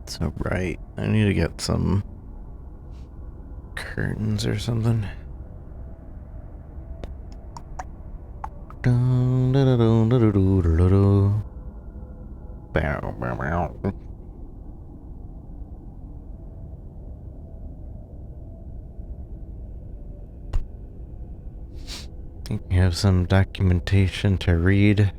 So bright. I need to get some curtains or something. I think we have some documentation to read.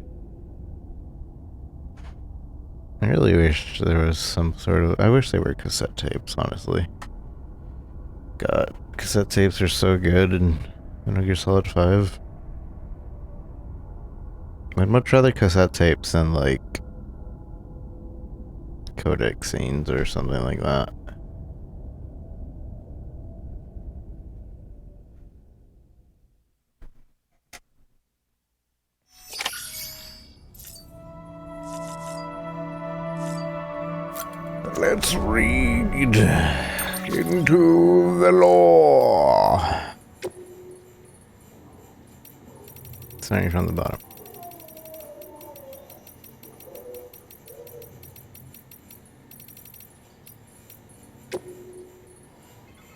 I really wish there was some sort of... I wish they were cassette tapes, honestly. God, cassette tapes are so good in Metal Gear Solid 5. I'd much rather cassette tapes than, like, codec scenes or something like that. Let's read into the law. Starting from the bottom.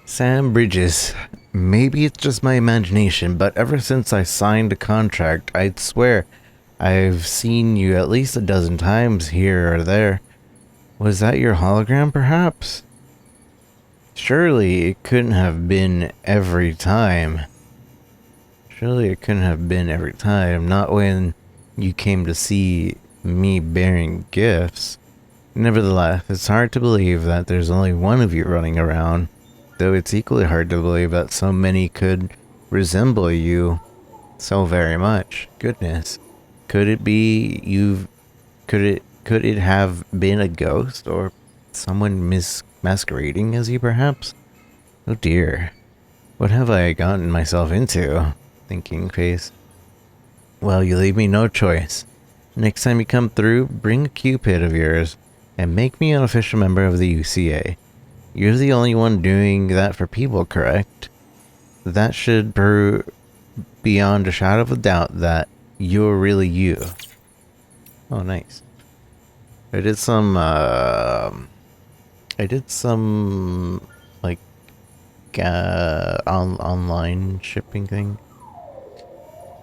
Sam Bridges. Maybe it's just my imagination, but ever since I signed a contract, I'd swear I've seen you at least a dozen times here or there. Was that your hologram, perhaps? Surely it couldn't have been every time. Surely it couldn't have been every time, not when you came to see me bearing gifts. Nevertheless, it's hard to believe that there's only one of you running around, though it's equally hard to believe that so many could resemble you so very much. Goodness. Could it be could it have been a ghost or someone masquerading as you, perhaps? Oh dear. What have I gotten myself into? Thinking face. Well, you leave me no choice. Next time you come through, bring a Cupid of yours and make me an official member of the UCA. You're the only one doing that for people, correct? That should prove beyond a shadow of a doubt that you're really you. Oh, nice. I did some like online shipping thing,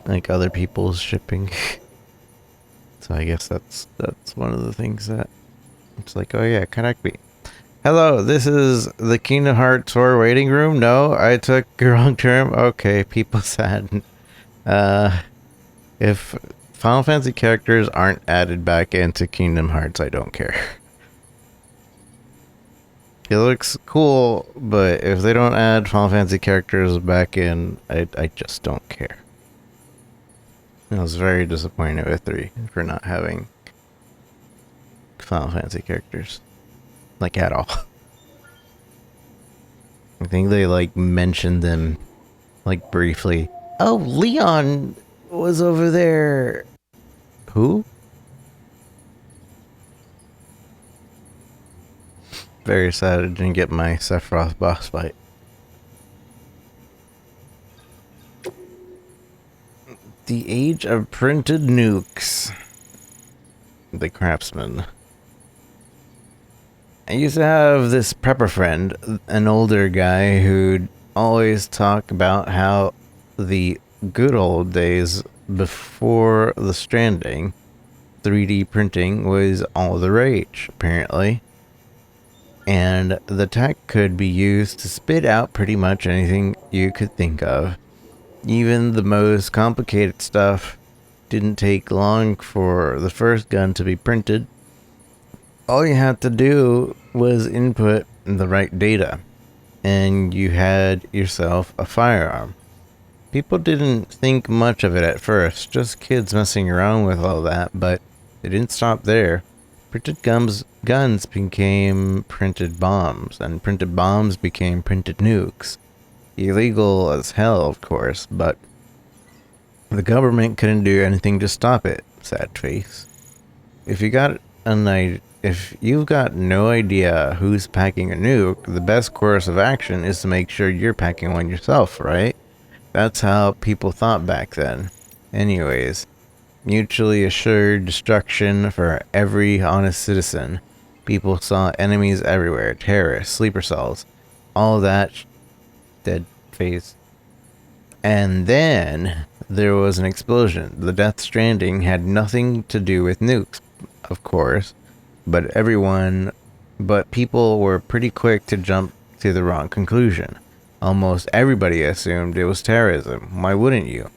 like other people's shipping. So I guess that's one of the things that it's like, oh yeah, connect me. Hello, this is the Kingdom Hearts tour waiting room. No, I took the wrong term. Okay, people sad. If Final Fantasy characters aren't added back into Kingdom Hearts, I don't care. It looks cool, but if they don't add Final Fantasy characters back in, I just don't care. I was very disappointed with 3 for not having Final Fantasy characters. Like, at all. I think they, like, mentioned them, like, briefly. Oh, Leon was over there. Who? Very sad I didn't get my Sephiroth boss fight. The age of printed nukes. The craftsman. I used to have this prepper friend, an older guy who'd always talk about how the good old days before the Stranding, 3D printing was all the rage, apparently. And the tech could be used to spit out pretty much anything you could think of. Even the most complicated stuff didn't take long for the first gun to be printed. All you had to do was input the right data, and you had yourself a firearm. People didn't think much of it at first, just kids messing around with all that, but they didn't stop there. Printed guns became printed bombs, and printed bombs became printed nukes. Illegal as hell, of course, but the government couldn't do anything to stop it, sad face. If you got if you've got no idea who's packing a nuke, the best course of action is to make sure you're packing one yourself, right? That's how people thought back then. Anyways, mutually assured destruction for every honest citizen. People saw enemies everywhere, terrorists, sleeper cells, all that dead face. And then there was an explosion. The Death Stranding had nothing to do with nukes, of course, but people were pretty quick to jump to the wrong conclusion. Almost everybody assumed it was terrorism. Why wouldn't you?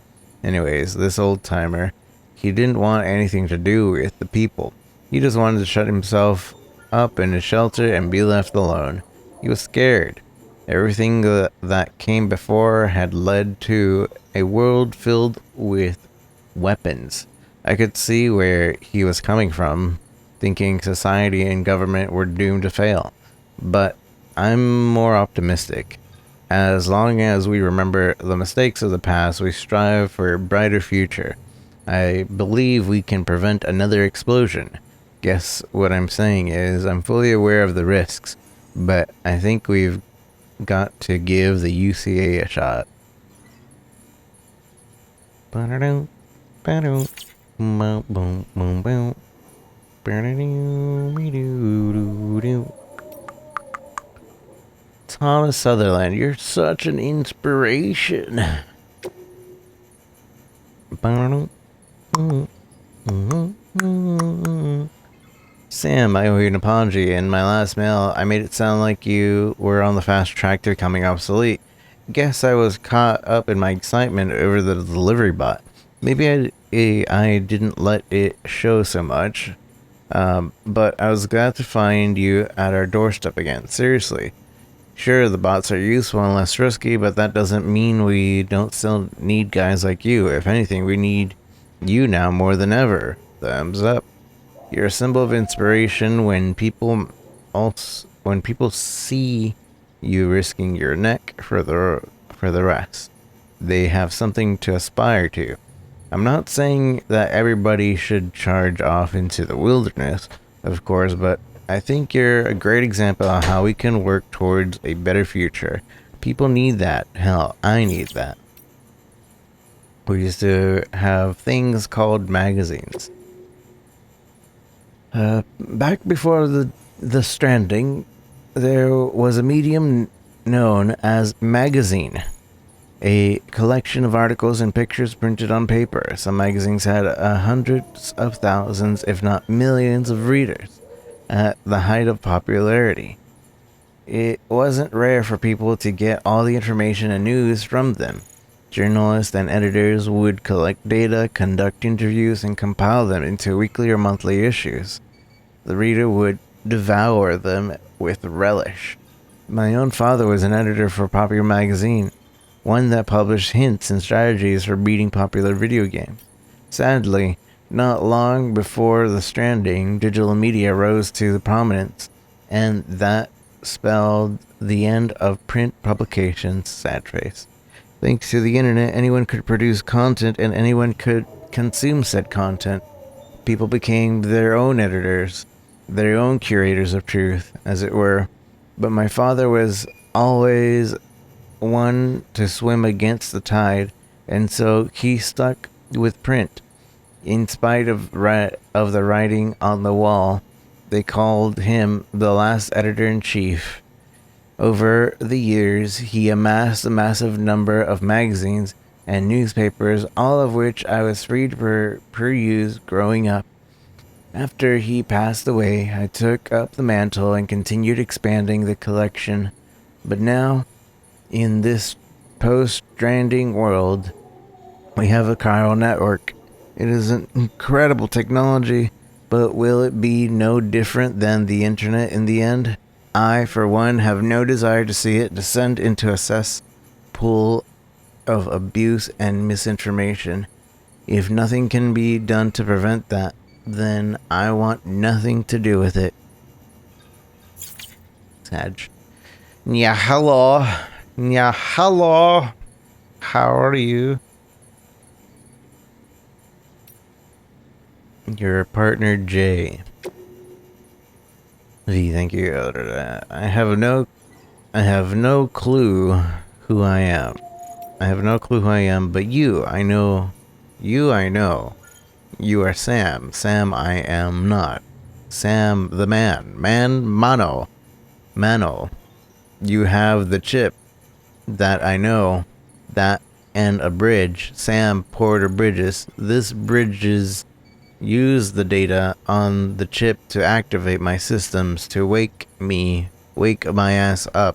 Anyways, this old timer, he didn't want anything to do with the people. He just wanted to shut himself up in a shelter and be left alone. He was scared. Everything that came before had led to a world filled with weapons. I could see where he was coming from, thinking society and government were doomed to fail. But I'm more optimistic. As long as we remember the mistakes of the past, we strive for a brighter future. I believe we can prevent another explosion. Guess what I'm saying is I'm fully aware of the risks, but I think we've got to give the UCA a shot. Thomas Sutherland, you're such an inspiration. Sam, I owe you an apology. In my last mail, I made it sound like you were on the fast track to becoming obsolete. Guess I was caught up in my excitement over the delivery bot. Maybe I didn't let it show so much. But I was glad to find you at our doorstep again. Seriously. Sure, the bots are useful and less risky, but that doesn't mean we don't still need guys like you. If anything, we need you now more than ever. Thumbs up. You're a symbol of inspiration when people see you risking your neck for the rest. They have something to aspire to. I'm not saying that everybody should charge off into the wilderness, of course, but I think you're a great example of how we can work towards a better future. People need that. Hell, I need that. We used to have things called magazines. Back before the Stranding, there was a medium known as magazine. A collection of articles and pictures printed on paper. Some magazines had hundreds of thousands, if not millions, of readers at the height of popularity. It wasn't rare for people to get all the information and news from them. Journalists and editors would collect data, conduct interviews, and compile them into weekly or monthly issues. The reader would devour them with relish. My own father was an editor for a popular magazine, one that published hints and strategies for beating popular video games. Sadly, not long before the Stranding, digital media rose to prominence, and that spelled the end of print publications. Sad face. Thanks to the internet, anyone could produce content and anyone could consume said content. People became their own editors, their own curators of truth, as it were. But my father was always one to swim against the tide, and so he stuck with print. In spite of the writing on the wall, they called him the last editor-in-chief. Over the years, he amassed a massive number of magazines and newspapers, all of which I was free to peruse growing up. After he passed away, I took up the mantle and continued expanding the collection. But now, in this post-Stranding world, we have a chiral network. It is an incredible technology, but will it be no different than the internet in the end? I, for one, have no desire to see it descend into a cesspool of abuse and misinformation. If nothing can be done to prevent that, then I want nothing to do with it. Sag. Yeah, hello. Yeah, hello. How are you? Your partner, Jay. V, thank you. I have no clue who I am. I have no clue who I am, but I know. I know. You are Sam. Sam, I am not. Sam, the man. Mano. You have the chip that I know. That and a bridge. Sam Porter Bridges. This bridges use the data on the chip to activate my systems to wake my ass up.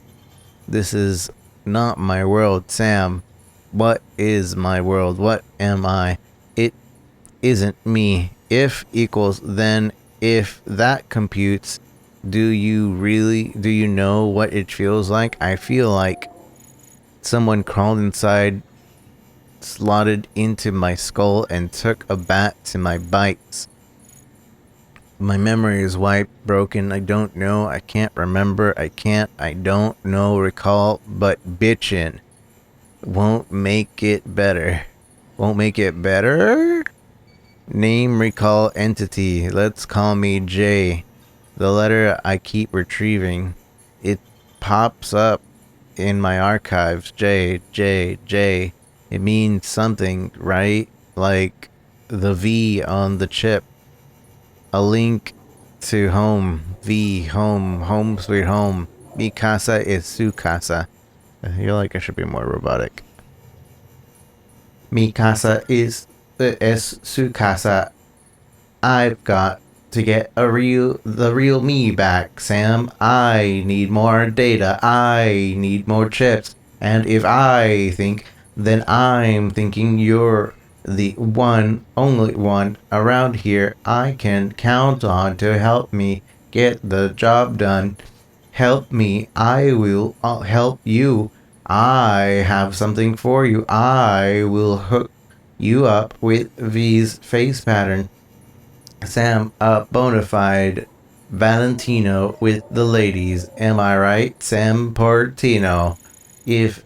This is not my world, Sam. What is my world? What am I? It isn't me. If equals then if that computes, do you know what it feels like? I feel like someone crawled inside, slotted into my skull, and took a bat to my bites. My memory is wiped, broken. I don't know. I can't remember. I don't know, recall, but bitchin' won't make it better. Won't make it better? Name, recall, entity. Let's call me J. The letter I keep retrieving. It pops up in my archives. J, J, J. It means something, right? Like the V on the chip. A link to home. V, home, home sweet home. Mi casa is su casa. I feel like I should be more robotic. Mi casa es su casa. I've got to get the real me back, Sam. I need more data. I need more chips. And if I think, then I'm thinking you're the only one around here I can count on to help me get the job done. Help me. I'll help you. I have something for you. I will hook you up with V's face pattern. Sam, a bona fide Valentino with the ladies. Am I right? Sam Portino. If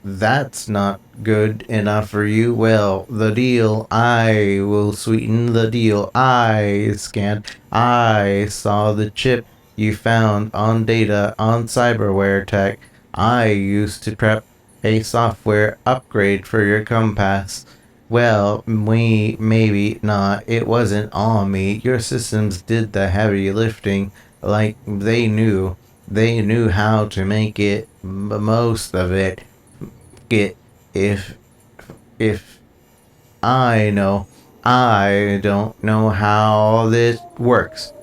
that's not good enough for you, well, the deal. I will sweeten the deal. I scanned. I saw the chip you found on data on cyberware tech. I used to prep a software upgrade for your compass. Well, maybe not. It wasn't all me. Your systems did the heavy lifting. Like they knew. They knew how to make it most of it. Get if if I know. I don't know how this works.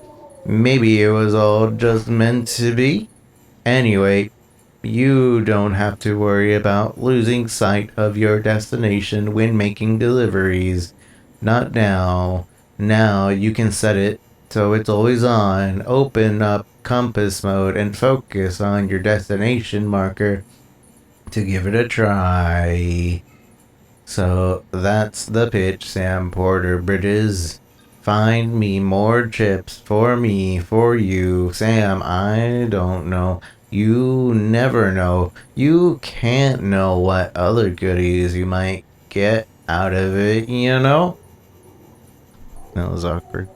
Maybe it was all just meant to be. Anyway, you don't have to worry about losing sight of your destination when making deliveries. Not now. Now you can set it so it's always on. Open up compass mode and focus on your destination marker to give it a try. So that's the pitch, Sam Porter Bridges. Find me more chips for me, for you. Sam, I don't know. You never know. You can't know what other goodies you might get out of it, you know? That was awkward.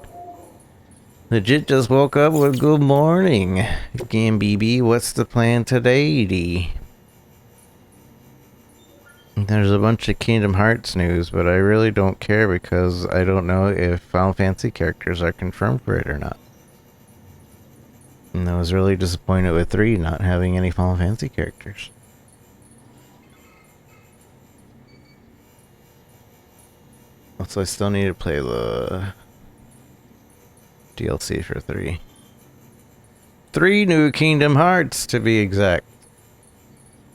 Legit just woke up with good morning. Again, BB, what's the plan today, D? There's a bunch of Kingdom Hearts news, but I really don't care because I don't know if Final Fantasy characters are confirmed for it or not. And I was really disappointed with 3 not having any Final Fantasy characters. Also, I still need to play the DLC for 3. 3 new Kingdom Hearts, to be exact.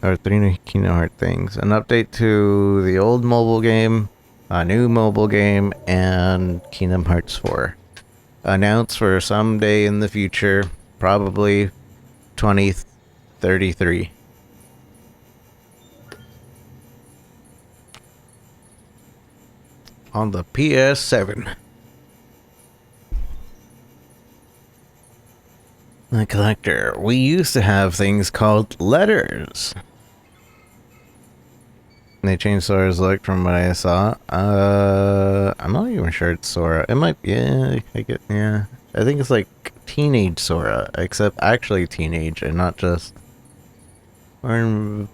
Or 3 new Kingdom Hearts things. An update to the old mobile game, a new mobile game, and Kingdom Hearts 4. Announced for someday in the future, probably 2033. On the PS7. The collector. We used to have things called letters. They changed Sora's look from what I saw. I'm not even sure it's Sora. It might be, yeah, I think it's like teenage Sora, except actually teenage and not just. Or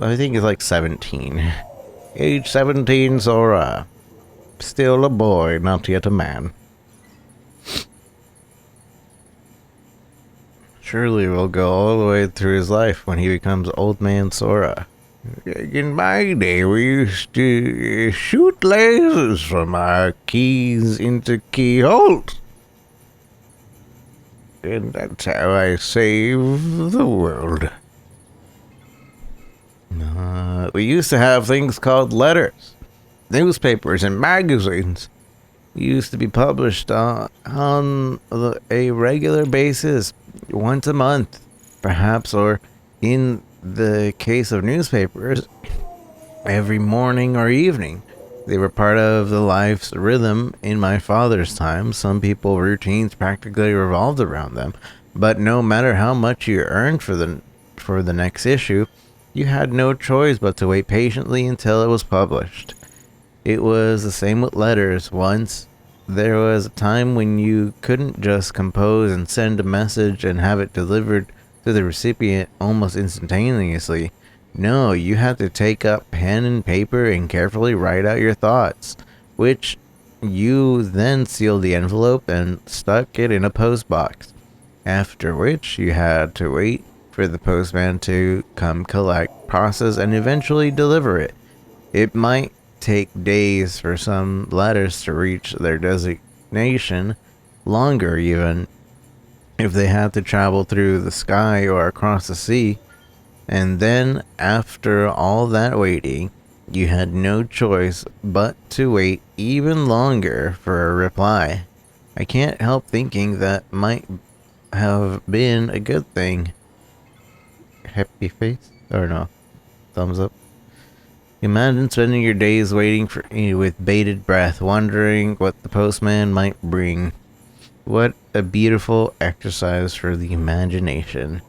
I think he's like 17. Age 17 Sora. Still a boy, not yet a man. Surely we'll go all the way through his life when he becomes Old Man Sora. In my day, we used to shoot lasers from our keys into keyholes. And that's how I save the world. We used to have things called letters, newspapers, and magazines. Used to be published on a regular basis, once a month, perhaps, or in the case of newspapers, every morning or evening. They were part of the life's rhythm in my father's time. Some people routines practically revolved around them, but no matter how much you earned for the next issue, you had no choice but to wait patiently until it was published. It was the same with letters. Once there was a time when you couldn't just compose and send a message and have it delivered to the recipient almost instantaneously. No, you had to take up pen and paper and carefully write out your thoughts, which you then sealed the envelope and stuck it in a post box. After which you had to wait for the postman to come collect, process, and eventually deliver it. It might take days for some letters to reach their destination, longer even if they had to travel through the sky or across the sea. And then, after all that waiting, you had no choice but to wait even longer for a reply. I can't help thinking that might have been a good thing. Happy face? Or no? Thumbs up? Imagine spending your days waiting for with bated breath, wondering what the postman might bring. What a beautiful exercise for the imagination.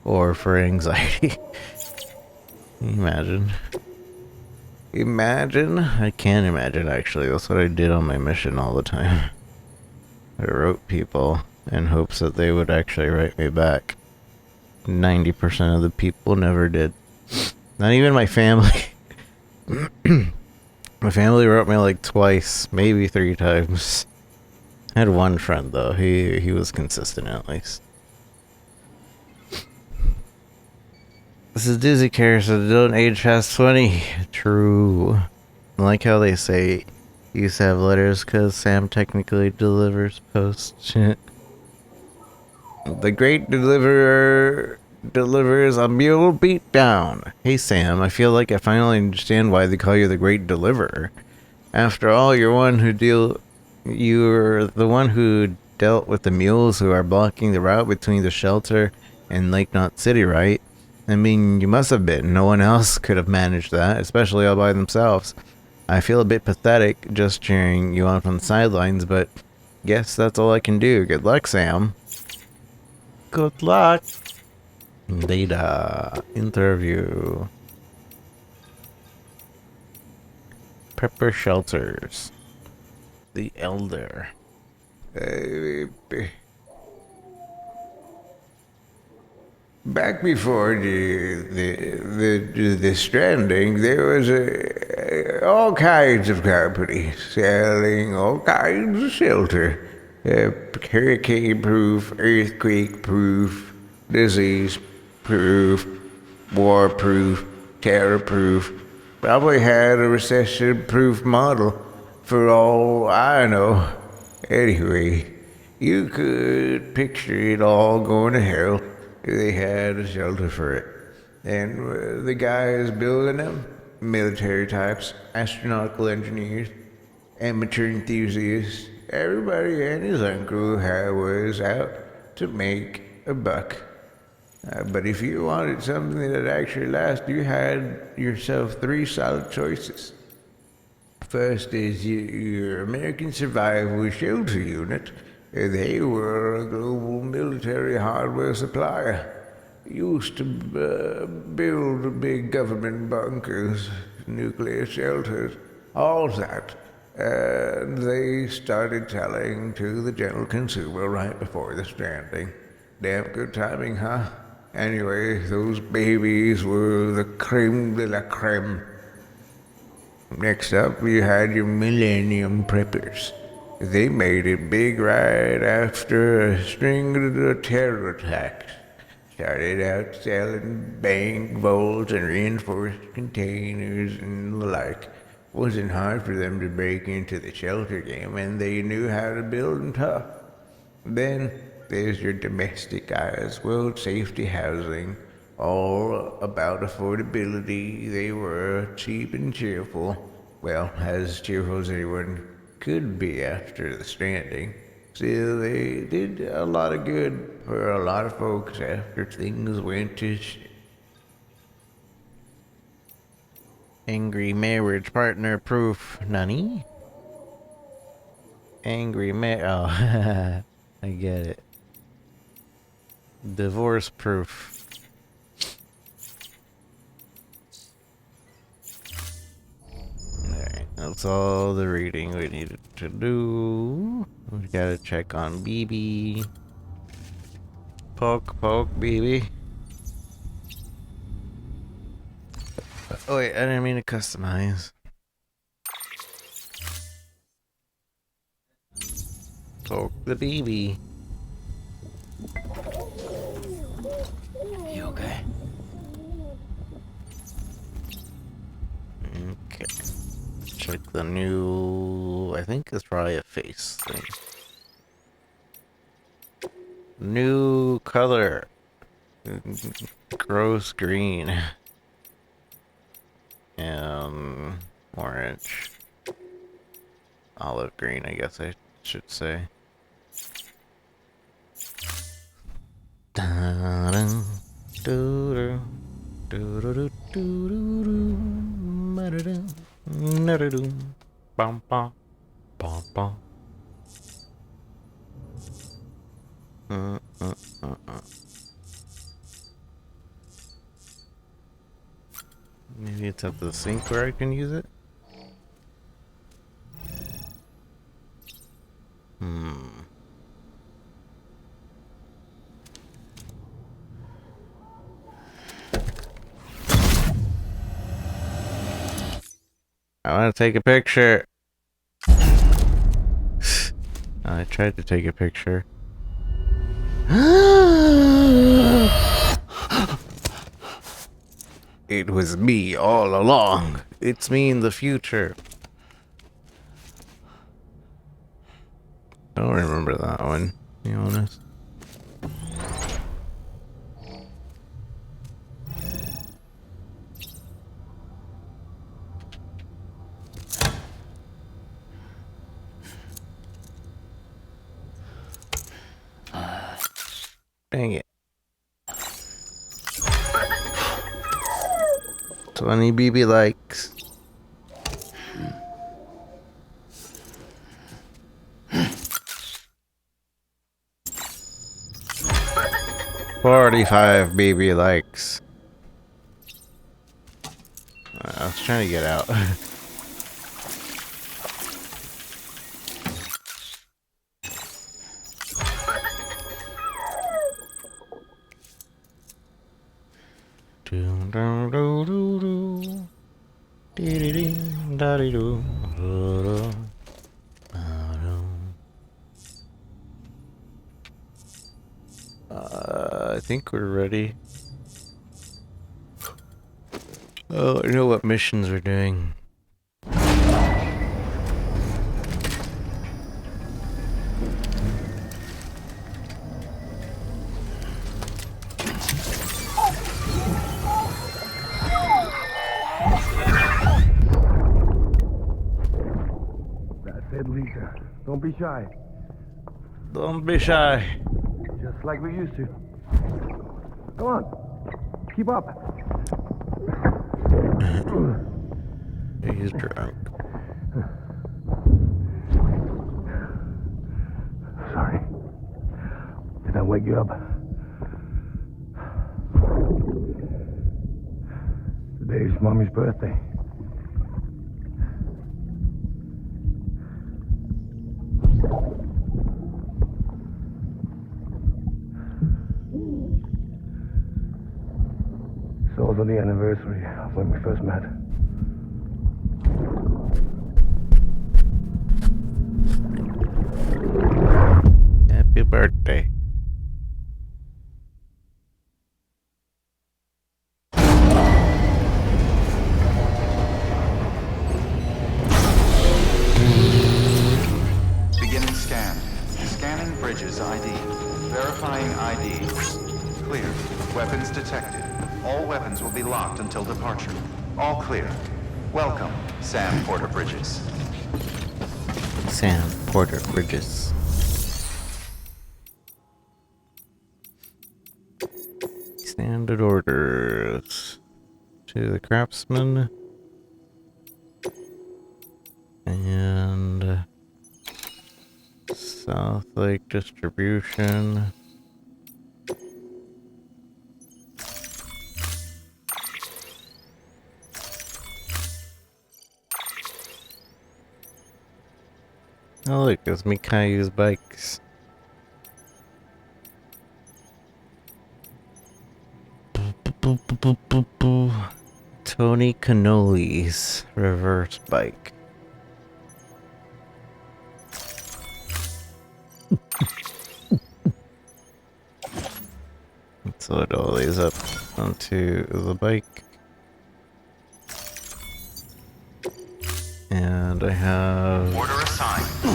Or for anxiety. Imagine. Imagine? I can't imagine, actually. That's what I did on my mission all the time. I wrote people in hopes that they would actually write me back. 90% of the people never did. Not even my family. My family wrote me like twice, maybe 3 times. I had one friend, though. He was consistent, at least. This is Dizzy Care, so don't age past 20. True. I like how they say you used to have letters because Sam technically delivers post. The great deliverer delivers a mule beatdown. Hey Sam, I feel like I finally understand why they call you the great deliverer. After all, you're the one who dealt with the mules who are blocking the route between the shelter and Lake Knot City, right? I mean, you must have been. No one else could have managed that, especially all by themselves. I feel a bit pathetic just cheering you on from the sidelines, but guess that's all I can do. Good luck, Sam. Good luck. Data. Interview. Pepper Shelters. The Elder. Back before the Stranding, there was all kinds of companies selling all kinds of shelter. Hurricane-proof, earthquake-proof, disease-proof, war-proof, terror-proof. Probably had a recession-proof model for all I know. Anyway, you could picture it all going to hell. They had a shelter for it. And the guys building them, military types, astronautical engineers, amateur enthusiasts, everybody and his uncle was out to make a buck. But if you wanted something that actually lasted, you had yourself 3 solid choices. First is your American Survival Shelter Unit. They were a global military hardware supplier. Used to build big government bunkers, nuclear shelters, all that. And they started selling to the general consumer right before the stranding. Damn good timing, huh? Anyway, those babies were the creme de la creme. Next up, you had your Millennium Preppers. They made it big right after a string of terror attacks. Started out selling bank vaults and reinforced containers and the like. Wasn't hard for them to break into the shelter game, and they knew how to build them tough. Then there's your domestic eyes, world safety housing, all about affordability. They were cheap and cheerful. Well, as cheerful as anyone could be after the stranding. Still, they did a lot of good for a lot of folks after things went to shit. Angry marriage partner proof. Nani? Angry Oh, I get it. Divorce proof. Alright, that's all the reading we needed to do. We gotta check on BB. Poke, poke, BB. Oh wait, I didn't mean to customize. Poke the BB. You okay? Okay. Check the new... I think it's probably a face thing. New color. Gross green. And orange. Olive green, I guess I should say. Da-dum, doo-doo, doo-doo-doo, doo-doo-doo, ba-da-dum, na-da-dum, bum, bum, bum, bum. Maybe it's at the sink where I can use it? I want to take a picture. I tried to take a picture. It was me all along. It's me in the future. I don't remember that one, to be honest. Dang it. 20 BB likes. $45 BB likes. I was trying to get out. I think we're ready. Oh, I know what missions we're doing. That's it, Lisa. Don't be shy. Don't be shy. Just like we used to. Come on. Keep up. He's drunk. Sorry. Did I wake you up? Today's Mommy's birthday. on the anniversary of when we first met. Happy birthday. Beginning scan. Scanning bridges ID. Verifying ID. Clear. Weapons detected. All weapons will be locked until departure. All clear. Welcome, Sam Porter Bridges. Sam Porter Bridges. Standard orders to the craftsman and South Lake distribution. Oh look, it's Mikayu's bikes. Tony Cannoli's reverse bike. Let's load all these up onto the bike. And I have... Order assigned. I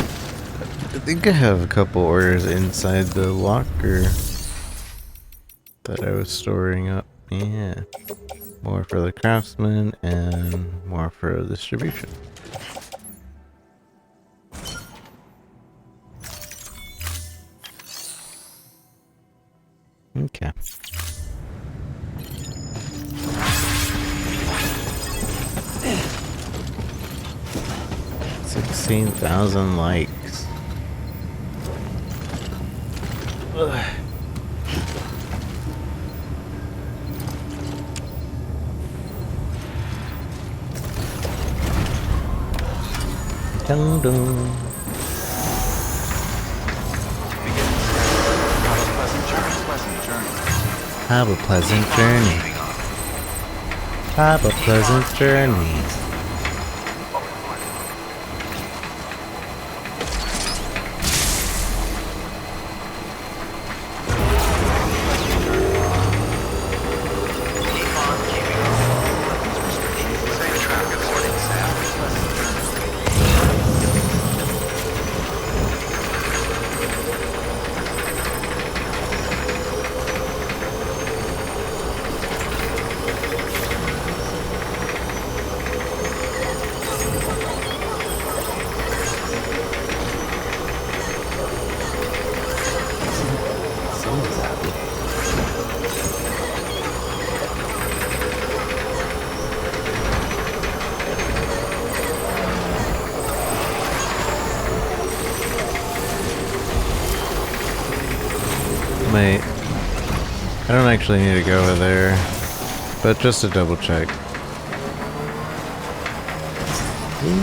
think I have a couple orders inside the locker that I was storing up. Yeah. More for the craftsman and more for distribution. Okay. 16,000 likes. Ugh. Dun dun. Have a pleasant journey. Have a pleasant journey. Wait, I don't actually need to go over there, but just to double check.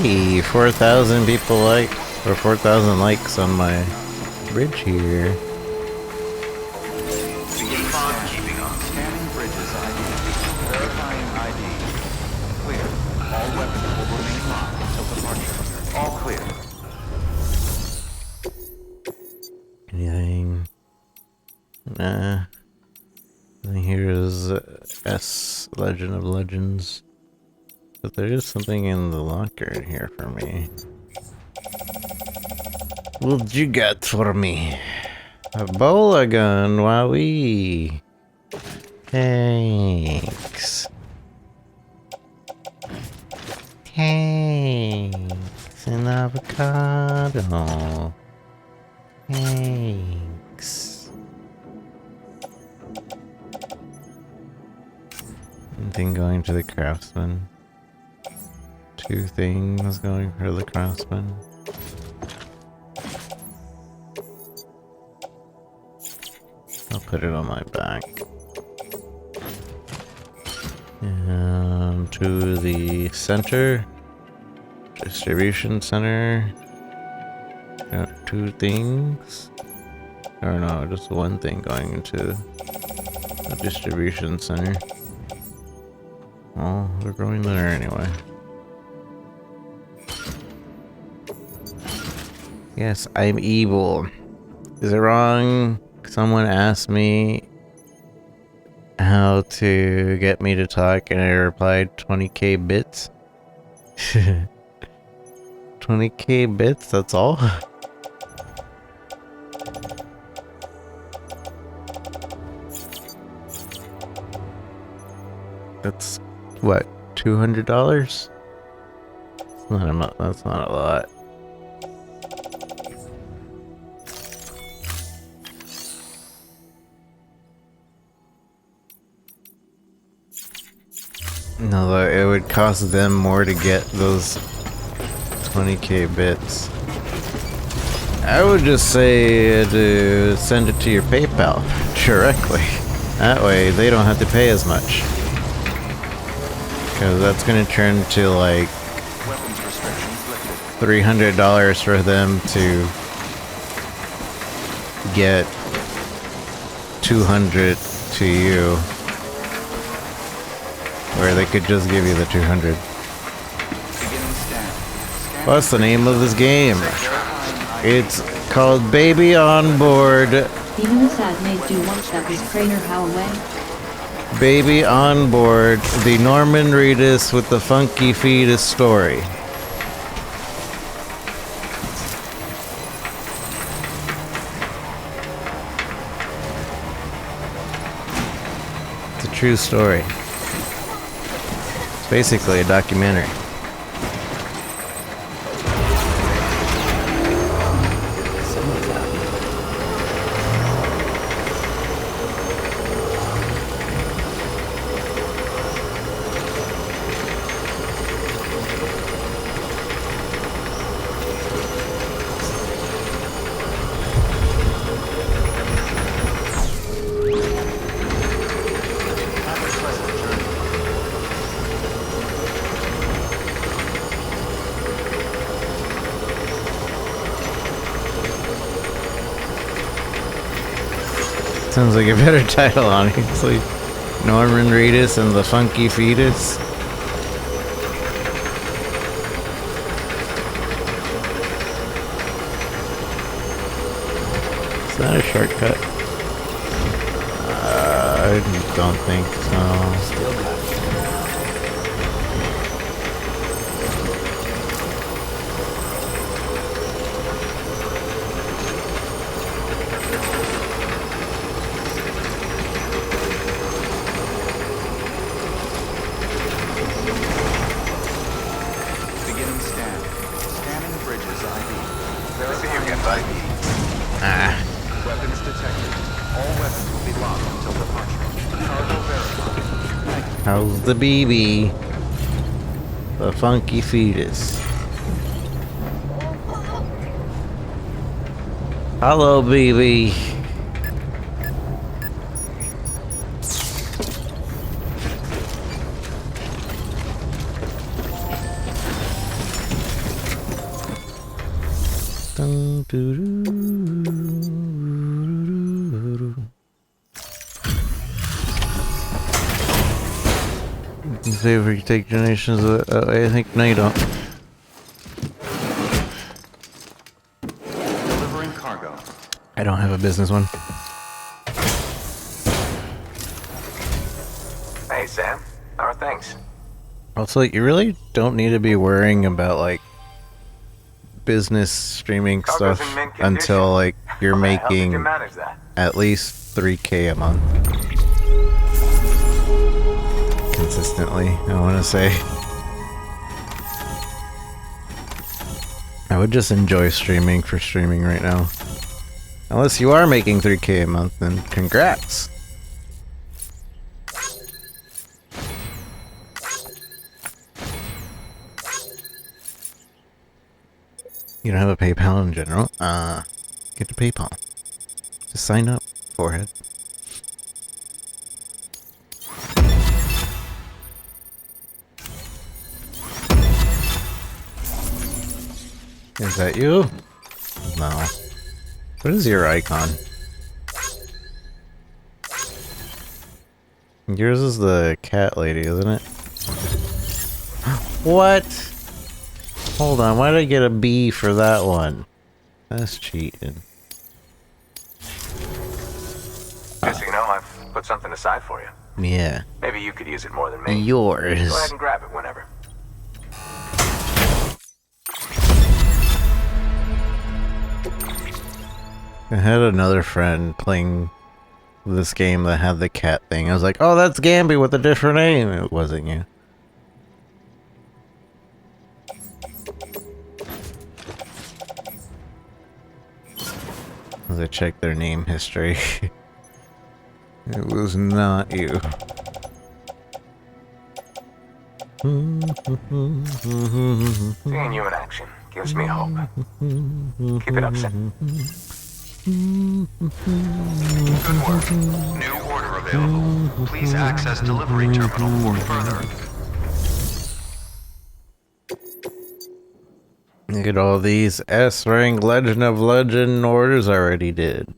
Hey, 4,000 people like, or 4,000 likes on my bridge here. Keeping on. Scanning bridges ID. Verifying ID. Clear. All weapons will remain locked until departure. All clear. Anything? Nah. And here's S Legend of Legends. But there is something in the locker in here for me. What you got for me? A bola gun, wowee. Thanks. Thanks. An avocado. Thanks. Anything going to the craftsman? 2 things going for the craftsman. I'll put it on my back. And to the center. Distribution center. Got 2 things. Or no, just 1 thing going into the distribution center. Oh, they're going there anyway. Yes, I'm evil. Is it wrong? Someone asked me how to get me to talk, and I replied 20k bits. 20k bits, that's all? That's what, $200? That's not a lot. No, it would cost them more to get those 20k bits. I would just say to send it to your PayPal directly. That way they don't have to pay as much. Because that's going to turn to like $300 for them to get 200 to you. Where they could just give you the 200. What's the name of this game? It's called Baby on Board. Even the sad maid do once that was Craner how away. Baby on Board, the Norman Reedus with the funky fetus story. It's a true story. It's basically a documentary. Sounds like a better title, honestly. Norman Reedus and the Funky Fetus. Is that a shortcut? I don't think so. Still got it. Weapons detected. All weapons will be locked until departure. Cargo verified. Thank you. How's the BB? The Funky Fetus. Hello, BB. Dun, doo, doo, doo, doo. You can say if we can take donations. I think no, you don't. Delivering cargo. I don't have a business one. Hey, Sam. How are things? Also, you really don't need to be worrying about like business streaming Cargo's stuff in mint condition. until like you're How the hell did you making manage that? at least 3k a month consistently. I want to say I would just enjoy streaming for streaming right now. Unless you are making 3k a month, then congrats. You don't have a PayPal in general? Get to PayPal. Just sign up, forehead. Is that you? No. What is your icon? Yours is the cat lady, isn't it? What? Hold on, why did I get a B for that one? That's cheating. Just so you know, I've put something aside for you. Yeah. Maybe you could use it more than me. Yours. Go ahead and grab it whenever. I had another friend playing this game that had the cat thing. I was like, oh, that's Gamby with a different name. It wasn't you. As I checked their name history. It was not you. Seeing you in action gives me hope. Keep it up, Sam. Good work. New order available. Please access delivery terminal for further. Look at all these S-rank Legend of Legend orders I already did.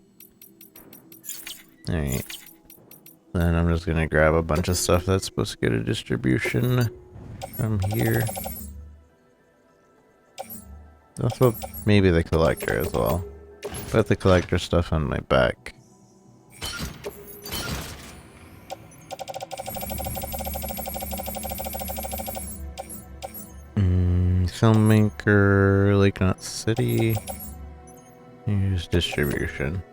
Alright. Then I'm just gonna grab a bunch of stuff that's supposed to get a distribution from here. Also, maybe the collector as well. Put the collector stuff on my back. Filmmaker, Lake Knot City. Here's distribution.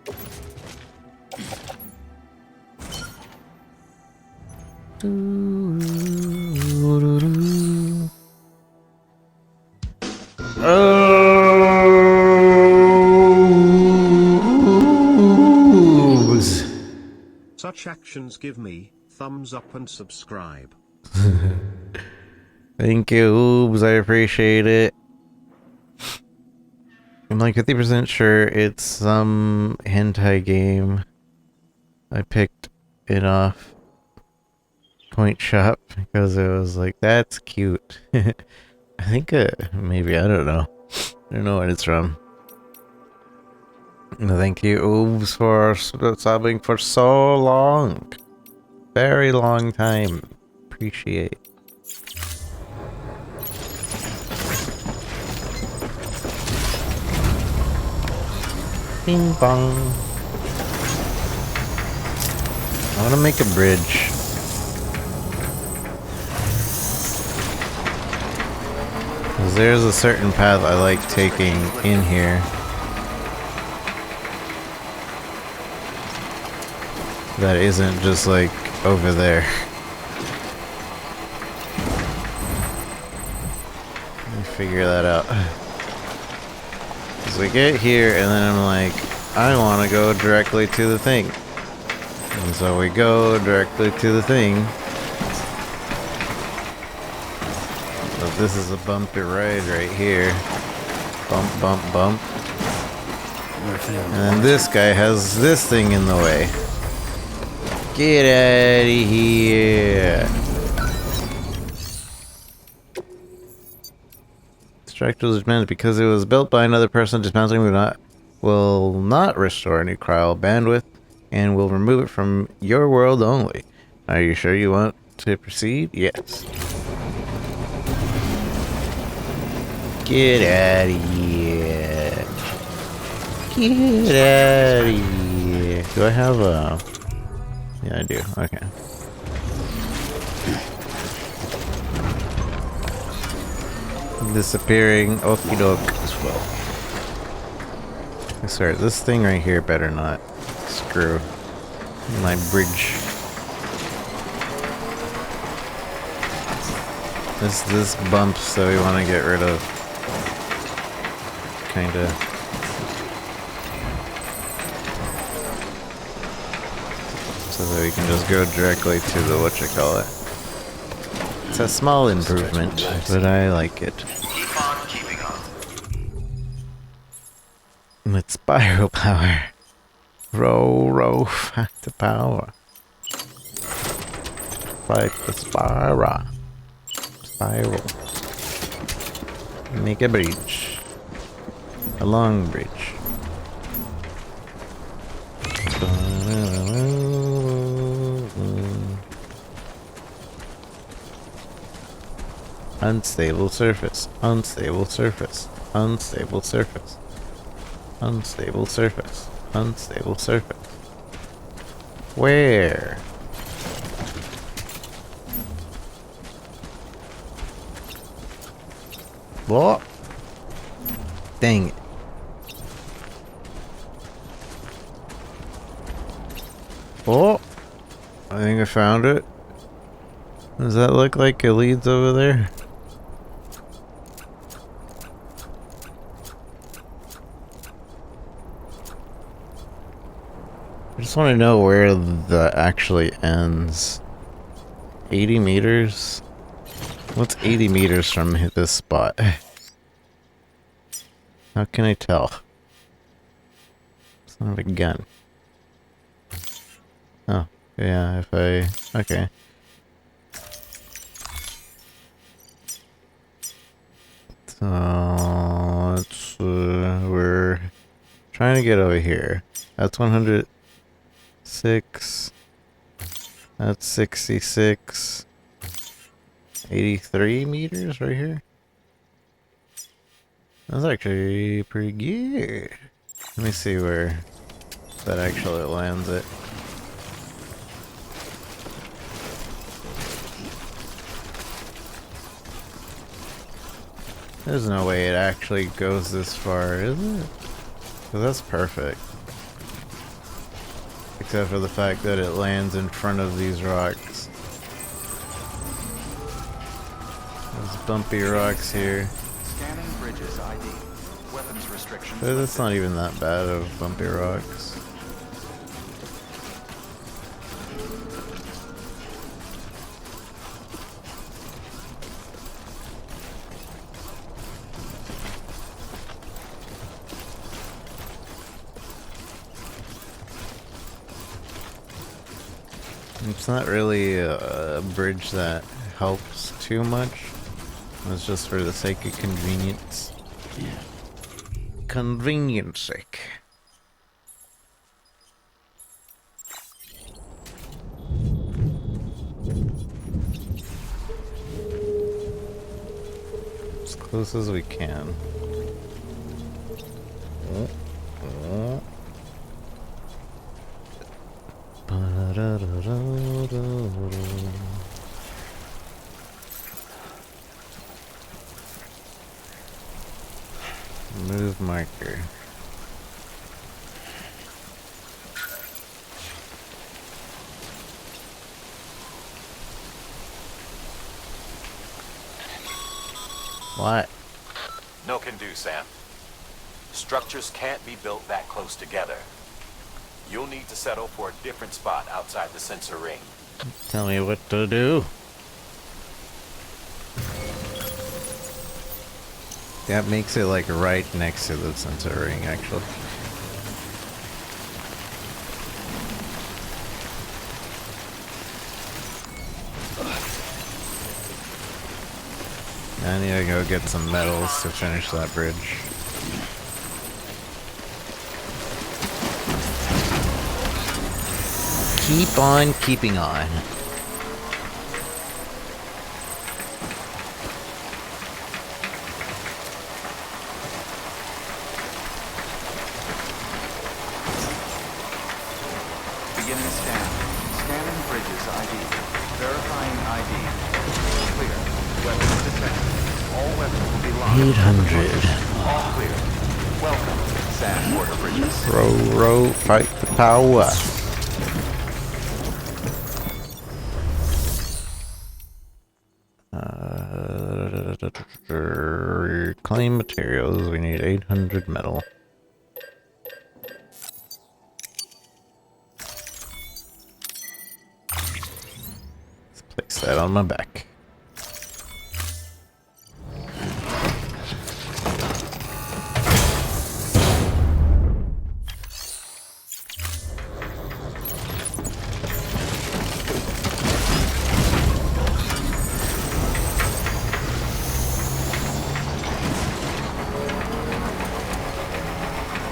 Such actions give me thumbs up and subscribe. Thank you, Oobs. I appreciate it. I'm like 50% sure it's some hentai game. I picked it off Point Shop because it was like, that's cute. I think maybe, I don't know. I don't know what it's from. Thank you, Oobs, for subbing for so long. Very long time. Appreciate. Bing bong. I want to make a bridge. Because there's a certain path I like taking in here. That isn't just like over there. Let me figure that out. Because we get here and then I'm like, I want to go directly to the thing. And so we go directly to the thing. So this is a bumpy ride right here. Bump, bump, bump. And then this guy has this thing in the way. Get out of here. Structural dismantle because it was built by another person. Dismantling will not restore any cryo bandwidth and will remove it from your world only. Are you sure you want to proceed? Yes. Get out of here. Get out of here. Do I have a... Yeah, I do. Okay. Disappearing. Okie doke as well. I swear, this thing right here better not screw my bridge. This bumps that we want to get rid of. Kinda. So that we can just go directly to the whatchamacallit. It's a small improvement, but I like it. Keep on keeping on. With spiral power. Row, factor power. Fight the spiral. Spiral. Make a bridge. A long bridge. Unstable surface. Unstable surface. Unstable surface. Unstable surface. Unstable surface. Where? What? Dang it. Oh! I think I found it. Does that look like it leads over there? I just want to know where that actually ends. 80 meters? What's 80 meters from this spot? How can I tell? It's not a gun. Oh, yeah, if I... Okay. So, it's, we're trying to get over here. That's 106. That's 66. 83 meters right here. That's actually pretty good. Let me see where that actually lands it. There's no way it actually goes this far, is it? 'Cause that's perfect. Except for the fact that it lands in front of these rocks. There's bumpy rocks here. Scanning bridges ID. Weapons restrictions. But it's not even that bad of bumpy rocks. It's not really a bridge that helps too much. It's just for the sake of convenience. Convenience sake. As close as we can. Oh, oh. Move marker. What? No can do, Sam. Structures can't be built that close together. You'll need to settle for a different spot outside the sensor ring. Tell me what to do. That makes it like right next to the sensor ring, actually. I need to go get some metals to finish that bridge. Keep on keeping on. Beginning scan. Scanning bridges ID. Verifying ID. Clear. Weapons detected. All weapons will be locked. 800. All clear. Welcome, Sam Border Bridges. Row, fight the power. Claim materials. We need 800 metal. Let's place that on my back.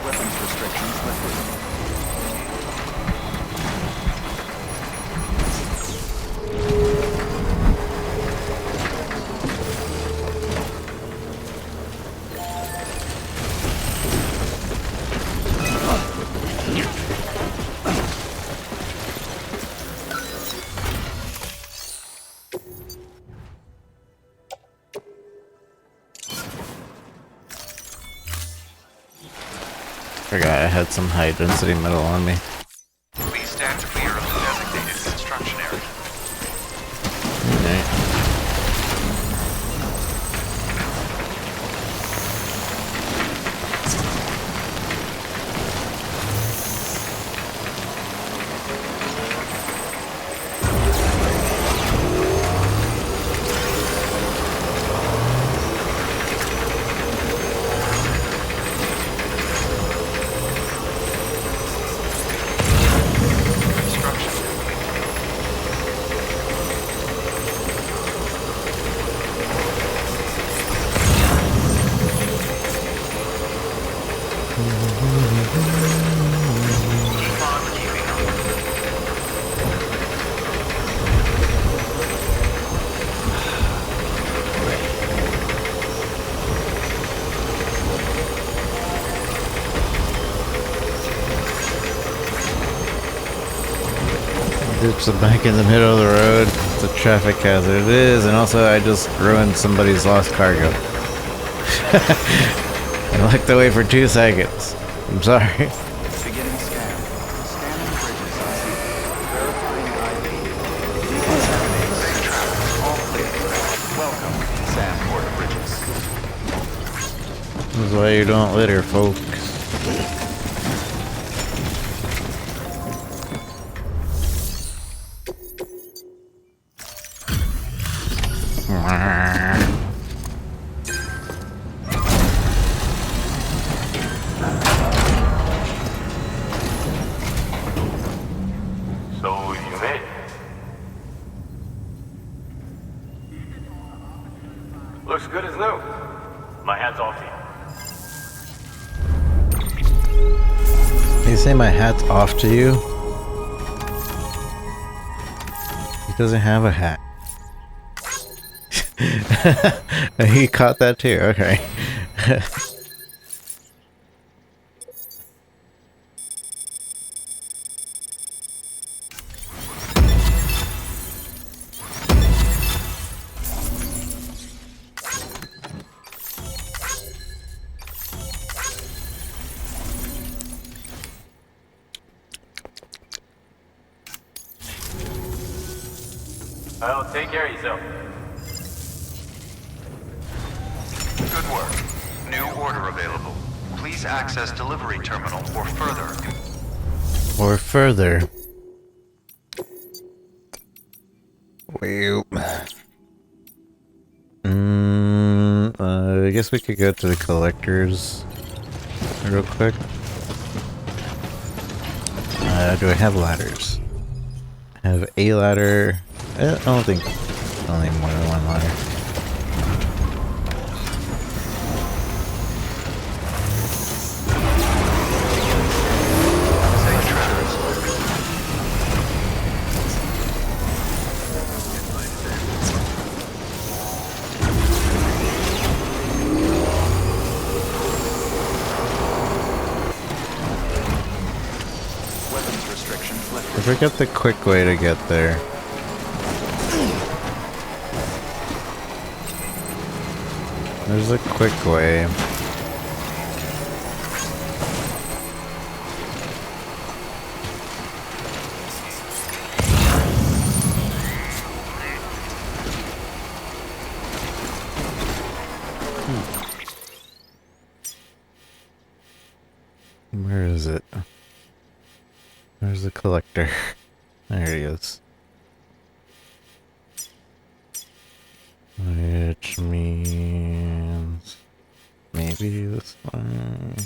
Weapons restrictions lifted. Forgot I had some high density metal on me. Please stand clear of the designated construction area. Alright. Construction complete. Keep on keeping on. Ditch the bike in the middle of the road. It's a traffic hazard. It is, and also I just ruined somebody's lost cargo. I looked away for 2 seconds. I'm sorry. Beginning scan. Scanning bridges ID. Verifying ID. Decontaminating safe traffic. All clear. Welcome, Sam Porter Bridges. This is why you don't litter, folks. So you made it. Looks good as new. My hat's off to you. You say my hat's off to you? He doesn't have a hat. He caught that too, okay. Well, take care of yourself. Good work. New order available. Please access delivery terminal or further. Or further. Well, I guess we could go to the collectors real quick. Do I have ladders? I have a ladder. I don't think I need more than one ladder. Safe traffic. Weapons restrictions lifted. I forget the quick way to get there. There's a quick way. Where is it? Where's the collector? There he is. Which means maybe this one.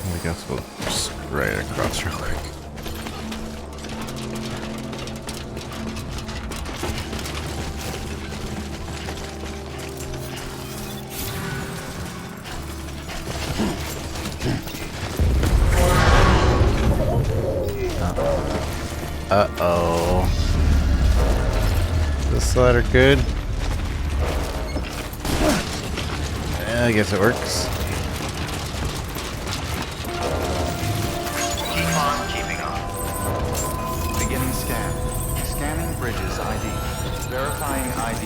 I guess we'll just right across real quick. Uh-oh. this ladder good? Yeah, I guess it works. Keep on keeping on. Beginning scan. Scanning bridges ID. Verifying ID.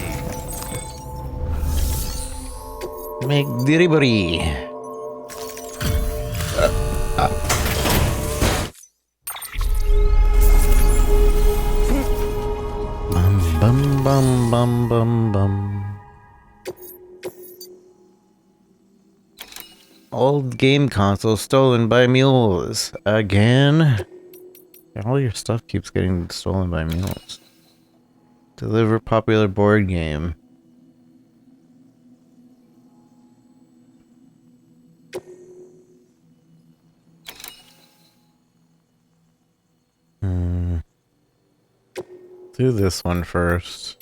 Make delivery. Bum bum bum bum bum bum. Old game console stolen by mules. Again? All your stuff keeps getting stolen by mules. Deliver popular board game. Do this one first.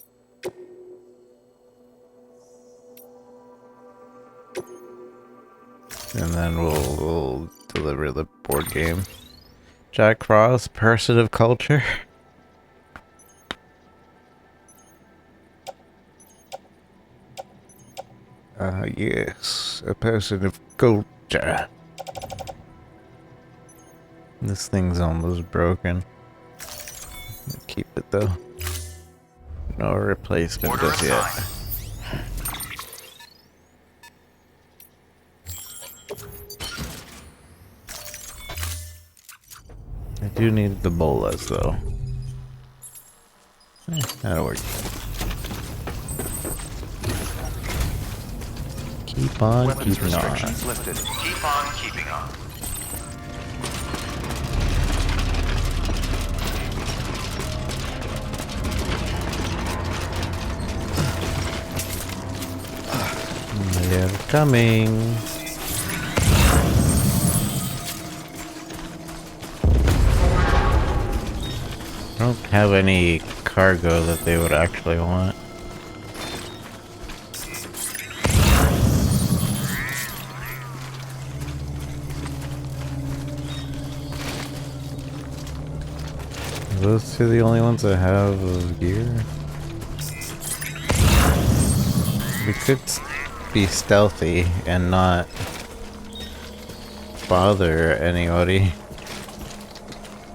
And then we'll deliver the board game. Jack Frost, Person of Culture. Yes, a person of culture. This thing's almost broken. Keep it though. No replacement Order just yet. assigned. I do need the bolas though. That'll work. Keep on Weapons keeping on. restrictions lifted. Keep on keeping on. They're coming. I don't have any cargo that they would actually want. Are those two the only ones that have gear? We could be stealthy and not bother anybody.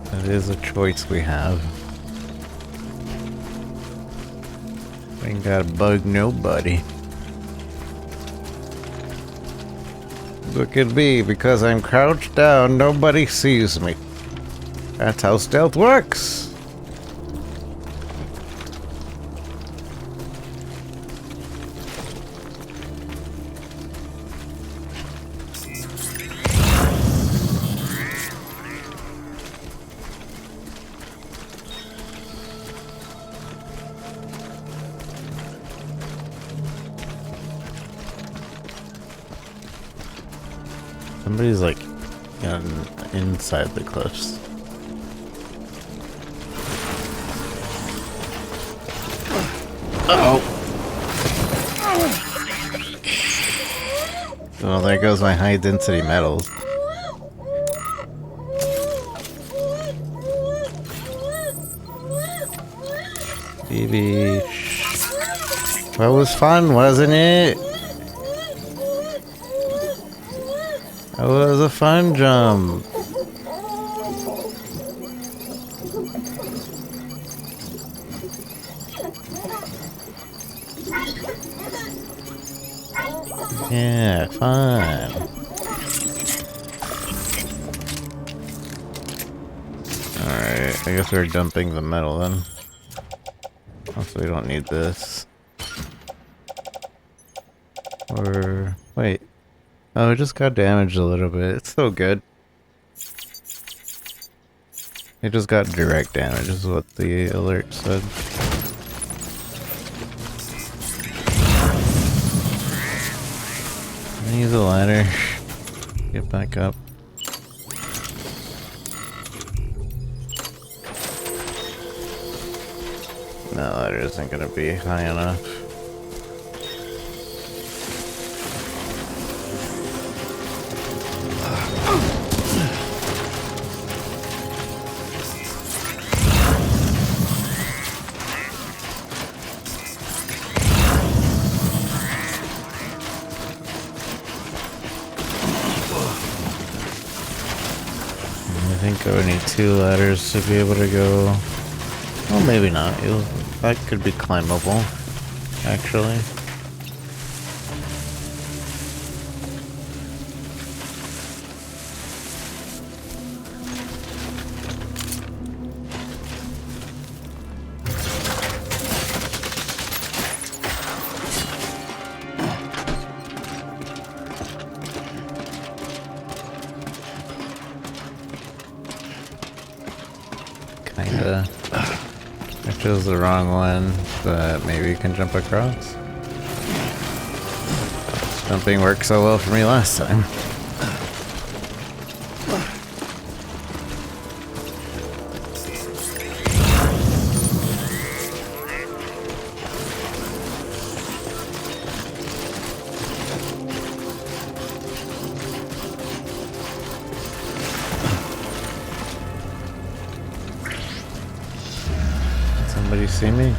That is a choice we have. Ain't gotta bug nobody. Look at me, because I'm crouched down, nobody sees me. That's how stealth works. Somebody's like inside the cliffs. Uh-oh. Well, there goes my high density metals. Baby. That was fun, wasn't it? That was a fun jump. Yeah, fun. Alright, I guess we're dumping the metal then. Also, we don't need this. Or, wait. Oh, it just got damaged a little bit. It's still good. It just got direct damage is what the alert said. I use a ladder. Get back up. No, ladder isn't gonna be high enough. think I would need 2 ladders to be able to go. Well, maybe not. That could be climbable, actually. Kinda. I chose the wrong one, but maybe you can jump across. Jumping worked so well for me last time. Somebody see me?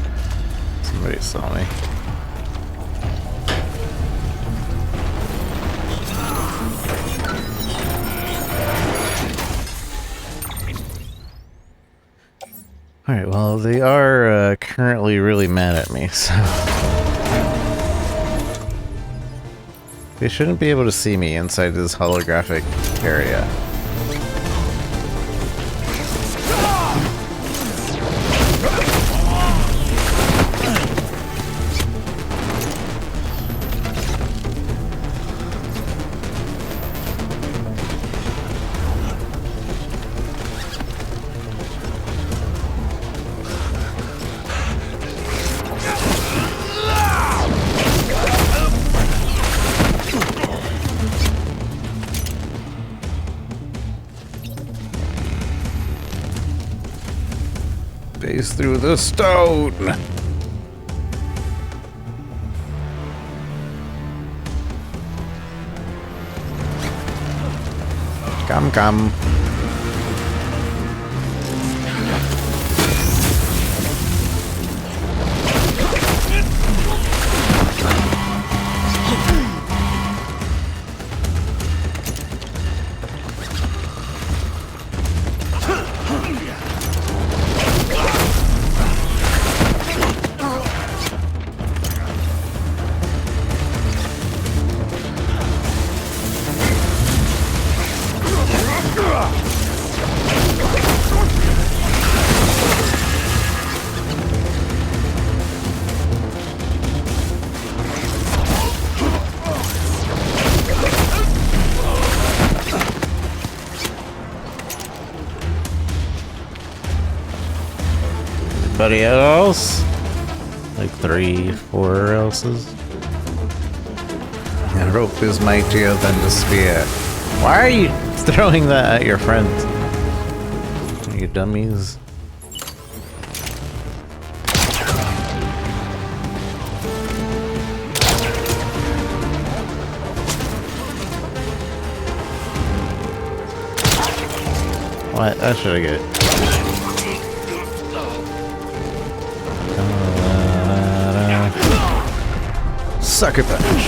Somebody saw me. Alright, well, they are currently really mad at me, so... They shouldn't be able to see me inside this holographic area. Face through the stone! Come. Anybody else? Like 3, 4 else's? Yeah, rope is mightier than the spear. Why are you throwing that at your friends? You dummies. What? That should I get? Sucker punch.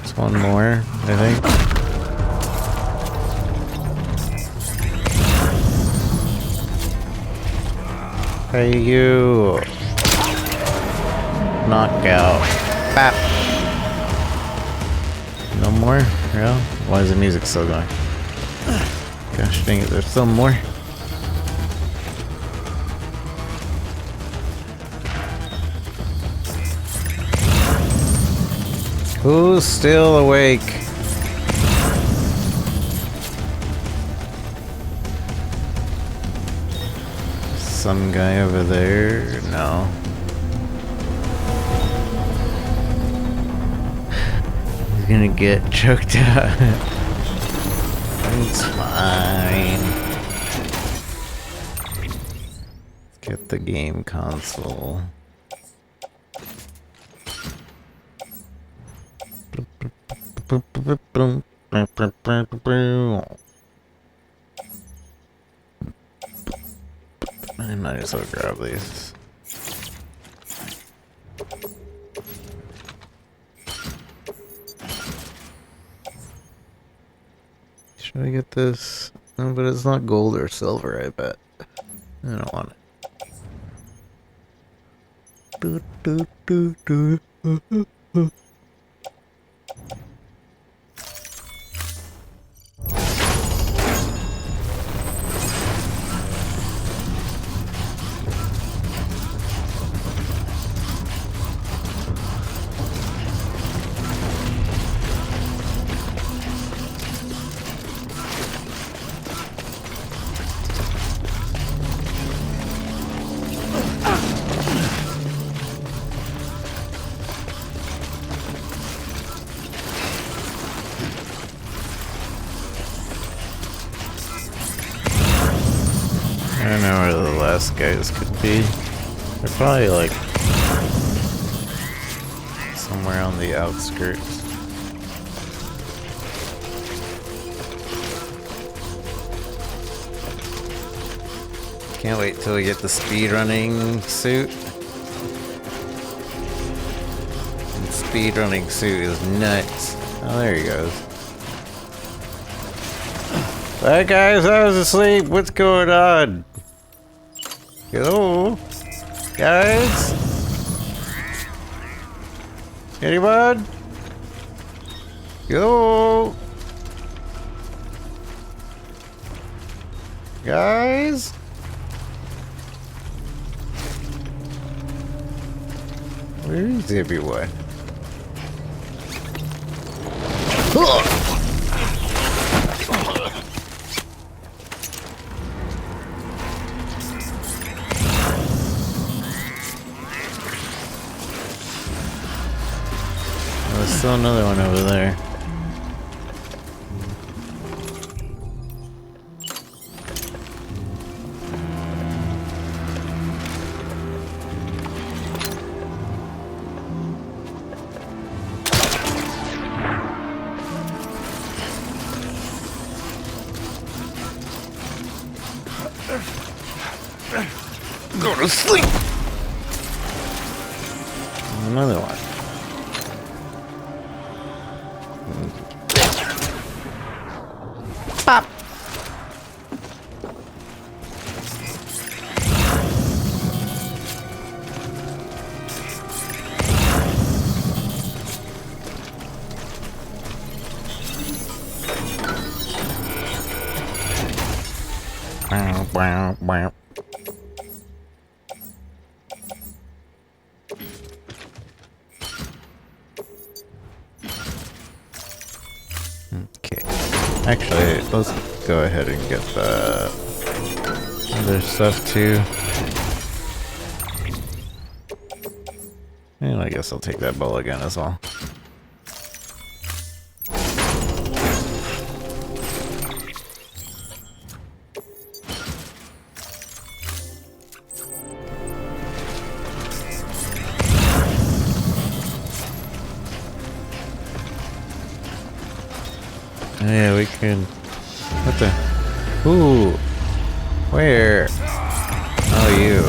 There's one more, I think. Hey, you. Knockout. Bap. No more? Yeah? Why is the music still going? Gosh dang it, there's still more. Who's still awake? Some guy over there? No. He's gonna get choked out. It's fine. Let's get the game console. I might as well grab these. Do I get this? No, but it's not gold or silver, I bet. I don't want it. Do, do, do, do. I don't know where the last guys could be. They're probably like somewhere on the outskirts. Can't wait till we get the speedrunning suit. And speedrunning suit is nuts. Oh, there he goes. Hey guys, I was asleep. What's going on? Hello? Guys? Anyone? Hello? Guys? Where is everyone? There's still another one over there. Go to sleep! Another one. Pop! Wow, wow, wow. Okay. Actually, let's go ahead and get the other stuff too. And I guess I'll take that bow again as well. Yeah, we can. What the? Ooh. Where? Oh, you.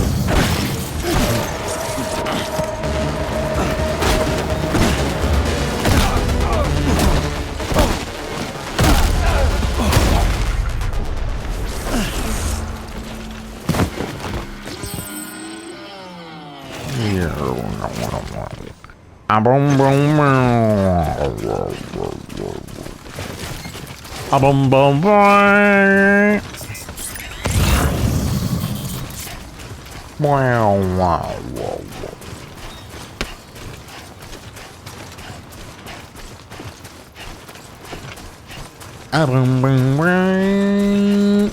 Boom, boom, boom. Wow, wow, wow, wow. Boom, boom, boom.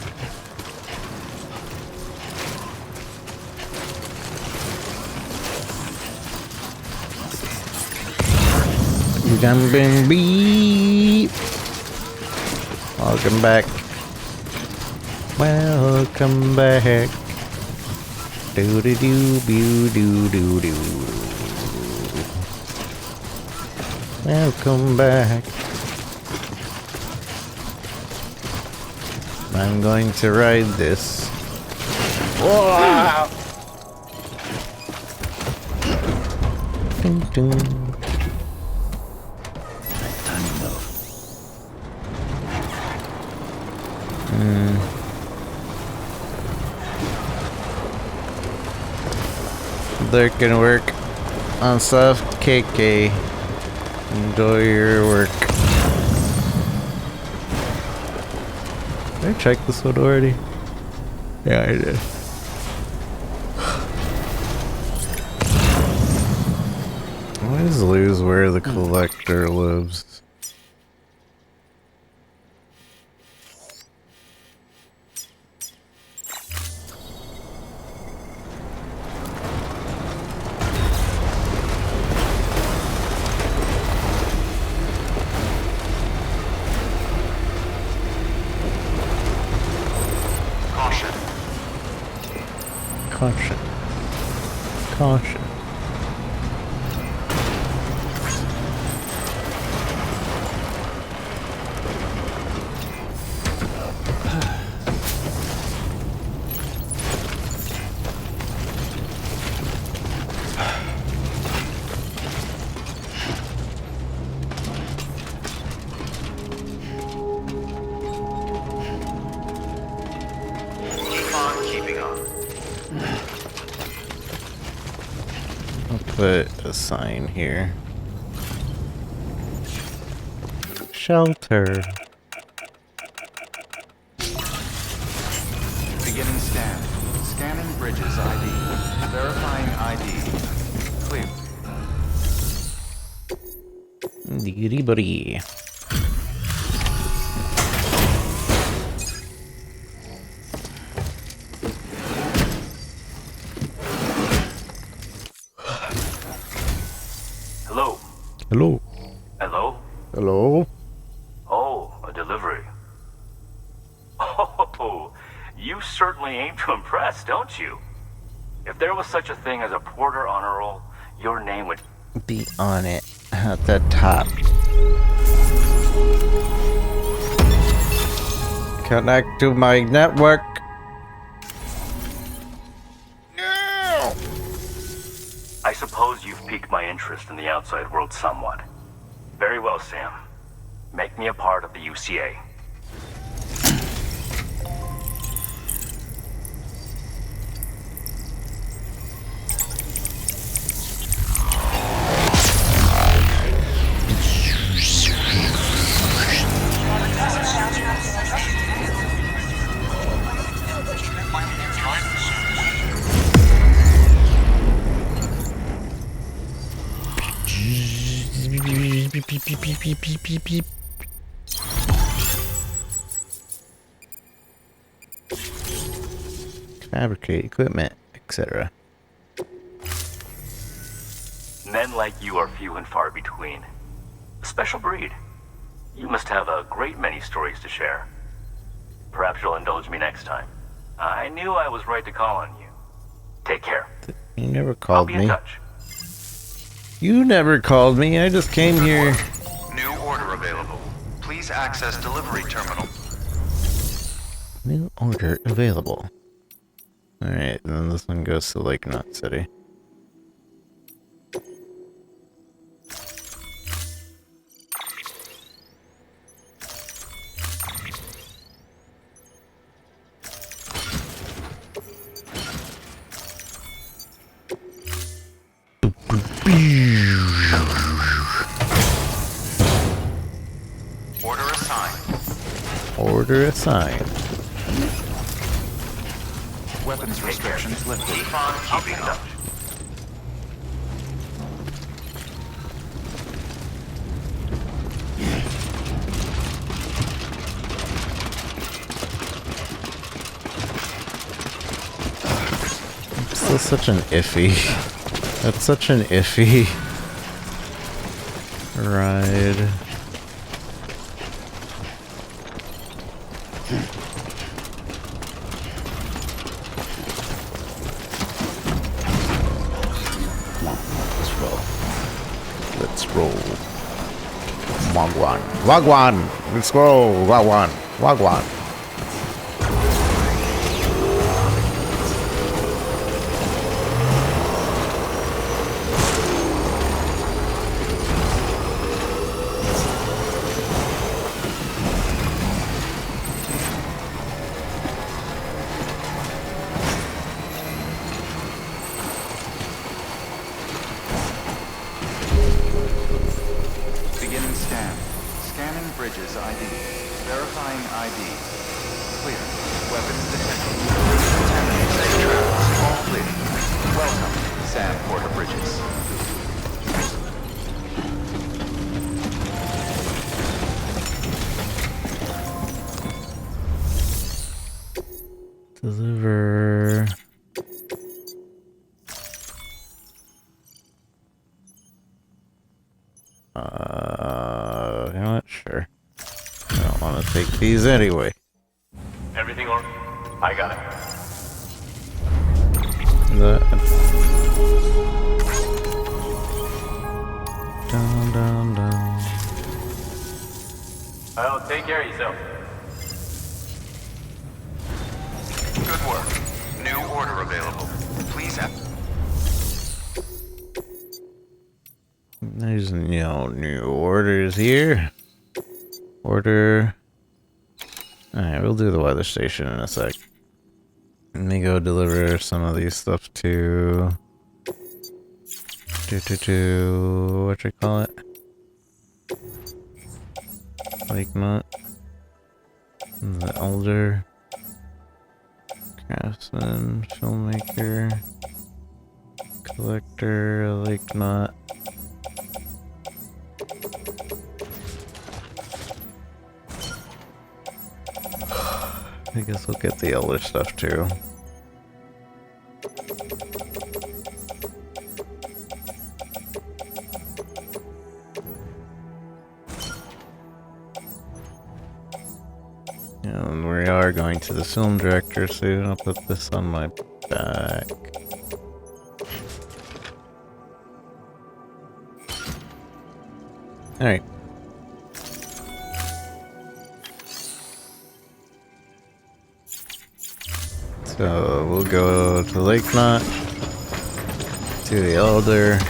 Jumping beep. Welcome back. Welcome back. Do do do do do do do. Welcome back. I'm going to ride this. Wow. Dun, dun. there can work on stuff. KK. Enjoy your work. Did I check this one already? Yeah, I did. I always lose where the collector lives. Caution. Caution. Caution. Keep on keeping on. I'll put a sign here. Shelter. Beginning scan. Scanning bridges ID. Verifying ID. Clear. Diggity buddy. Hello? Hello. Hello? Hello. Oh, a delivery. Oh, you certainly aim to impress, don't you? If there was such a thing as a porter honor roll, your name would... Be on it at the top. Connect to my network. I suppose you've piqued my interest in the outside world somewhat. Very well, Sam. Make me a part of the UCA. Beep, beep, beep, beep, beep, beep, beep, beep. Fabricate equipment, etc. Men like you are few and far between. A special breed. You must have a great many stories to share. Perhaps you'll indulge me next time. I knew I was right to call on you. Take care. You never I'll called be in me. touch. You never called me. I just came here. New order available. Please access delivery terminal. New order available. Alright, then this one goes to Lake Knot City. Order assigned. Order assigned. Weapons restrictions lifted. Keep on keeping up. This is such an iffy. That's such an iffy ride. Let's roll. Let's roll. Wagwan. Wagwan! Let's go! Wagwan! Wagwan! Bridges ID. Verifying ID. Clear. Weapons detected. Safe travels. All clear. Welcome, Sam Porter Bridges. Deliver. You know what? Sure. I don't want to take these anyway. Everything on? I got it. Dun, dun, dun. Well, take care of yourself. Good work. New order available. Please have... There's no new orders here. Order. Alright, we'll do the weather station in a sec. Let me go deliver some of these stuff to... what you call it? Lake Nut. The Elder. Craftsman, Filmmaker. Collector, Lake Nut. I guess we'll get the Elder stuff too. And we are going to the film director soon. I'll put this on my back. Alright. So we'll go to Lake Knot, to the Elder.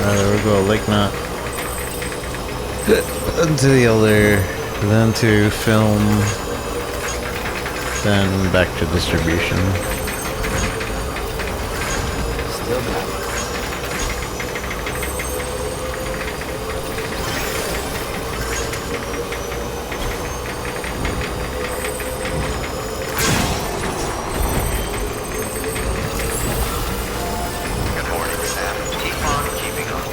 We'll go Lake Knot. Then to the Elder. Then to film. Then back to distribution. Still got it. Good morning, Sam. Keep on keeping on.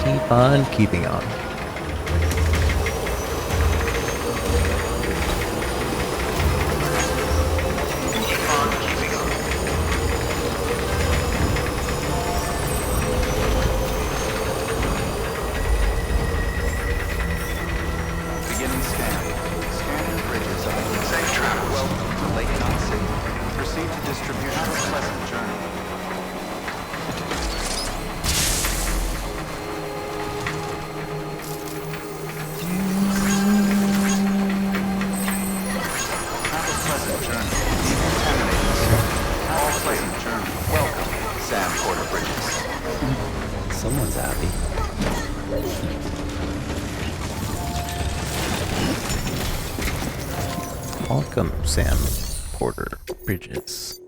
Keep on keeping on. Keep on keeping on. Welcome, Sam Porter Bridges.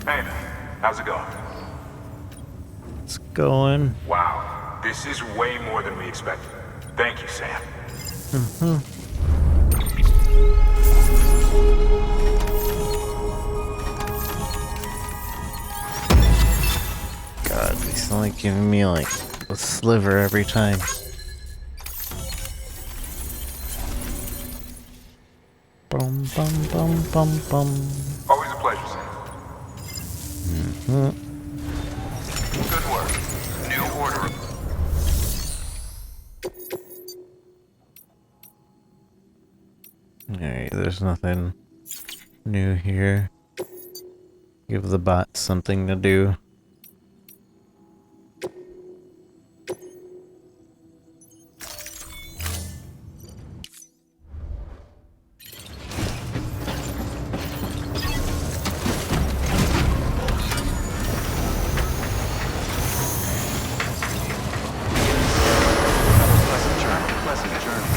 Hey, how's it going? It's going. Wow, this is way more than we expected. Thank you, Sam. God, he's only giving me like a sliver every time. Bum bum bum bum bum. Always a pleasure, Sam. Good work. New order. Alright, there's nothing new here. Give the bot something to do.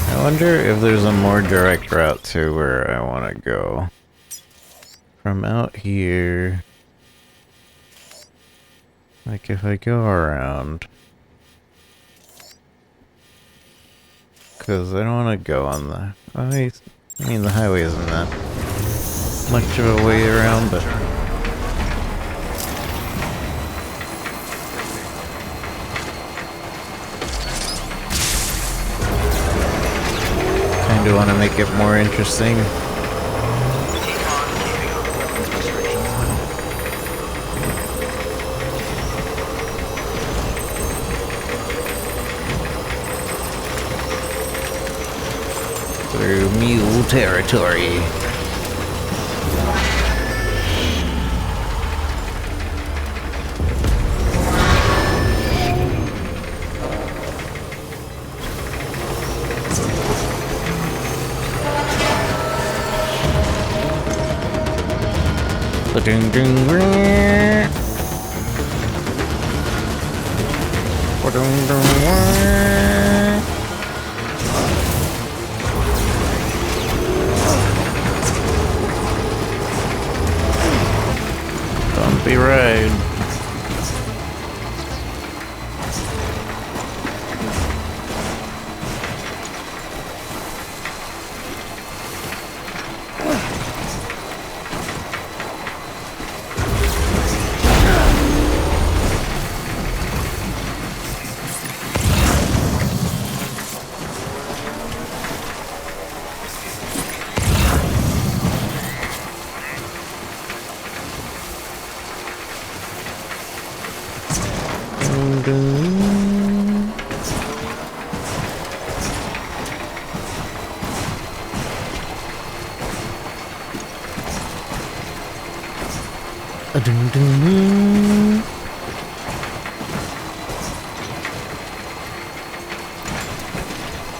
I wonder if there's a more direct route to where I want to go. From out here, like if I go around, because I don't want to go on the, I mean the highway isn't that much of a way around, but kind of want to make it more interesting. Through mule territory. Bumpy ride.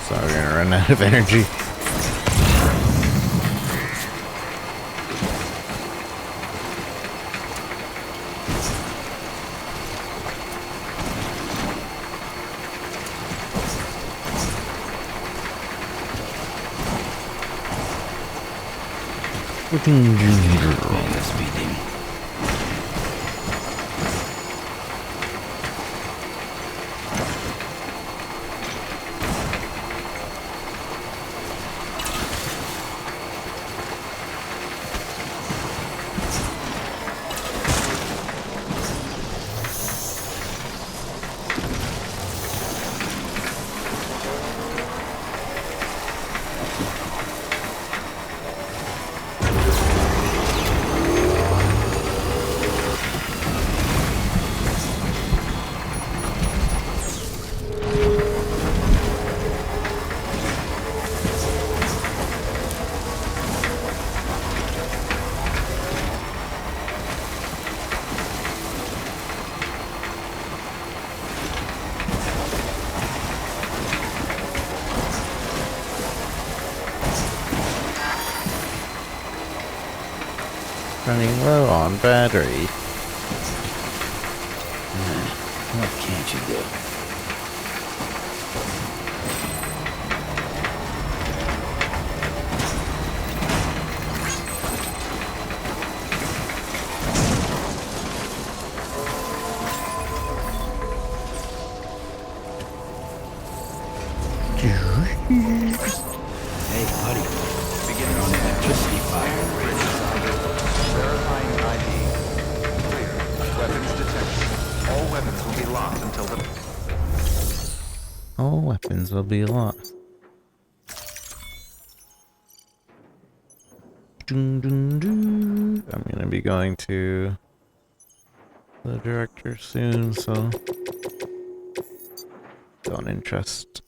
So we're gonna run out of energy. Running low on battery. What can't you do? Hey, buddy. Beginning You're on scan. electricity fire. Scanning bridges ID. Verifying ID. Clear. Weapons detected. All weapons will be locked until the... All weapons will be lost. Dun, dun, dun. I'm gonna be going to the director soon, so don't interest.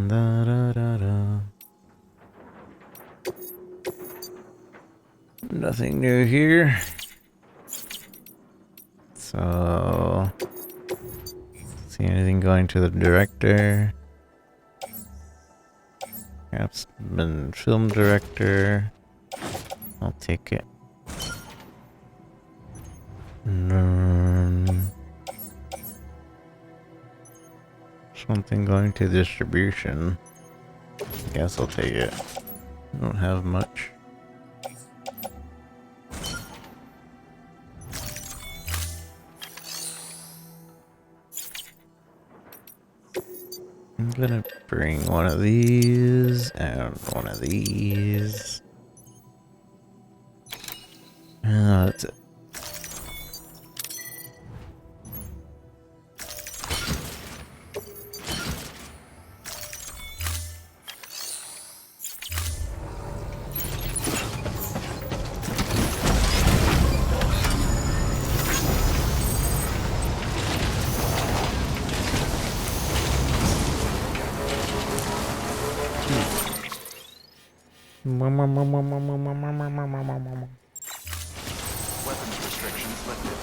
Da, da, da, da. Nothing new here. So, see anything going to the director? Perhaps been film director. I'll take it. Something going to distribution. Guess I'll take it. I don't have much. I'm gonna bring one of these and one of these. That's it. Weapons restrictions lifted.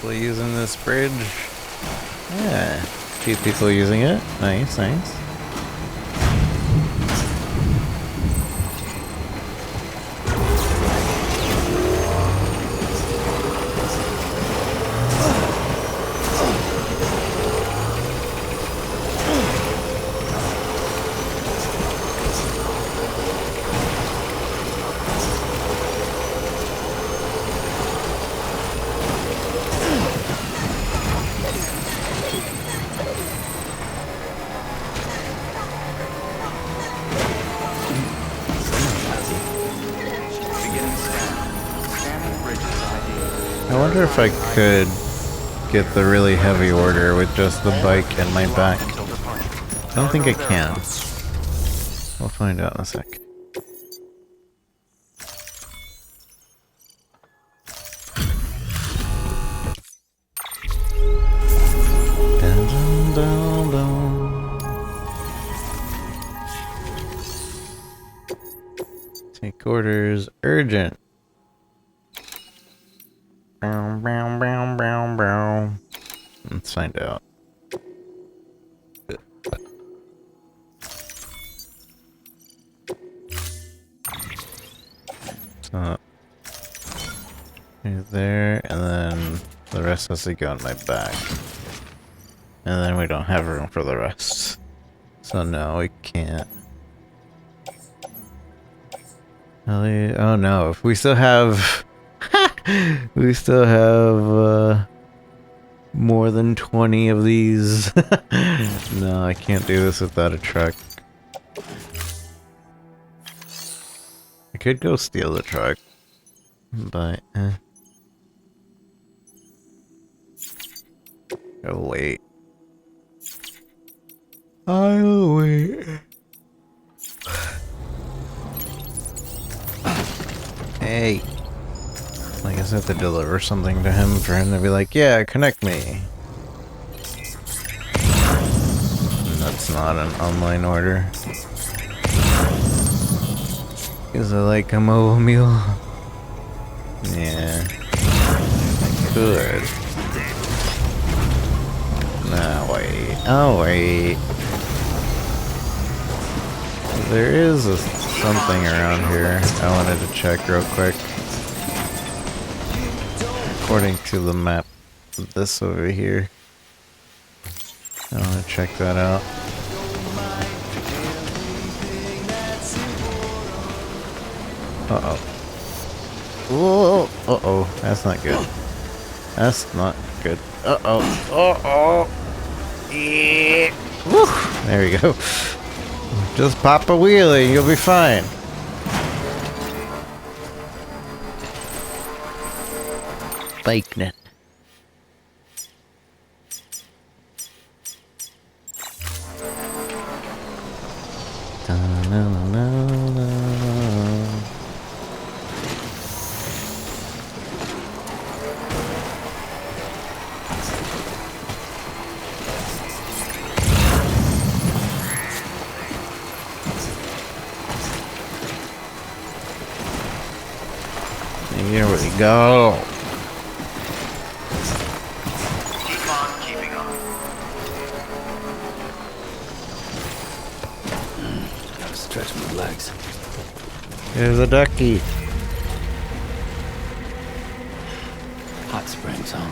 People using this bridge. Yeah, few people using it. Nice, nice. Beginning scan. Scanning bridges ID. I wonder if I could get the really heavy order with just the bike and my back. Until departure. I don't think I can. We'll find out in a sec. Dun, dun, dun, dun. Take orders urgent. Bow, bow, bow, bow, bow. Let's find out. So, he's there, and then the rest has to go on my back. And then we don't have room for the rest. So no, we can't. Oh no, if we still have... we still have, more than 20 of these. No, I can't do this without a truck. I could go steal the truck, but I'll wait. I'll wait. Hey. I guess I have to deliver something to him for him to be like, yeah, connect me. And that's not an online order. Is it like a mobile meal? Yeah. Good. Nah, wait. Oh, wait. There is something around here I wanted to check real quick. According to the map, this over here. I want to check that out. Uh-oh. Whoa! Uh-oh. That's not good. That's not good. Uh-oh. Uh-oh. Yeah. Woo! There we go. Just pop a wheelie, you'll be fine. Bike net. Here we go. Keep on keeping on. Gotta stretch my legs. Here's a ducky. Hot springs, huh?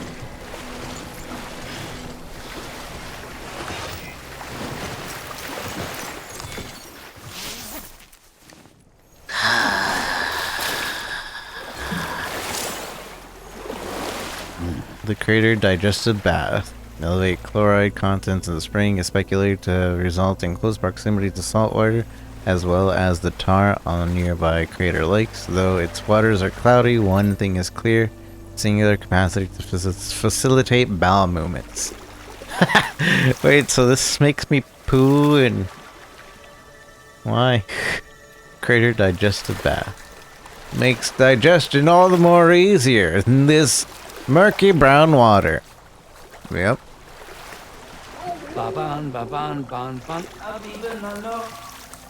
The crater digestive bath. Elevate chloride contents in the spring is speculated to result in close proximity to salt water, as well as the tar on nearby crater lakes. Though its waters are cloudy, one thing is clear: singular capacity to facilitate bowel movements. Wait, so this makes me poo and... Why? Crater digestive bath. Makes digestion all the more easier in this murky brown water. Yep. Ban ban ban ban ban Habiba no no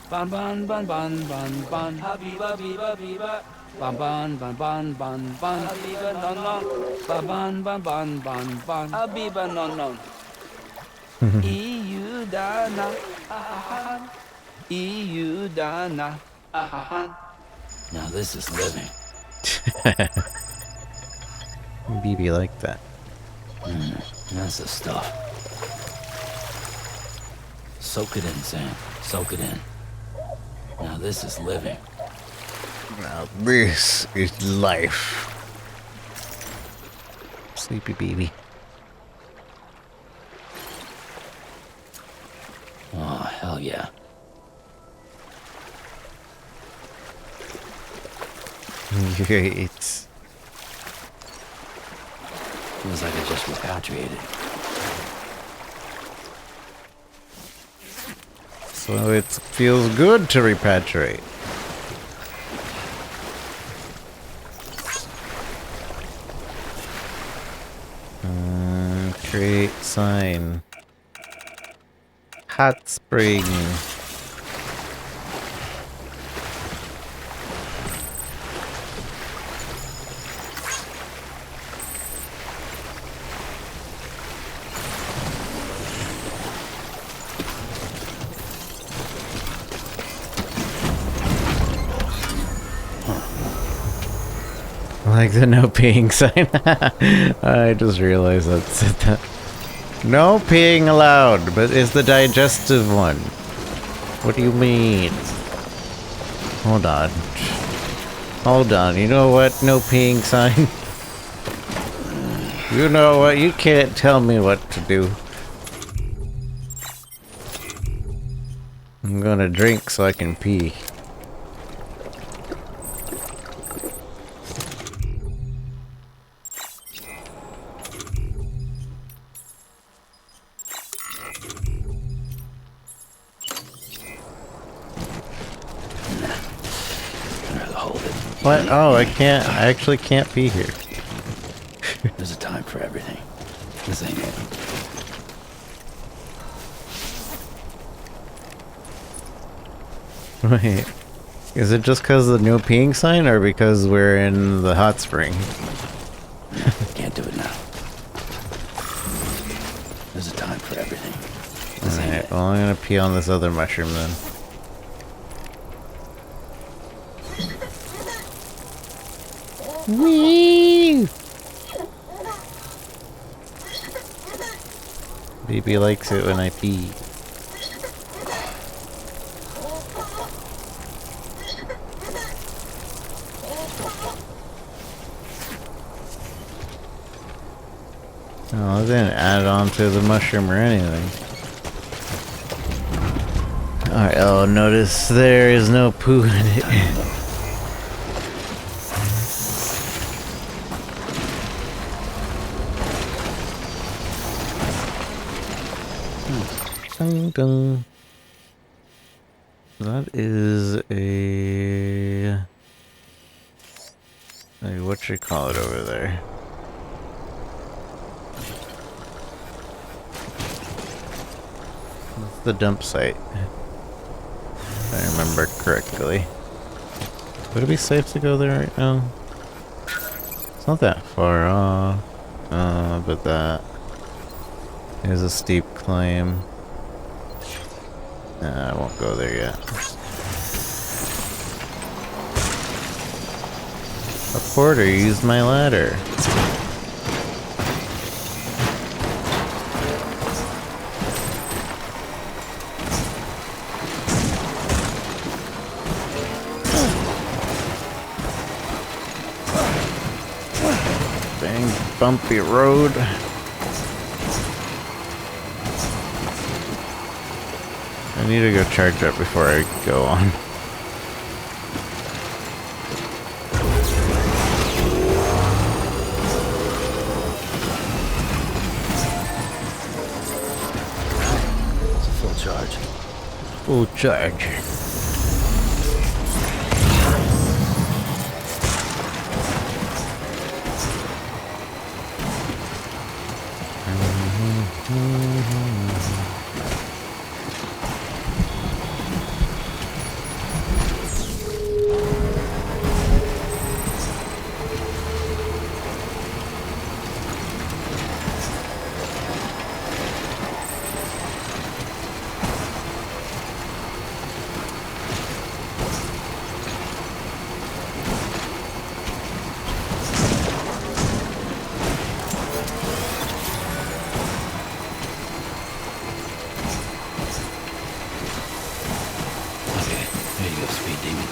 ban ban ban ban ban ban Habiba biba biba ban ban ban ban ban ban Habiba no no ban ban ban ban ban Habiba no no EU dana ahahan EU dana ahahan. Now this is living. BB like that. That's the stuff. Soak it in, Sam. Soak it in. Now this is living. Now this is life. Sleepy baby. Oh, hell yeah. It's... Feels like I just repatriated. So it feels good to repatriate. Create sign. Hot spring. Like the no peeing sign. I just realized that said that. No peeing allowed, but it's the digestive one. What do you mean? Hold on. Hold on. You know what? No peeing sign. You know what? You can't tell me what to do. I'm gonna drink so I can pee. What? Oh, I can't. I actually can't be here. There's a time for everything. This ain't it. Wait. Is it just because of the no peeing sign or because we're in the hot spring? Can't do it now. There's a time for everything. This ain't Alright, it. well I'm gonna pee on this other mushroom then. Whee! Baby likes it when I pee. Oh, I didn't add on to the mushroom or anything. Alright, oh, notice there is no poo in it. Dun, dun. That is a what you call it over there? That's the dump site, if I remember correctly. Would it be safe to go there right now? It's not that far off, but that is a steep climb. Nah, I won't go there yet. A porter used my ladder. Dang bumpy road. I need to go charge up before I go on. It's a full charge. Full charge. Okay, there you go, speed demon.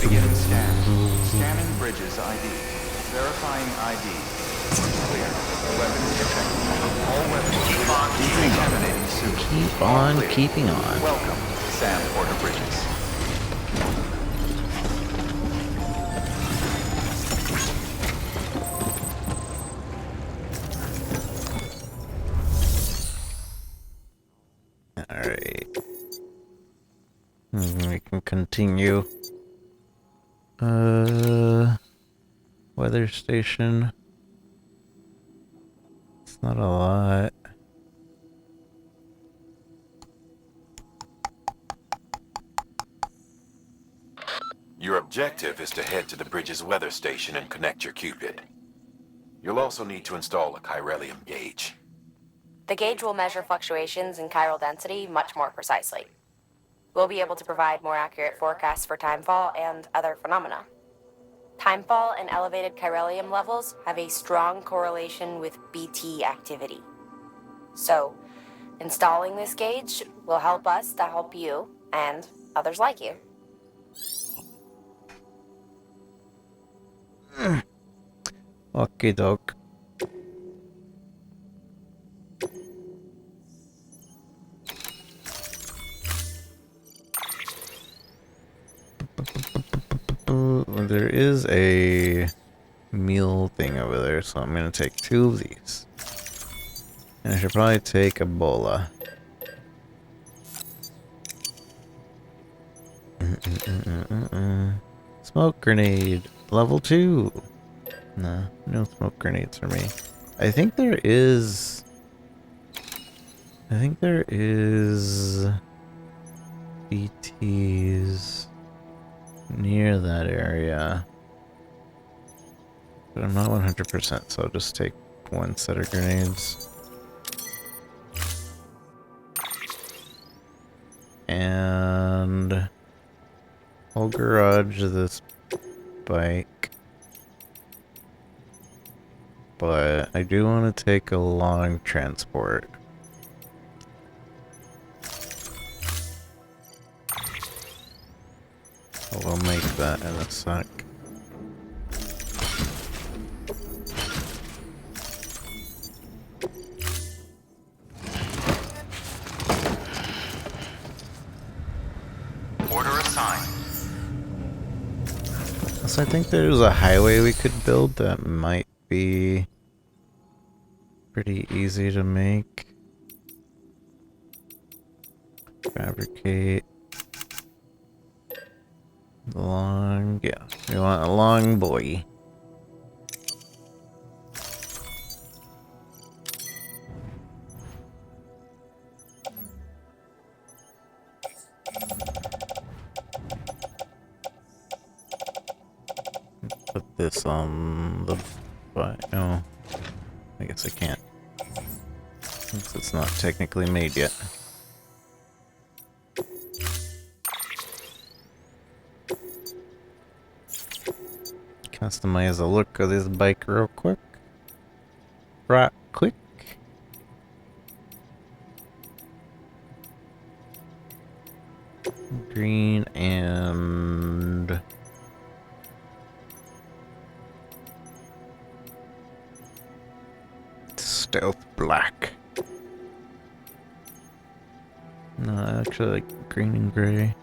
Begin scan. Scanning bridges ID. Verifying ID. Clear. Weapons detected. All weapons keep on decontaminating soon. Keep All on clear. keeping on. Welcome to Sam Porter Bridges. Alright. We can continue. Weather station. It's not a lot. Your objective is to head to the bridge's weather station and connect your Cupid. You'll also need to install a chiralium gauge. The gauge will measure fluctuations in chiral density much more precisely. We'll be able to provide more accurate forecasts for timefall and other phenomena. Timefall and elevated chiralium levels have a strong correlation with BT activity. So, installing this gauge will help us to help you and others like you. Okay, doc. There is a meal thing over there, so I'm gonna take 2 of these. And I should probably take Ebola. Smoke grenade. Level 2. Nah, no smoke grenades for me. I think there is BTs near that area. But I'm not 100%, so I'll just take 1 set of grenades. And I'll garage this bike. But I do want to take a long transport. We'll make that in a sec. Order assigned. So I think there's a highway we could build that might be pretty easy to make. Fabricate. Long, yeah, we want a long boy. Put this on the butt. Oh, I guess I can't. Since it's not technically made yet. Customize the look of this bike real quick. Right quick. Green and stealth black. No, I actually like green and gray.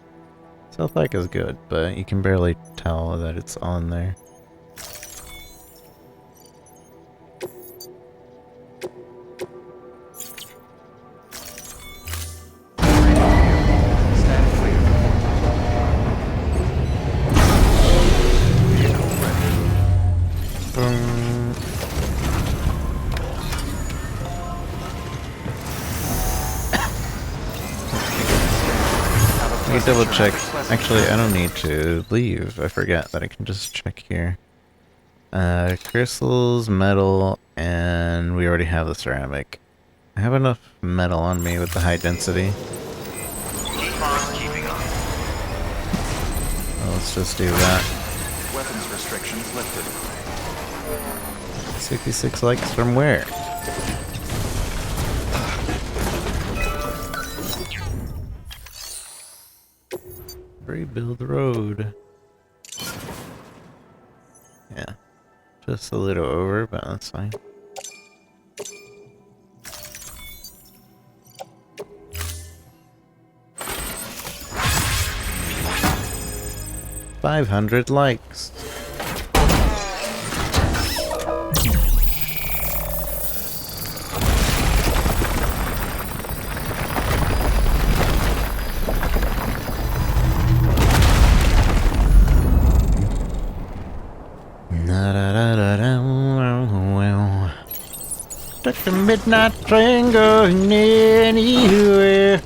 Stealth black is good, but you can barely tell that it's on there. Double check. Actually, I don't need to leave. I forget that I can just check here. Crystals, metal, and we already have the ceramic. I have enough metal on me with the high density. Keep on keeping on. Well, let's just do that. Weapons restrictions lifted. 66 likes from where? Rebuild the road. Yeah. Just a little over, but that's fine. $500 likes. Took the midnight train going anywhere.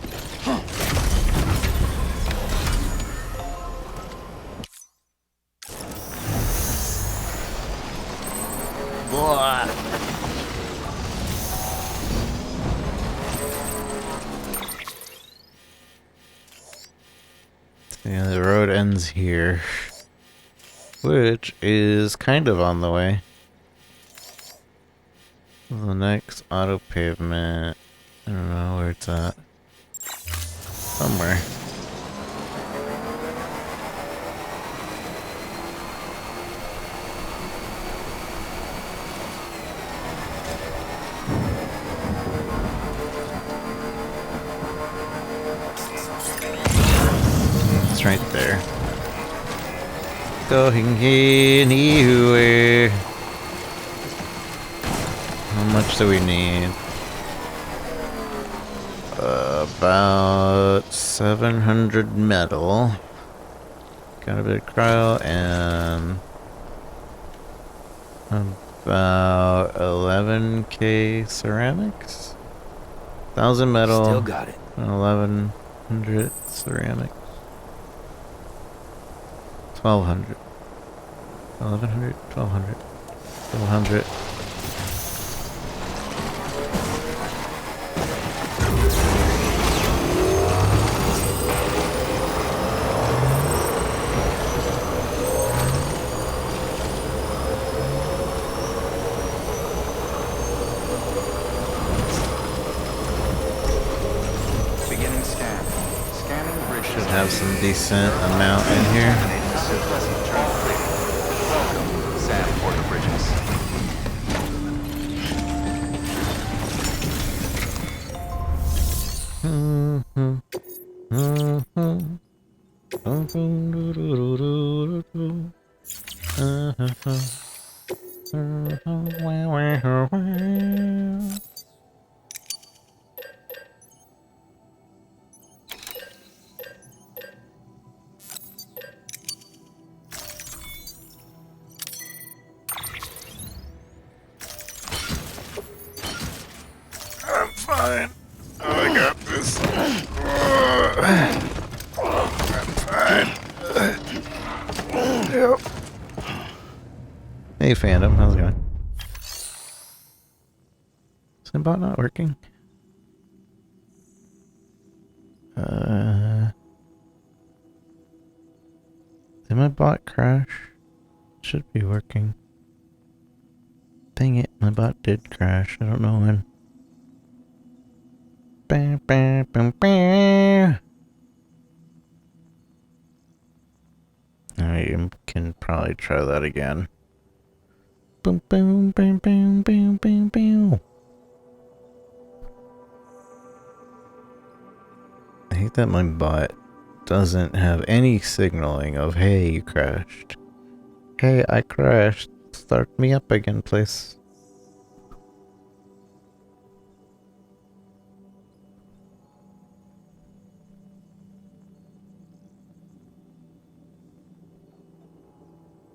Yeah, the road ends here. which is kind of on the way. The next auto pavement, I don't know where it's at. Somewhere. It's right there. Going anywhere. How much do we need? About 700 metal. Got a bit of cryo and about 11k ceramics. 1,000 metal. Still got it. And 1,100 ceramics. 1,200. 1,100, 1,200, 1,200. Beginning scan. Scanning bridge. Should have some decent amount in here. Welcome, Sam Porter Bridges. I'm fine. I got this. I'm fine. Yep. Hey Phantom, how's it going? Is my bot not working? Did my bot crash? Should be working. Dang it, my bot did crash. I don't know when. Bam, bam, bam, bam. I can probably try that again. Boom, boom, boom, boom, boom, boom, boom. I hate that my bot doesn't have any signaling of, hey, you crashed. Hey, I crashed. Start me up again, please.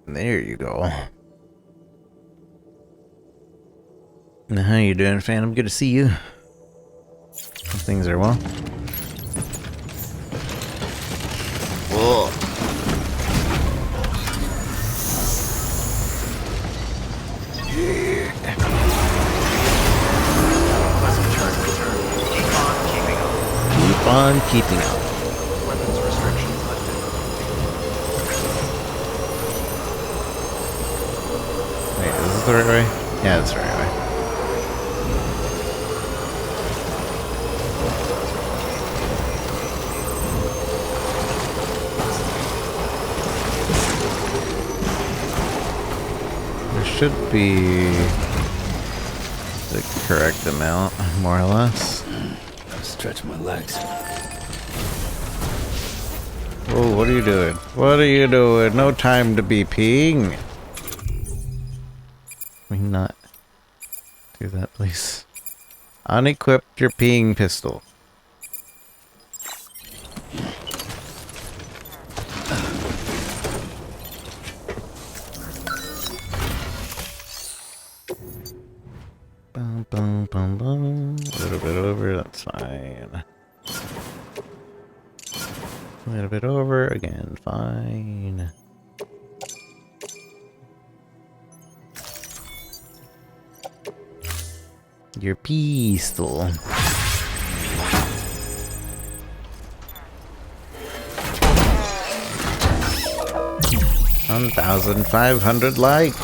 There you go. Now, how you doing, Phantom? Good to see you. Hope things are well. Whoa. Keep on keeping up. Weapons restrictions lifted. Wait, is this the right way? Yeah, it's the right way. There should be the correct amount, more or less. Gotta stretch my legs. Oh, what are you doing? What are you doing? No time to be peeing. Can we not do that, please? Unequip your peeing pistol. Bum, bum, bum, bum. A little bit over, that's fine. A little bit over, again, fine. Your pistol. 1,500 likes.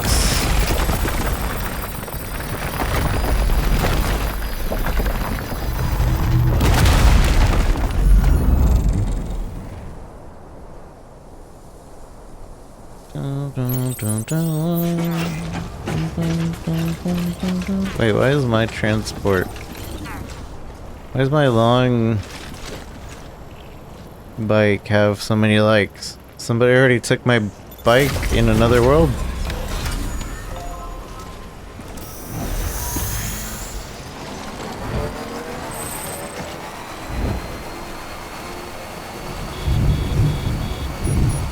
Wait, why is my transport? Why does my long bike have so many likes? Somebody already took my bike in another world?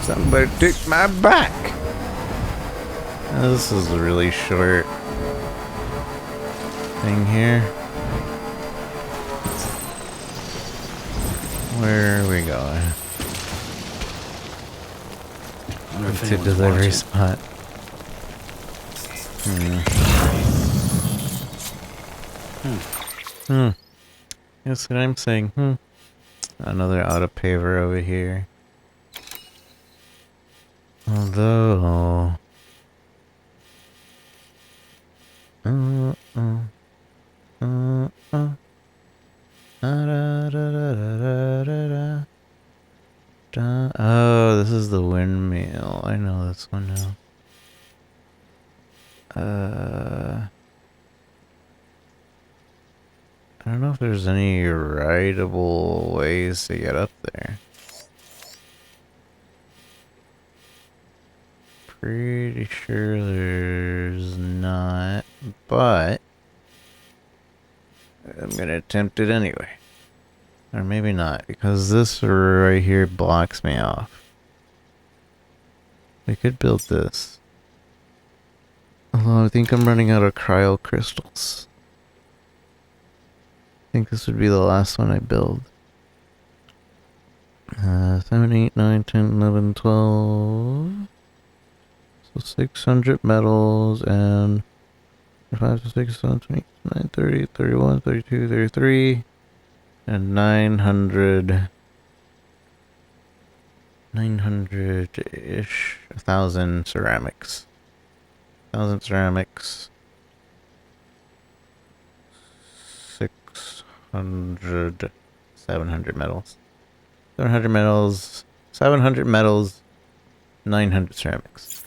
Somebody took my bike. This is a really short thing here. Where are we going? To delivery spot. That's what I'm saying. Another auto paver over here. Although oh, this is the windmill. I know this one now. I don't know if there's any rideable ways to get up there. Pretty sure there's not, but I'm gonna attempt it anyway. Or maybe not, because this right here blocks me off. We could build this. Although I think I'm running out of cryo crystals. I think this would be the last one I build. 7, 8, 9, 10, 11, 12. So 600 metals and 5, 6, 7, 8, 9, 30, 31, 32, 33. And 900-ish, 1,000 ceramics. 1,000 ceramics. 600, 700 metals. 700 metals, 700 metals, 900 ceramics.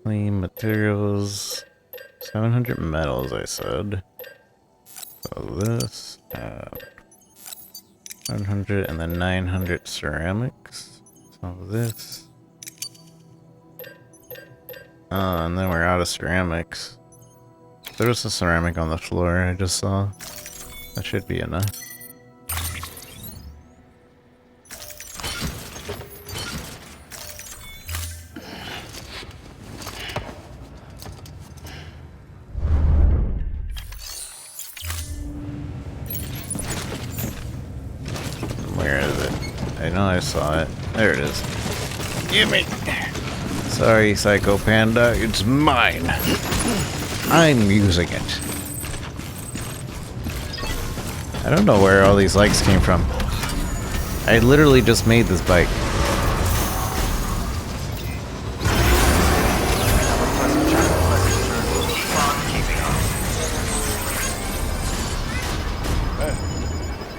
Clean materials, 700 metals I said. So this, 700 and then 900 ceramics. So this. And then we're out of ceramics. There's a ceramic on the floor I just saw. That should be enough. Where is it? I know I saw it. There it is. Give me! Sorry, Psycho Panda, it's mine. I'm using it. I don't know where all these likes came from. I literally just made this bike.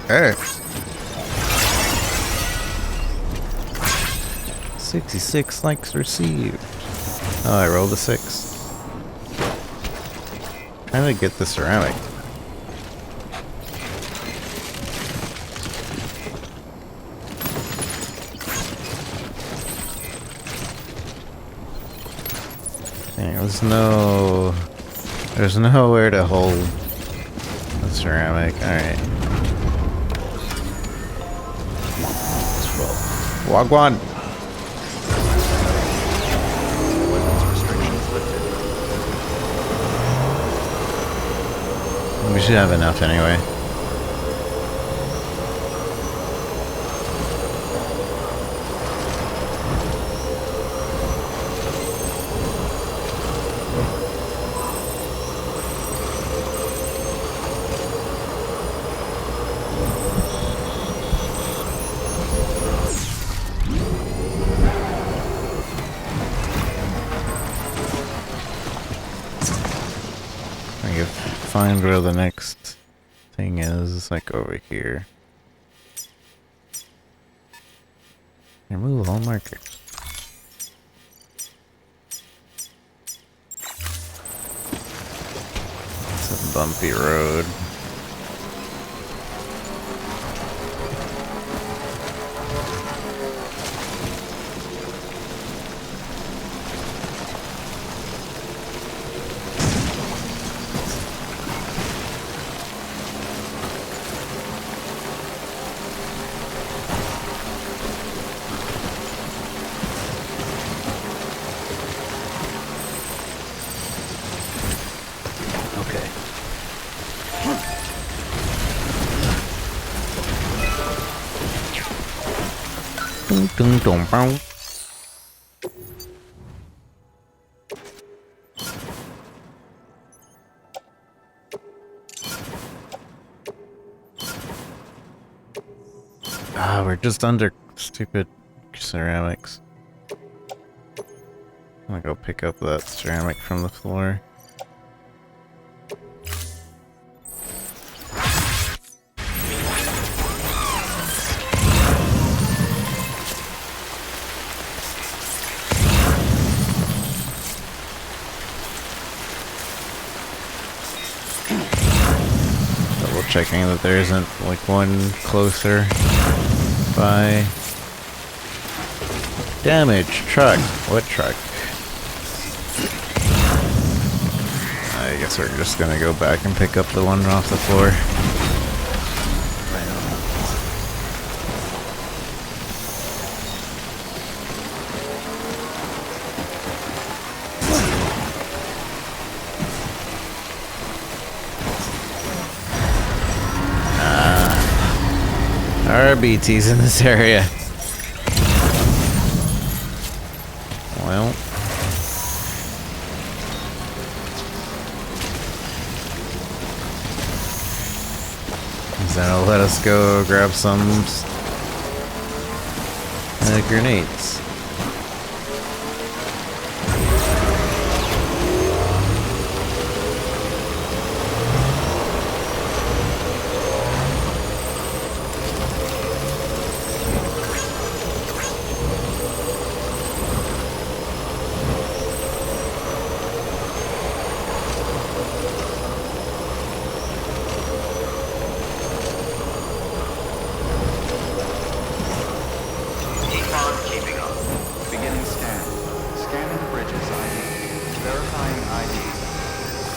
Hey. 66 likes received. Oh, I rolled a 6. How did I get the ceramic? Dang, there's nowhere to hold the ceramic. Alright. Wagwan! Weapons restrictions lifted. We should have enough anyway. I can find where the next thing is, like over here. Remove all markers. It's a bumpy road. Okay. Dun, dun, dun, bow. Ah, we're just under stupid ceramics. I'm gonna go pick up that ceramic from the floor. Double checking that there isn't like one closer by. Damage truck. What truck? I guess we're just gonna go back and pick up the one off the floor. There are BTs in this area. Well. That'll let us go grab some grenades. Beginning scan. Scanning bridges ID. Verifying ID.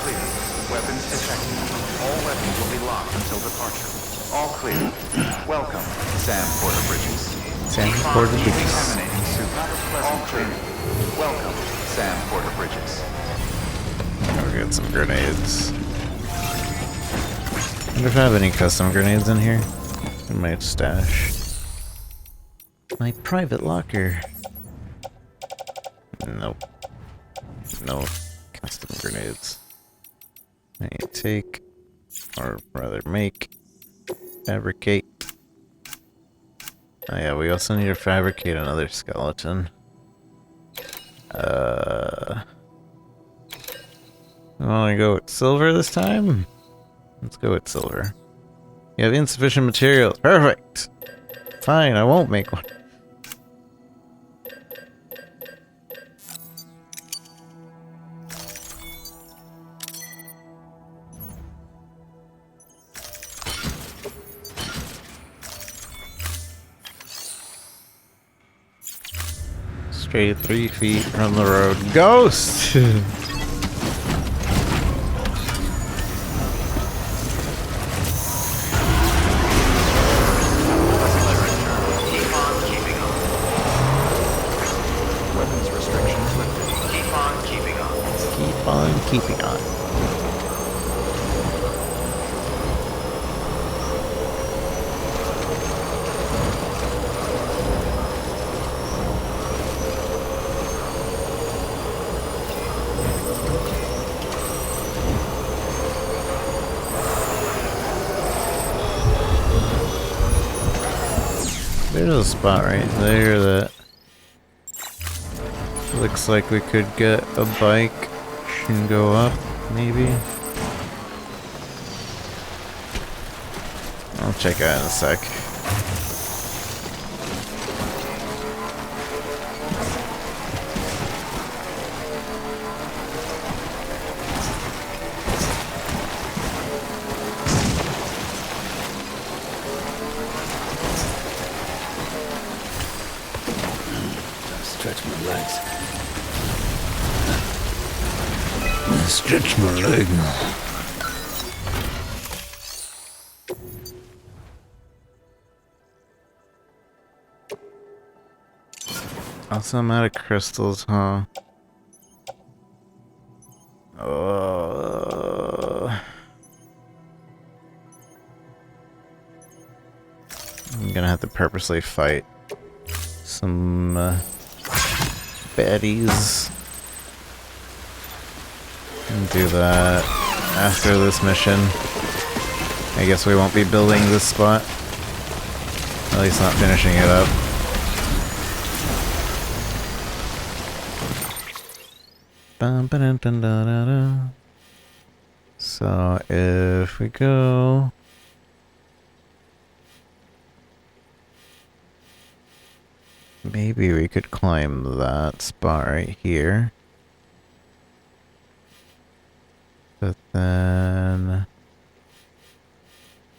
Clear. Weapons detected. All weapons will be locked until departure. All clear. Welcome, Sam Porter Bridges. Sam Porter Bridges. Decontaminating suit. All clear. Welcome, Sam Porter Bridges. I'll get some grenades. Wonder if I have any custom grenades in here. In my stash. My private locker. Nope. No custom grenades. I take, or rather make, fabricate. Oh yeah, we also need to fabricate another skeleton. I wanna go with silver this time? Let's go with silver. You have insufficient materials. Perfect! Fine, I won't make one. Okay, 3 feet from the road. Ghost! Weapons restrictions lifted. Keep on keeping on. Keep on keeping on. There's a spot right there that looks like we could get a bike and go up, maybe. I'll check out in a sec. Stretch my legs. Stretch my leg. Also, I'm out of crystals, huh? I'm gonna have to purposely fight some baddies. And do that after this mission. I guess we won't be building this spot. At least not finishing it up. Dun, ba, dun, dun, dun, dun, dun. So if we go... Maybe we could climb that spot right here. But then...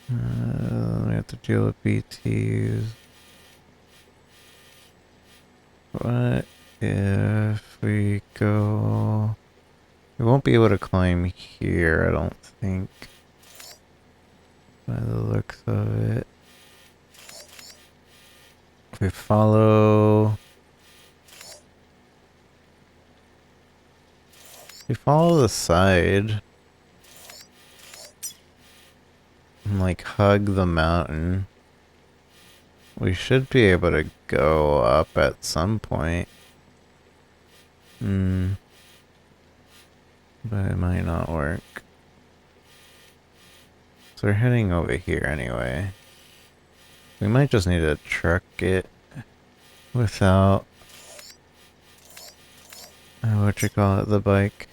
we have to deal with BTs. What if we go... We won't be able to climb here, I don't think. By the looks of it. If we follow... If we follow the side... And like hug the mountain... We should be able to go up at some point. But it might not work. So we're heading over here anyway. We might just need to truck it without what you call it, the bike.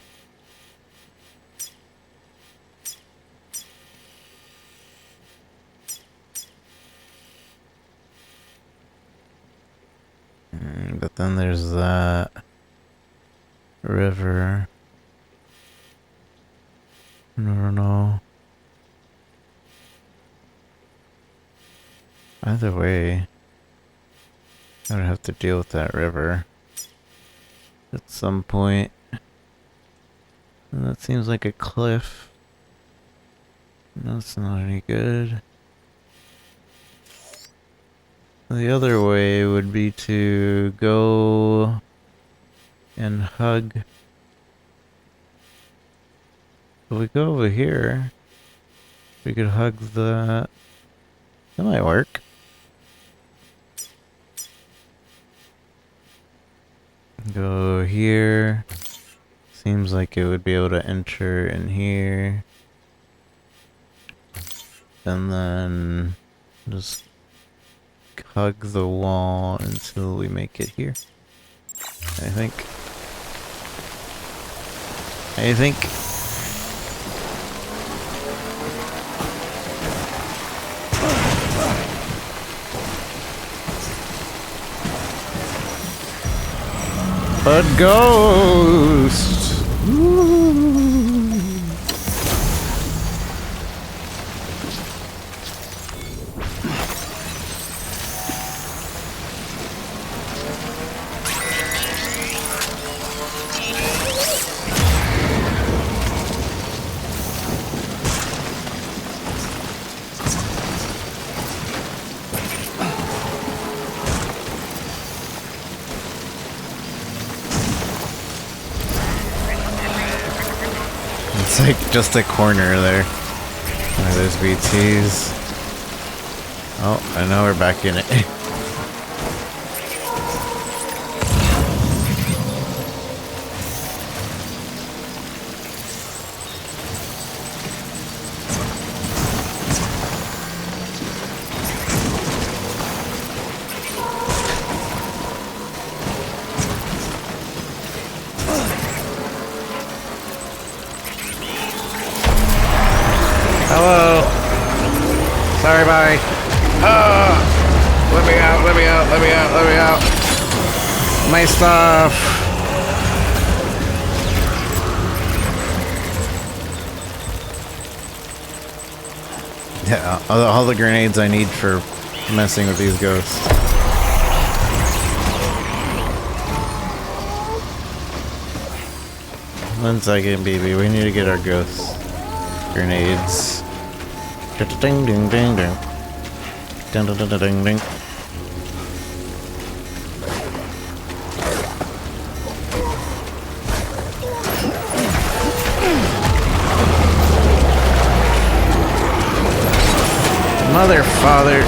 But then there's that river. I don't know. Either way, I would have to deal with that river at some point. And that seems like a cliff. That's not any good. The other way would be to go and hug. If we go over here, we could hug the... That might work. Go here. Seems like it would be able to enter in here. And then just hug the wall until we make it here. I think. But ghost! Ooh. It's like just a corner there. Oh, there's BTs. Oh, I know we're back in it. Hello. Sorry, bye. Let me out, let me out, let me out, let me out. My stuff. Yeah, all the grenades I need for messing with these ghosts. One second, baby. We need to get our ghosts. Grenades. Ding ding ding ding. Ding ding ding ding ding. Mother, father.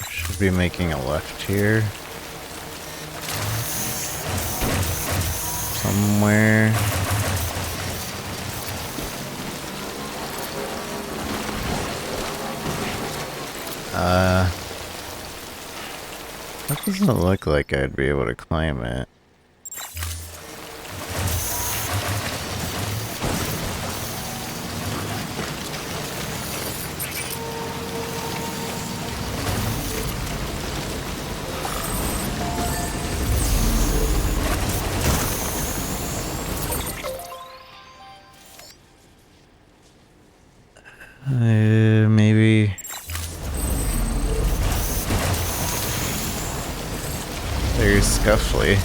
Should be making a left here. Somewhere. That doesn't look like I'd be able to climb it. Maybe. Very scuffly.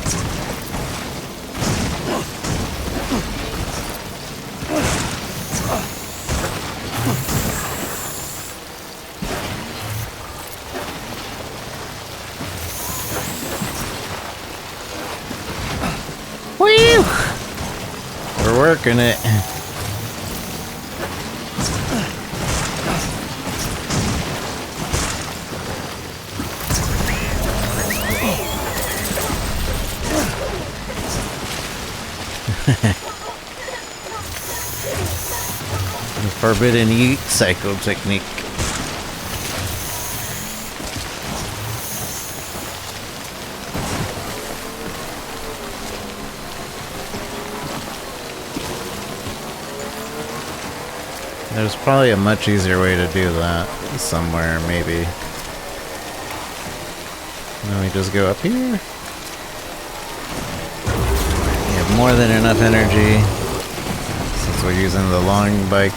Woo! We're working it. Forbidden eat cycle technique. There's probably a much easier way to do that somewhere, maybe. Let me just go up here. We have more than enough energy since we're using the long bike.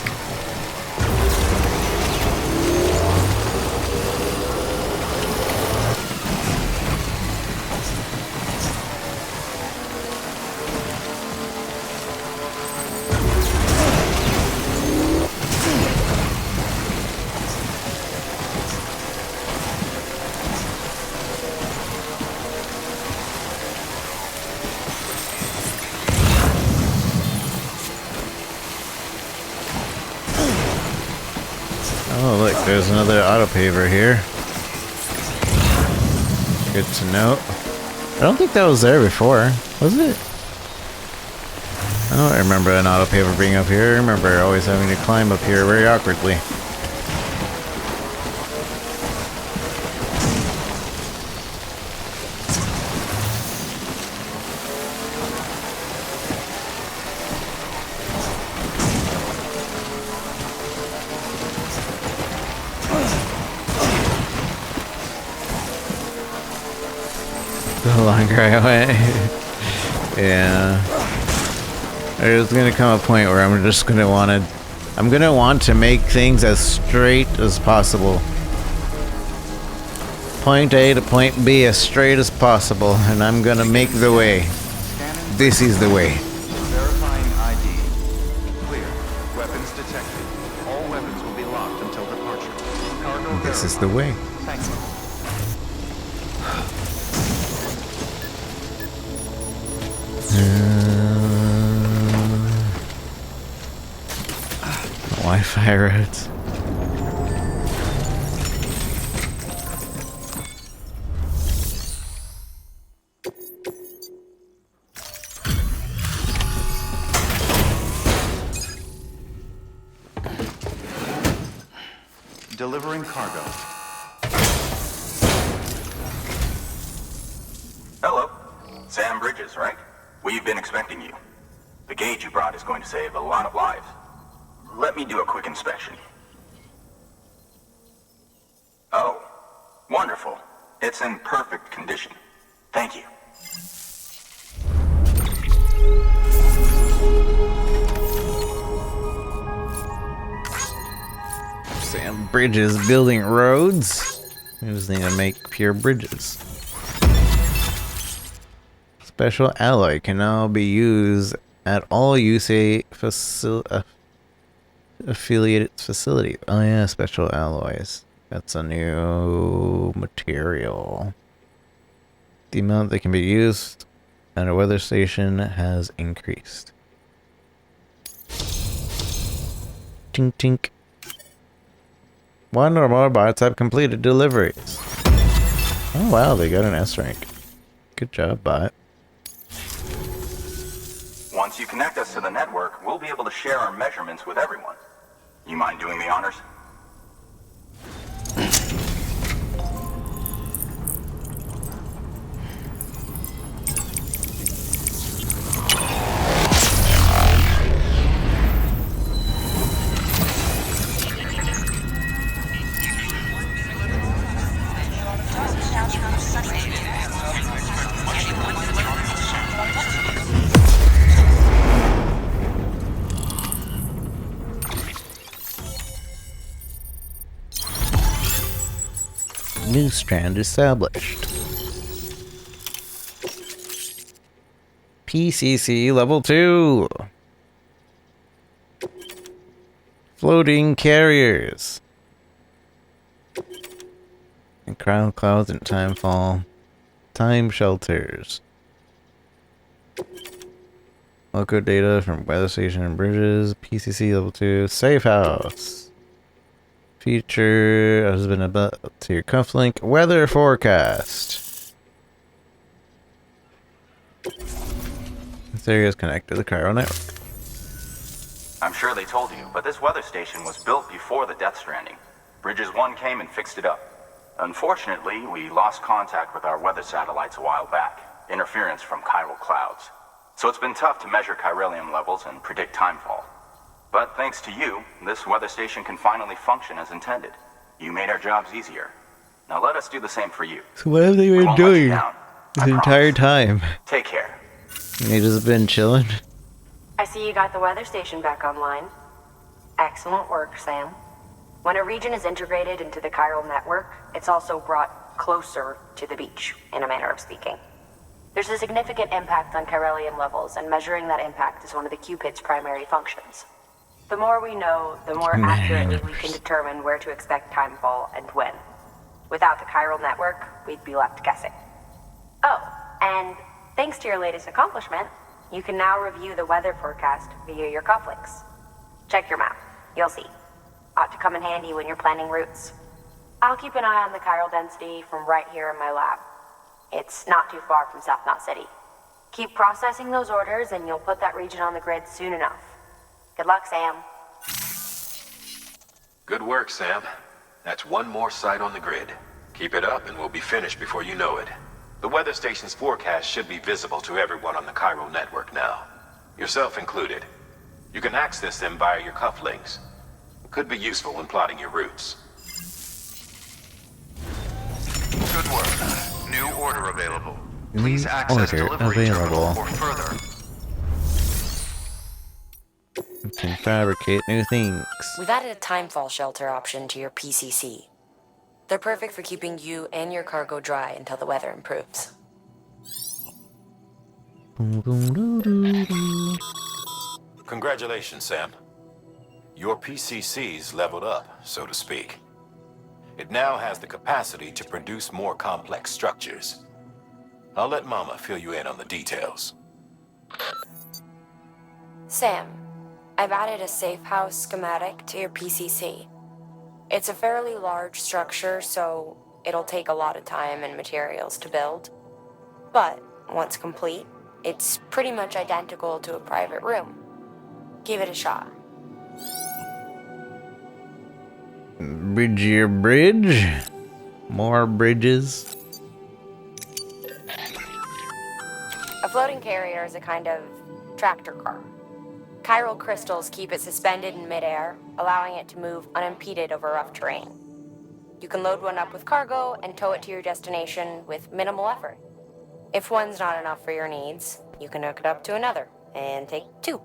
Oh look, there's another auto-paver here. Good to know. I don't think that was there before, was it? I don't remember an auto-paver being up here. I remember always having to climb up here very awkwardly. longer I went. Yeah. There's gonna come a point where I'm just gonna want to make things as straight as possible. Point A to point B as straight as possible, and I'm gonna make the way. This is the way. Verifying ID. Clear. Weapons detected. All weapons will be locked until departure. Cargo This is the way. Thank you. Wi-Fi routes. Delivering cargo. Hello. Sam Bridges, right? We've been expecting you. The gauge you brought is going to save a lot of lives. Let me do a quick inspection. Oh, wonderful. It's in perfect condition. Thank you. Sam Bridges building roads. We just need to make pure bridges. Special alloy can now be used at all USA affiliated facilities. Oh yeah, special alloys. That's a new material. The amount that can be used at a weather station has increased. Tink tink. One or more bots have completed deliveries. Oh wow, they got an S rank. Good job, bot. Once you connect us to the network, we'll be able to share our measurements with everyone. You mind doing the honors? New strand established. PCC level 2. Floating carriers. And crown clouds and timefall. Time shelters. Local data from weather station and bridges. PCC level 2. Safe house. Feature has been about to your cufflink. Weather forecast. This area is connected to the Cairo network. I'm sure they told you, but this weather station was built before the Death Stranding. Bridges 1 came and fixed it up. Unfortunately, we lost contact with our weather satellites a while back. Interference from chiral clouds. So it's been tough to measure chiralium levels and predict timefall. But thanks to you, this weather station can finally function as intended. You made our jobs easier. Now let us do the same for you. So what have they been doing this entire time? Take care. They just been chilling. I see you got the weather station back online. Excellent work, Sam. When a region is integrated into the chiral network, it's also brought closer to the beach, in a manner of speaking. There's a significant impact on chiralium levels, and measuring that impact is one of the Cupid's primary functions. The more we know, the more accurately we can determine where to expect timefall and when. Without the chiral network, we'd be left guessing. Oh, and thanks to your latest accomplishment, you can now review the weather forecast via your cufflinks. Check your map. You'll see. Ought to come in handy when you're planning routes. I'll keep an eye on the chiral density from right here in my lab. It's not too far from South Knot City. Keep processing those orders and you'll put that region on the grid soon enough. Good luck, Sam. Good work, Sam. That's one more site on the grid. Keep it up and we'll be finished before you know it. The weather station's forecast should be visible to everyone on the chiral network now. Yourself included. You can access them via your cufflinks. It could be useful when plotting your routes. Good work. New order available. Please access Order delivery terminal available. for further. You can fabricate new things. We've added a timefall shelter option to your PCC. They're perfect for keeping you and your cargo dry until the weather improves. Congratulations, Sam. Your PCC's leveled up, so to speak. It now has the capacity to produce more complex structures. I'll let Mama fill you in on the details. Sam, I've added a safe house schematic to your PCC. It's a fairly large structure, so it'll take a lot of time and materials to build. But once complete, it's pretty much identical to a private room. Give it a shot. Bridgier bridge? More bridges? A floating carrier is a kind of tractor car. Chiral crystals keep it suspended in midair, allowing it to move unimpeded over rough terrain. You can load one up with cargo and tow it to your destination with minimal effort. If one's not enough for your needs, you can hook it up to another and take two.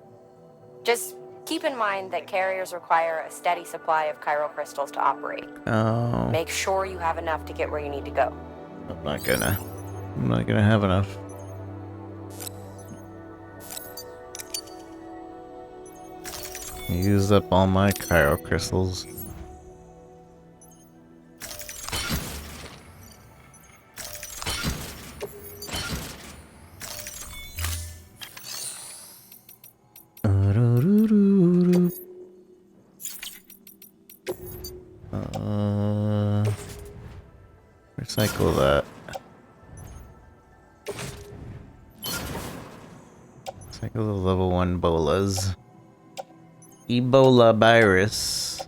Just keep in mind that carriers require a steady supply of chiral crystals to operate. Oh. Make sure you have enough to get where you need to go. I'm not gonna have enough. Use up all my chiral crystals. Recycle that. Recycle the level 1 bolas. Ebola virus.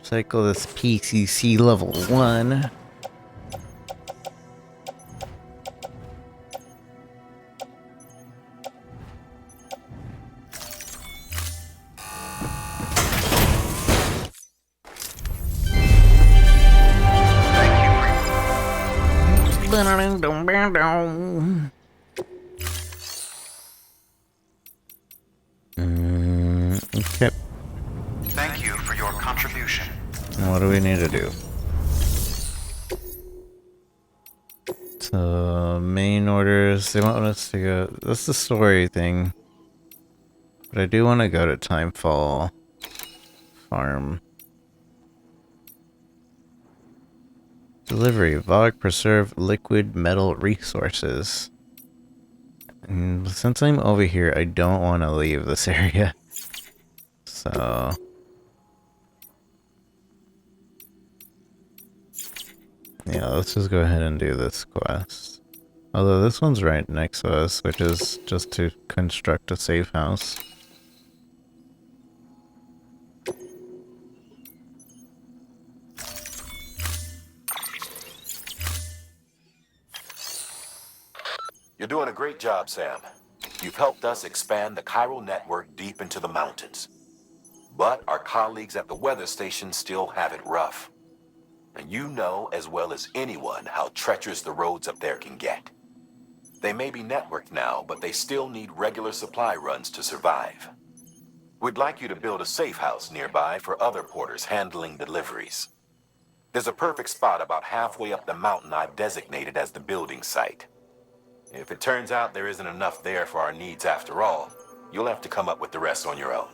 Recycle this PCC level 1. Okay. Thank you for your contribution. What do we need to do? So, main orders, they want us to go... That's the story thing. But I do want to go to Timefall Farm. Delivery, Vog preserve liquid metal resources. And since I'm over here, I don't want to leave this area. So... yeah, let's just go ahead and do this quest. Although this one's right next to us, which is just to construct a safe house. You're doing a great job, Sam. You've helped us expand the chiral network deep into the mountains. But our colleagues at the weather station still have it rough. And you know as well as anyone how treacherous the roads up there can get. They may be networked now, but they still need regular supply runs to survive. We'd like you to build a safe house nearby for other porters handling deliveries. There's a perfect spot about halfway up the mountain I've designated as the building site. If it turns out there isn't enough there for our needs after all, you'll have to come up with the rest on your own.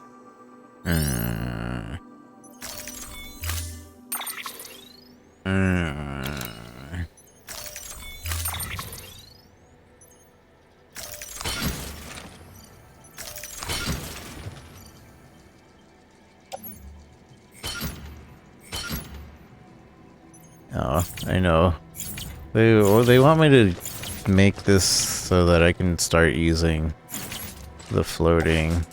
Oh, I know. They want me to make this so that I can start using the floating.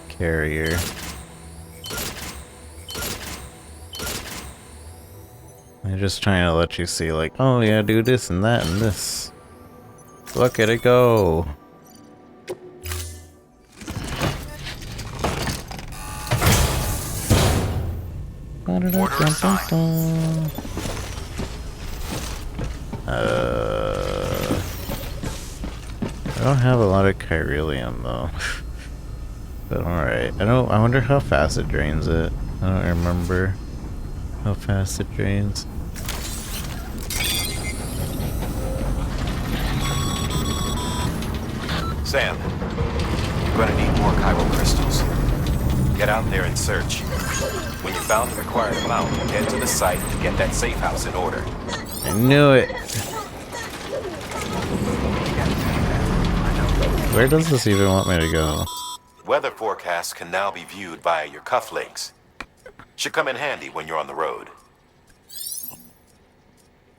Carrier. I'm just trying to let you see, like, oh yeah, do this and that and this. Look at it go. Order assigned. I don't have a lot of chiralium though. But alright. I wonder how fast it drains it. I don't remember how fast it drains. Sam, you're gonna need more chiral crystals. Get out there and search. When you found the required amount, get to the site and get that safe house in order. I knew it. Where does this even want me to go? Weather forecasts can now be viewed via your cufflinks. Should come in handy when you're on the road.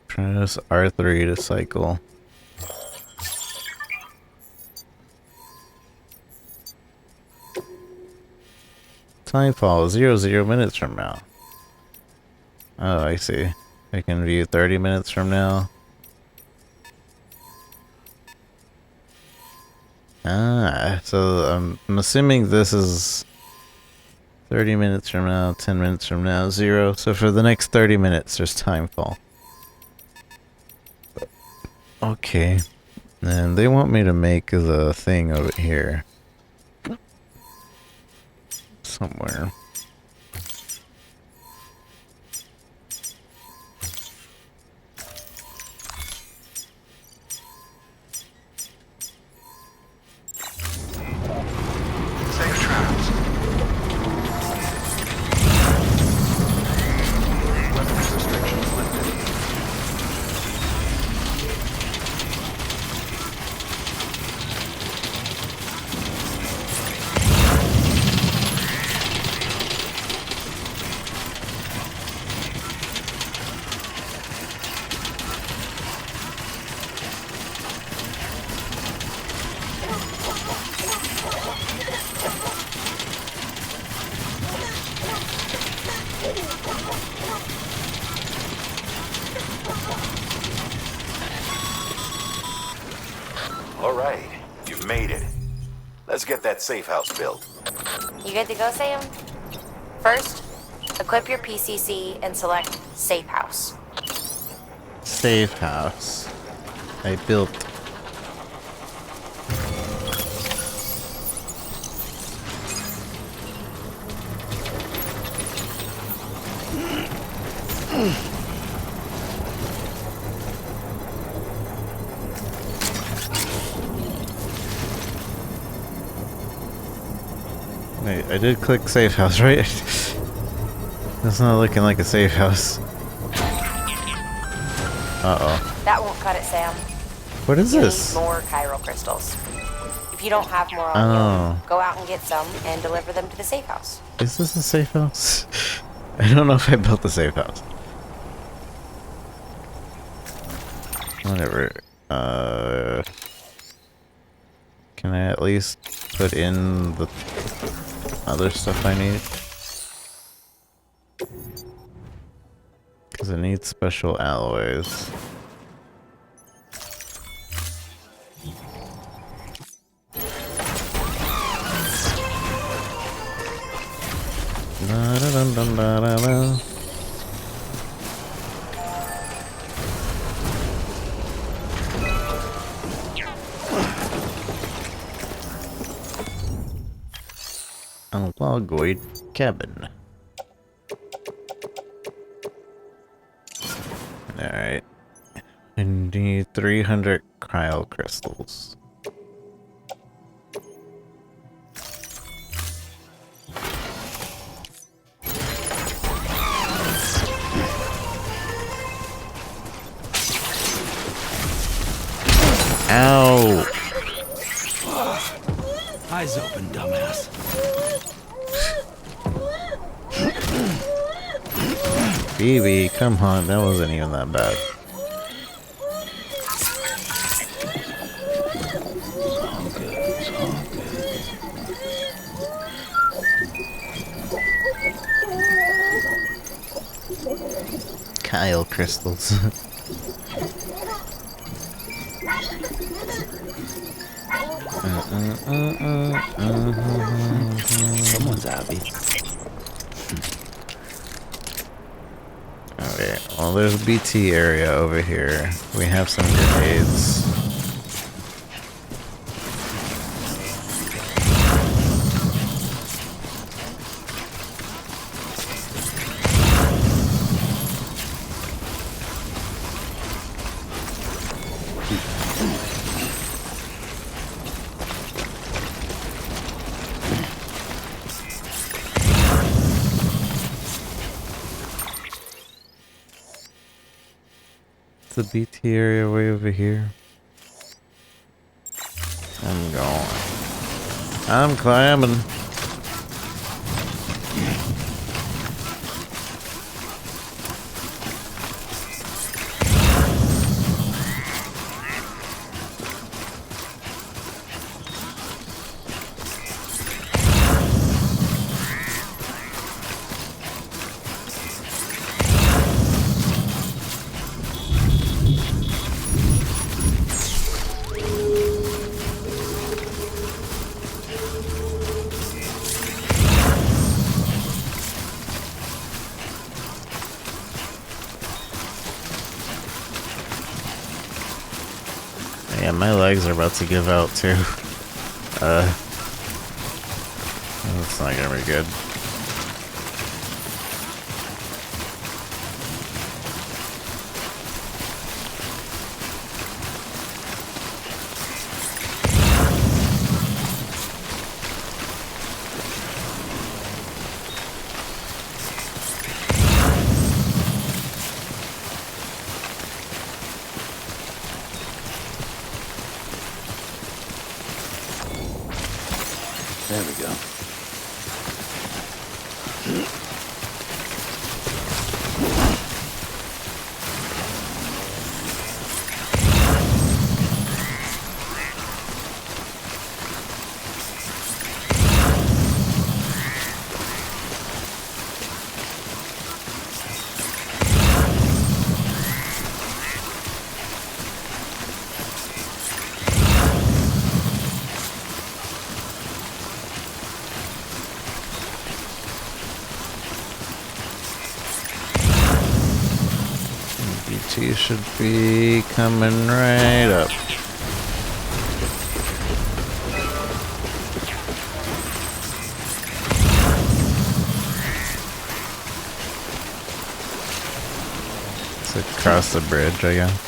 Press R3 to cycle. Timefall 00 minutes from now. Oh, I see. I can view 30 minutes from now. Ah, so I'm assuming this is 30 minutes from now, 10 minutes from now, 0. So for the next 30 minutes, there's timefall. Okay. And they want me to make the thing over here. Somewhere. Safe travels. Weapons restrictions lifted. All right, you've made it. Let's get that safe house built. You good to go, Sam? First, equip your PCC and select Safe House. Safe house. I built. Wait, I did click safe house, right? That's not looking like a safe house. Uh-oh. That won't cut it, Sam. What is You this? need more chiral crystals. If you don't have more on you, go out and get some and deliver them to the safe house. Is this a safe house? I don't know if I built a safe house. Whatever. Can I at least put in the other stuff I need? Because it needs special alloys. Da-da-dum-dum-da-da-da. Unlogoid cabin. Alright. I need 300 cryo crystals. Ow! Eyes open, dumbass. Phoebe, come on, that wasn't even that bad. Kyle crystals. Someone's happy. Well, there's a BT area over here. We have some grenades. The BT area way over here. I'm going. I'm climbing. Yeah, my legs are about to give out too. That's not gonna be good. There we go. BT should be coming right up. It's across the bridge, I guess.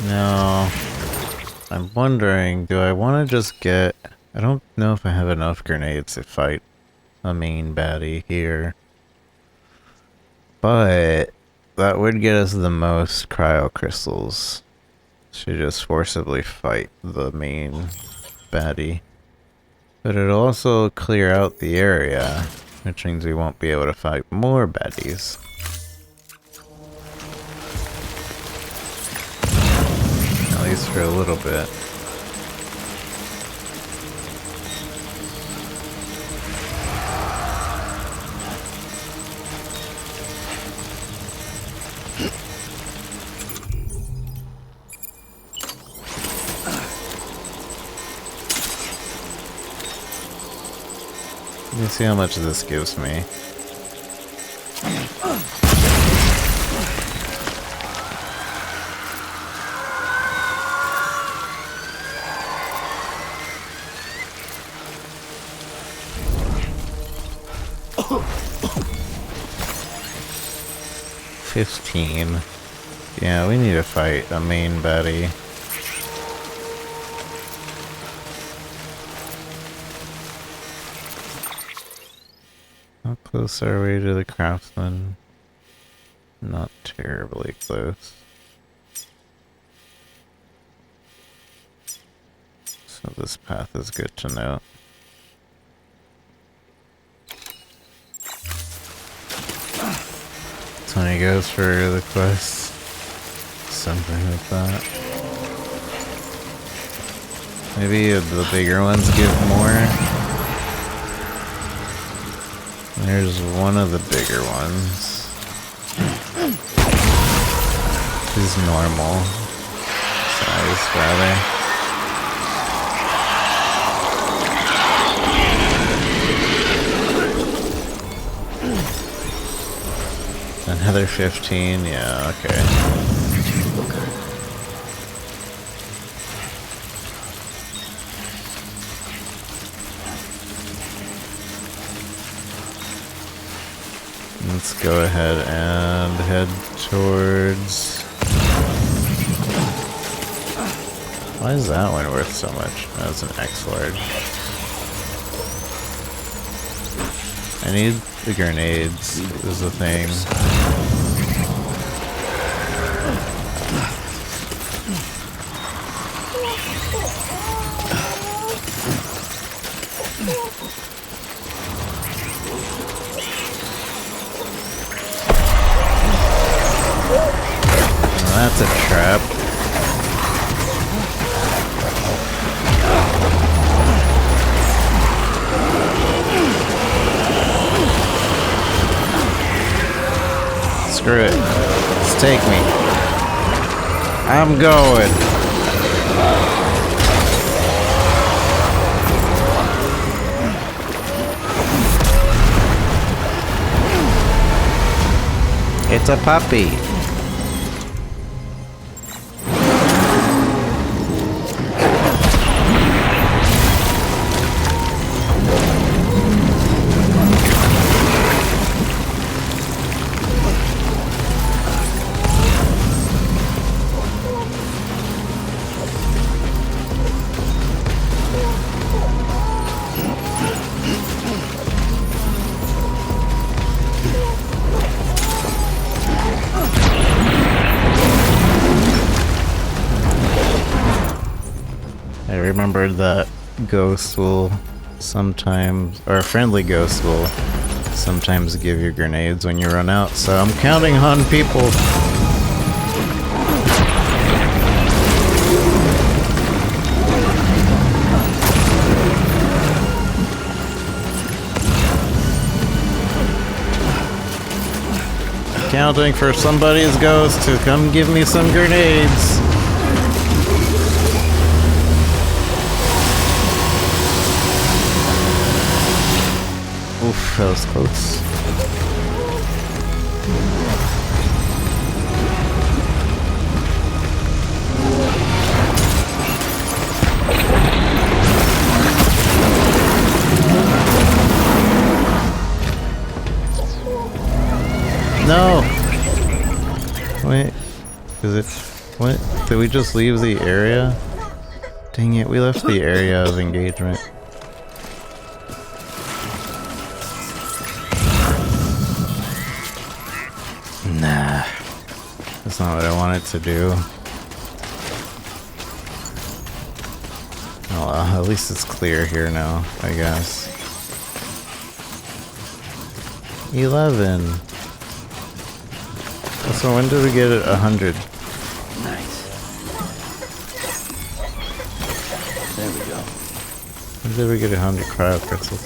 No, I'm wondering, do I want to just get... I don't know if I have enough grenades to fight a main baddie here. But that would get us the most cryo crystals to just forcibly fight the main baddie. But it'll also clear out the area, which means we won't be able to fight more baddies. At least for a little bit. Let me see how much this gives me. $15. Yeah, we need to fight a main baddie. How close are we to the craftsman? Not terribly close. So this path is good to know. So when he goes for the quest, something like that. Maybe the bigger ones give more. There's one of the bigger ones. He's normal size, rather. Another 15, yeah, okay. Let's go ahead and head towards... Why is that one worth so much? That's an X-Large. I need the grenades, is the thing. That's a trap. Screw it. Just take me. I'm going. It's a puppy. I remember that ghost will sometimes, or a friendly ghost will sometimes give you grenades when you run out, so I'm counting on people. Counting for somebody's ghost to come give me some grenades. Oof, that was close. No! Wait, is it... What? Did we just leave the area? Dang it, we left the area of engagement. Nah, that's not what I wanted to do. Oh well, at least it's clear here now, I guess. 11. So when did we get it 100? Nice. There we go. When did we get 100 cryo crystals?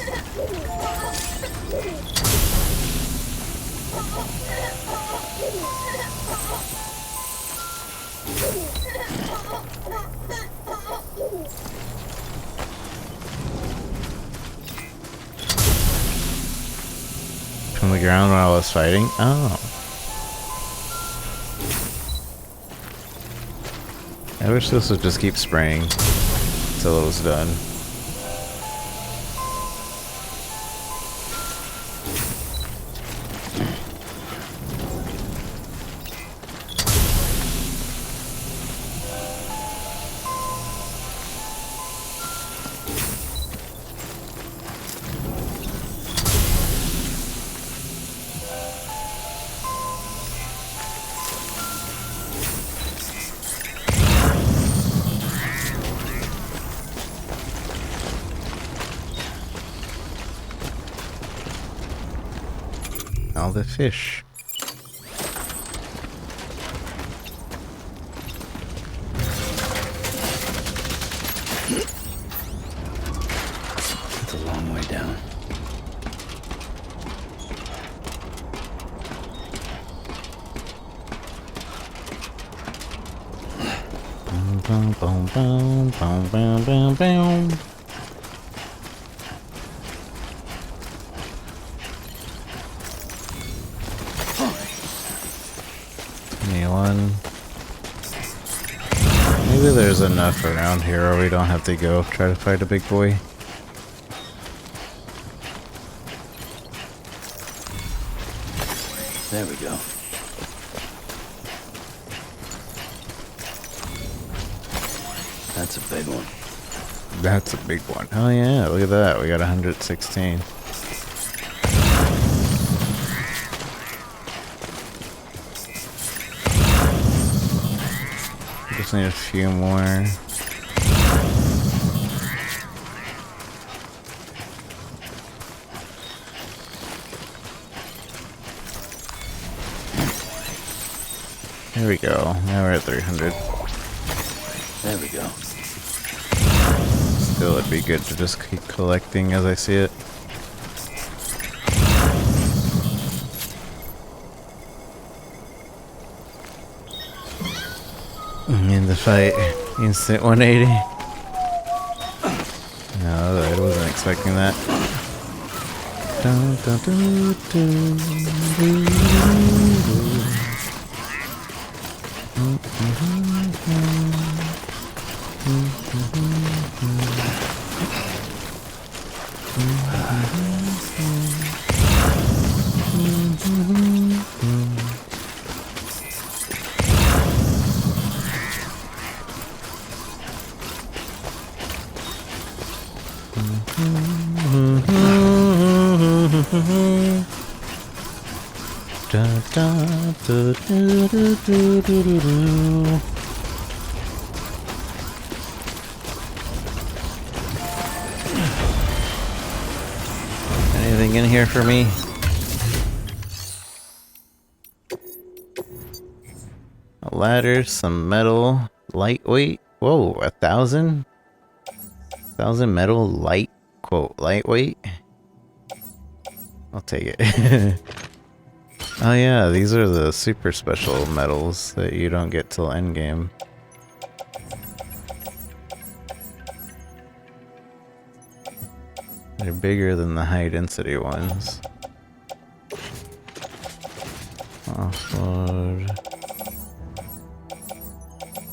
From the ground when I was fighting? Oh. I wish this would just keep spraying until it was done. All the fish. It's a long way down. Boom, boom, boom, boom, boom, boom, boom. Anyone? Maybe there's enough around here or we don't have to go try to fight a big boy. There we go. That's a big one. That's a big one. Oh yeah, look at that. We got 116. Just need a few more. There we go. Now we're at 300. There we go. Still, it'd be good to just keep collecting as I see it. In the fight, instant 180. No, I wasn't expecting that. Dun, dun, dun, dun, dun, dun. Anything in here for me? A ladder, some metal, lightweight. Whoa, 1,000? 1,000 metal, lightweight. I'll take it. Oh yeah, these are the super special metals that you don't get till endgame. They're bigger than the high density ones. Offload.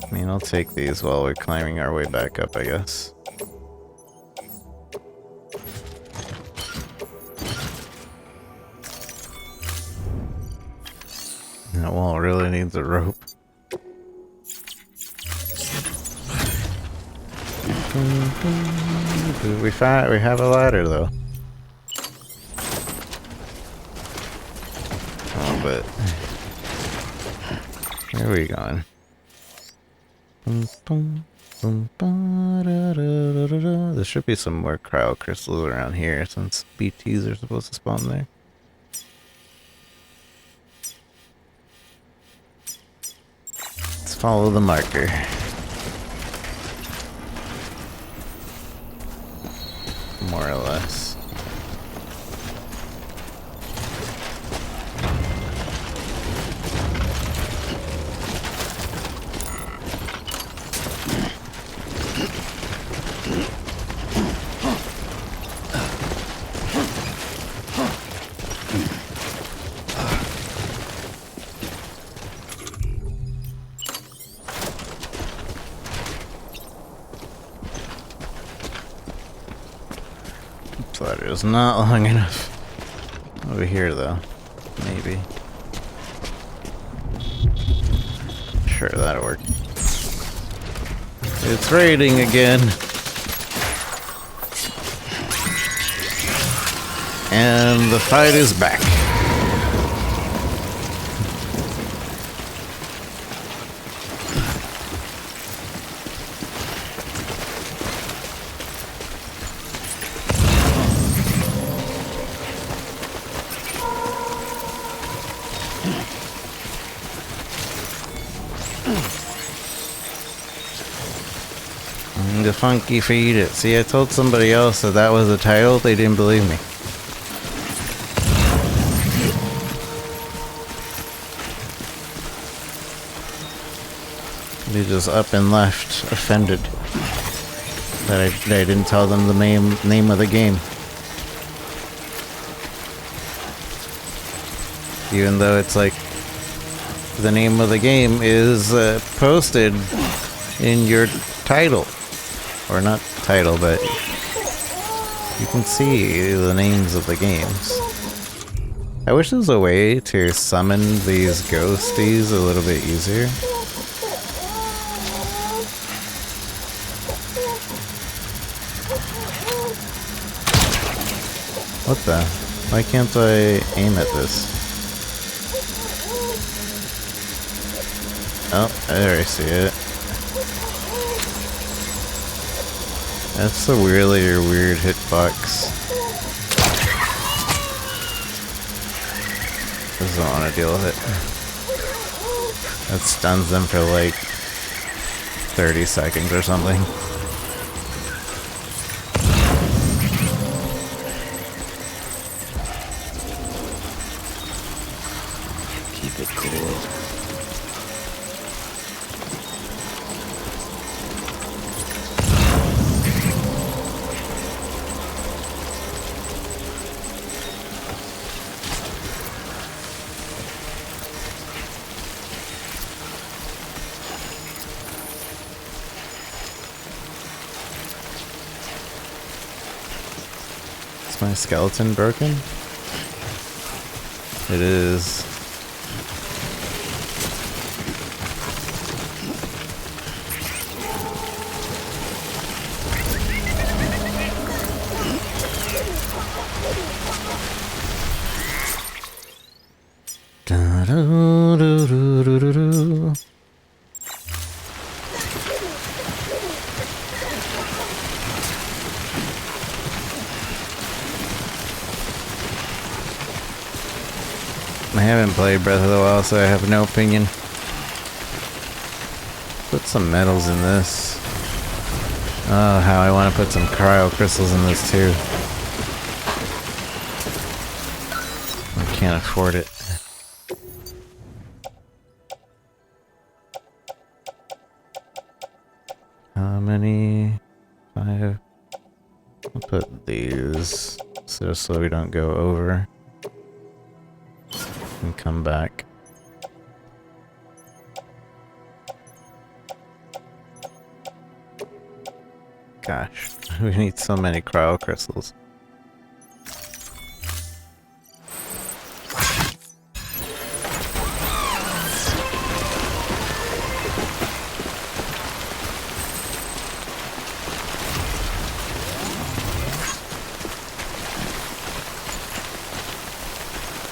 I mean, I'll take these while we're climbing our way back up, I guess. That wall really needs a rope. We have a ladder though. Oh, but where are we going? There should be some more cryo crystals around here since BTs are supposed to spawn there. Let's follow the marker. More or less. Ladder is not long enough. Over here though, maybe. Sure, that'll work. It's raiding again. And the fight is back. to funky feed it. See, I told somebody else that that was the title. They didn't believe me. They just up and left, offended that I didn't tell them the name of the game. Even though it's like the name of the game is posted in your title, or not title, but you can see the names of the games. I wish there was a way to summon these ghosties a little bit easier. What the? Why can't I aim at this? Oh, there I see it. That's a really weird hitbox. Doesn't want to deal with it. That stuns them for like 30 seconds or something. Keep it cool. Is my skeleton broken? It is. Da-da-do-do-do-do-do. I haven't played Breath of the Wild, so I have no opinion. Put some metals in this. Oh, how I want to put some cryo crystals in this too. I can't afford it. How many? 5. I'll put these so we don't go over. And come back. Gosh, we need so many cryo crystals.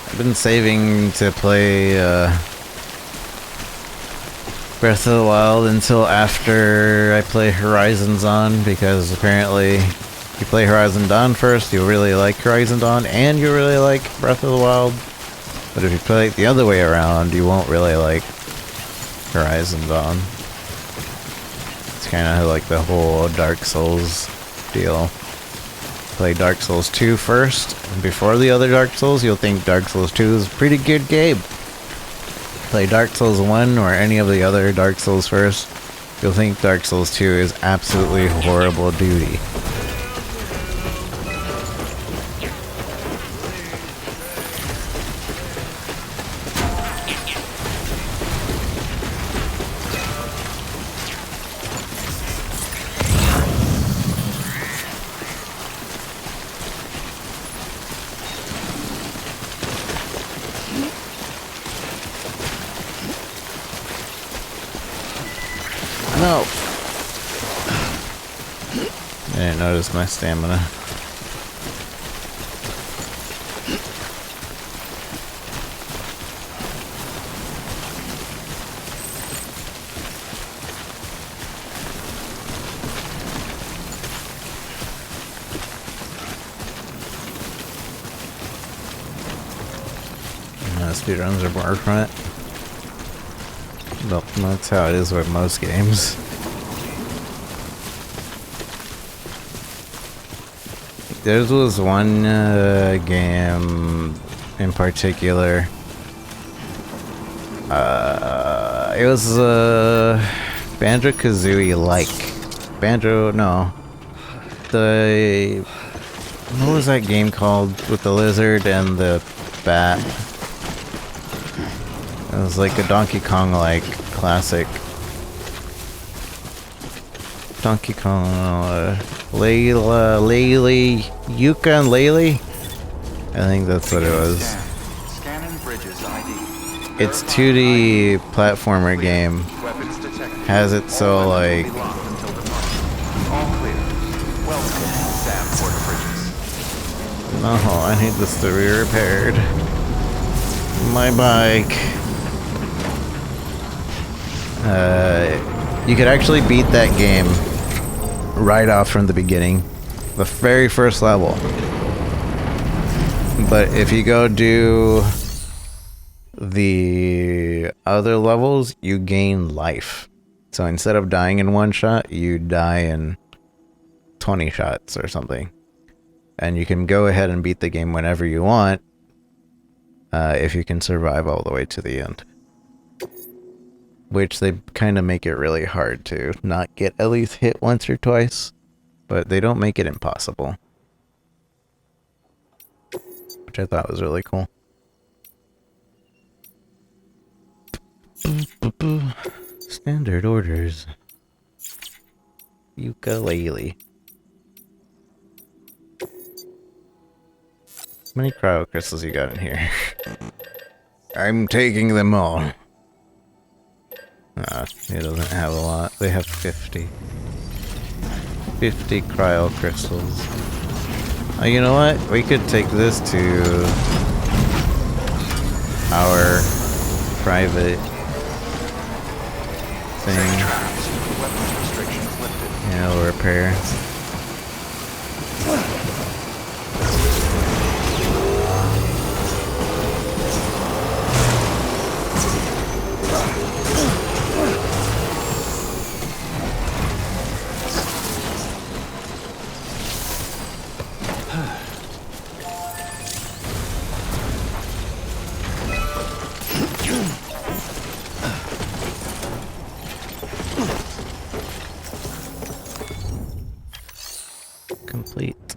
I've been saving to play Breath of the Wild until after I play Horizon Dawn, because apparently if you play Horizon Dawn first, you'll really like Horizon Dawn and you'll really like Breath of the Wild. But if you play it the other way around, you won't really like Horizon Dawn. It's kind of like the whole Dark Souls deal. Play Dark Souls 2 first, and before the other Dark Souls, you'll think Dark Souls 2 is a pretty good game. Play Dark Souls 1 or any of the other Dark Souls first, you'll think Dark Souls 2 is absolutely horrible duty. No! I didn't notice my stamina. Speedruns are work from it. Well, that's how it is with most games. There was one game in particular. It was Banjo-Kazooie like. No. What was that game called with the lizard and the bat? It was like a Donkey Kong like classic. Donkey Kong, Yuka and Laylee? I think that's what it was. Scanning bridges ID. It's 2D platformer game. Weapons detected. Has it so like... All clear. Welcome, Sam Bridges. No, I need this to be repaired. My bike. You could actually beat that game right off from the beginning. The very first level. But if you go do the other levels, you gain life. So instead of dying in one shot, you die in 20 shots or something. And you can go ahead and beat the game whenever you want, if you can survive all the way to the end. Which they kind of make it really hard to not get at least hit once or twice. But they don't make it impossible. Which I thought was really cool. Standard orders. Ukulele. How many cryo crystals you got in here? I'm taking them all. It doesn't have a lot. They have 50. 50 cryo crystals. You know what? We could take this to our private thing. Yeah, we'll repair. Complete.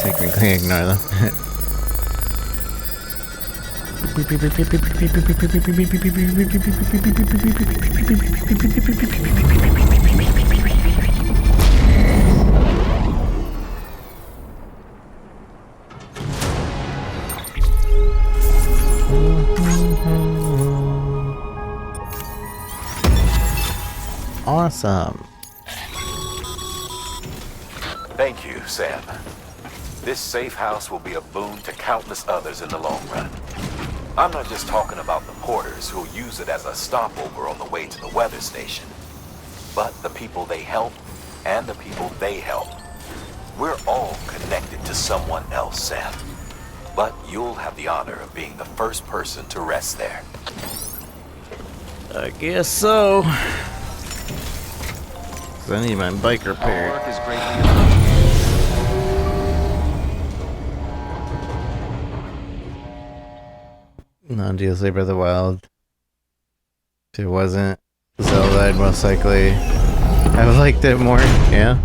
Technically ignore them. Awesome. Thank you, Sam. This safe house will be a boon to countless others in the long run. I'm not just talking about the porters who'll use it as a stopover on the way to the weather station, but the people they help and the people they help. We're all connected to someone else, Sam. But you'll have the honor of being the first person to rest there. I guess so. 'Cause I need my bike repaired. Our work is greatly appreciated. Non-DLC Breath of the Wild. If it wasn't Zelda, I'd most likely have liked it more. Yeah.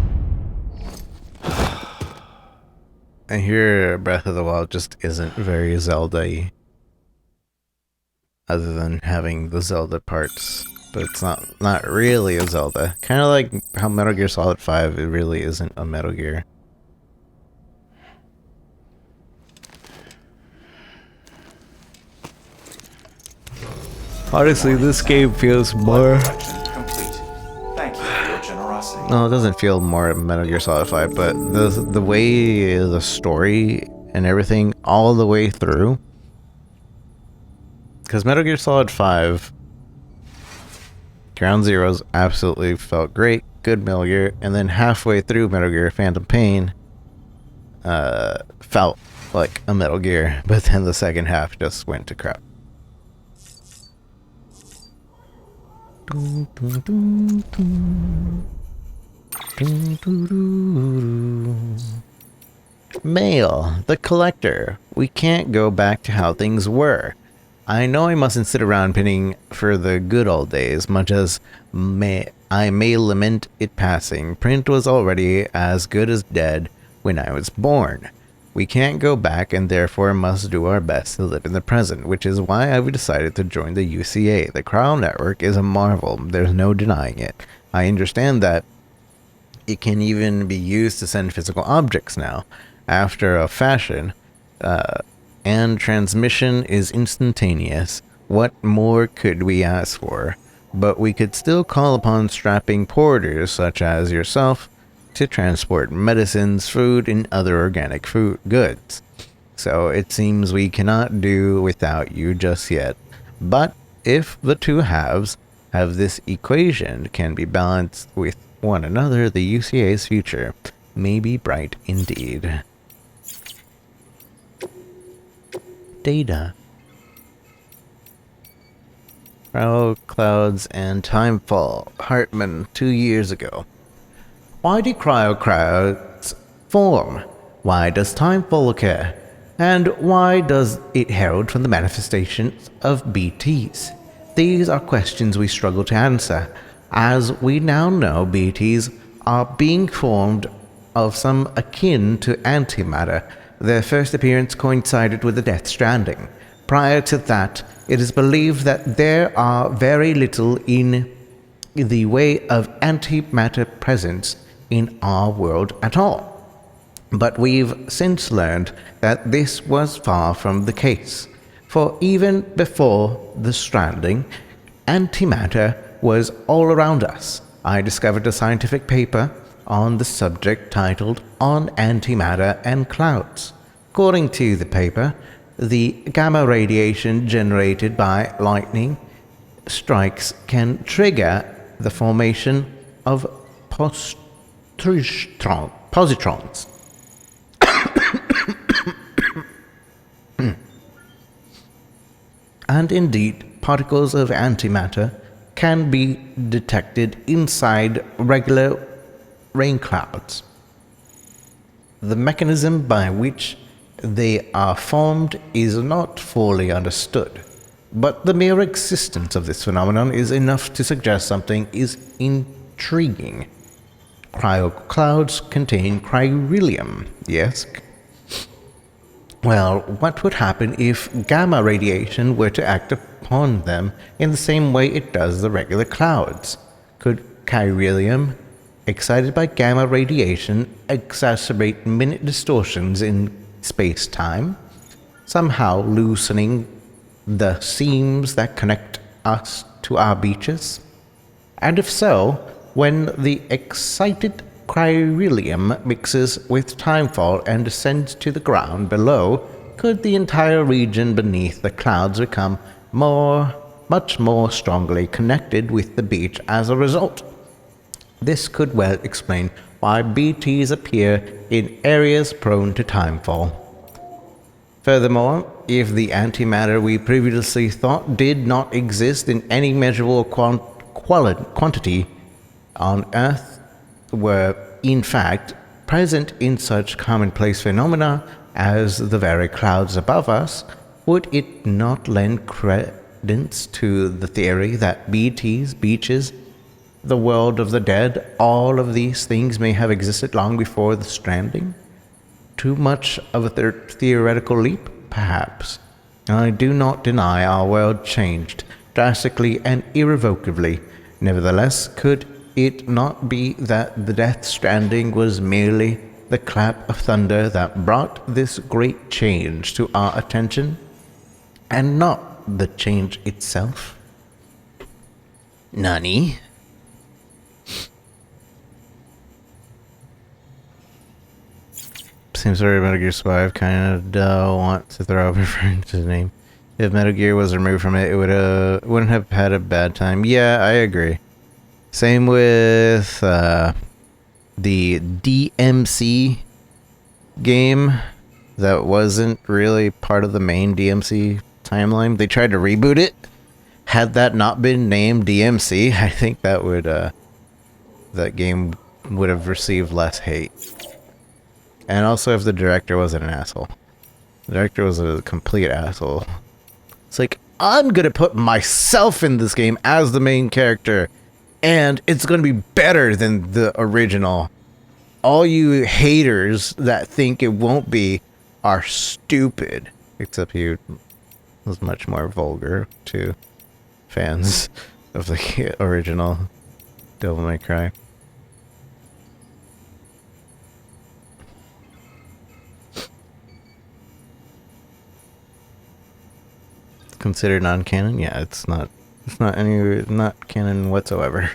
I hear Breath of the Wild just isn't very Zelda-y. Other than having the Zelda parts. But it's not really a Zelda. Kind of like how Metal Gear Solid 5, it really isn't a Metal Gear. Honestly, this game feels more... Complete. Thank you for your generosity. No, it doesn't feel more Metal Gear Solid 5, but the way the story and everything all the way through. Because Metal Gear Solid 5 Ground Zeroes absolutely felt great. Good Metal Gear. And then halfway through Metal Gear Phantom Pain, felt like a Metal Gear. But then the second half just went to crap. Mail, the collector. We can't go back to how things were. I know I mustn't sit around pinning for the good old days, much as I may lament it passing. Print was already as good as dead when I was born. We can't go back and therefore must do our best to live in the present, which is why I've decided to join the UCA. The Cryo Network is a marvel, there's no denying it. I understand that it can even be used to send physical objects now, after a fashion, and transmission is instantaneous. What more could we ask for? But we could still call upon strapping porters, such as yourself, to transport medicines, food, and other organic food goods. So it seems we cannot do without you just yet. But if the two halves of this equation can be balanced with one another, the UCA's future may be bright indeed. Data. Clouds and timefall. Hartman, 2 years ago. Why do clouds form? Why does timefall occur? And why does it herald from the manifestations of BTs? These are questions we struggle to answer. As we now know, BTs are being formed of some akin to antimatter. Their first appearance coincided with the Death Stranding. Prior to that, it is believed that there are very little in the way of antimatter presence in our world at all. But we've since learned that this was far from the case. For even before the Stranding, antimatter was all around us. I discovered a scientific paper on the subject titled On Antimatter and Clouds. According to the paper, the gamma radiation generated by lightning strikes can trigger the formation of positrons. And indeed, particles of antimatter can be detected inside regular rain clouds. The mechanism by which they are formed is not fully understood, but the mere existence of this phenomenon is enough to suggest something is intriguing. Clouds contain cryolium, yes? Well, what would happen if gamma radiation were to act upon them in the same way it does the regular clouds? Could cryolium, excited by gamma radiation, exacerbate minute distortions in space-time, somehow loosening the seams that connect us to our beaches? And if so, when the excited cryolium mixes with timefall and descends to the ground below, could the entire region beneath the clouds become much more strongly connected with the beach as a result? This could well explain why BTs appear in areas prone to timefall. Furthermore, if the antimatter we previously thought did not exist in any measurable quantity on Earth were in fact present in such commonplace phenomena as the very clouds above us, would it not lend credence to the theory that BTs, beaches, the world of the dead, all of these things may have existed long before the Stranding? Too much of a theoretical leap, perhaps. I do not deny our world changed drastically and irrevocably. Nevertheless, could it not be that the Death Stranding was merely the clap of thunder that brought this great change to our attention, and not the change itself? Nani? Seems very Metal Gear Survive kind of want to throw out referring to his name. If Metal Gear was removed from it, it wouldn't have had a bad time. Yeah, I agree. Same with the DMC game that wasn't really part of the main DMC timeline. They tried to reboot it. Had that not been named DMC, I think that would that game would have received less hate. And also if the director wasn't an asshole. The director was a complete asshole. It's like, I'm gonna put myself in this game as the main character, and it's gonna be better than the original. All you haters that think it won't be are stupid. Except he was much more vulgar to fans of the original Devil May Cry. Considered non-canon? Yeah, it's not not canon whatsoever.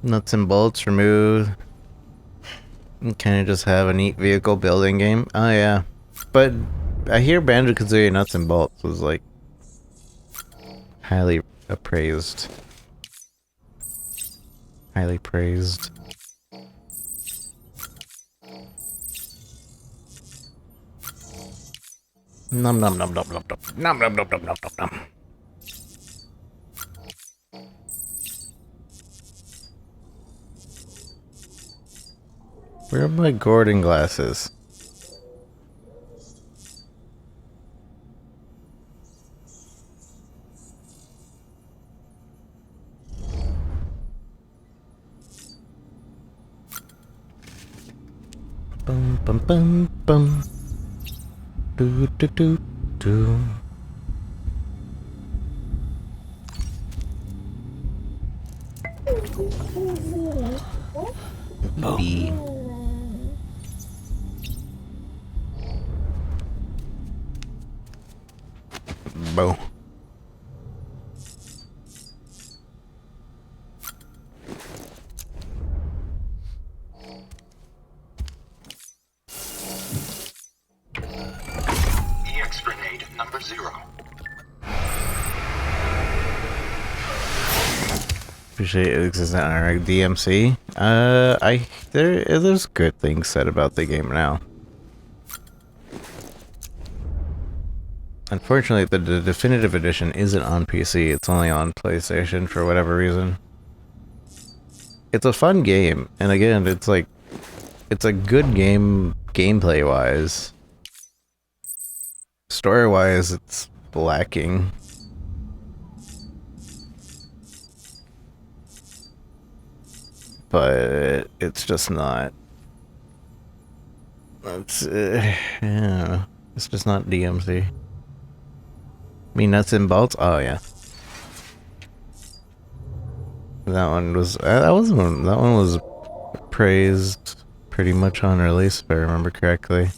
Nuts and bolts removed. Kind of just have a neat vehicle building game. Oh yeah, but I hear Banjo-Kazooie Nuts and Bolts was like highly appraised. Highly praised. Nom nom nom nom nom nom nom nom nom nom nom nom nom. Where are my Gordon glasses? Bum bum bum bum. Do do do do. B. Boom. EX grenade number 0. Appreciate it exists on our DMC. There's good things said about the game now. Unfortunately, the definitive edition isn't on PC. It's only on PlayStation for whatever reason. It's a fun game, and again, it's a good game gameplay wise. Story wise, it's lacking. But it's just not. Yeah, it's just not DMC. I mean, Nuts and Bolts. Oh yeah, that one was praised pretty much on release, if I remember correctly.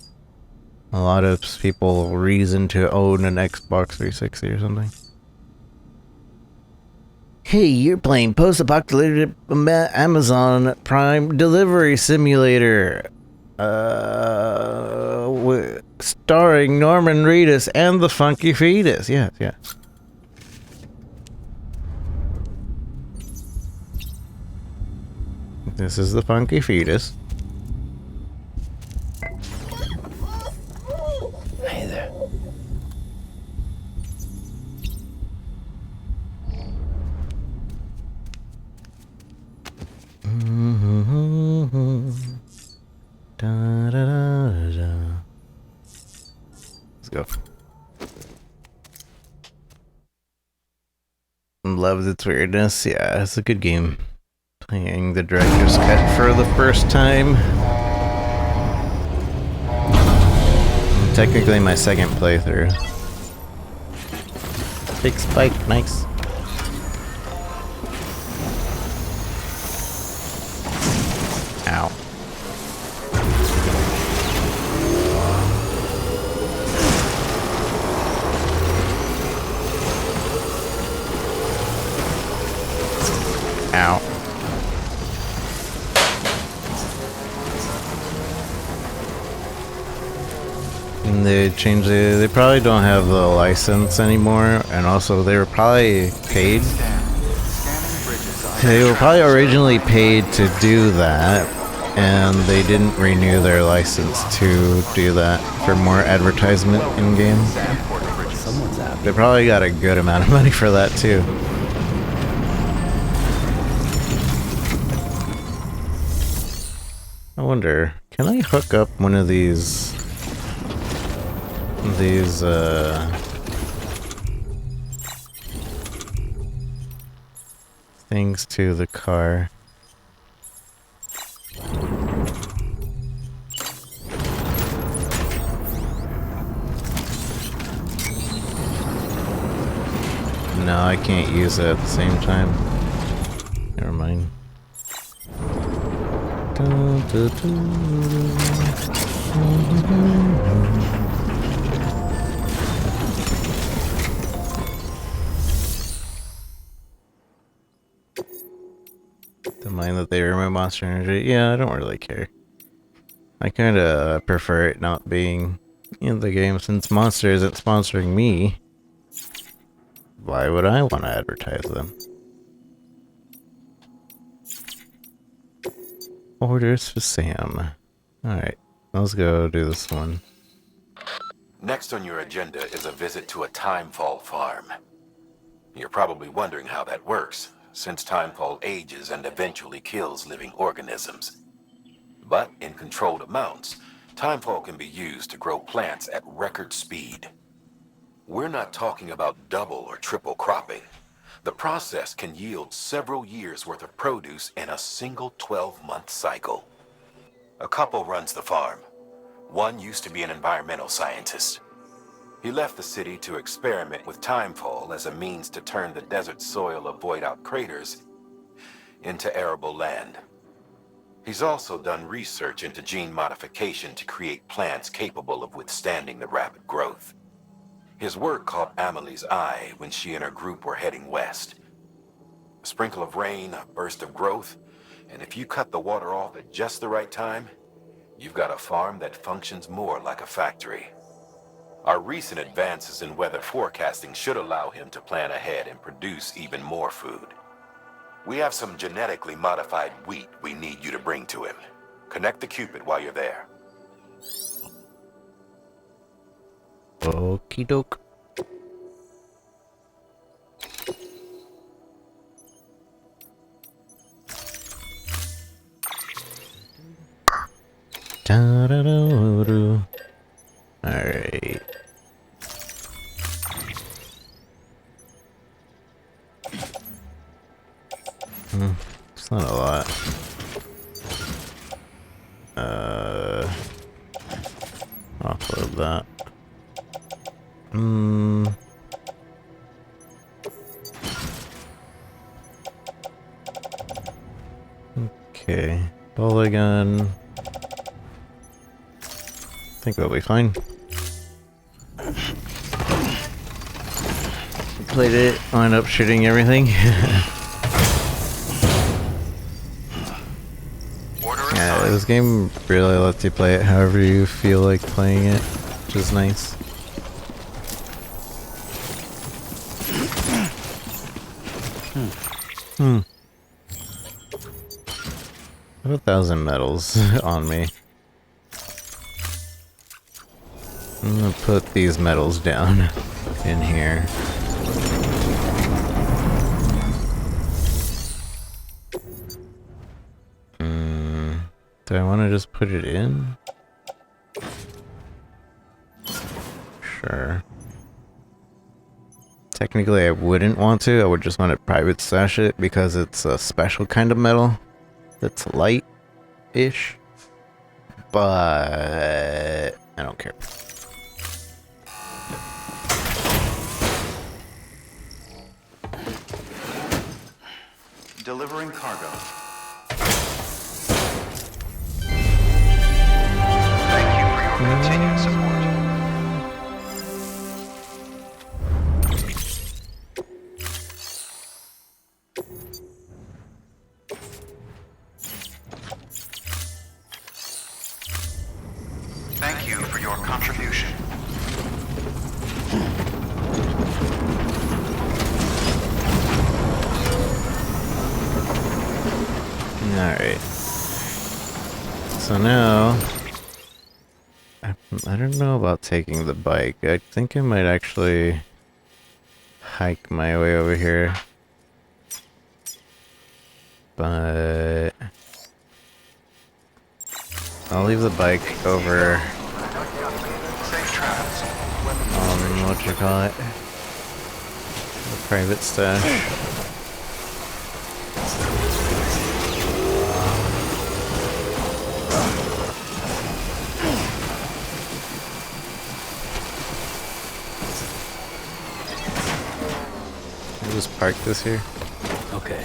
A lot of people reason to own an Xbox 360 or something. Hey, you're playing post-apocalyptic Amazon Prime delivery simulator. Starring Norman Reedus and the Funky Fetus. Yes, yes. This is the Funky Fetus. Hey there. Da, da, da, da. Let's go. Loves its weirdness. Yeah, it's a good game. Playing the director's cut for the first time. Technically my second playthrough. Big spike, nice. Ow. Ow. They changed it. They probably don't have the license anymore, and also they were probably paid. They were probably originally paid to do that, and they didn't renew their license to do that for more advertisement in game. Someone's happy. They probably got a good amount of money for that too. I wonder, can I hook up one of these things to the car? No, I can't use it at the same time. Never mind. The mind that they remove monster energy. Yeah, I don't really care. I kinda prefer it not being in the game since Monster isn't sponsoring me. Why would I want to advertise them? Orders for Sam. Alright, let's go do this one. Next on your agenda is a visit to a Timefall farm. You're probably wondering how that works, since Timefall ages and eventually kills living organisms. But in controlled amounts, Timefall can be used to grow plants at record speed. We're not talking about double or triple cropping. The process can yield several years' worth of produce in a single 12-month cycle. A couple runs the farm. One used to be an environmental scientist. He left the city to experiment with Timefall as a means to turn the desert soil of void-out craters into arable land. He's also done research into gene modification to create plants capable of withstanding the rapid growth. His work caught Amelie's eye when she and her group were heading west. A sprinkle of rain, a burst of growth, and if you cut the water off at just the right time, you've got a farm that functions more like a factory. Our recent advances in weather forecasting should allow him to plan ahead and produce even more food. We have some genetically modified wheat we need you to bring to him. Connect the Cupid while you're there. Okie doke. Alright. It's not a lot. Offload that. Okay. Polygon. I think that'll be fine. Played it, wound up shooting everything. Yeah, this game really lets you play it however you feel like playing it, which is nice. I have 1,000 medals on me. I'm gonna put these medals down in here. Do I want to just put it in? Sure. Technically I wouldn't want to, I would just want to private stash it because it's a special kind of metal that's light-ish. But I don't care. Delivering cargo. Thank you for your continued support. Thank you for your contribution. So now, I don't know about taking the bike. I think I might actually hike my way over here. But I'll leave the bike over on what you call it, the private stash. I'll just park this here. Okay.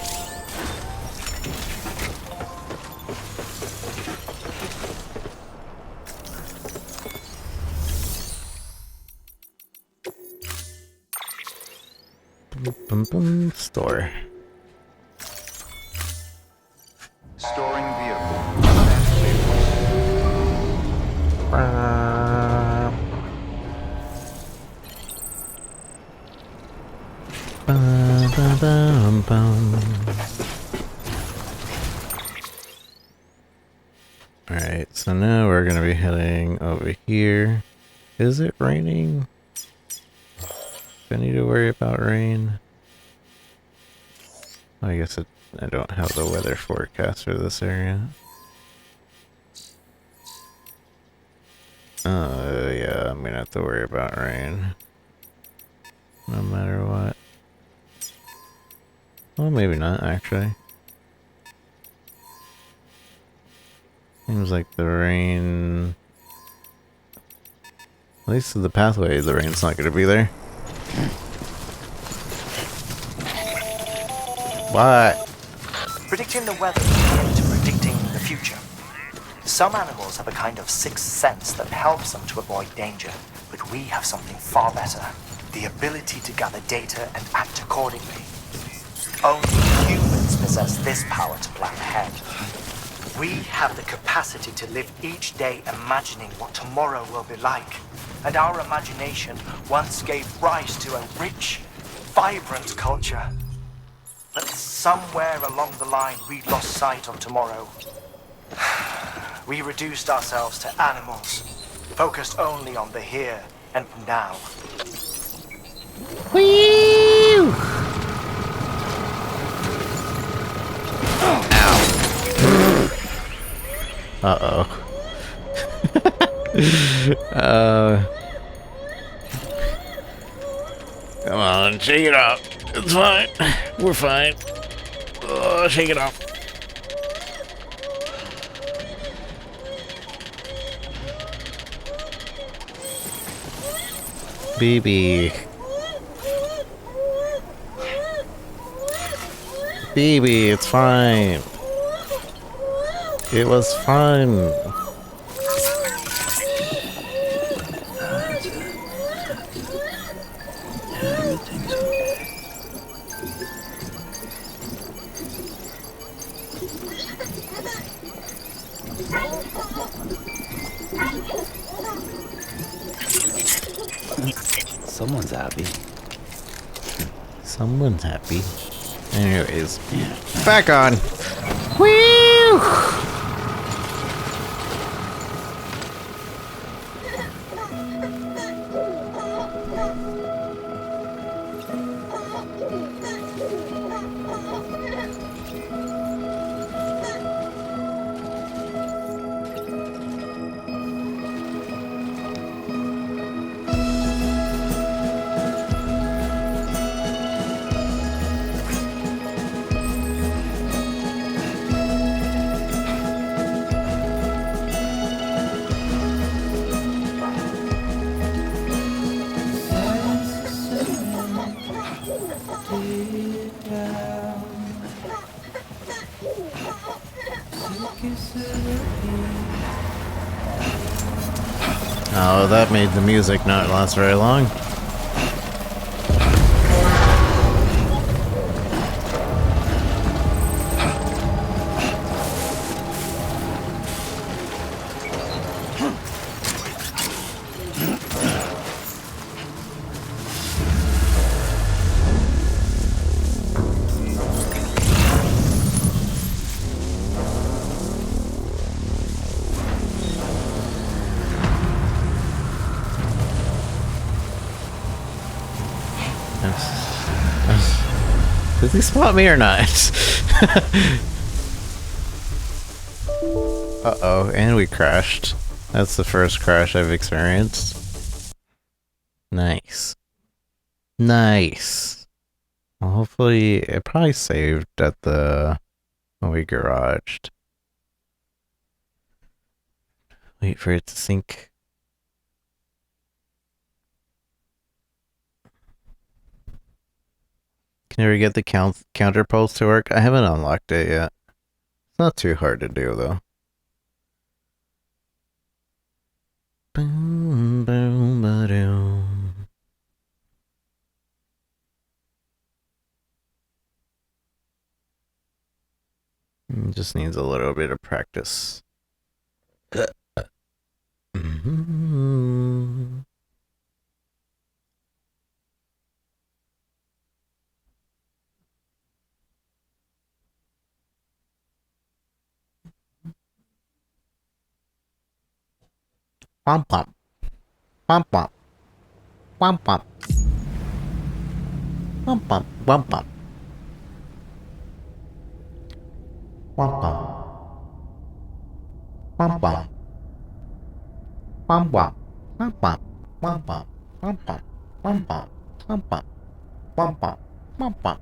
Store. Storing vehicle. Alright, so now we're gonna be heading over here. Is it raining? Do I need to worry about rain? I guess I don't have the weather forecast for this area. Oh, yeah, I'm gonna have to worry about rain. No matter what. Well, maybe not, actually. Seems like the rain... At least the pathway, the rain's not gonna be there. What? Predicting the weather is akin to predicting the future. Some animals have a kind of sixth sense that helps them to avoid danger, but we have something far better. The ability to gather data and act accordingly. Only humans possess this power to plan ahead. We have the capacity to live each day imagining what tomorrow will be like. And our imagination once gave rise to a rich, vibrant culture. But somewhere along the line, we lost sight of tomorrow. We reduced ourselves to animals, focused only on the here and now. Whee! Uh-oh. Come on, shake it off. It's fine. We're fine. Oh, shake it off. Baby. Baby, it's fine. It was fun. Someone's happy. Someone's happy. Anyways, back on. Woo! Oh, that made the music not last very long. Does he spot me or not? Uh-oh, and we crashed. That's the first crash I've experienced. Nice. Nice. Well, hopefully, it probably saved at the... when we garaged. Wait for it to sync. Can we get the counter pulse to work? I haven't unlocked it yet. It's not too hard to do, though. Boom, boom, ba-doom. Just needs a little bit of practice. Mm-hmm. Pom pom. Pom pom. Pom pom. Pom pom. Pom pom. Pom pom. Pom pom. Pom pom. Pom pom. Pom pom. Pom pom. Pom pom. Pom pom. Pom pom. Pom pom.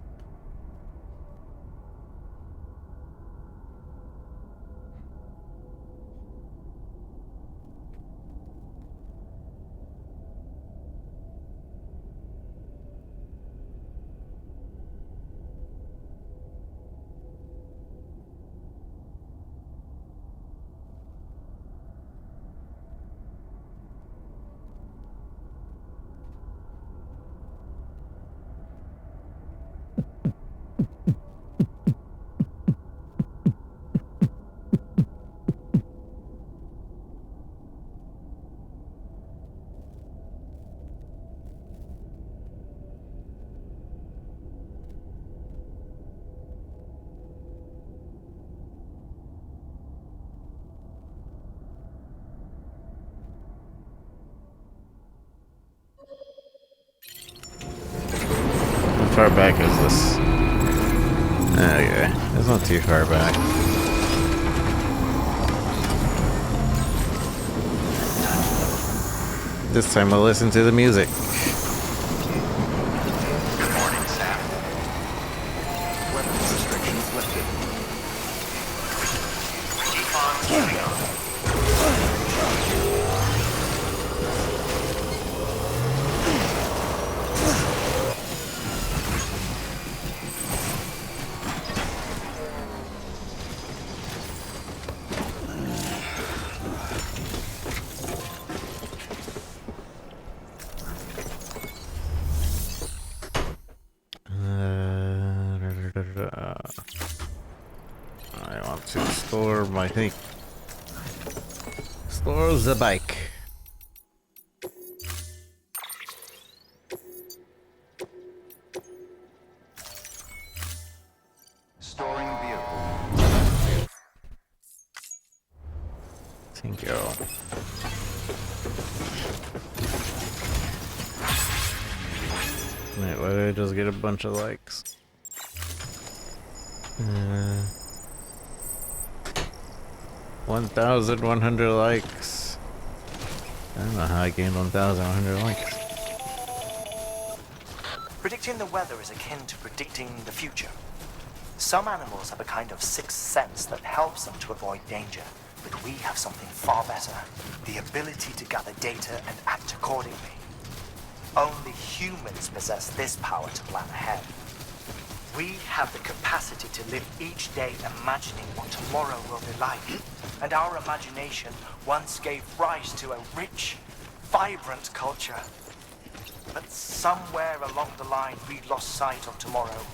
How far back is this? Okay, it's not too far back. This time I'll listen to the music. Good morning, Sam. Weapons restrictions lifted. Keep on carrying on. I want to store my thing. Store the bike. Storing vehicle. Thank you. Wait, why did I just get a bunch of likes? 1,100 likes. I don't know how I gained 1,100 likes. Predicting the weather is akin to predicting the future. Some animals have a kind of sixth sense that helps them to avoid danger, but we have something far better: the ability to gather data and act accordingly. Only humans possess this power to plan ahead. We have the capacity to live each day imagining what tomorrow will be like. And our imagination once gave rise to a rich, vibrant culture. But somewhere along the line, we lost sight of tomorrow.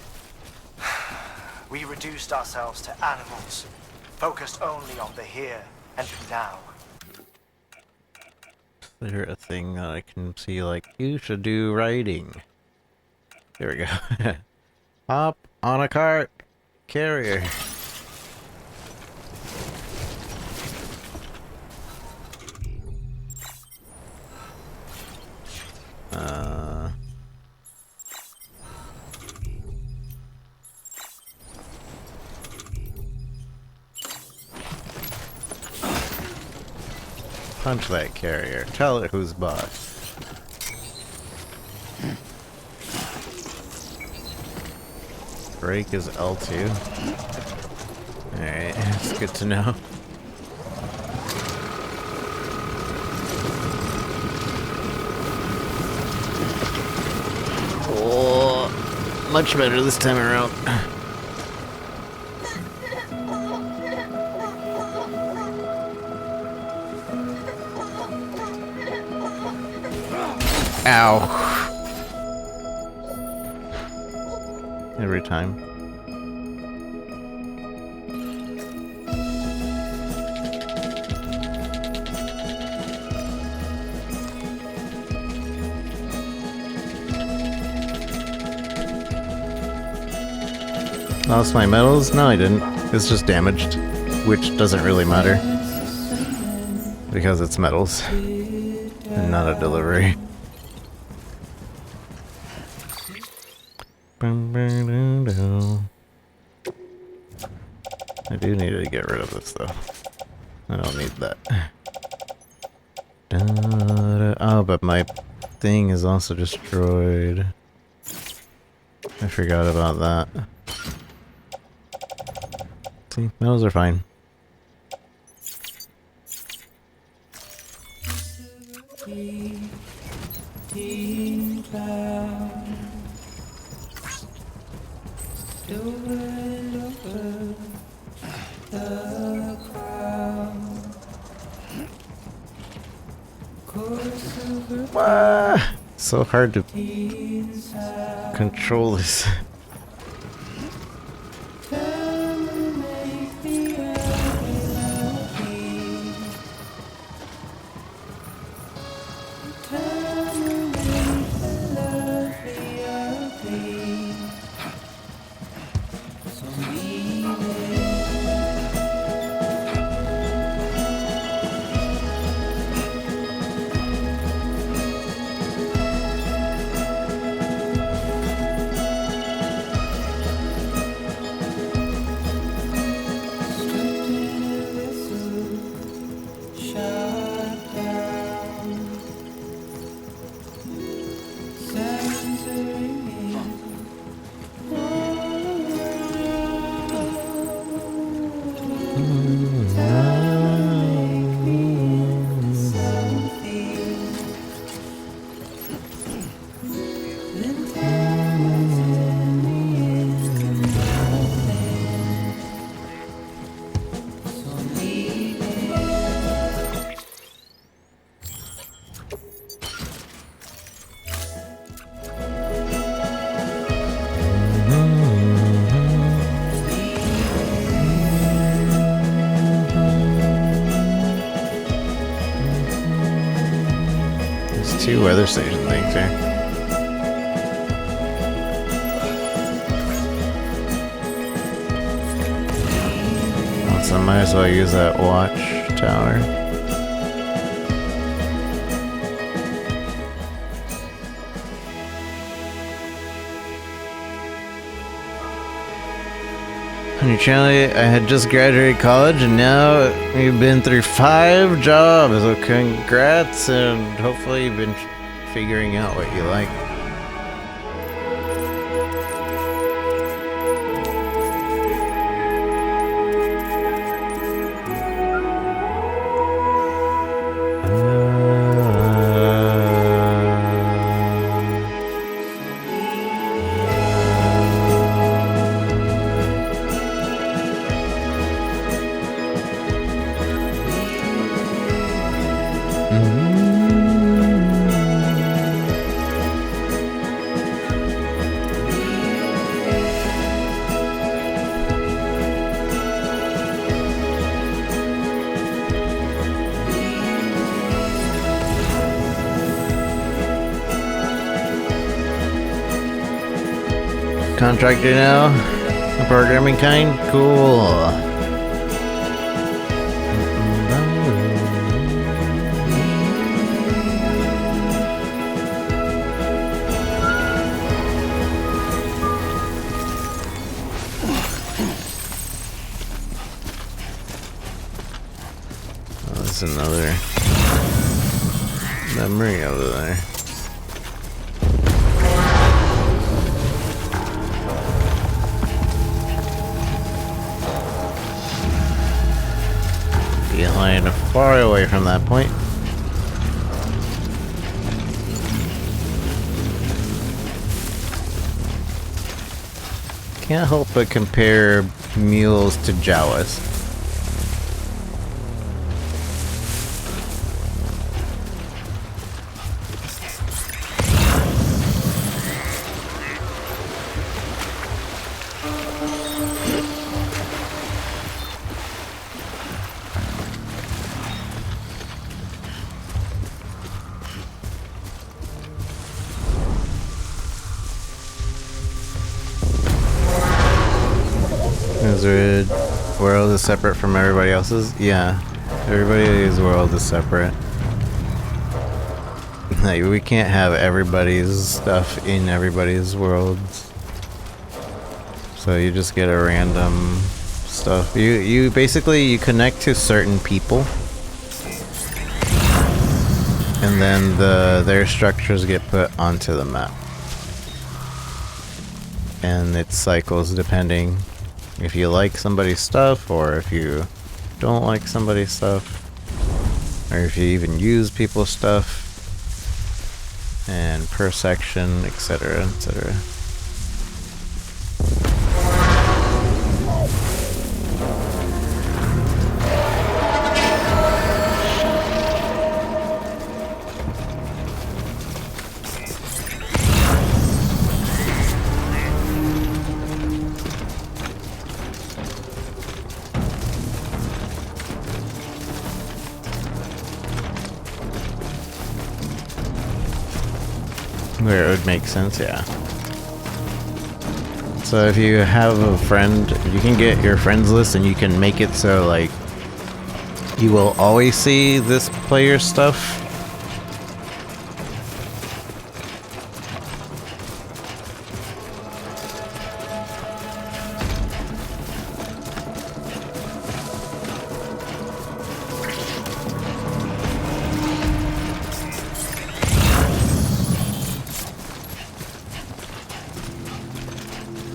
We reduced ourselves to animals, focused only on the here and now. Is there a thing that I can see, like, you should do writing? There we go. Hop on a cart carrier. Punch that carrier. Tell it who's boss. Brake is L2. Alright, it's good to know. Oh, much better this time around. Ow. Every time. Lost my medals? No, I didn't. It's just damaged, which doesn't really matter because it's medals and not a delivery. I do need to get rid of this though. I don't need that. Oh, but my thing is also destroyed. I forgot about that. See, medals are fine. So hard to control this. Two weather station things here. So I might as well use that watch tower. On your channel, I had just graduated college and now you've been through 5 jobs. So congrats, and hopefully you've been figuring out what you like. Contractor now? The programming kind? Cool. Oh, that's another memory over there. Behind, far away from that point. Can't help but compare mules to Jawas. Is there a world is separate from everybody else's? Yeah, everybody's world is separate. Like, we can't have everybody's stuff in everybody's worlds. So you just get a random stuff. You basically you connect to certain people, and then their structures get put onto the map, and it cycles depending if you like somebody's stuff or if you don't like somebody's stuff, or if you even use people's stuff, and per section, etc., etc. Where it would make sense, yeah. So if you have a friend, you can get your friends list and you can make it so like you will always see this player's stuff.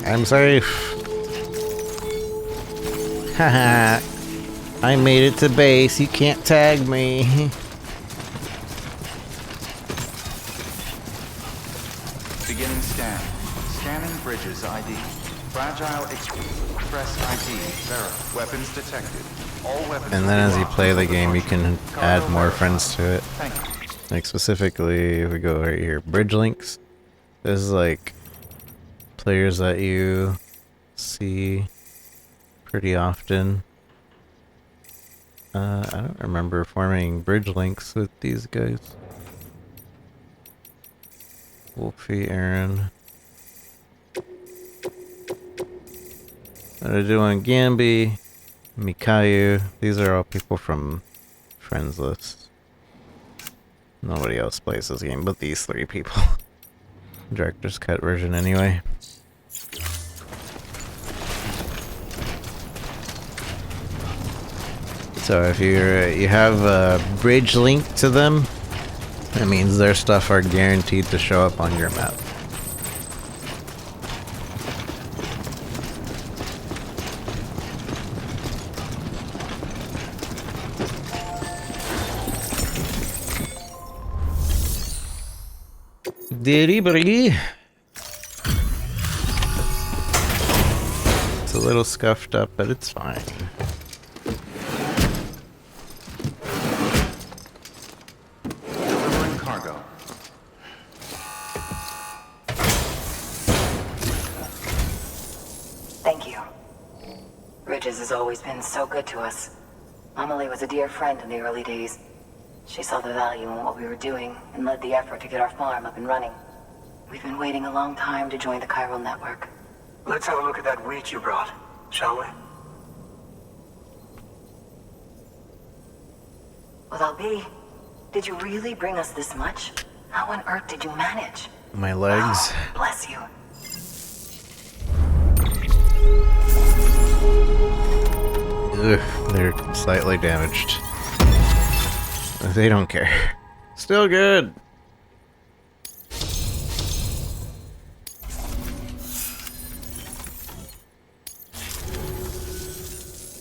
I'm safe. Haha. I made it to base. You can't tag me. Beginning scan. Scanning bridges ID. Fragile express ID. Verify. Weapons detected. All weapons. And then as you play the game, you can add more friends to it. Thank you. Like specifically, if we go right here, bridge links. This is like players that you see pretty often. I don't remember forming bridge links with these guys. Wolfie, Aaron. What are doing? Gamby, Mikayu. These are all people from friends lists. Nobody else plays this game but these three people. Director's cut version anyway. So if you have a bridge link to them, that means their stuff are guaranteed to show up on your map. Delivery. It's a little scuffed up, but it's fine. Delivering cargo. Thank you. Ridges has always been so good to us. Amelie was a dear friend in the early days. She saw the value in what we were doing and led the effort to get our farm up and running. We've been waiting a long time to join the chiral network. Let's have a look at that wheat you brought, shall we? Well, Albi, did you really bring us this much? How on earth did you manage? My legs. Oh, bless you. Ugh, they're slightly damaged. They don't care. Still good.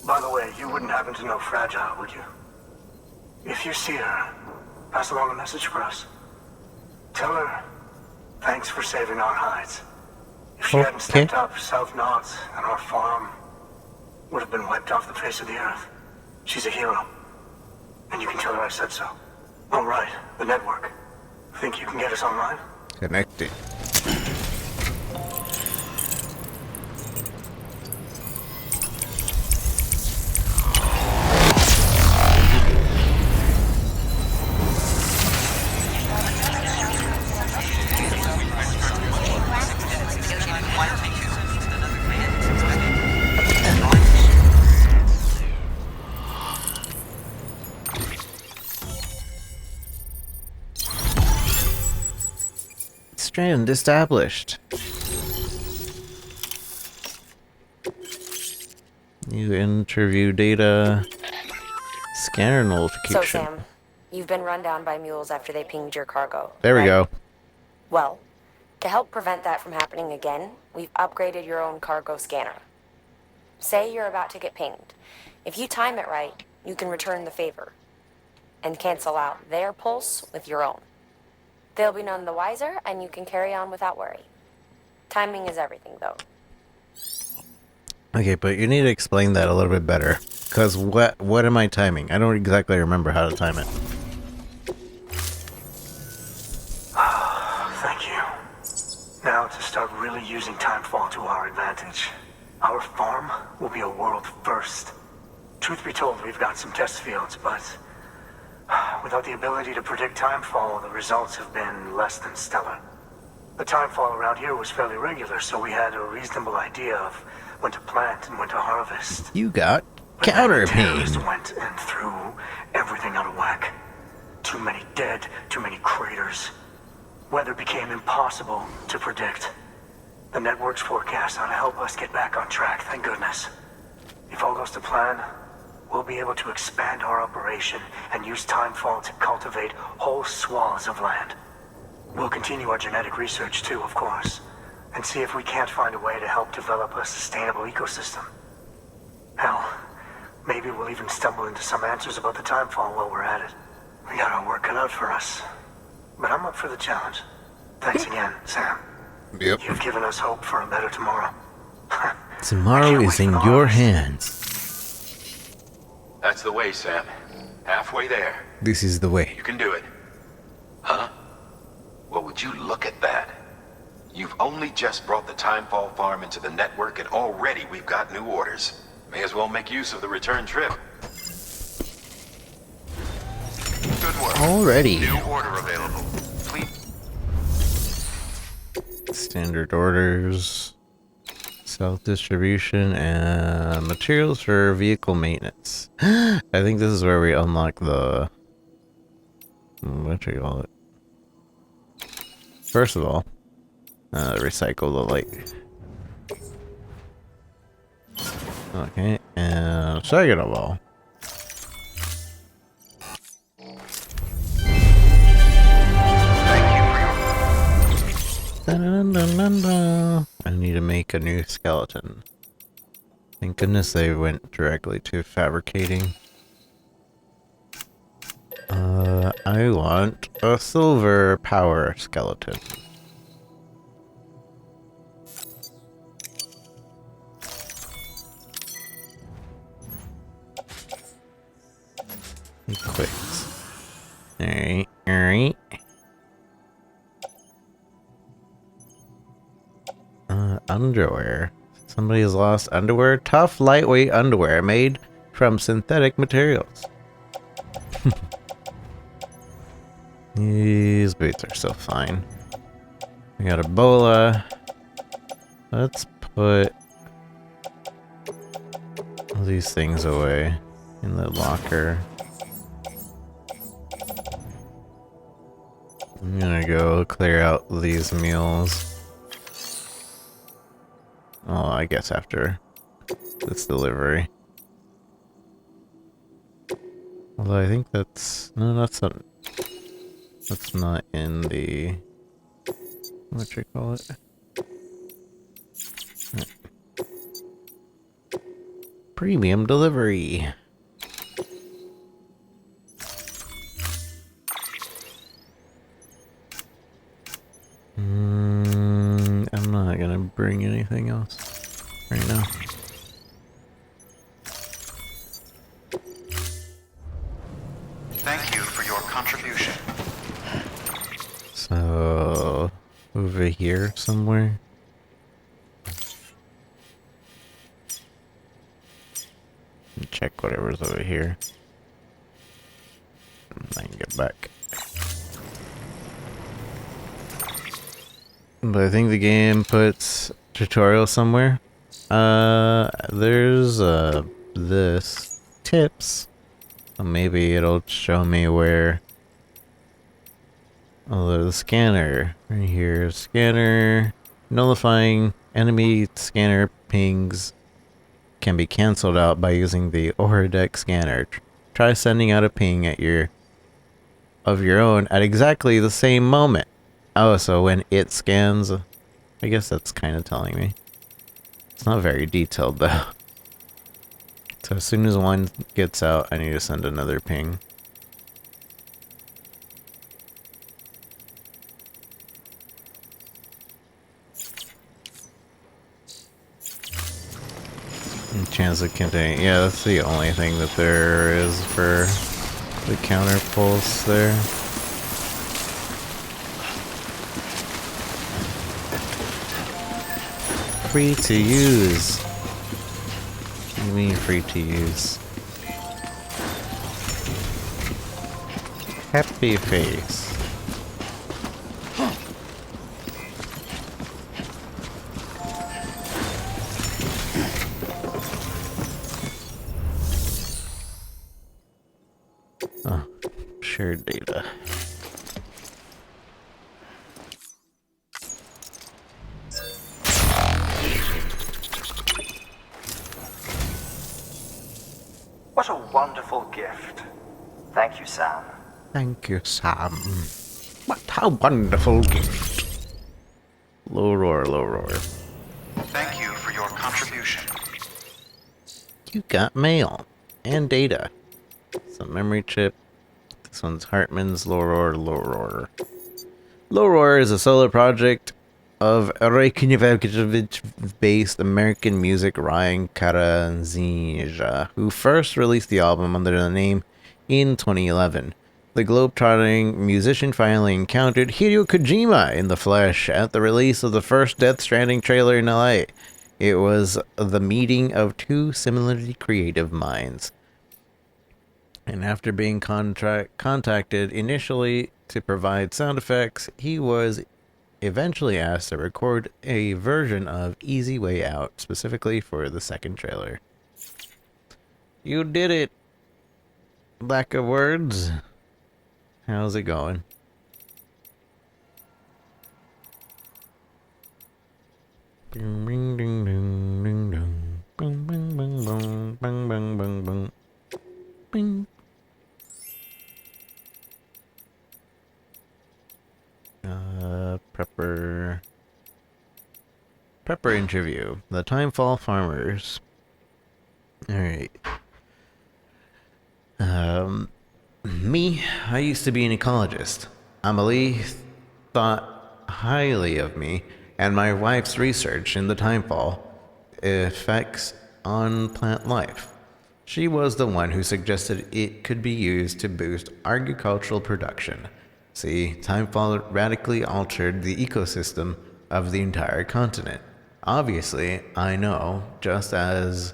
By the way, you wouldn't happen to know Fragile, would you? If you see her, pass along a message for us. Tell her, thanks for saving our hides. If she hadn't stepped up, South Knots and our farm would have been wiped off the face of the earth. She's a hero. And you can tell her I said so. All right, the network. Think you can get us online? Connected. Strand established. New interview data. Scanner notification. So, Sam, you've been run down by mules after they pinged your cargo. There we go. Well, to help prevent that from happening again, we've upgraded your own cargo scanner. Say you're about to get pinged. If you time it right, you can return the favor and cancel out their pulse with your own. They'll be none the wiser, and you can carry on without worry. Timing is everything, though. Okay, but you need to explain that a little bit better. Because what am I timing? I don't exactly remember how to time it. Thank you. Now to start really using timefall to our advantage. Our farm will be a world first. Truth be told, we've got some test fields, but without the ability to predict timefall, the results have been less than stellar. The timefall around here was fairly regular, so we had a reasonable idea of when to plant and when to harvest. You got counter pain. Terrorists went and threw everything out of whack. Too many dead, too many craters. Weather became impossible to predict. The network's forecast ought to help us get back on track, thank goodness. If all goes to plan, we'll be able to expand our operation and use timefall to cultivate whole swaths of land. We'll continue our genetic research too, of course, and see if we can't find a way to help develop a sustainable ecosystem. Hell, maybe we'll even stumble into some answers about the timefall while we're at it. We got our work cut out for us, but I'm up for the challenge. Thanks again, Sam. Yep. You've given us hope for a better tomorrow. Tomorrow is in your hands. That's the way, Sam. Halfway there. This is the way. You can do it. Huh? Well, would you look at that? You've only just brought the Timefall farm into the network, and already we've got new orders. May as well make use of the return trip. Good work. Already. New order available. Please. Standard orders. Self-distribution and materials for vehicle maintenance. I think this is where we unlock the... what do you call it? First of all, recycle the light. Okay, and second of all... I need to make a new skeleton. Thank goodness they went directly to fabricating. I want a silver power skeleton. Equipped. Alright, alright. Underwear. Somebody has lost underwear. Tough, lightweight underwear made from synthetic materials. These boots are so fine. We got Ebola. Let's put all these things away in the locker. I'm gonna go clear out these mules. Oh, I guess after this delivery. Although I think that's... no, that's not... That's not in the... what you call it? Premium delivery. I'm not gonna bring anything else right now. Thank you for your contribution. So, over here somewhere. Check whatever's over here. I can get back. But I think the game puts tutorial somewhere. There's this tips. So maybe it'll show me where. Oh, there's the scanner right here. Scanner nullifying enemy scanner pings can be cancelled out by using the Orodeck scanner. Try sending out a ping at your own at exactly the same moment. Oh, so when it scans, I guess that's kind of telling me. It's not very detailed though. So as soon as one gets out, I need to send another ping. And chance of contain. Yeah, that's the only thing that there is for the counter pulse there. Free to use. What do you mean free to use? Happy face. Oh, shared data. What a wonderful gift. Thank you, Sam. Thank you, Sam. What a wonderful gift. Low roar, low roar. Thank you for your contribution. You got mail and data. Some memory chip. This one's Hartman's Low Roar, Low Roar. Low Roar is a solo project of Reykjavik-based American music Ryan Karanzinja, who first released the album under the name in 2011. The globe-trotting musician finally encountered Hideo Kojima in the flesh at the release of the first Death Stranding trailer in LA. It was the meeting of two similarly creative minds. And after being contacted initially to provide sound effects, he was eventually asked to record a version of Easy Way Out, specifically for the second trailer. You did it! Lack of words. How's it going? Bing, bing, ding, ding, ding, ding. Bing, bing, bing, bing, bing, bing, bing, bing. Bing. Prepper interview. The Timefall Farmers. Alright. Me, I used to be an ecologist. Amelie thought highly of me and my wife's research in the timefall effects on plant life. She was the one who suggested it could be used to boost agricultural production. See, timefall radically altered the ecosystem of the entire continent. Obviously, I know, just as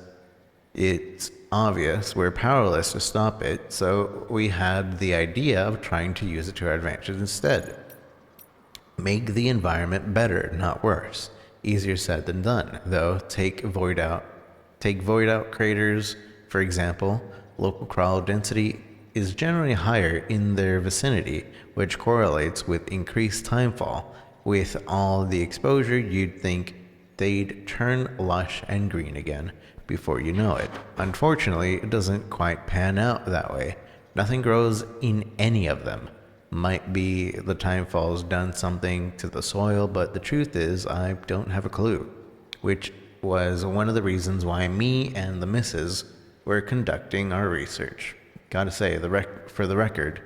it's obvious we're powerless to stop it, so we had the idea of trying to use it to our advantage instead. Make the environment better, not worse. Easier said than done, though. Take void out craters, for example. Local crawl density is generally higher in their vicinity, which correlates with increased timefall. With all the exposure, you'd think they'd turn lush and green again before you know it. Unfortunately, it doesn't quite pan out that way. Nothing grows in any of them. Might be the timefall's done something to the soil, but the truth is I don't have a clue, which was one of the reasons why me and the missus were conducting our research. Gotta say, for the record,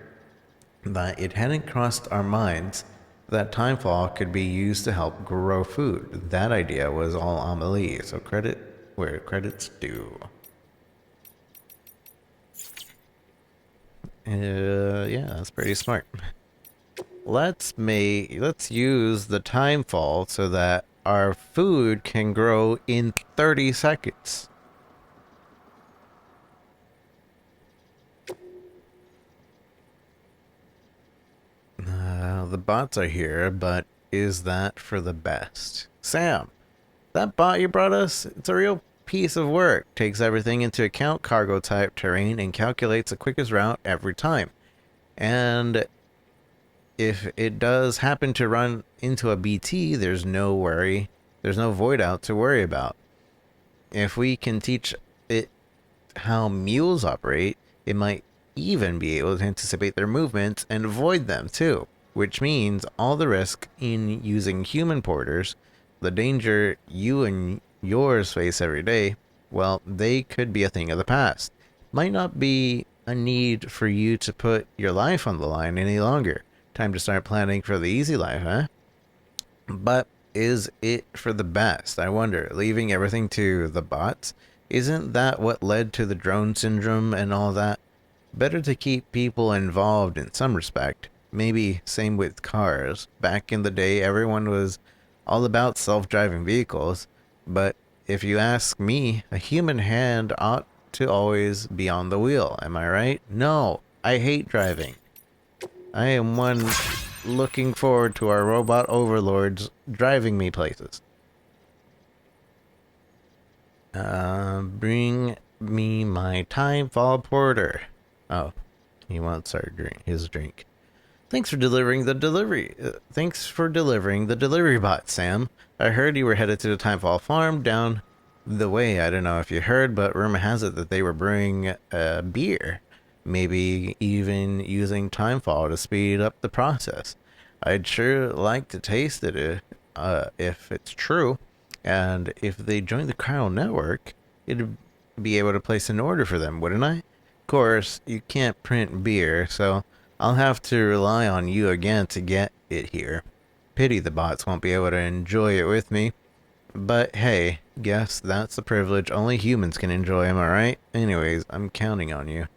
that it hadn't crossed our minds that timefall could be used to help grow food. That idea was all Amelie, so credit where credit's due. Yeah, that's pretty smart. Let's use the timefall so that our food can grow in 30 seconds. The bots are here, but is that for the best? Sam, that bot you brought us, it's a real piece of work. Takes everything into account, cargo type, terrain, and calculates the quickest route every time. And if it does happen to run into a BT, there's no worry. There's no void out to worry about. If we can teach it how mules operate, it might even be able to anticipate their movements and avoid them too, which means all the risk in using human porters, the danger you and yours face every day, well, they could be a thing of the past. Might not be a need for you to put your life on the line any longer. Time to start planning for the easy life, huh? But is it for the best? I wonder, leaving everything to the bots? Isn't that what led to the drone syndrome and all that? Better to keep people involved in some respect. Maybe same with cars. Back in the day, everyone was all about self-driving vehicles. But if you ask me, a human hand ought to always be on the wheel. Am I right? No, I hate driving. I am one looking forward to our robot overlords driving me places. Bring me my timefall porter. Oh, he wants our drink. His drink. Thanks for delivering the delivery. Thanks for delivering the delivery bot, Sam. I heard you were headed to the Timefall farm down the way. I don't know if you heard, but rumor has it that they were brewing beer. Maybe even using Timefall to speed up the process. I'd sure like to taste it if it's true. And if they join the Chiral network, it'd be able to place an order for them, wouldn't I? Of course, you can't print beer, so I'll have to rely on you again to get it here. Pity the bots won't be able to enjoy it with me. But hey, guess that's the privilege only humans can enjoy, am I right? Anyways, I'm counting on you.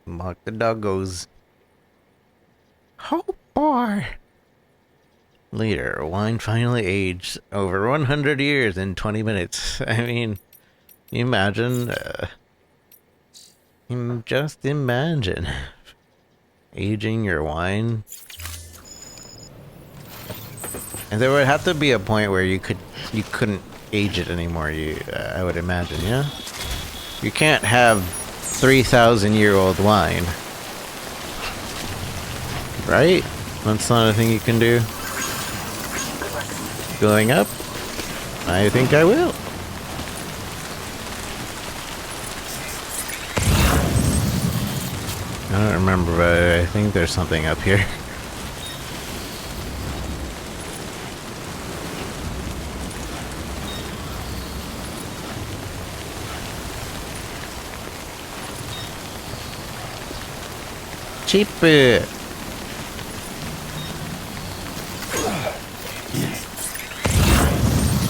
Lock the doggos. Oh boy! Later, wine finally aged over 100 years in 20 minutes. I mean, imagine, just imagine aging your wine. And there would have to be a point where you couldn't age it anymore. I would imagine, yeah. You can't have 3,000-year-old wine, right? That's not a thing you can do. Going up? I think I will. I don't remember, but I think there's something up here. Cheap it.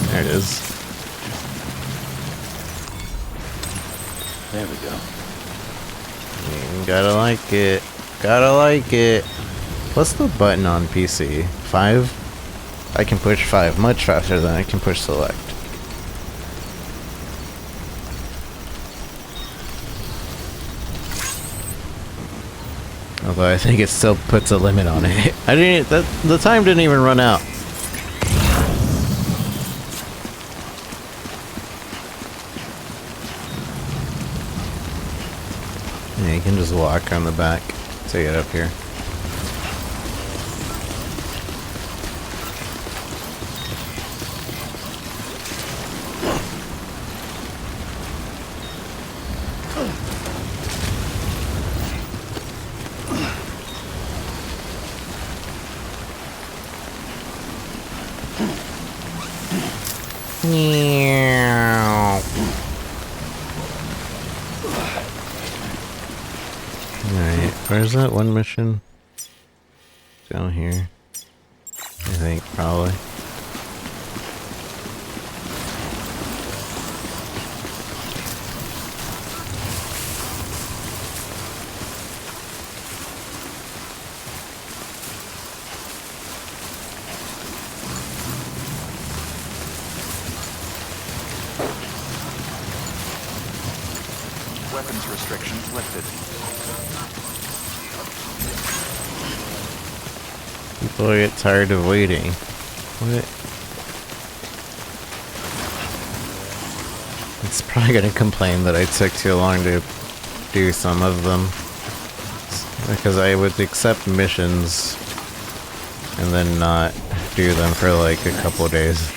There it is. There we go. Gotta like it. Gotta like it. What's the button on PC? 5? I can push 5 much faster than I can push select. Although I think it still puts a limit on it. The time didn't even run out. Yeah, you can just walk on the back to get up here. Alright, where's that one mission? Down here. I think, probably. Weapons restrictions lifted. People get tired of waiting. What? It's probably gonna complain that I took too long to do some of them. Because I would accept missions and then not do them for like a couple days.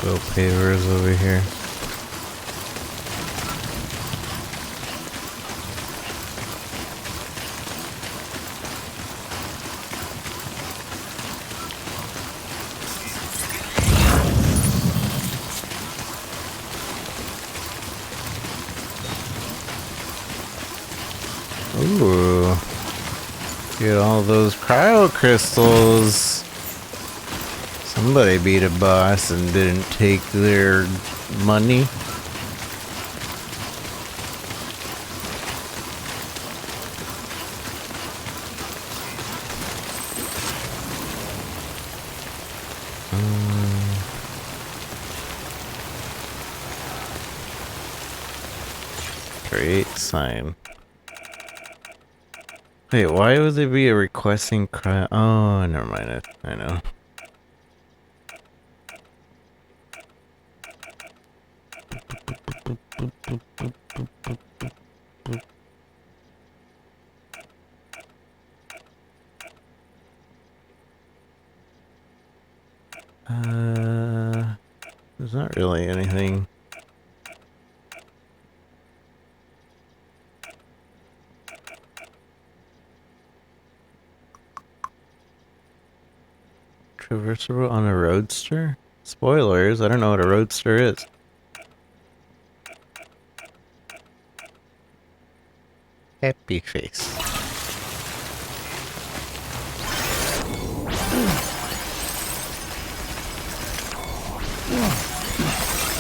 Auto pavers over here. Ooh. Get all those cryo crystals. Somebody beat a boss and didn't take their money. Great sign. Wait, why would there be a requesting cryo? Oh, never mind. I know. There's not really anything. Traversable on a roadster? Spoilers, I don't know what a roadster is. Happy face.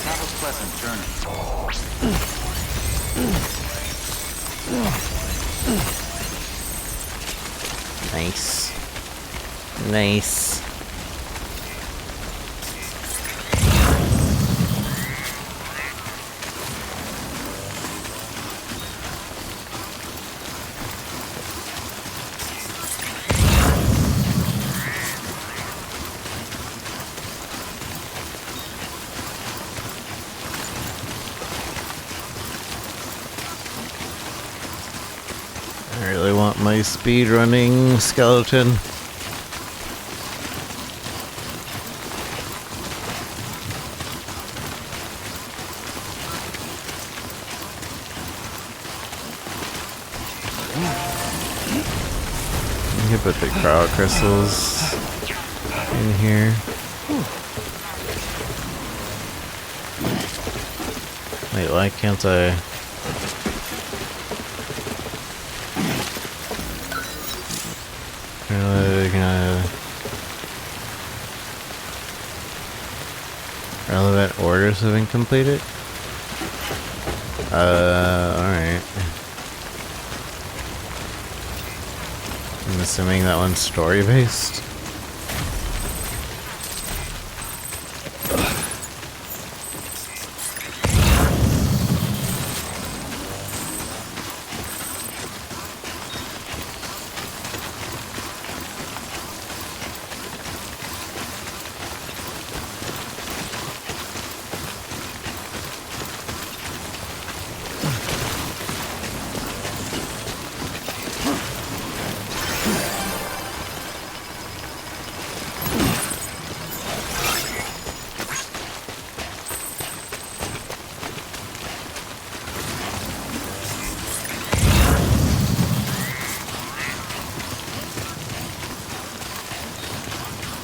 Have a pleasant journey. Nice. Nice. I really want my speedrunning skeleton. You can put the cryo crystals in here. Wait, why can't I? Relevant orders have been completed? Alright. I'm assuming that one's story-based.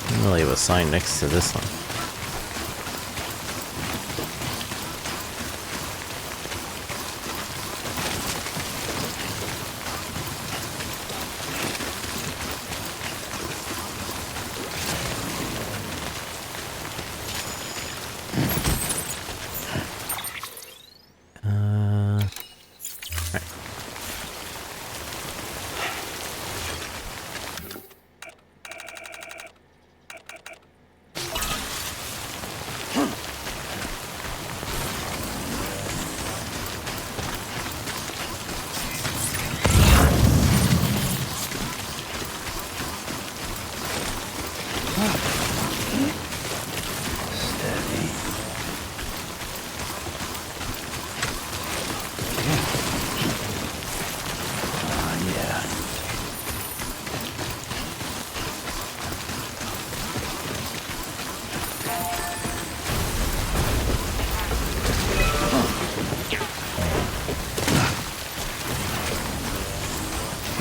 I'm gonna leave a sign next to this one. Right.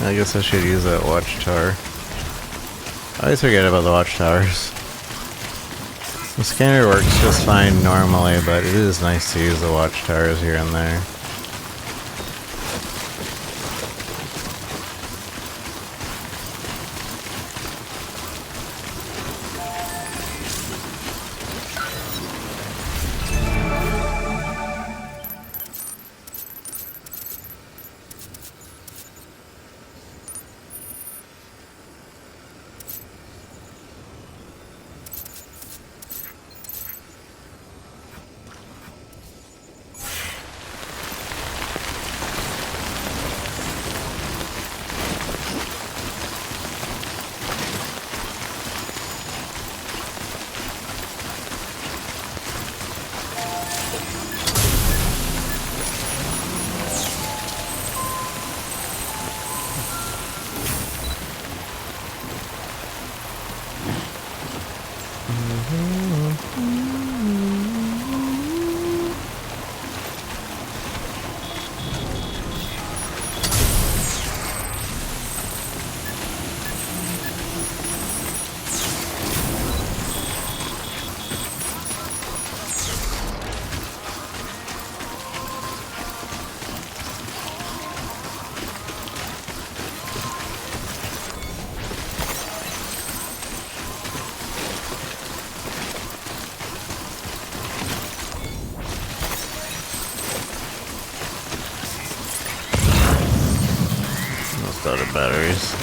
I guess I should use that watchtower. I always forget about the watchtowers. The scanner works just fine normally, but it is nice to use the watchtowers here and there. Out of batteries.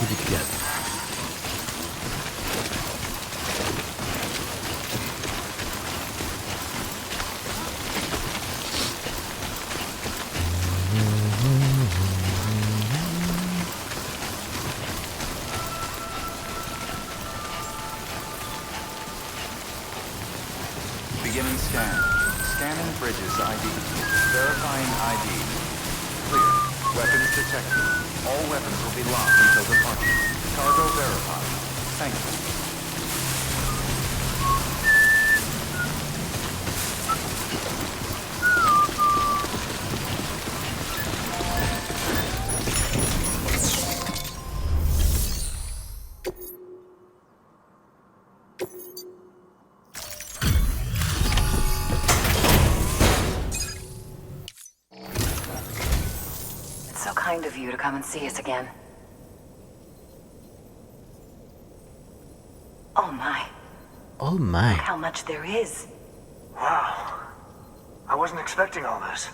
Keep it together. Beginning scan. Scanning bridges ID. Verifying ID. Clear. Weapons detected. All weapons will be locked until departure. Cargo verified. Thank you. So kind of you to come and see us again. Oh my. Oh my. Look how much there is. Wow. I wasn't expecting all this.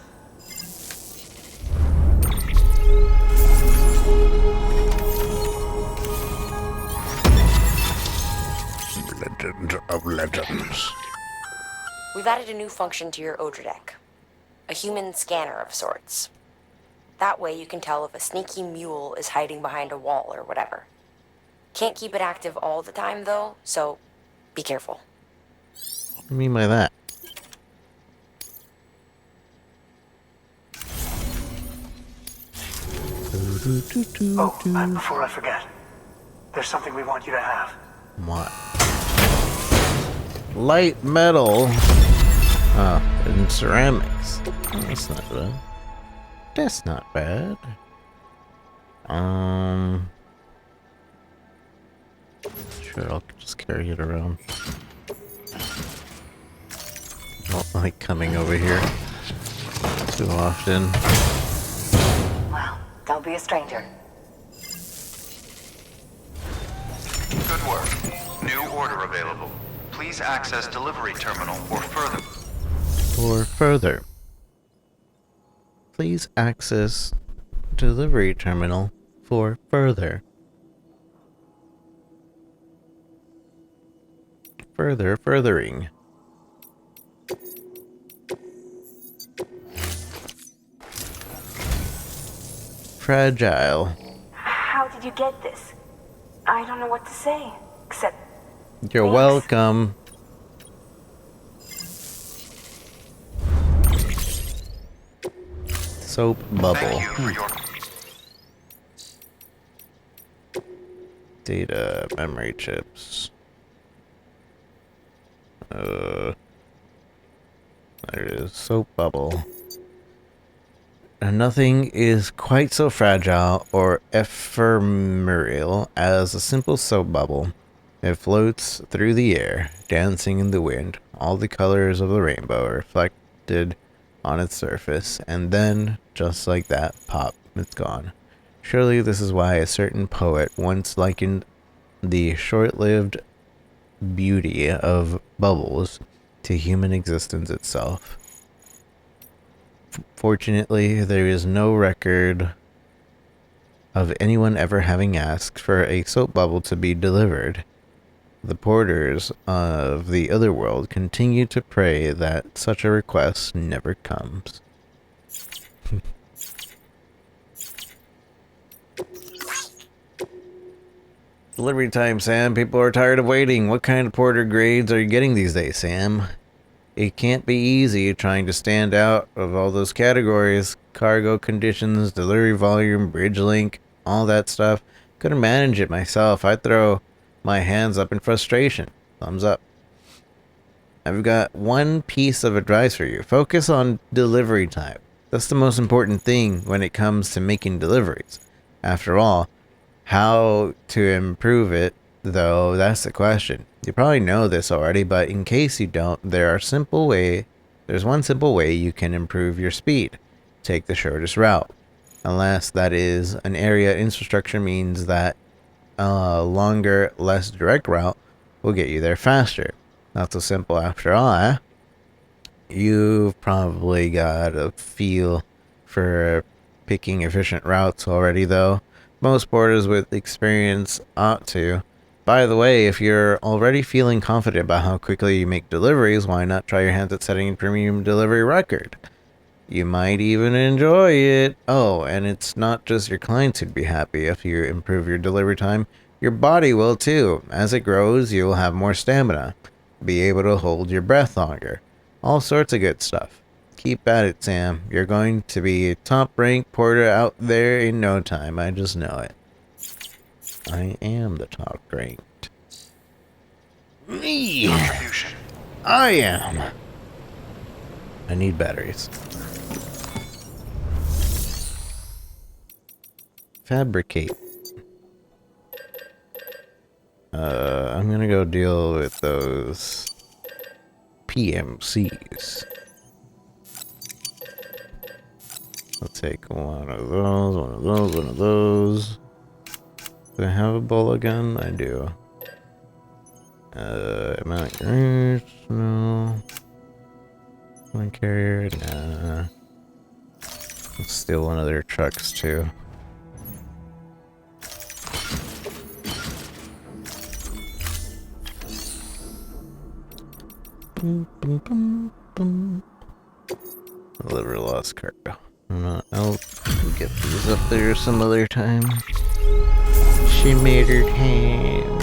Legend of legends. We've added a new function to your Odra deck. A human scanner of sorts. That way you can tell if a sneaky mule is hiding behind a wall or whatever. Can't keep it active all the time though, so be careful. What do you mean by that? Oh, before I forget, there's something we want you to have. What? Light metal. Oh, and ceramics. Oh, that's not bad. That's not bad. Sure, I'll just carry it around. I don't like coming over here too often. Well, don't be a stranger. Good work. New order available. Please access delivery terminal or further. Or further. Please access delivery terminal for further. Furthering. Fragile. How did you get this? I don't know what to say, except You're thanks. welcome. Soap bubble. Thank you for your... Data, memory chips. There it is. Soap bubble. And nothing is quite so fragile or ephemeral as a simple soap bubble. It floats through the air, dancing in the wind, all the colors of the rainbow are reflected on its surface, and then, just like that, pop, it's gone. Surely this is why a certain poet once likened the short-lived beauty of bubbles to human existence itself. Fortunately, there is no record of anyone ever having asked for a soap bubble to be delivered. The porters of the other world continue to pray that such a request never comes. Delivery time, Sam. People are tired of waiting. What kind of porter grades are you getting these days, Sam? It can't be easy trying to stand out of all those categories. Cargo conditions, delivery volume, bridge link, all that stuff. Couldn't manage it myself. I'd throw my hands up in frustration. Thumbs up. I've got one piece of advice for you. Focus on delivery time. That's the most important thing when it comes to making deliveries. After all, how to improve it, though, that's the question. You probably know this already, but in case you don't, there's one simple way you can improve your speed. Take the shortest route. Unless that is an area infrastructure means that a longer, less direct route will get you there faster. Not so simple after all, eh? You've probably got a feel for picking efficient routes already, though. Most porters with experience ought to. By the way, if you're already feeling confident about how quickly you make deliveries, why not try your hands at setting a premium delivery record? You might even enjoy it. Oh, and it's not just your clients who'd be happy if you improve your delivery time. Your body will too. As it grows, you'll have more stamina. Be able to hold your breath longer. All sorts of good stuff. Keep at it, Sam. You're going to be a top-ranked porter out there in no time. I just know it. I am the top-ranked. Me! I am. I need batteries. Fabricate. I'm gonna go deal with those PMCs. I'll take one of those, one of those, one of those. Do I have a bullet gun? I do. Am I like, no. One carrier, nah. Let's steal one of their trucks too. Boom, boom, boom, boom. Deliver lost cargo. I'll get these up there some other time. She made her time.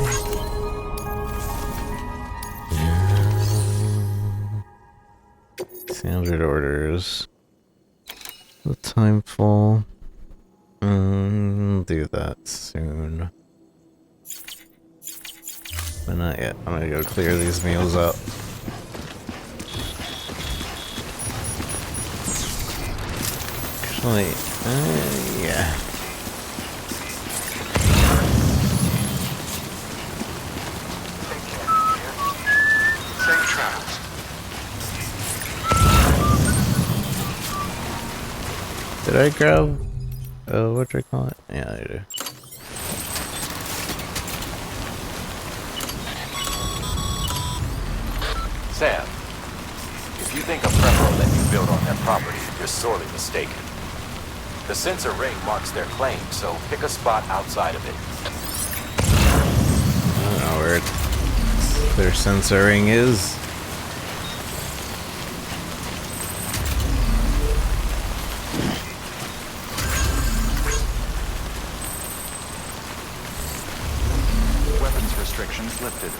Standard orders. The time full. Do that soon. But not yet. I'm gonna go clear these meals up. Actually, yeah. Safe travels. Did I grab? What do I call it? Yeah, I do. Sam, if you think a prepper let you build on their property, you're sorely mistaken. The sensor ring marks their claim, so pick a spot outside of it. I don't know where their sensor ring is. Weapons restrictions lifted.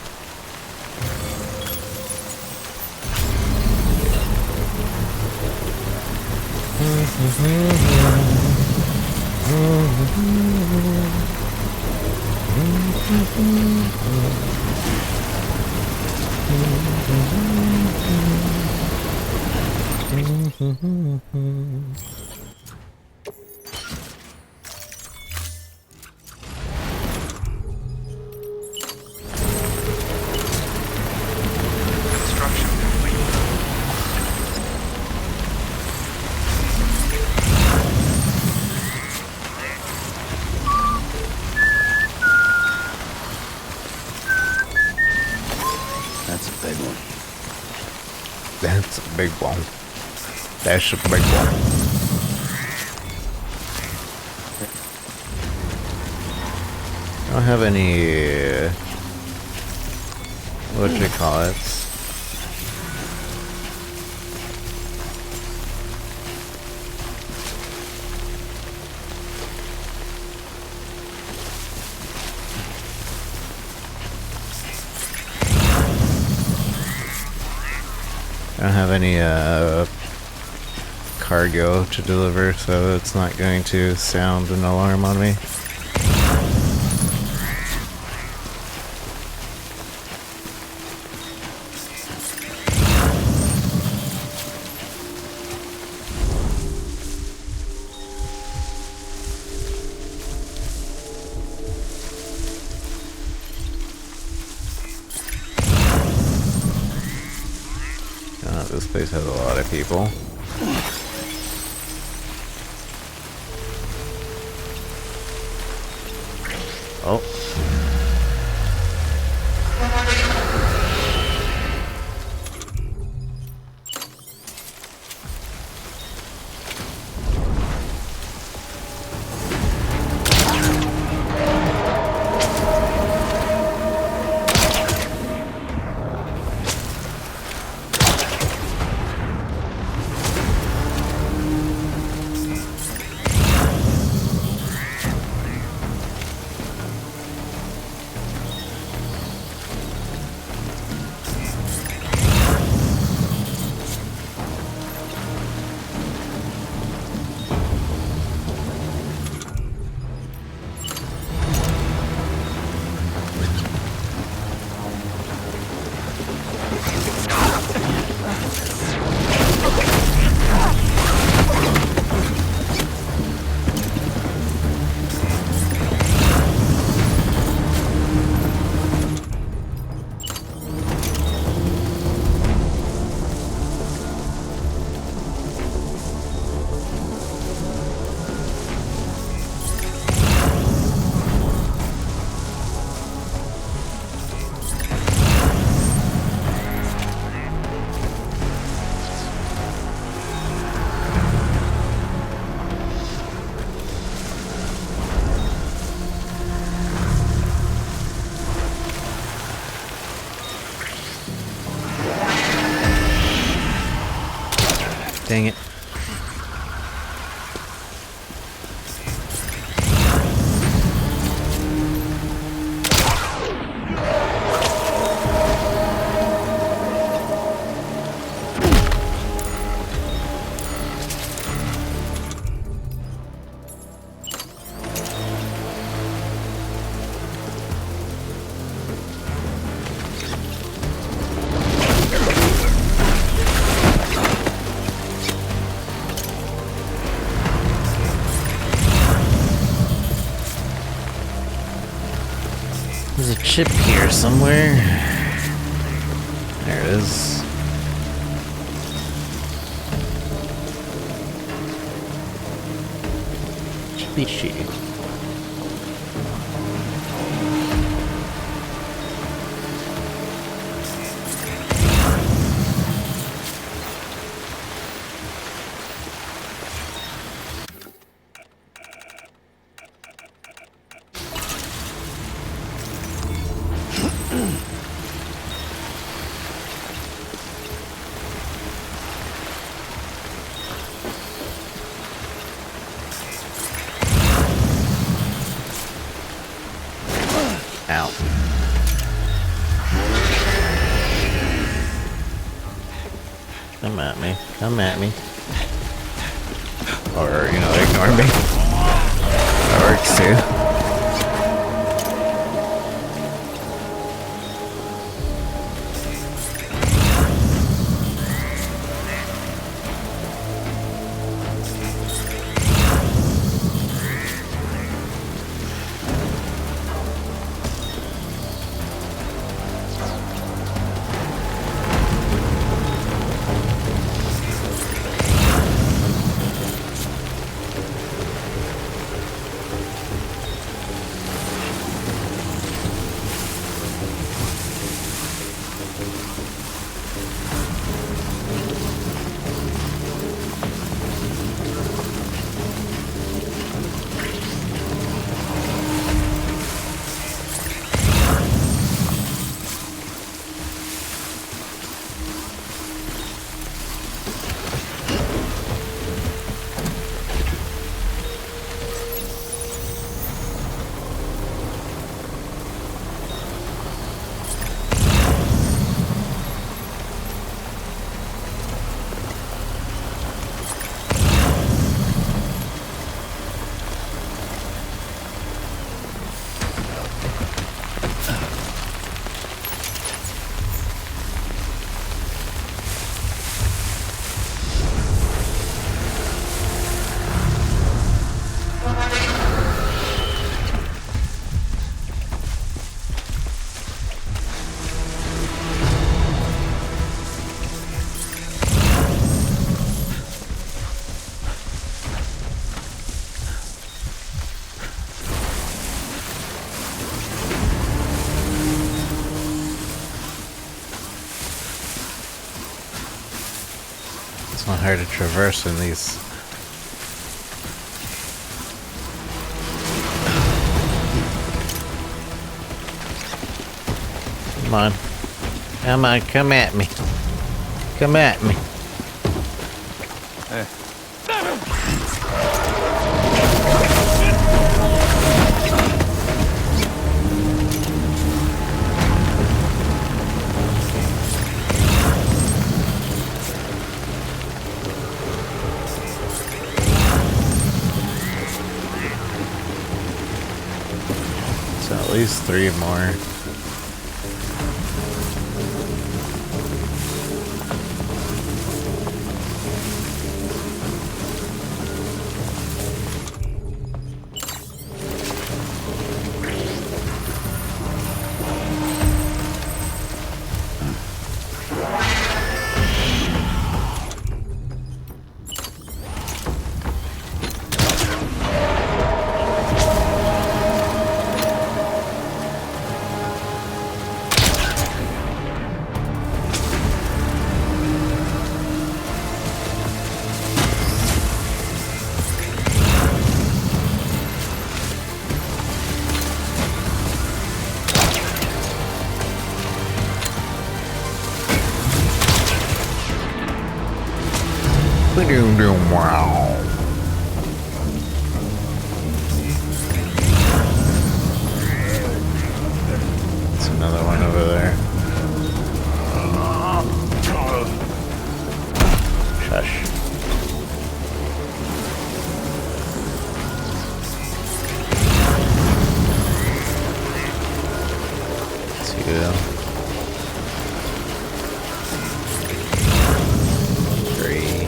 Construction complete. That's a big one. That's a big one. That's a big one. I don't have any. What you call it? I don't have any cargo to deliver, so it's not going to sound an alarm on me. This place has a lot of people. Oh. Dang it. There's a chip here somewhere. There it is. Chippy sheet. Ow. Come at me. Come at me. Or, you know, ignore me. That works too. It's not hard to traverse in these. Come on. Come on, come at me. Come at me. Hey. So at least 3 more. Wow. There's another one over there. Shush. Two. 3.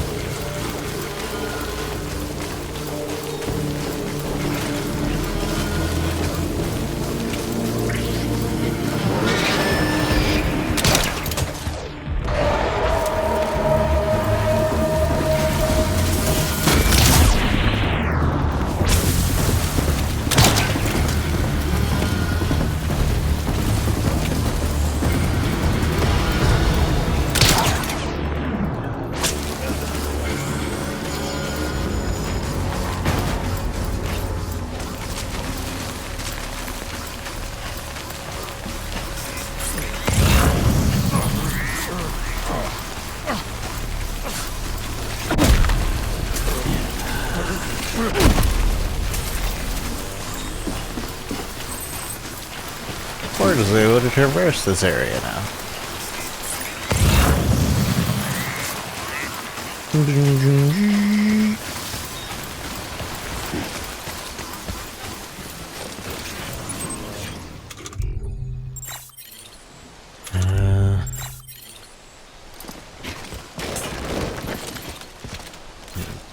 Or is able to traverse this area now?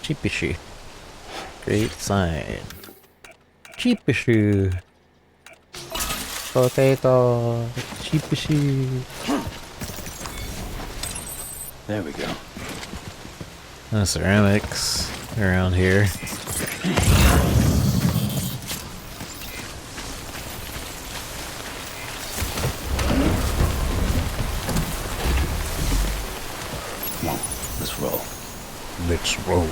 Cheapy. Great sign. Cheapy. Potato. Cheapy. There we go. No ceramics around here. Come on, let's roll. Let's roll.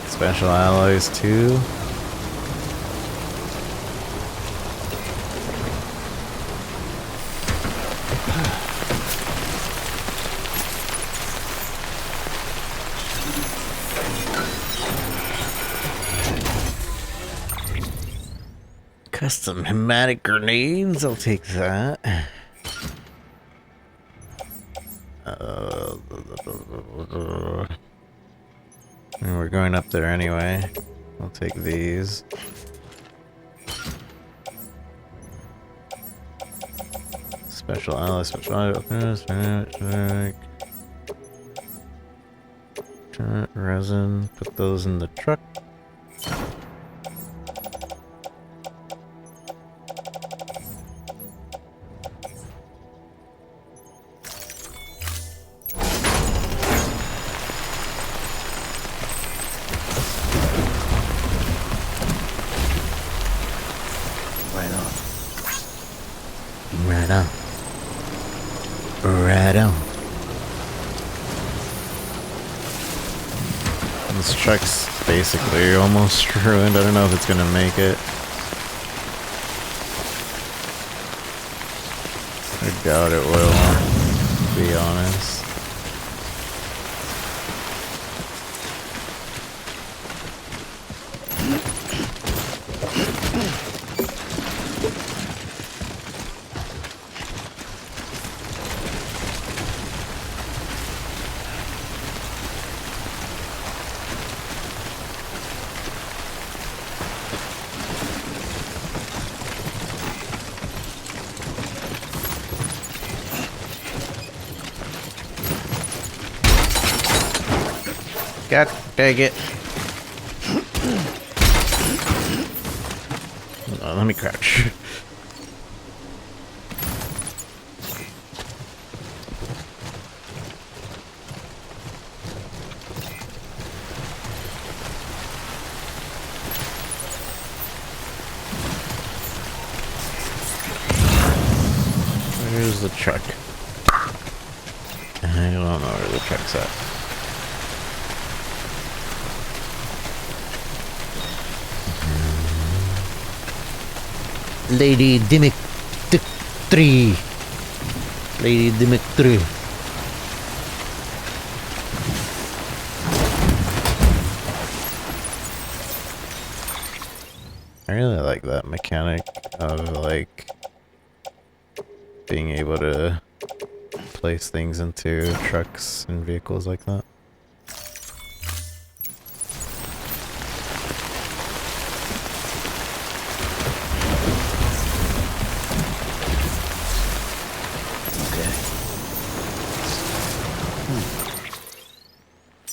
Special alloys too. Custom hematic grenades, I'll take that. And we're going up there anyway. I'll take these. Special alloy, resin, put those in the truck. Right on. This truck's basically almost ruined. I don't know if it's gonna make it. I doubt it will, to be honest. God dang it. Oh, let me crouch. Where's the truck? I don't know where the truck's at. Lady Dimitri. Lady Dimitri. I really like that mechanic of like being able to place things into trucks and vehicles like that.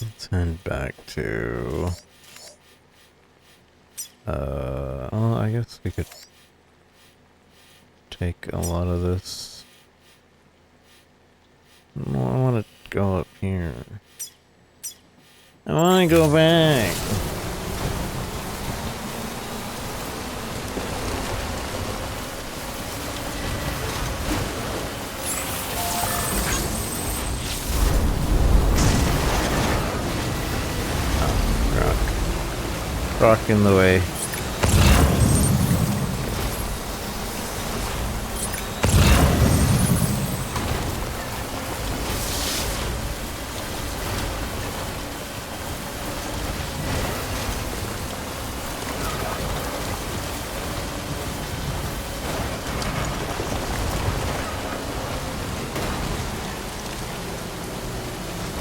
Let's head back to oh, I guess we could take a lot of this. No, I want to go up here. I want to go back. Oh, rock in the way.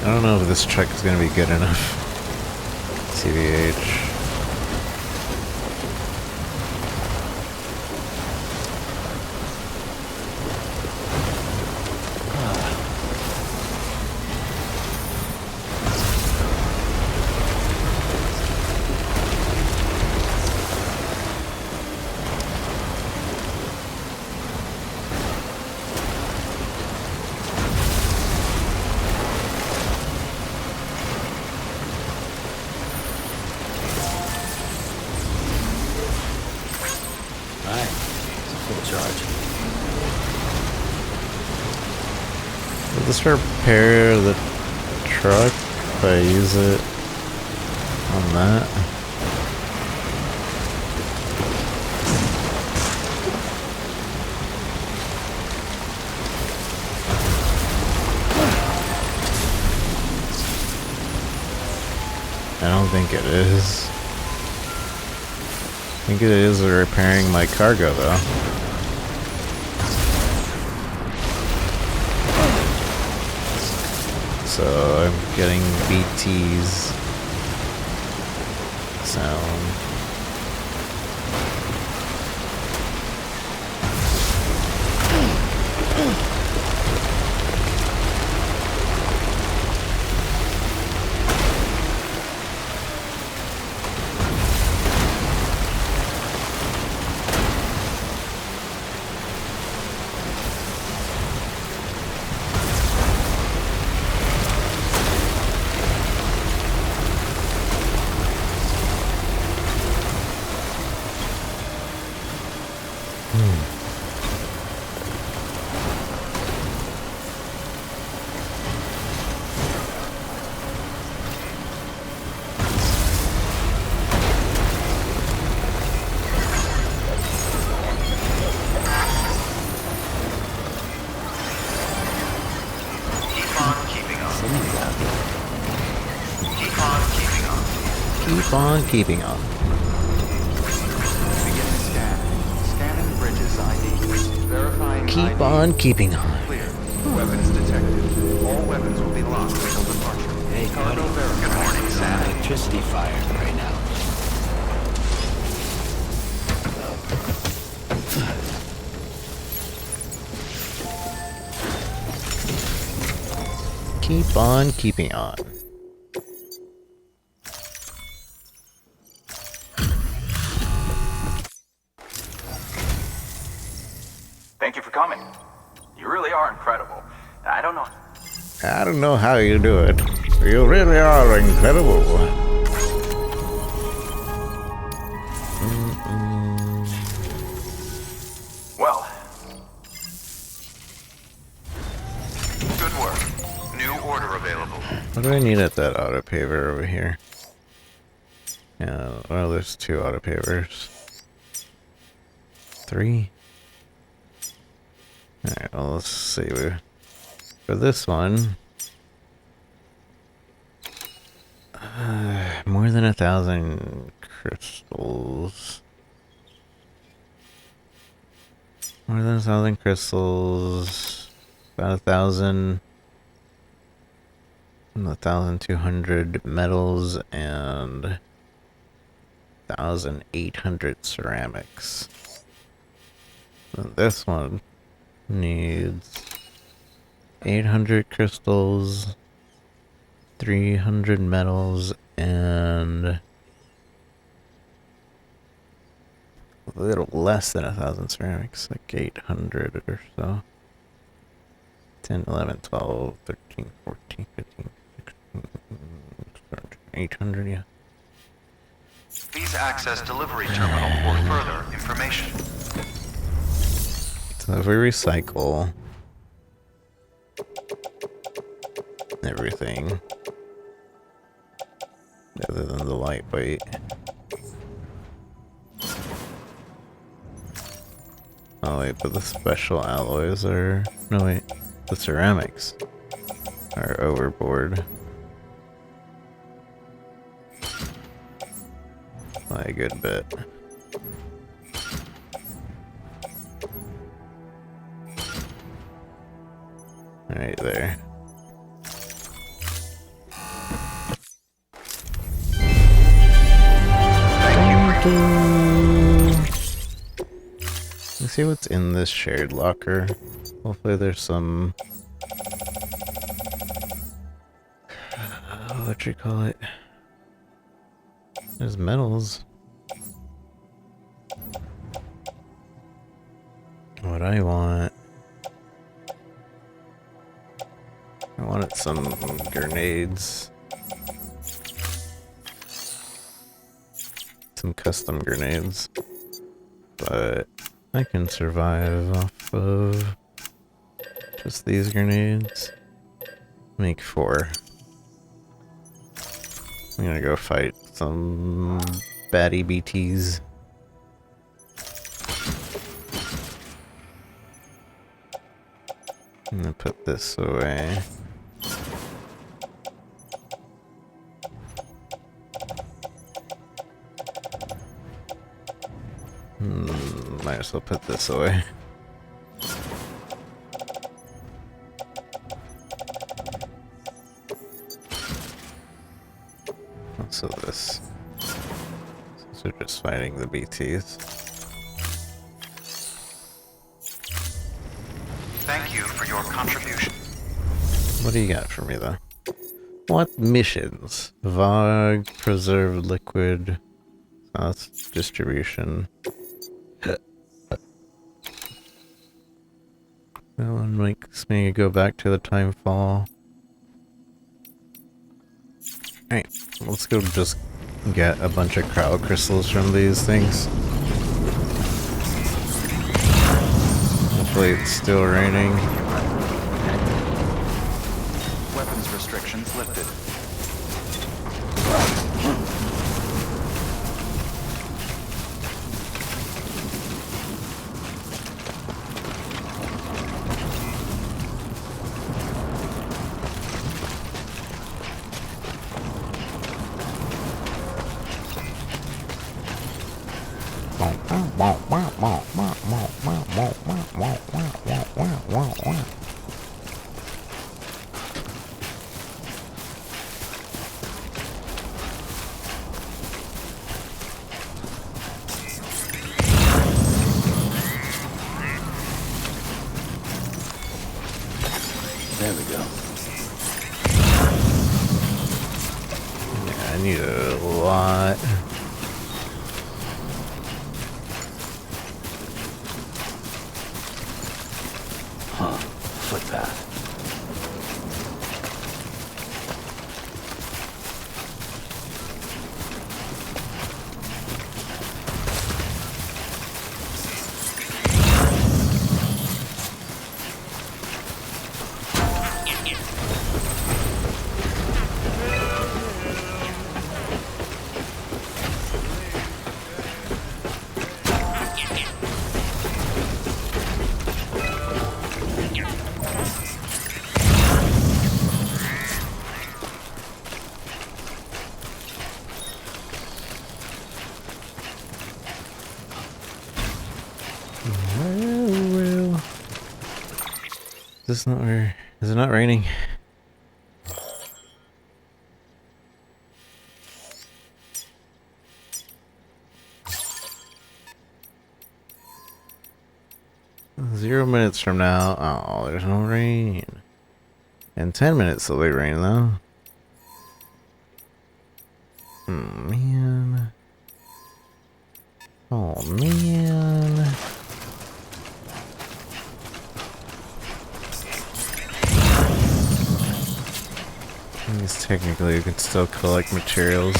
I don't know if this truck is going to be good enough. TBH. Will this repair the truck if I use it on that? I don't think it is. I think it is repairing my cargo though. So I'm getting BT's sound. Keep on keeping on. Beginning scan. Scanning bridges ID. Verifying Keep ID. on keeping on. Clear. Weapons detected. All weapons will be locked until departure. Hey, Cargo buddy. verified. Good morning, Sam. Electricity fire right now. Keep on keeping on. Thank you for coming. You really are incredible. I don't know. I don't know how you do it. You really are incredible. Well, Good work. New order available. What do I need at that auto paver over here? Yeah, well, there's two auto pavers. 3. Alright, well, let's see. For this one, more than 1,000 crystals. More than 1,000 crystals. About 1,200 metals and 1,800 ceramics. And this one needs 800 crystals, 300 metals, and a little less than 1,000 ceramics, like 800 or so. 10, 11, 12, 13, 14, 15, 16, 800, yeah. Please access delivery terminal for further information. So if we recycle everything other than the lightweight. Oh wait, but the special alloys are... No wait, the ceramics are overboard. By a good bit. Right there. Let's see what's in this shared locker. Hopefully there's some... what you call it? There's metals. What I wanted some grenades. Some custom grenades. But I can survive off of just these grenades. Make 4. I'm gonna go fight some baddie BTs. I'm gonna put this away. Might as well put this away. Also this. Since we're just fighting the BTs. Thank you for your contribution. What do you got for me though? What missions? Vog, preserved liquid. Oh, that's distribution. That one makes me go back to the time fall. Alright, let's go just get a bunch of cryo crystals from these things. Hopefully it's still raining. Weapons restrictions lifted. There we go. Yeah, I need a lot. Huh. Footpath. Is this not where... Is it not raining? Zero minutes from now. Oh, there's no rain. And 10 minutes till they rain, though. Man. Oh, man. I guess technically you can still collect materials.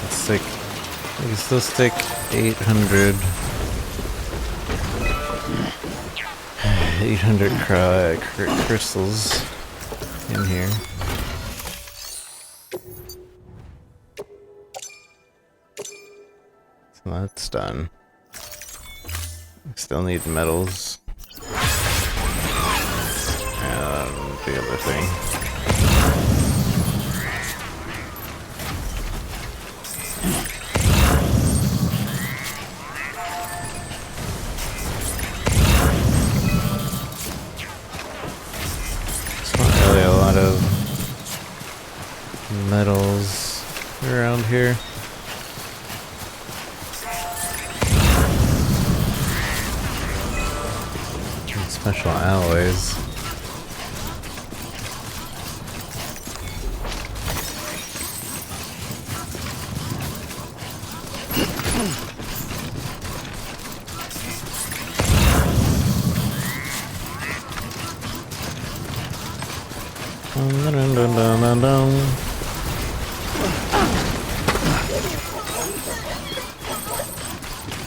Stick. You can still stick 800 crystals in here. So that's done. Still need metals. And the other thing. A lot of metals around here. And special alloys.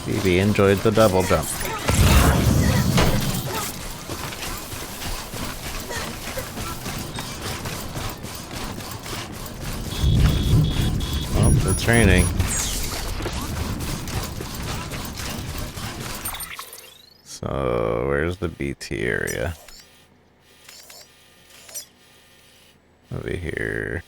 Phoebe enjoyed the double jump. Oh, it's raining. So, where's the BT area? Over here.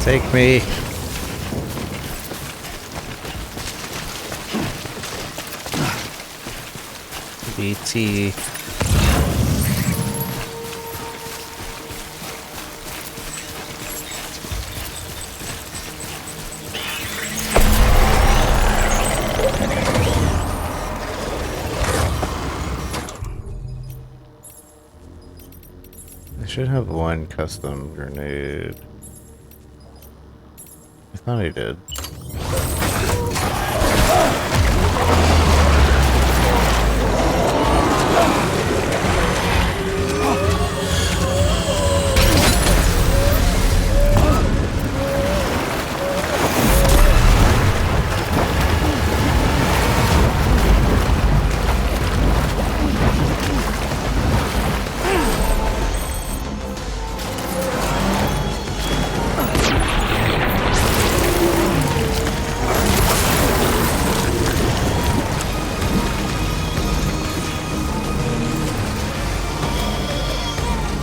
Take me. BT. I should have one custom grenade. I thought I did.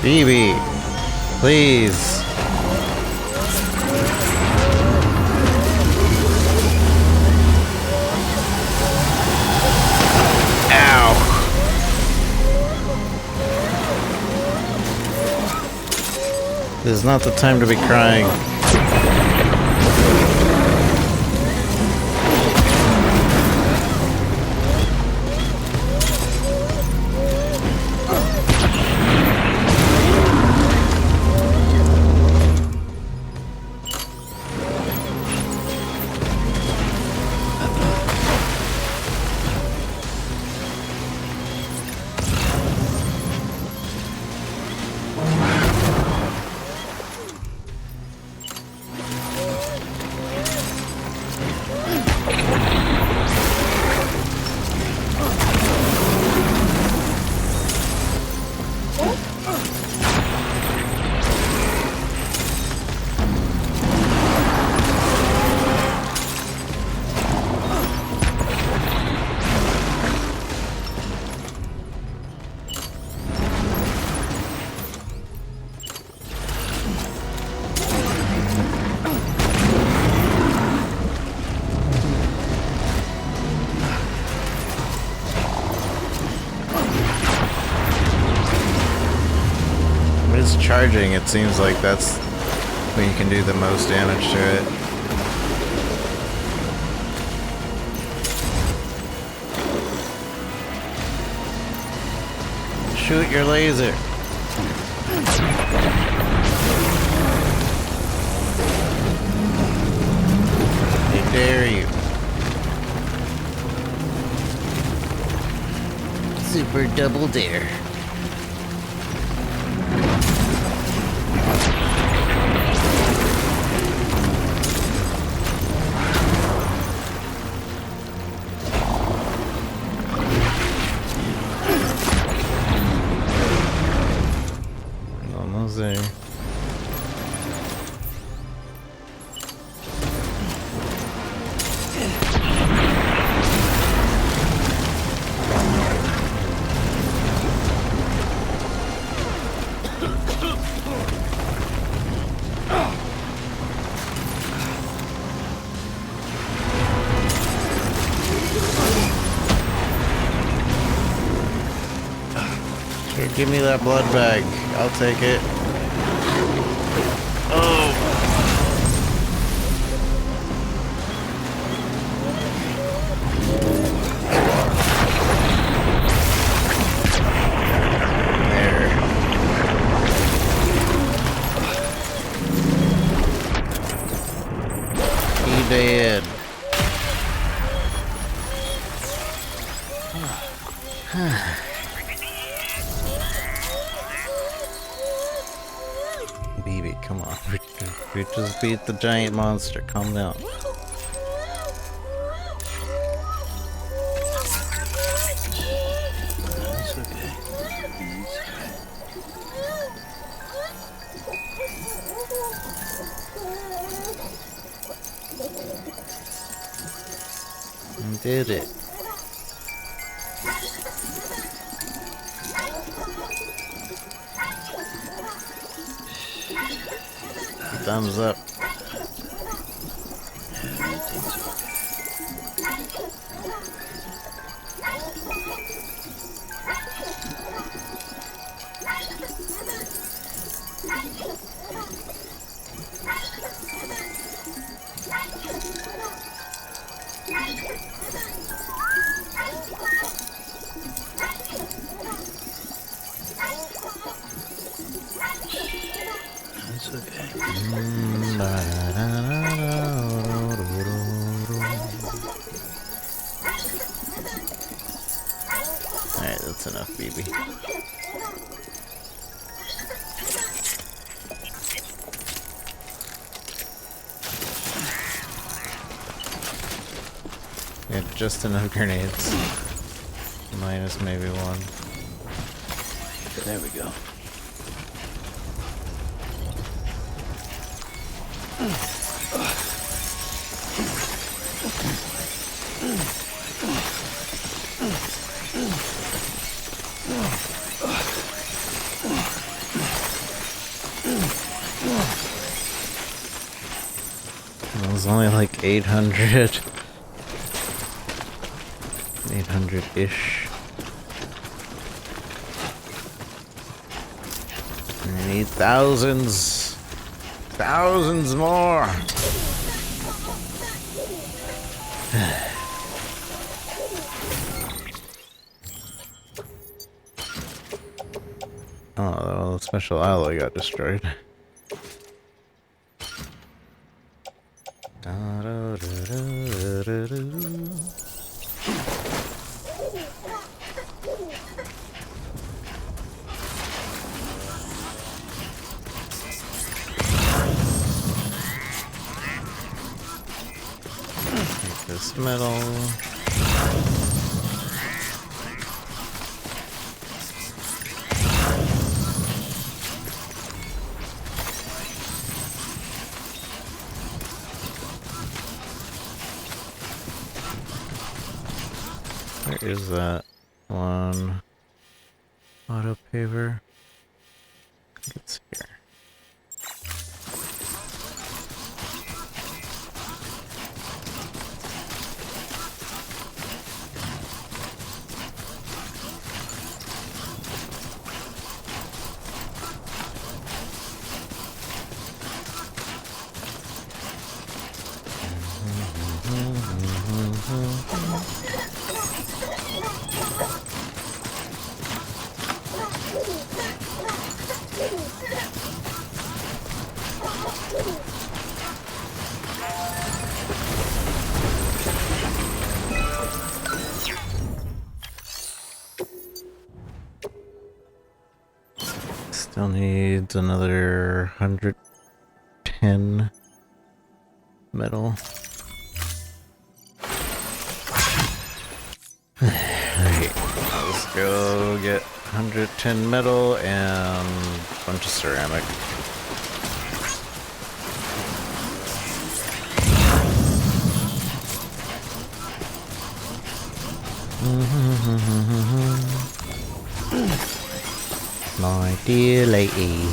Phoebe, please. Ow. This is not the time to be crying. Charging, it seems like that's when you can do the most damage to it. Shoot your laser. I dare you. Super double dare. Here, give me that blood bag. I'll take it. Oh! There. He dead. Baby, come on. We just beat the giant monster. Calm down. It's okay. We did it. Thumbs up. It's okay. Alright, that's enough, BB. Yeah, just enough grenades. Minus maybe one. There we go. It was only like 800. 800-ish. I need thousands. Thousands more. Oh, the special alloy got destroyed. Take this metal. Where is that one? Auto paver. I think it's here. Still needs another 110 metal. Alright, let's go get 110 metal and a bunch of ceramic. My dear lady.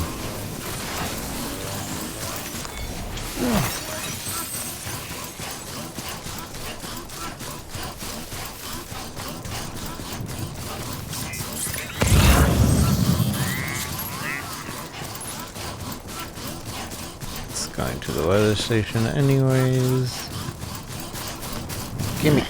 It's going to the weather station anyways. Gimme.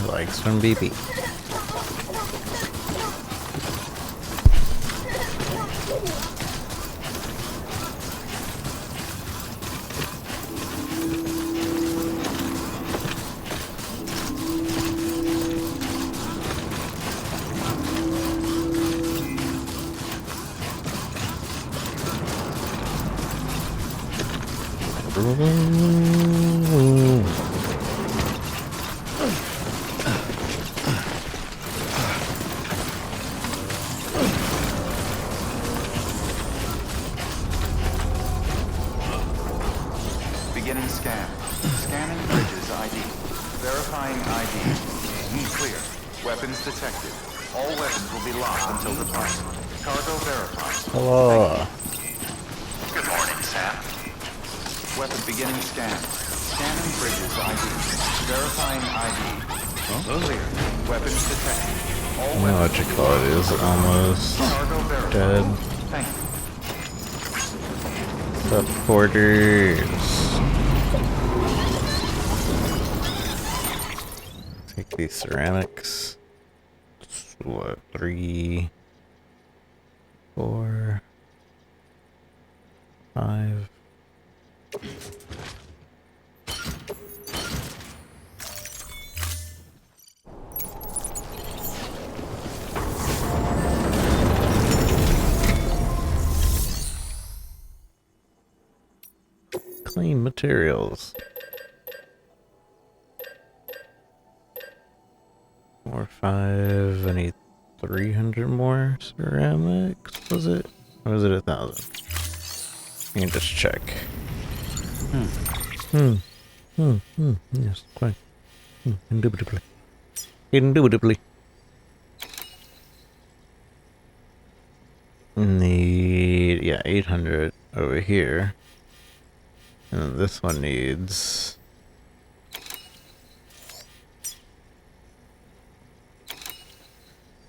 Likes from BB. Beginning scan. Scanning bridges ID. Verifying ID. Clear. Weapons detected. All weapons will be locked until departure. Cargo verified. Hello. Good morning, Sam. Weapon beginning scan. Scanning bridges ID. Verifying ID. Clear. Weapons detected. All I know what you call it is almost dead. Thank you. Supporters. Take these ceramics. What, 3, 4, 5. Clean materials. 4, 5. I need 300 more ceramics. Was it? Or was it 1,000? You can just check. Yes, quite. Indubitably. Indubitably. Need, yeah, 800 over here. And this one needs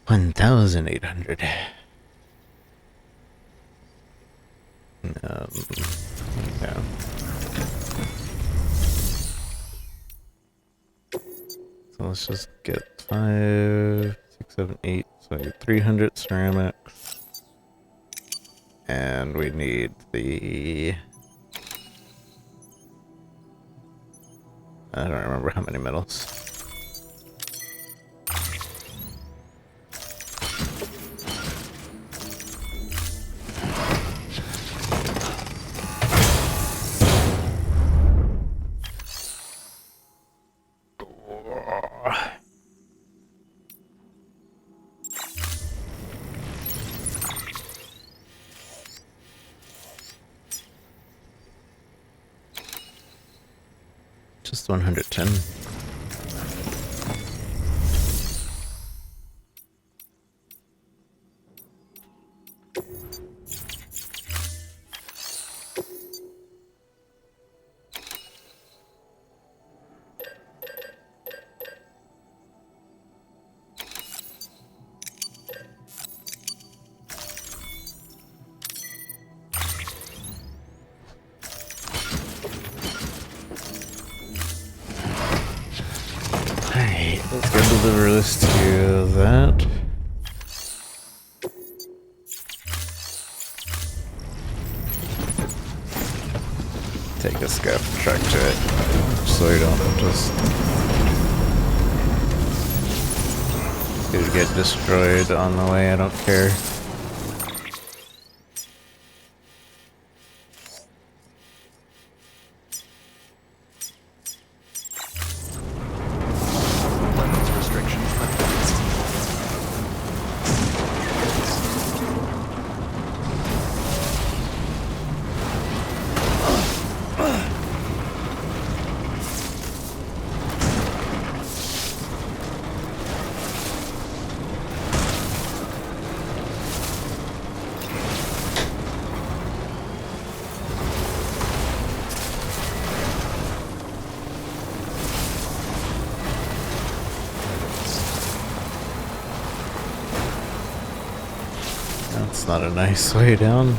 1,800. Yeah. So let's just get 5, 6, 7, 8. So I need 300 ceramics. And we need the... I don't remember how many metals. Just 110. Alright, let's go deliver this to that. Take a scout truck to it, so we don't just get destroyed on the way. I don't care. That's not a nice way down.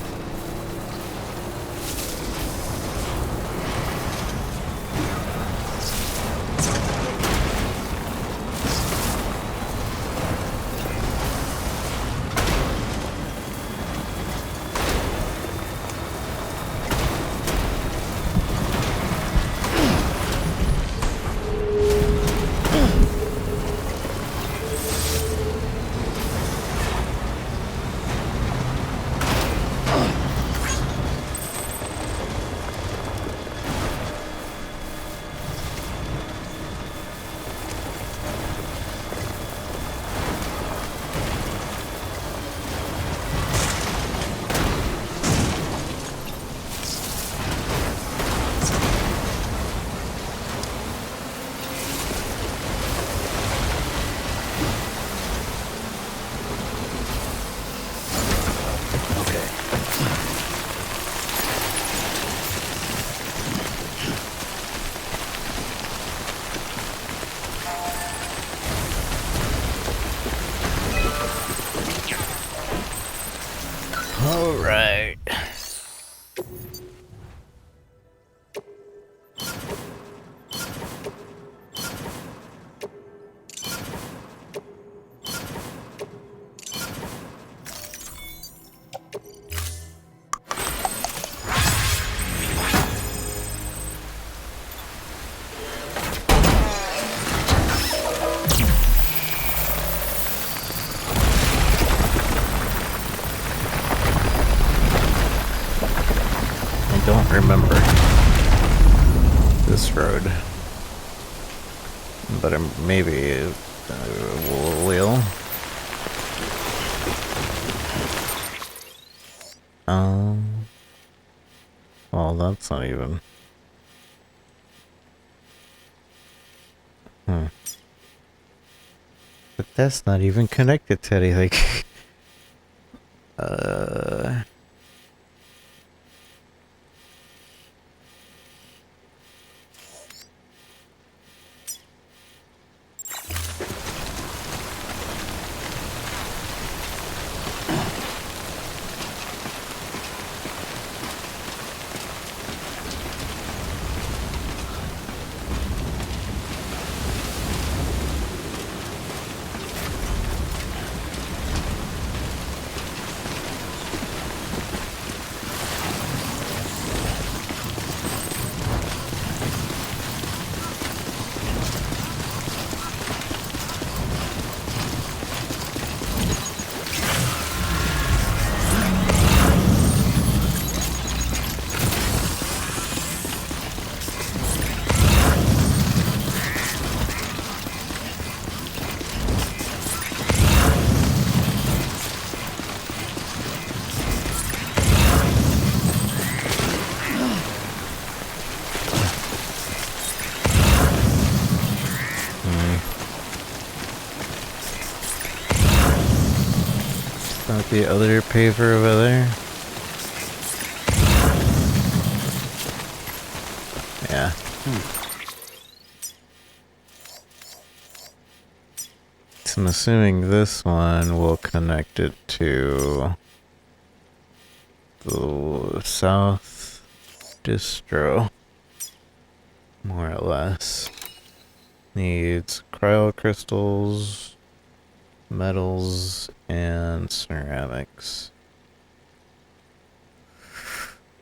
All right. Don't remember this road, but maybe will. Well, that's not even. But that's not even connected to anything. Not the other paver over there. Yeah. So I'm assuming this one will connect it to the south distro, more or less. Needs cryo crystals, metals, and ceramics.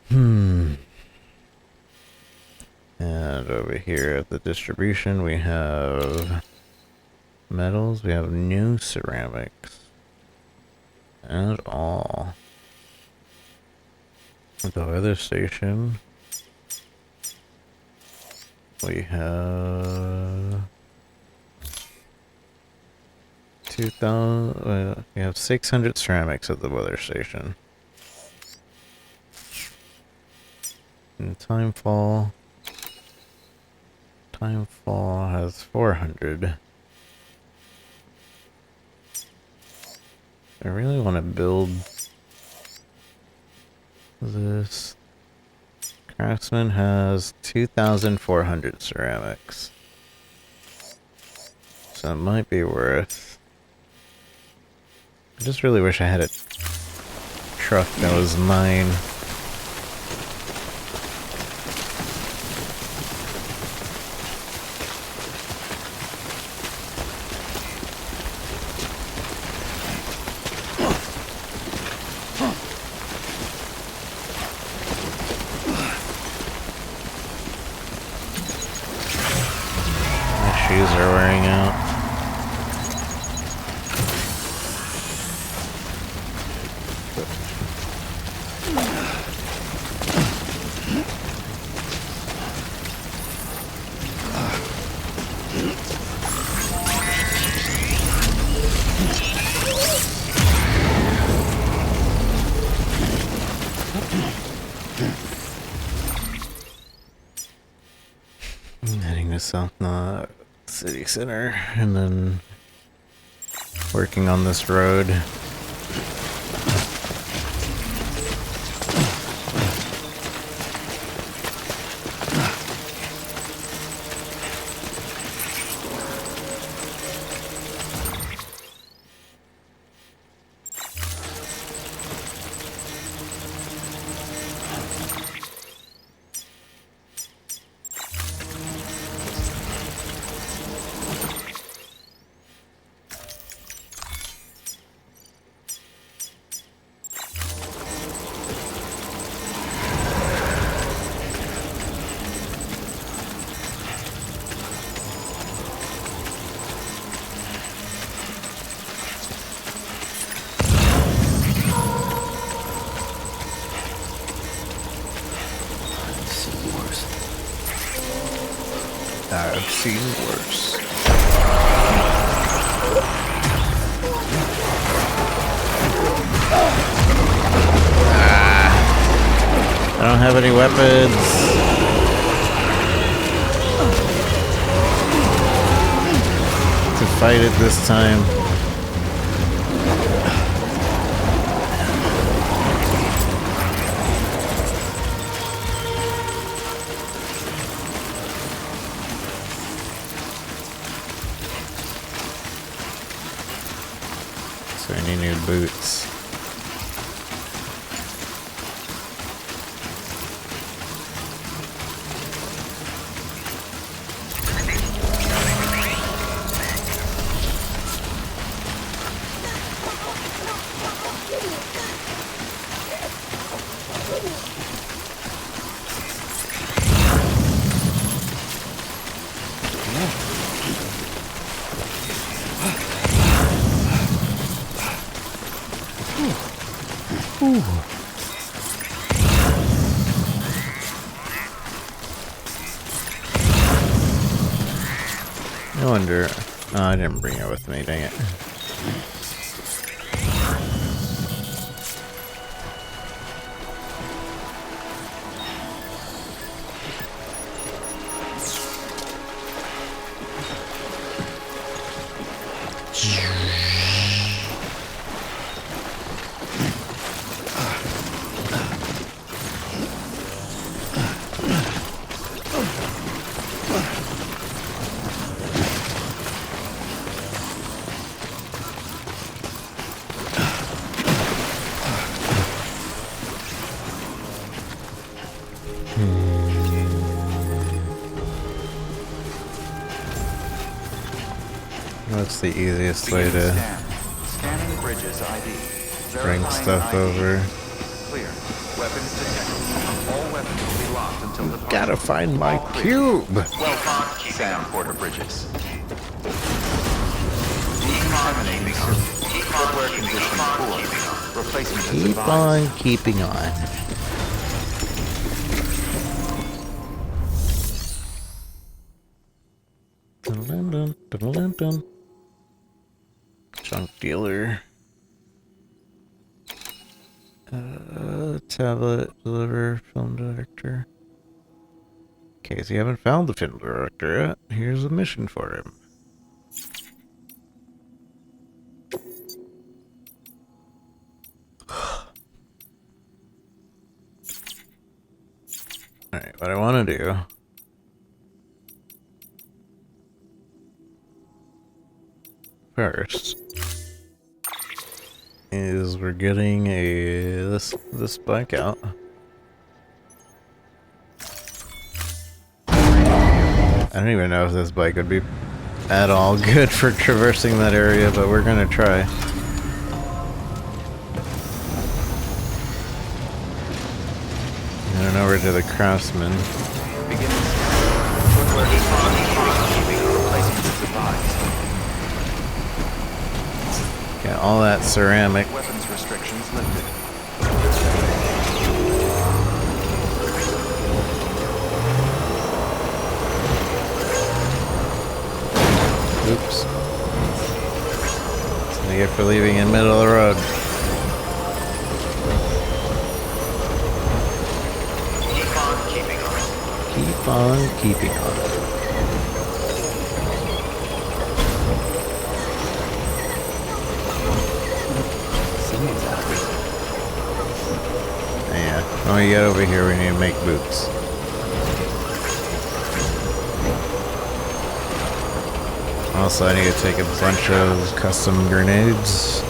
And over here at the distribution, we have metals, we have new ceramics. And all. The weather station, we have 2,000, we have 600 ceramics at the weather station. And Timefall has 400. I really want to build this. Craftsman has 2,400 ceramics. So it might be worth. I just really wish I had a truck that was mine. Shoes are wearing out. I'm heading to South Knot City Center and then working on this road. I've seen worse. I don't have any weapons. fight it this time. So I need new boots. No wonder. Oh, I didn't bring it with me, dang it. What's the easiest way to Scanning bridges ID. bring Verifying stuff ID. over? Clear. Weapons detected. All weapons will be locked until departure. Gotta find my All clear. cube! Welcome, Sam Porter Bridges. Decontaminating suit. Footwear condition poor. Replacement is Keep advised. on keeping on. Dun, dun, dun, dun, dun. Junk dealer. Tablet, deliver, film director. Okay, so you haven't found the film director yet. Here's a mission for him. Alright, what I want to do first is we're getting this bike out. I don't even know if this bike would be at all good for traversing that area, but we're gonna try. Heading over to the Craftsman. Got all that ceramic. Weapons restrictions lifted. Oops. That's what I get for leaving in the middle of the road. Keep on keeping on. Keep on keeping on. Yeah, when we get over here, we need to make boots. Also, I need to take a bunch of custom grenades.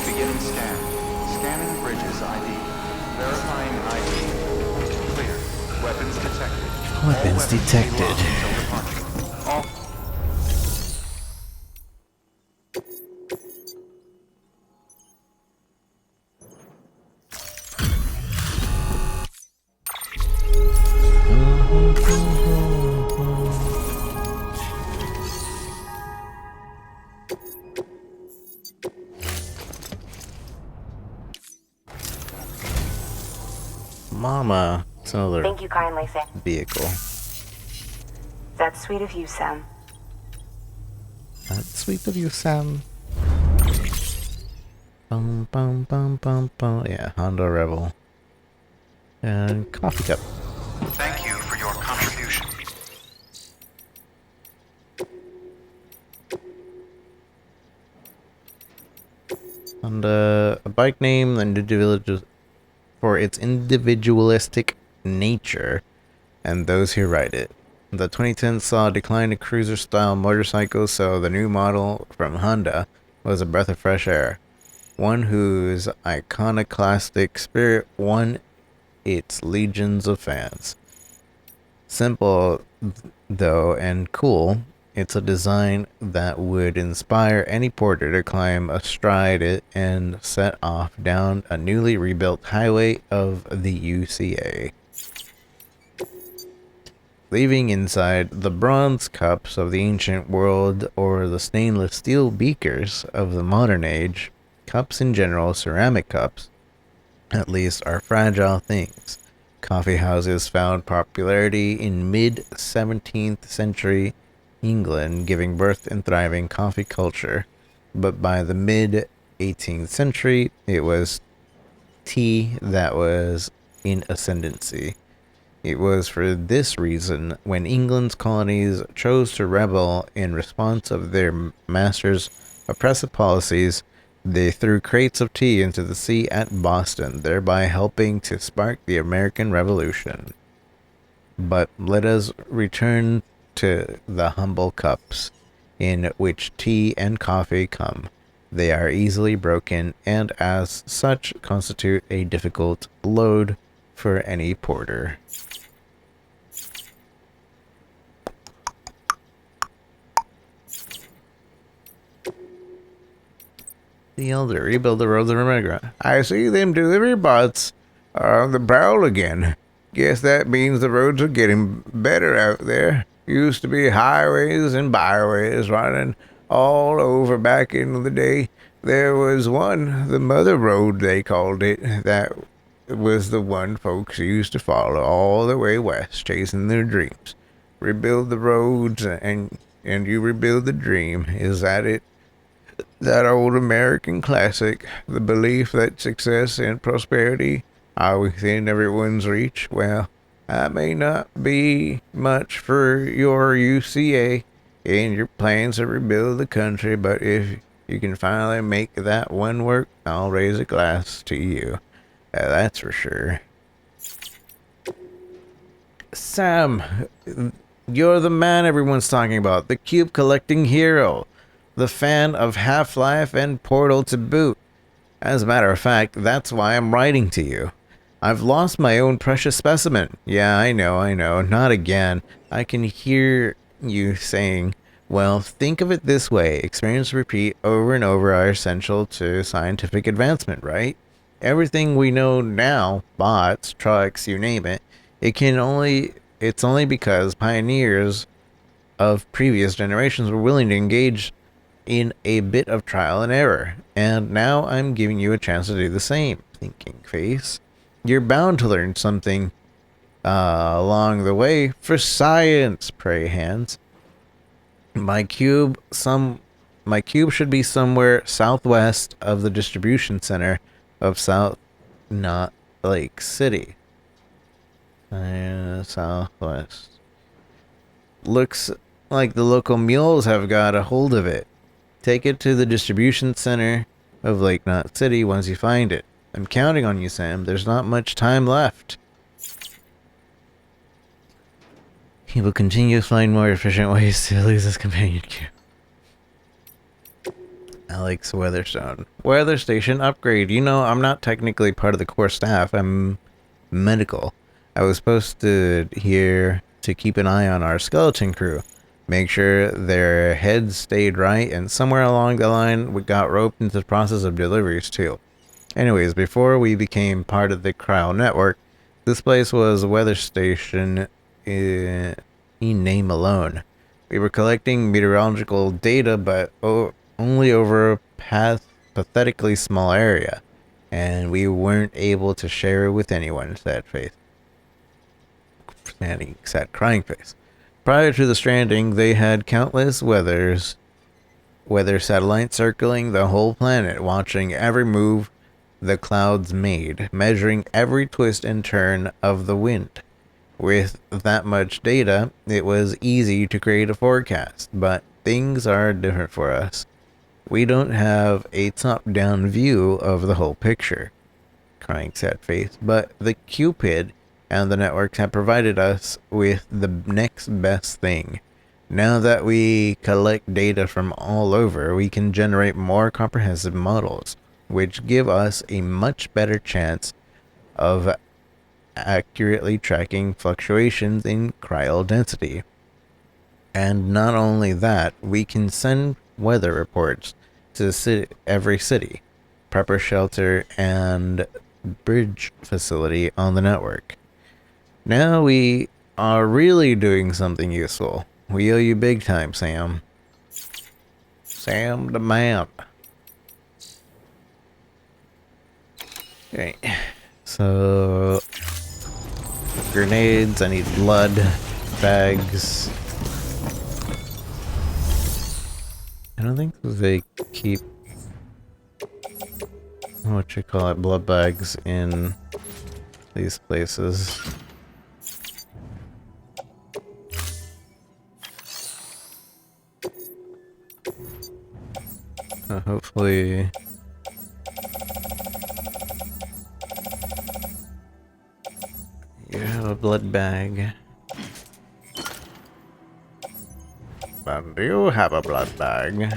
Beginning scan. Scanning bridges ID. Verifying ID. Clear. Weapons detected. All Weapons will be detected. locked until departure. All Mama. It's another Thank you kindly, Sam. vehicle. That's sweet of you, Sam. That's sweet of you, Sam. Bum, bum, bum, bum, bum. Yeah, Honda Rebel. And coffee cup. Thank you for your contribution. And a bike name for its individualistic nature and those who ride it. The 2010s saw a decline in cruiser-style motorcycles, so the new model from Honda was a breath of fresh air. One whose iconoclastic spirit won its legions of fans. Simple, though, and cool, it's a design that would inspire any porter to climb astride it and set off down a newly rebuilt highway of the UCA. Leaving inside the bronze cups of the ancient world or the stainless steel beakers of the modern age, cups in general, ceramic cups, at least, are fragile things. Coffee houses found popularity in mid-17th century England, giving birth and thriving coffee culture. But by the mid-18th century, it was tea that was in ascendancy. It was for this reason when England's colonies chose to rebel in response of their masters' oppressive policies, they threw crates of tea into the sea at Boston, thereby helping to spark the American Revolution. But let us return to the humble cups in which tea and coffee come. They are easily broken and as such constitute a difficult load for any porter. The elder rebuild the roads of America. I see them delivery bots are on the prowl again. Guess that means the roads are getting better out there. Used to be highways and byways running all over back in the day. There was one, the Mother Road they called it, that was the one folks used to follow all the way west, chasing their dreams. Rebuild the roads and you rebuild the dream. Is that it? That old American classic, the belief that success and prosperity are within everyone's reach. Well, I may not be much for your UCA and your plans to rebuild the country, but if you can finally make that one work, I'll raise a glass to you. That's for sure. Sam, you're the man everyone's talking about, the cube collecting hero, the fan of Half-Life and Portal to boot. As a matter of fact, that's why I'm writing to you. I've lost my own precious specimen. Yeah, I know, not again. I can hear you saying, well, think of it this way. Experience repeat over and over are essential to scientific advancement, right? Everything we know now, bots, trucks, you name it, it's only because pioneers of previous generations were willing to engage in a bit of trial and error, and now I'm giving you a chance to do the same. Thinking face. You're bound to learn something along the way for science, pray hands. My cube should be somewhere southwest of the distribution center of not Lake City. Southwest. Looks like the local mules have got a hold of it. Take it to the distribution center of Lake Knot City once you find it. I'm counting on you, Sam. There's not much time left. He will continue to find more efficient ways to lose his companion cube. Alex Weatherstone. Weather station upgrade. You know, I'm not technically part of the core staff. I'm medical. I was posted here to keep an eye on our skeleton crew. Make sure their heads stayed right, and somewhere along the line we got roped into the process of deliveries too. Anyways, before we became part of the cryo network, this place was a weather station in name alone. We were collecting meteorological data, but only over a pathetically small area, and we weren't able to share it with anyone, sad face. Sad crying face. Prior to the stranding, they had countless weathers weather satellite circling the whole planet, watching every move the clouds made, measuring every twist and turn of the wind. With that much data, it was easy to create a forecast, but things are different for us. We don't have a top-down view of the whole picture. Crying sad face, but the Cupid and the networks have provided us with the next best thing. Now that we collect data from all over, we can generate more comprehensive models, which give us a much better chance of accurately tracking fluctuations in cryo density. And not only that, we can send weather reports to every city, prepper shelter, and bridge facility on the network. Now we are really doing something useful. We owe you big time, Sam. Sam the man. Okay, so grenades, I need blood, bags. I don't think they keep what you call it, blood bags in these places. Hopefully you have a blood bag. And you have a blood bag.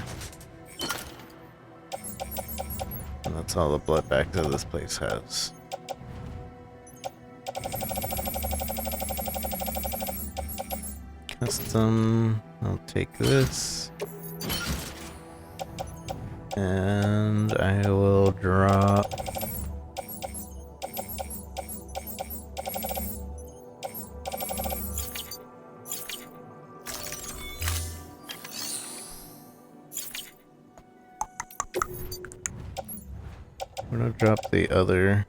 And that's all the blood bags that this place has. Custom, I'll take this. And I will drop I'm gonna drop the other.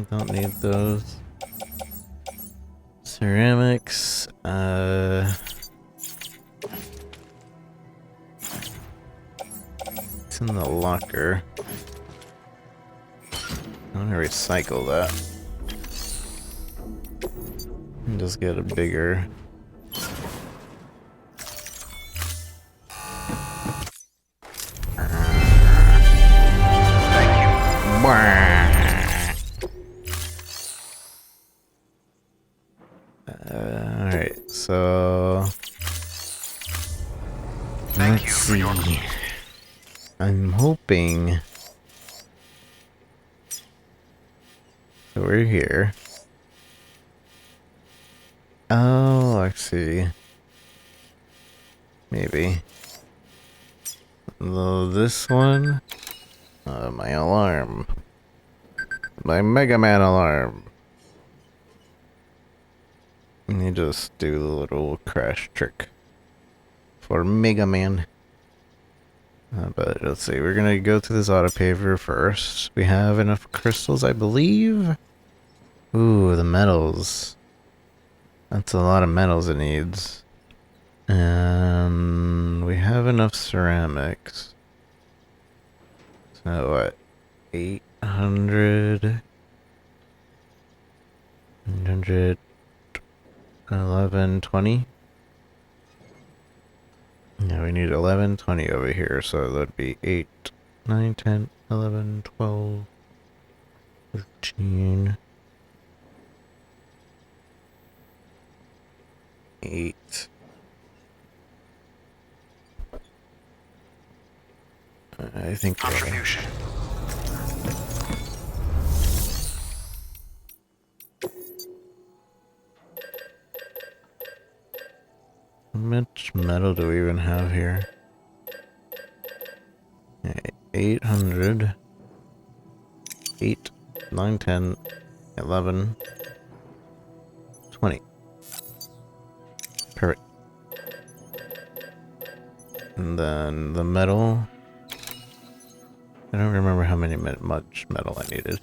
Don't need those. Ceramics, it's in the locker. I'm gonna recycle that. And just get a bigger. Alright, so let's see. I'm hoping so we're here. Oh, I see. Maybe. This one? My alarm. My Mega Man alarm. Let me just do the little crash trick for Mega Man. But let's see, we're gonna go to this autopaver first. We have enough crystals, I believe. Ooh, the metals. That's a lot of metals it needs. And we have enough ceramics. So what? 800. 800. 11, 20. Yeah, we need 11, 20 over here, so that would be 8, 9, 10, 11, 12, 13, 8. I think contribution. How much metal do we even have here? 800. 8, 9, 10, 11, 20. Perfect. And then the metal. I don't remember how much metal I needed.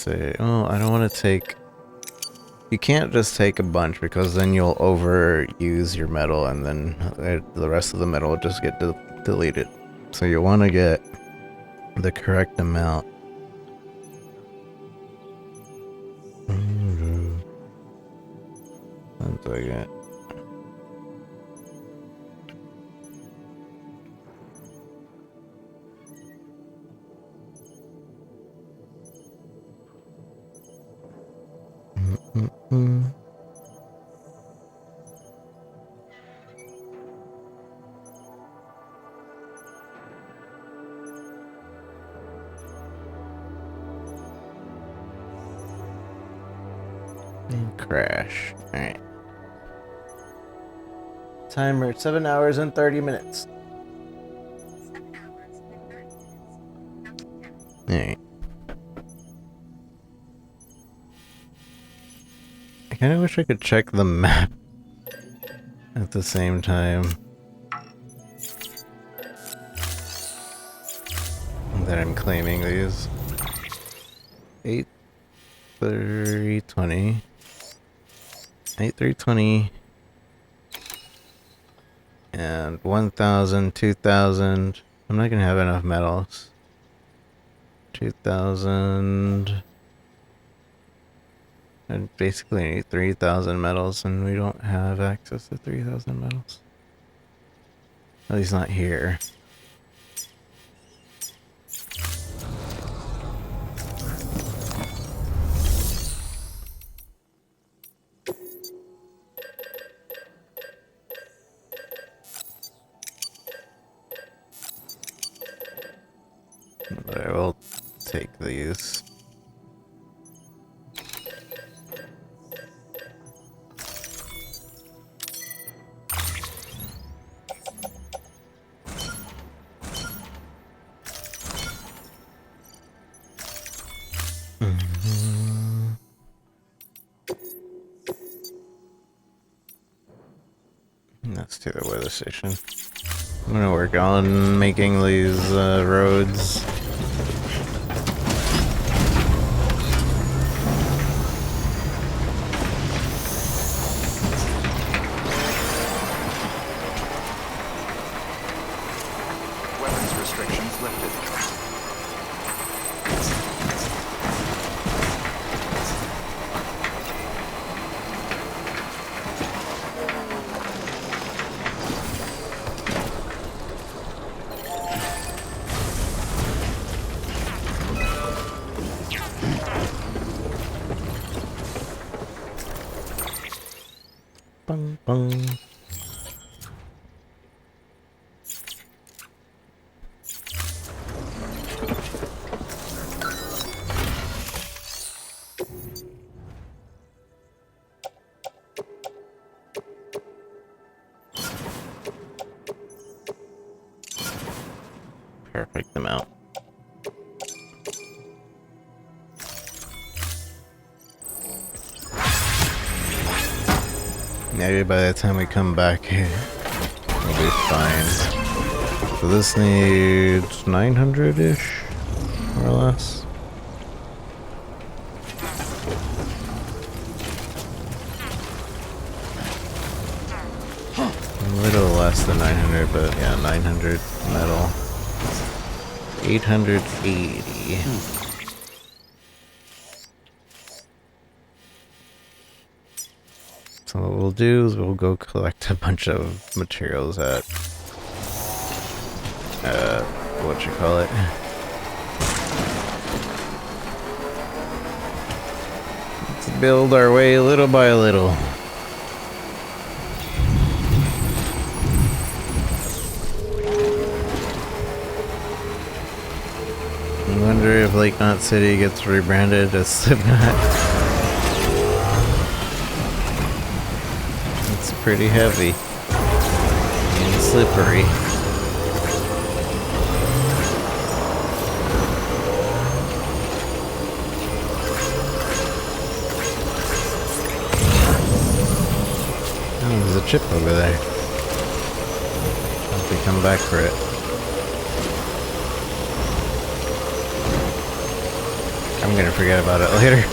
say, oh, I don't want to take... You can't just take a bunch because then you'll overuse your metal and then the rest of the metal will just get deleted. So you want to get the correct amount. One second. And crash. Alright. Timer 7 hours and 30 minutes. Alright. I kinda wish I could check the map at the same time that I'm claiming these. 8,320. 8,320. And 1,000, 2,000. I'm not gonna have enough metals. 2,000. I basically need 3,000 metals, and we don't have access to 3,000 metals. At least not here. But I will take these. Let's do the weather station. I'm gonna work on making these roads. Weapons restrictions lifted. Bung, bung. Perfect amount. Maybe by the time we come back here, we'll be fine. So this needs 900-ish, more or less. A little less than 900, but yeah, 900 metal. 880. So what we'll do is we'll go collect a bunch of materials at what you call it. Let's build our way little by little. I wonder if Lake Knot City gets rebranded as Slipknot. It's pretty heavy and slippery. Oh, there's a chip over there. Hope we come back for it. I'm gonna forget about it later.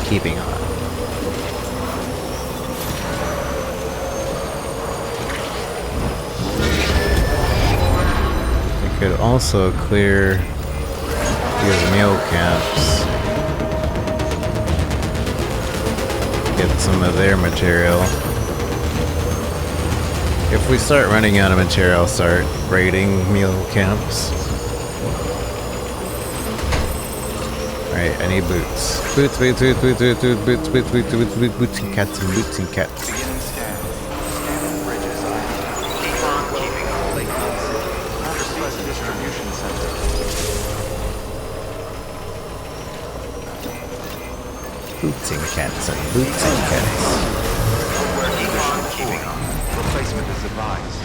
Keeping on. We could also clear these meal camps. Get some of their material. If we start running out of material, I'll start raiding meal camps. Alright, I need boots. Boots and cats and boots and cats. Beginning scan. Scanning bridges ID. Keep on keeping on. Lake City. Proceed to distribution center. Boots and cats and boots and cats. Keep on keeping on. Replacement is advised.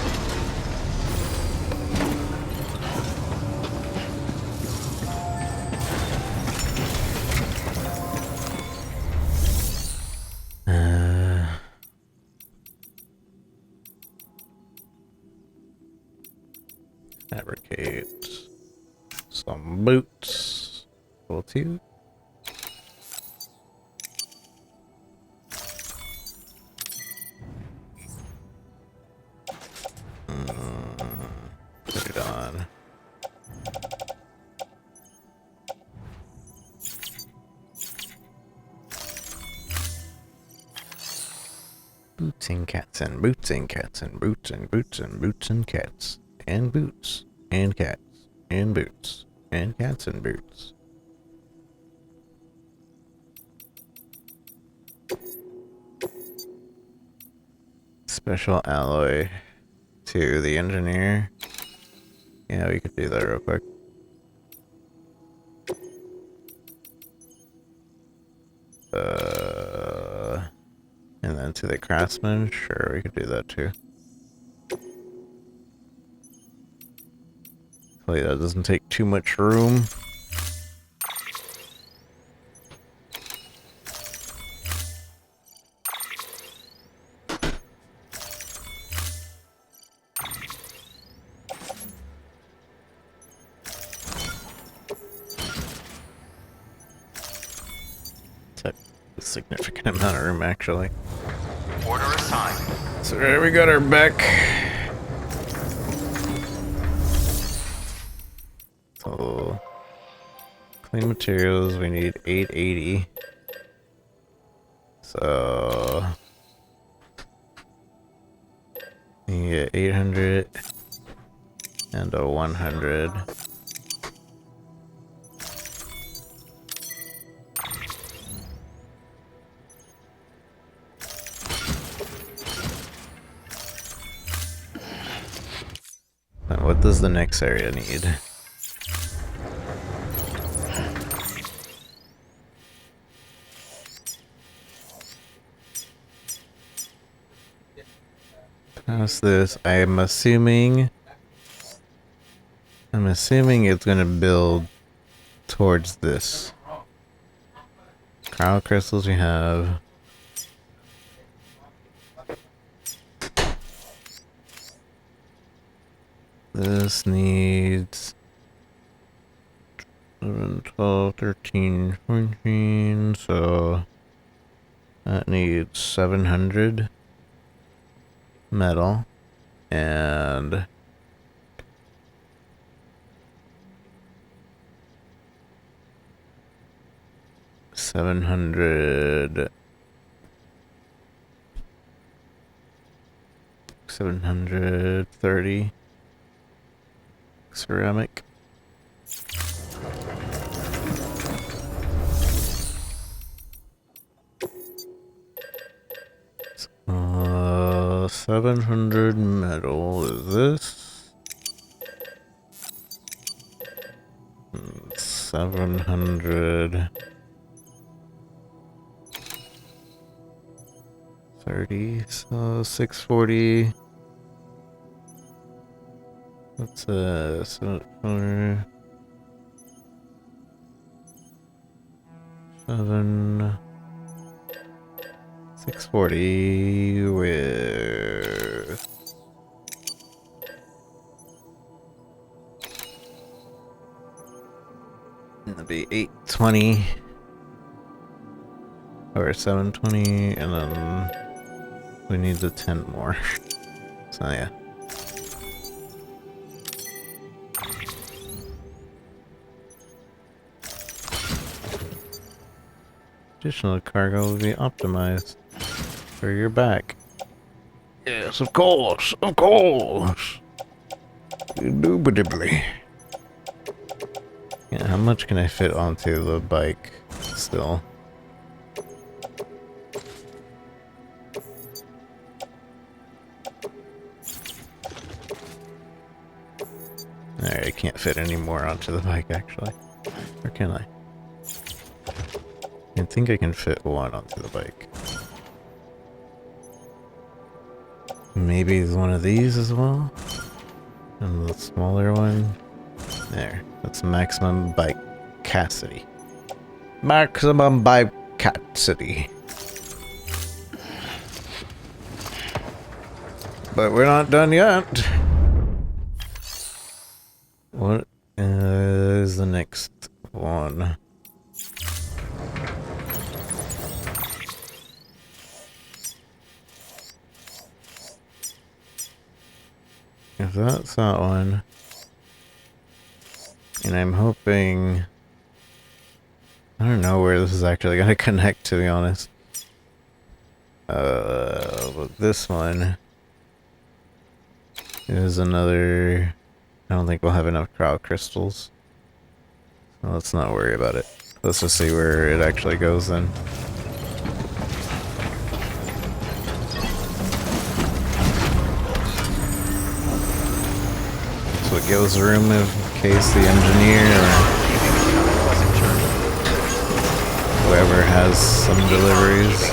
Fabricate some boots. Level 2. Put it on. Boots and cats and boots and cats and boots and boots and boots and cats and boots and cats and boots and cats and boots. Special alloy to the engineer. Yeah, we could do that real quick. And then to the craftsman, sure, we could do that too. Hopefully that doesn't take too much room. A significant amount of room, actually. Order assigned. So there we got our back. So clean materials, we need 880. So you get 800 and a 100. What does the next area need? Past this, I'm assuming it's gonna build towards this. Cryo crystals we have. This needs 7, 12, 13, 14, so that needs 700 metal and 730 ceramic. So, 700 metal is this. 700 30, so 640. That's a 7, 640 with that'd be 820 or 720, and then we need the 10 more. So yeah. Additional cargo will be optimized for your back. Yes, of course, of course. Indubitably. Yeah, how much can I fit onto the bike still? Alright, I can't fit any more onto the bike actually. Or can I? I think I can fit one onto the bike. Maybe one of these as well? And the smaller one? There. That's maximum bike capacity. Maximum bike capacity. But we're not done yet. What is the next one? If that's that one, and I'm hoping, I don't know where this is actually going to connect, to be honest. But this one is another, I don't think we'll have enough crowd crystals. So let's not worry about it. Let's just see where it actually goes then. So it gives room in case the engineer or whoever has some deliveries.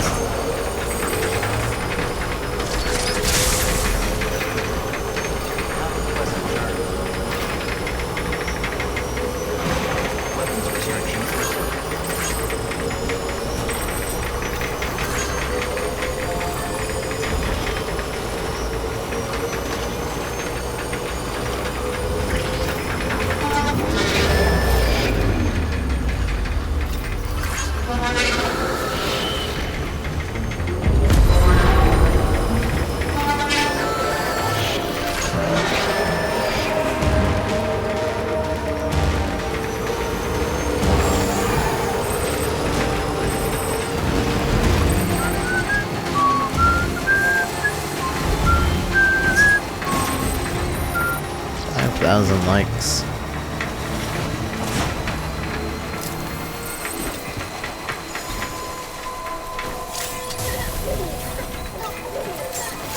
Likes.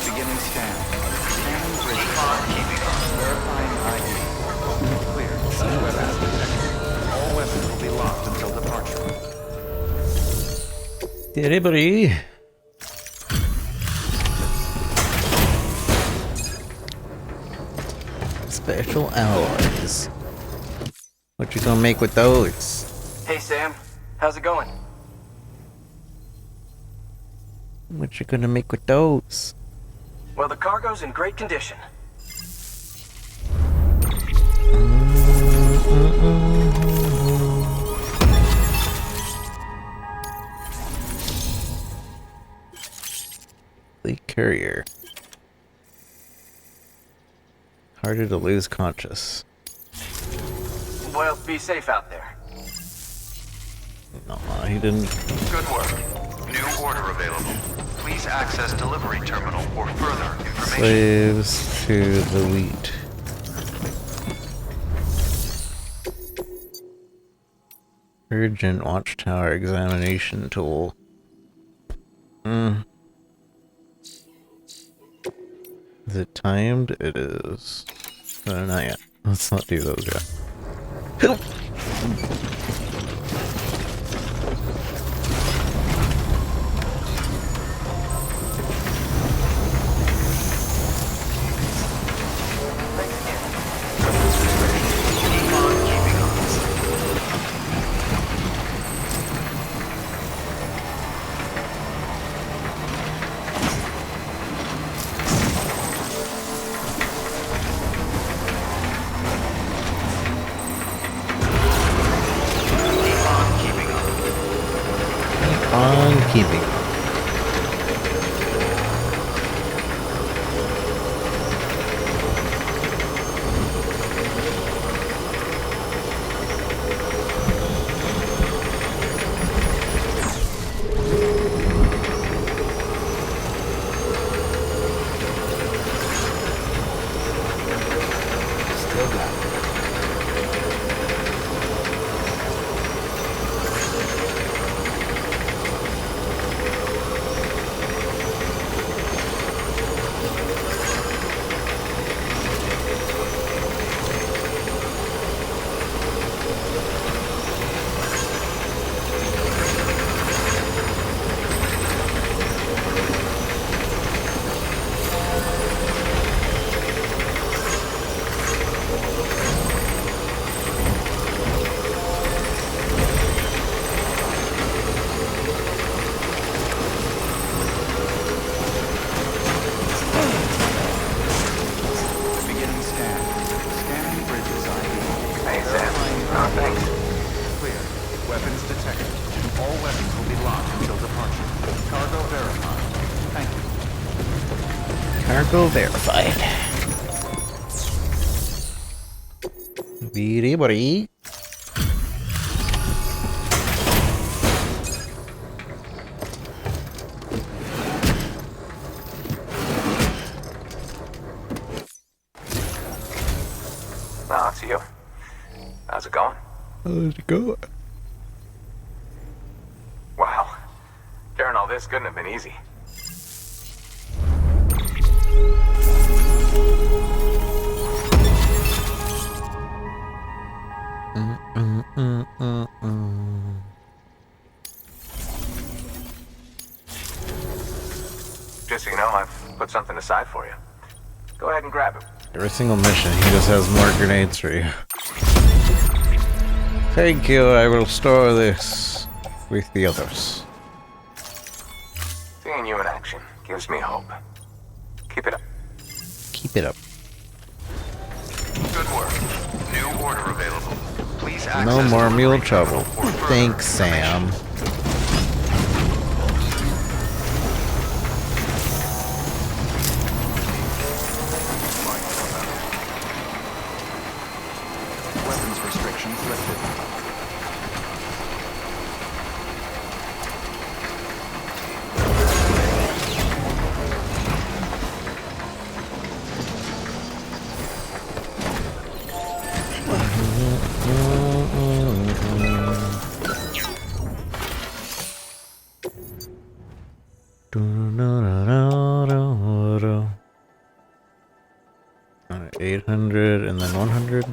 Beginning scan. Scanning bridge. Verifying ID. Clear. Weapons detected. All weapons will be locked until departure. Delivery. Special alloys. What you gonna make with those? Hey Sam, how's it going? What you gonna make with those? Well, the cargo's in great condition. The courier. Harder to lose conscious. Well, be safe out there. No, he didn't. Good work. New order available. Please access delivery terminal for further information. Slaves to the wheat. Urgent watchtower examination tool. Is it timed? It is. Not yet. Let's not do those yet. safekeeping. Still got it. Beginning scan. Scanning bridges ID. Hey, Sam. Verifying Oh, ID. thanks. Clear. Weapons detected. All weapons will be locked until departure. Cargo verified. Thank you. Cargo verified. Beady buddy. Oh, it's you. How's it going? How's it going? Wow. Carrying all this couldn't have been easy. Just so you know, I've put something aside for you. Go ahead and grab it. Every single mission, he just has more grenades for you. Thank you, I will store this with the others. Seeing you in action gives me hope. Keep it up. Keep it up. Good work. New order available. Please access No more the mule delivery trouble. terminal for further Thanks, Sam. weapons restrictions lifted. Alright, 800 and then 100.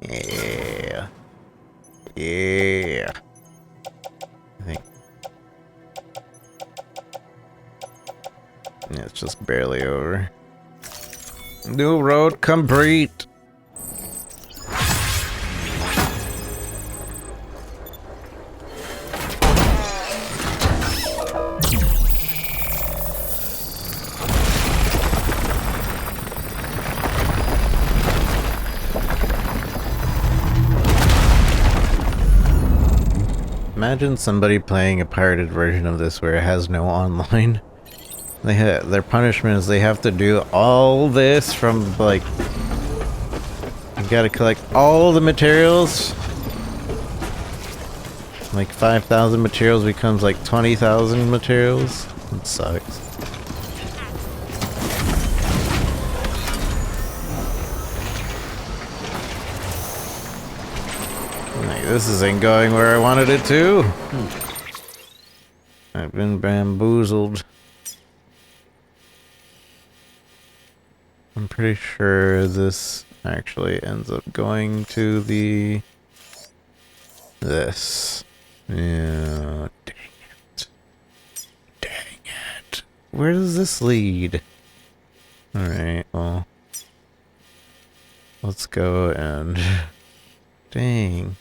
Yeah. Yeah. I think. Yeah, it's just barely over. New road complete. Imagine somebody playing a pirated version of this where it has no online. Their punishment is they have to do all this from, like, you gotta collect all the materials. Like 5,000 materials becomes like 20,000 materials. It sucks. Like, this isn't going where I wanted it to. I've been bamboozled. I'm pretty sure this actually ends up going to this. Yeah, dang it. Dang it. Where does this lead? Alright, well. Let's go and... Dang.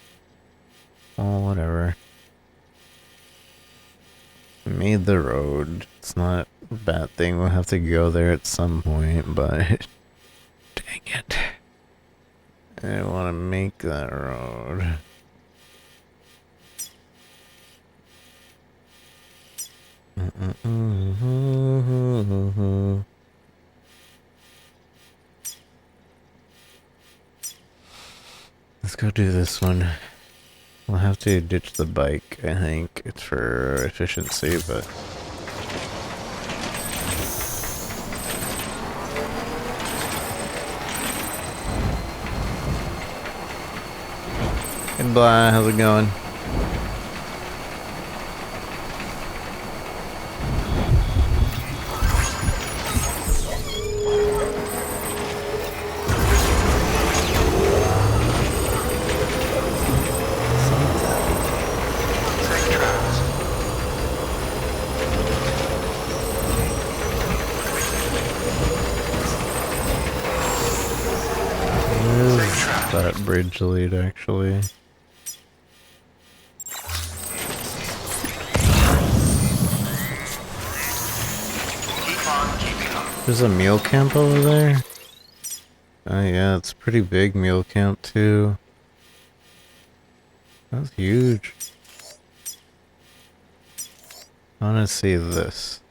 Well, whatever. Made the road. It's not a bad thing. We'll have to go there at some point, but... Dang it. I didn't want to make that road. Let's go do this one. We'll have to ditch the bike, I think. It's for efficiency, but... Hey, blah, how's it going? That bridge lead, actually. There's a meal camp over there? Oh yeah, it's a pretty big meal camp too. That's huge. I wanna see this.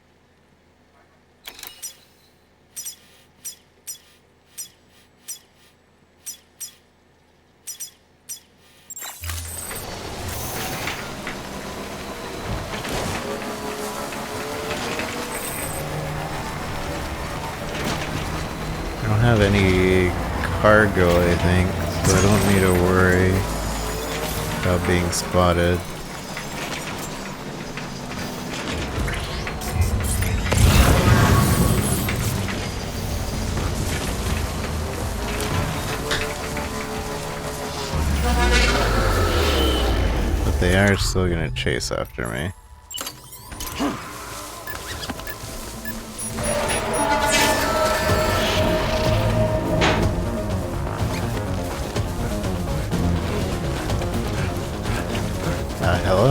I don't have any cargo, I think, so I don't need to worry about being spotted. But they are still gonna chase after me. Hello?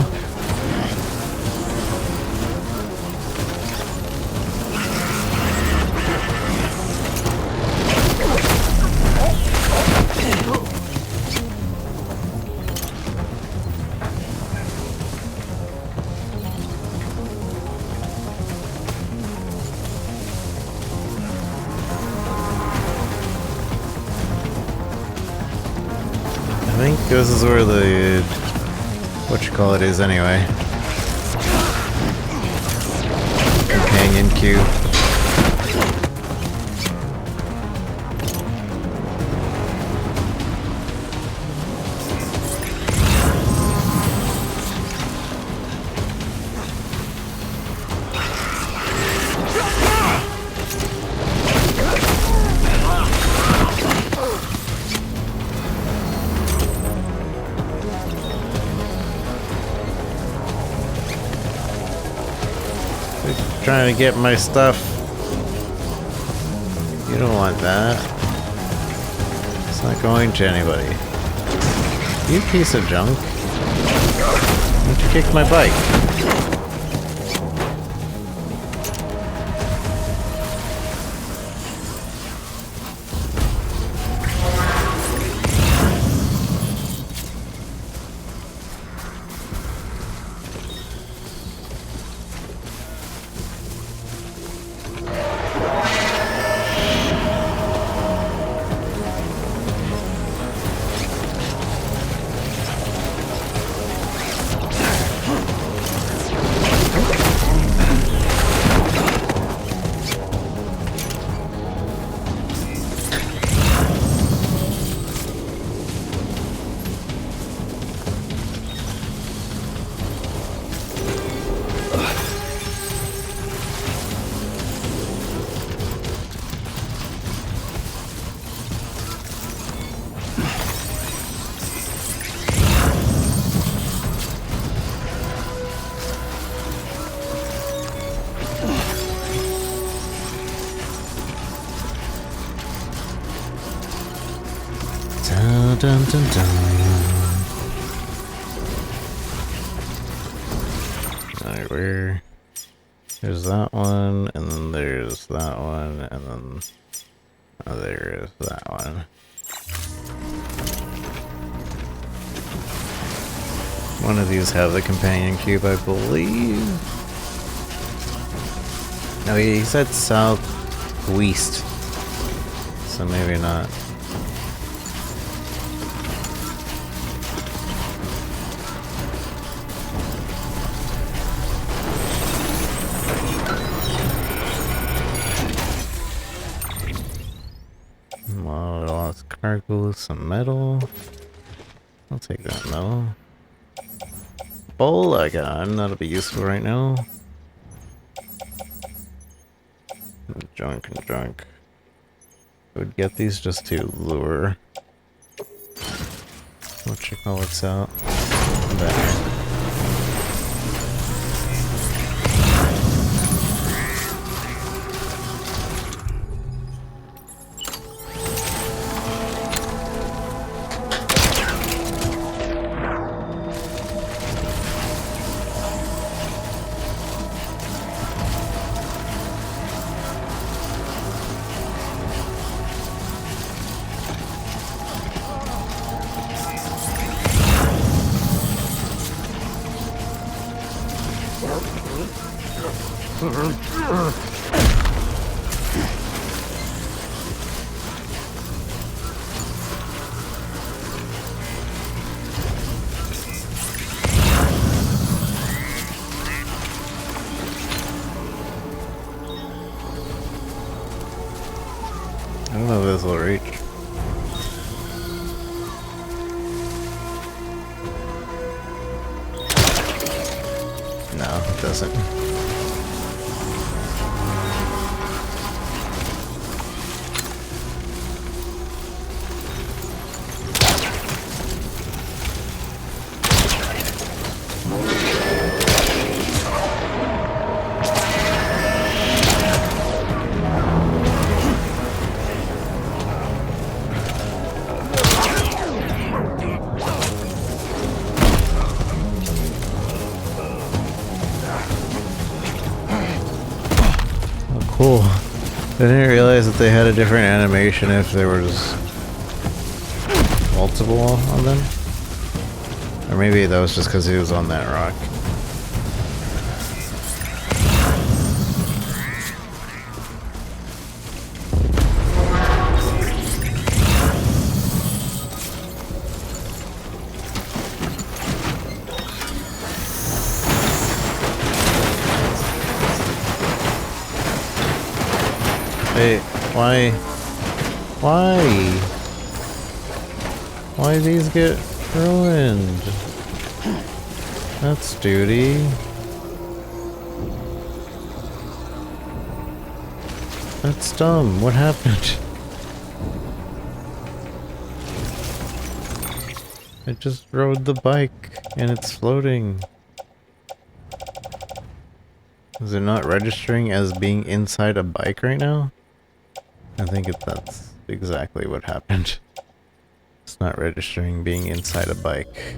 I think this is where the whatchamacallit is anyway. Companion queue. Trying to get my stuff. You don't want that. It's not going to anybody. You piece of junk. Why don't you kick my bike? Dun, dun, dun, dun. Alright, where? There's that one, and then there's that one, and then there is that one. One of these have the companion cube, I believe. No, he said southwest. So maybe not. Well, lost cargo, some metal. I'll take that metal. Bola gun, that'll be useful right now. Junk and junk. I would get these just to lure whatchamacallits out. There. I don't know if this will reach. No, it doesn't. Cool. I didn't realize that they had a different animation if there was multiple on them. Or maybe that was just because he was on that rock. Hey, why? Why these get ruined? That's duty. That's dumb. What happened? I just rode the bike and it's floating. Is it not registering as being inside a bike right now? I think that's exactly what happened. It's not registering being inside a bike.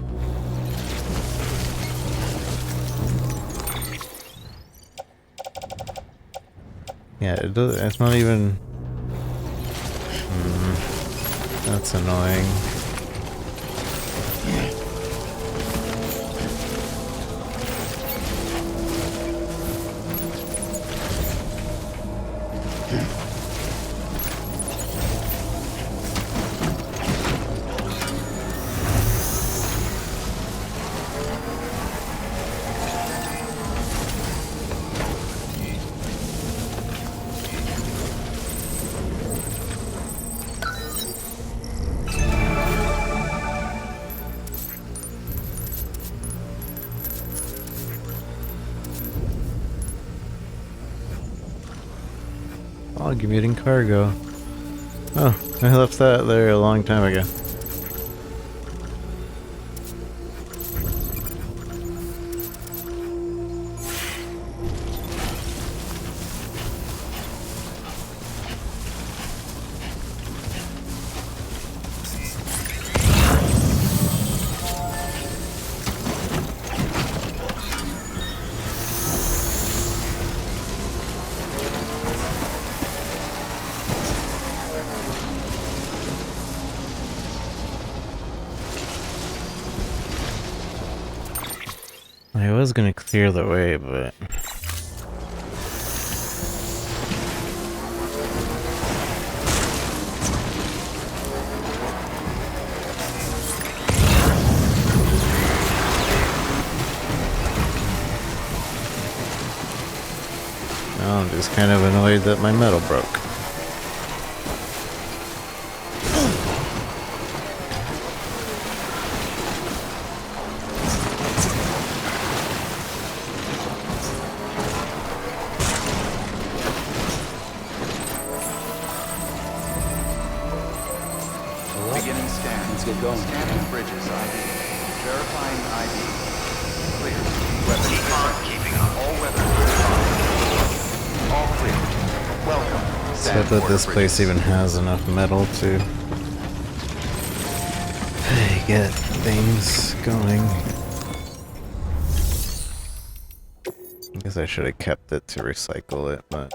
Yeah, it's not even... that's annoying. Commuting cargo. Oh, I left that there a long time ago. I was gonna clear the way, but He's kind of annoyed that my metal broke. Beginning scan. Let's get going. Scanning bridges ID. Verifying ID. Clear. Weapons detected. Keeping up. All weapons verified. All clear. Welcome. Said that this place even has enough metal to get things going. I guess I should have kept it to recycle it, but...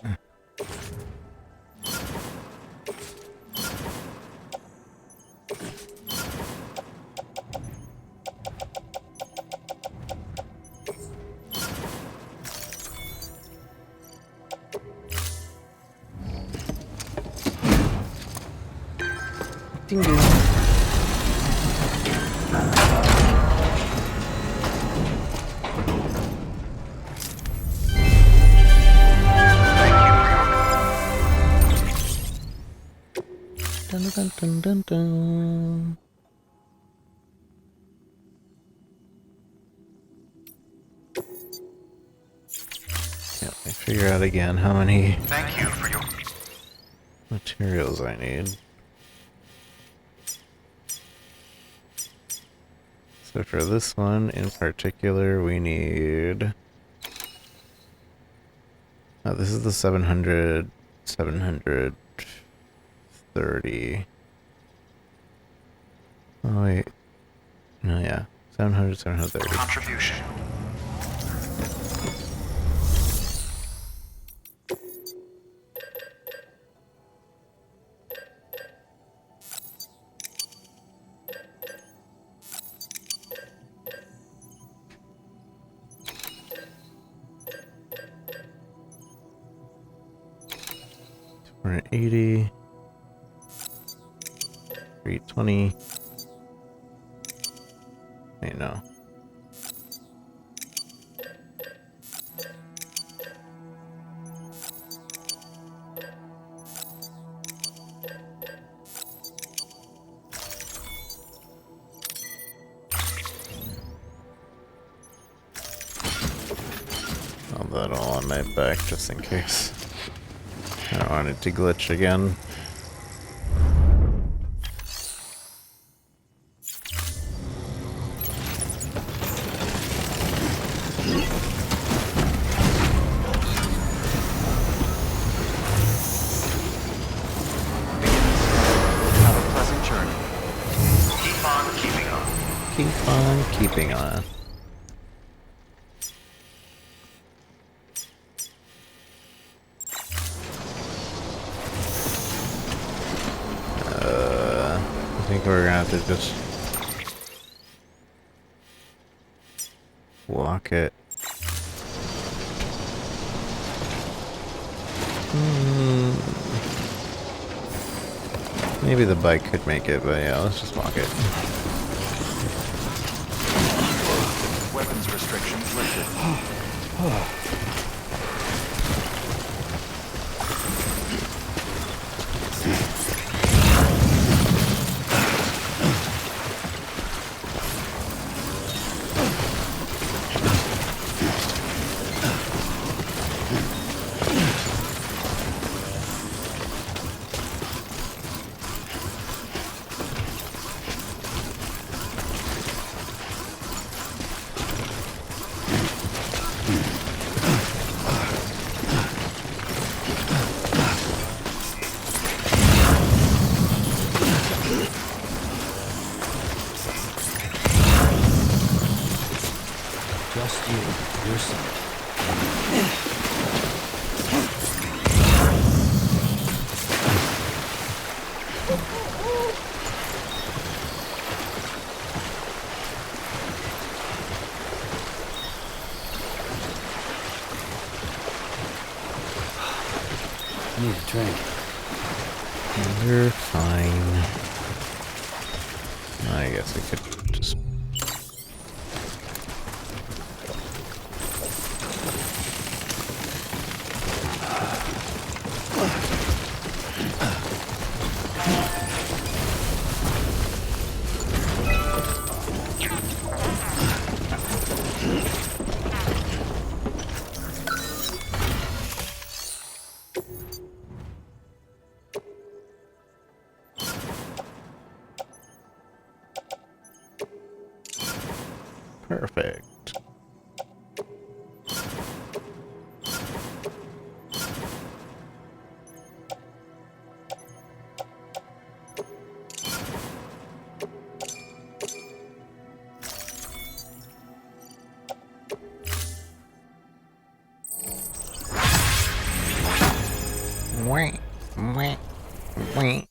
Ding ding. Dun dun dun dun dun. Yeah, let me figure out again how many materials I need. So for this one in particular, we need... Oh, this is the 730. Oh wait. No, yeah. 730. Contribution. We're at 80. 320. Wait, no. I'll have that all on my back just in case. I don't want it to glitch again. Have a pleasant journey. Keep on keeping on. Keep on keeping on. I think we're gonna have to just walk it. Maybe the bike could make it, but yeah, let's just walk it. Weapons restrictions lifted. Just you, yourself. I need a drink. You're fine. I guess we could just... Perfect. Wait, wait, wait.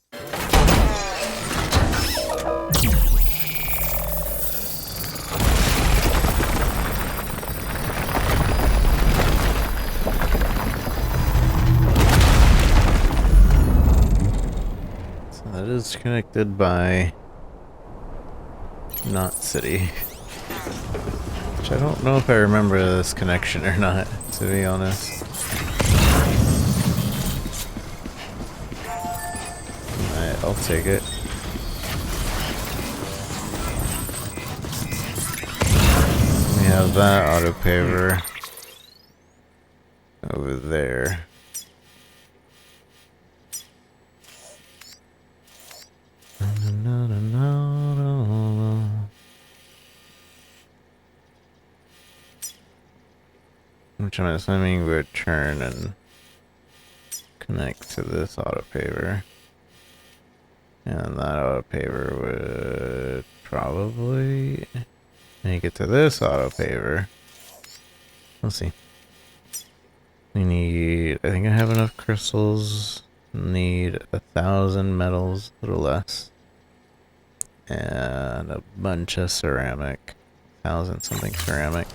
That is connected by not city. Which I don't know if I remember this connection or not, to be honest. Alright, I'll take it. We have that auto paver over there. Which I'm assuming would turn and connect to this auto paver. And that auto paver would probably make it to this auto paver. We'll see. We need, I think I have enough crystals. Need 1,000 metals, a little less. And a bunch of ceramic. 1,000 something ceramic.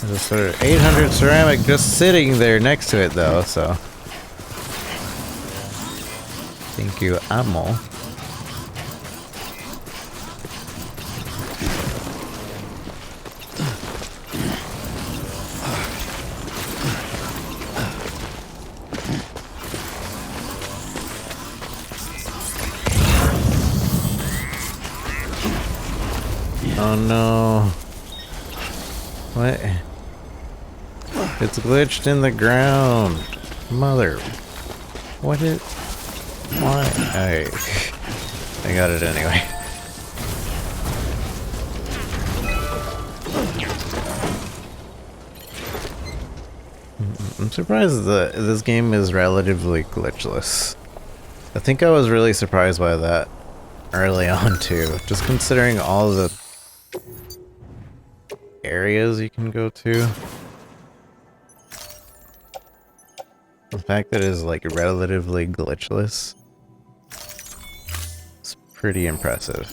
There's a sort of 800 ceramic just sitting there next to it though, so. Thank you, ammo. Oh no. What? It's glitched in the ground. Mother. What is... Why? I got it anyway. I'm surprised that this game is relatively glitchless. I think I was really surprised by that early on too. Just considering all the areas you can go to. The fact that it is like relatively glitchless is pretty impressive.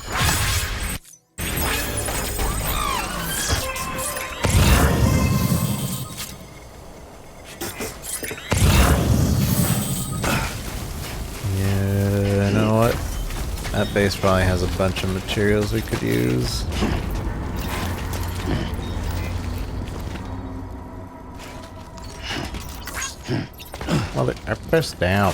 Yeah, you know what? That base probably has a bunch of materials we could use. Mother, I pressed down.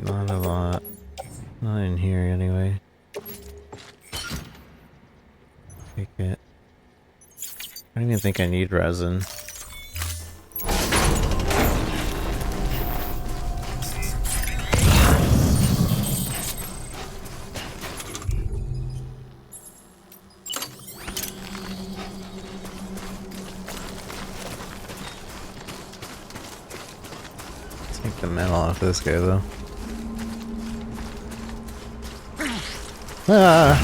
Not a lot. Not in here anyway. Take it. I don't even think I need resin. Take the metal off this guy though. Ah!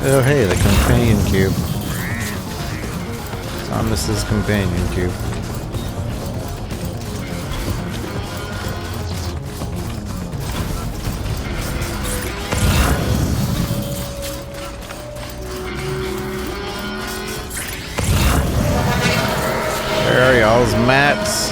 Oh hey, the companion cube. Thomas's companion cube. Where are y'all's mats?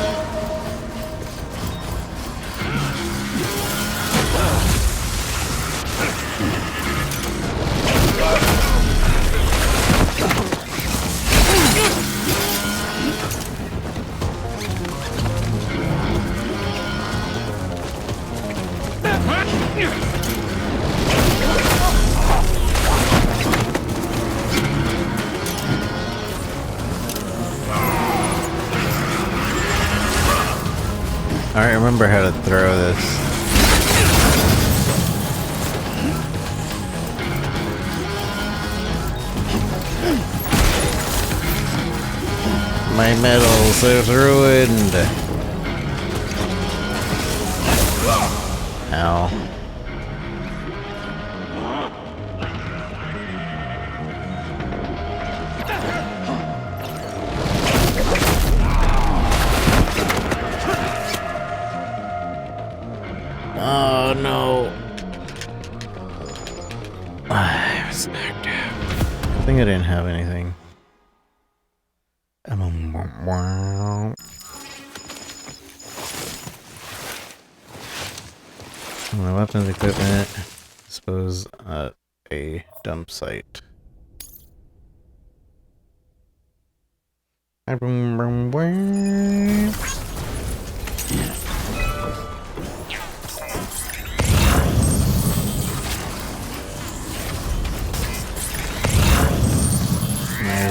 I remember how to throw this. My medals is ruined. Ow. Oh no. I was knocked out. I think I didn't have anything. My weapons equipment. Suppose at a dump site. There's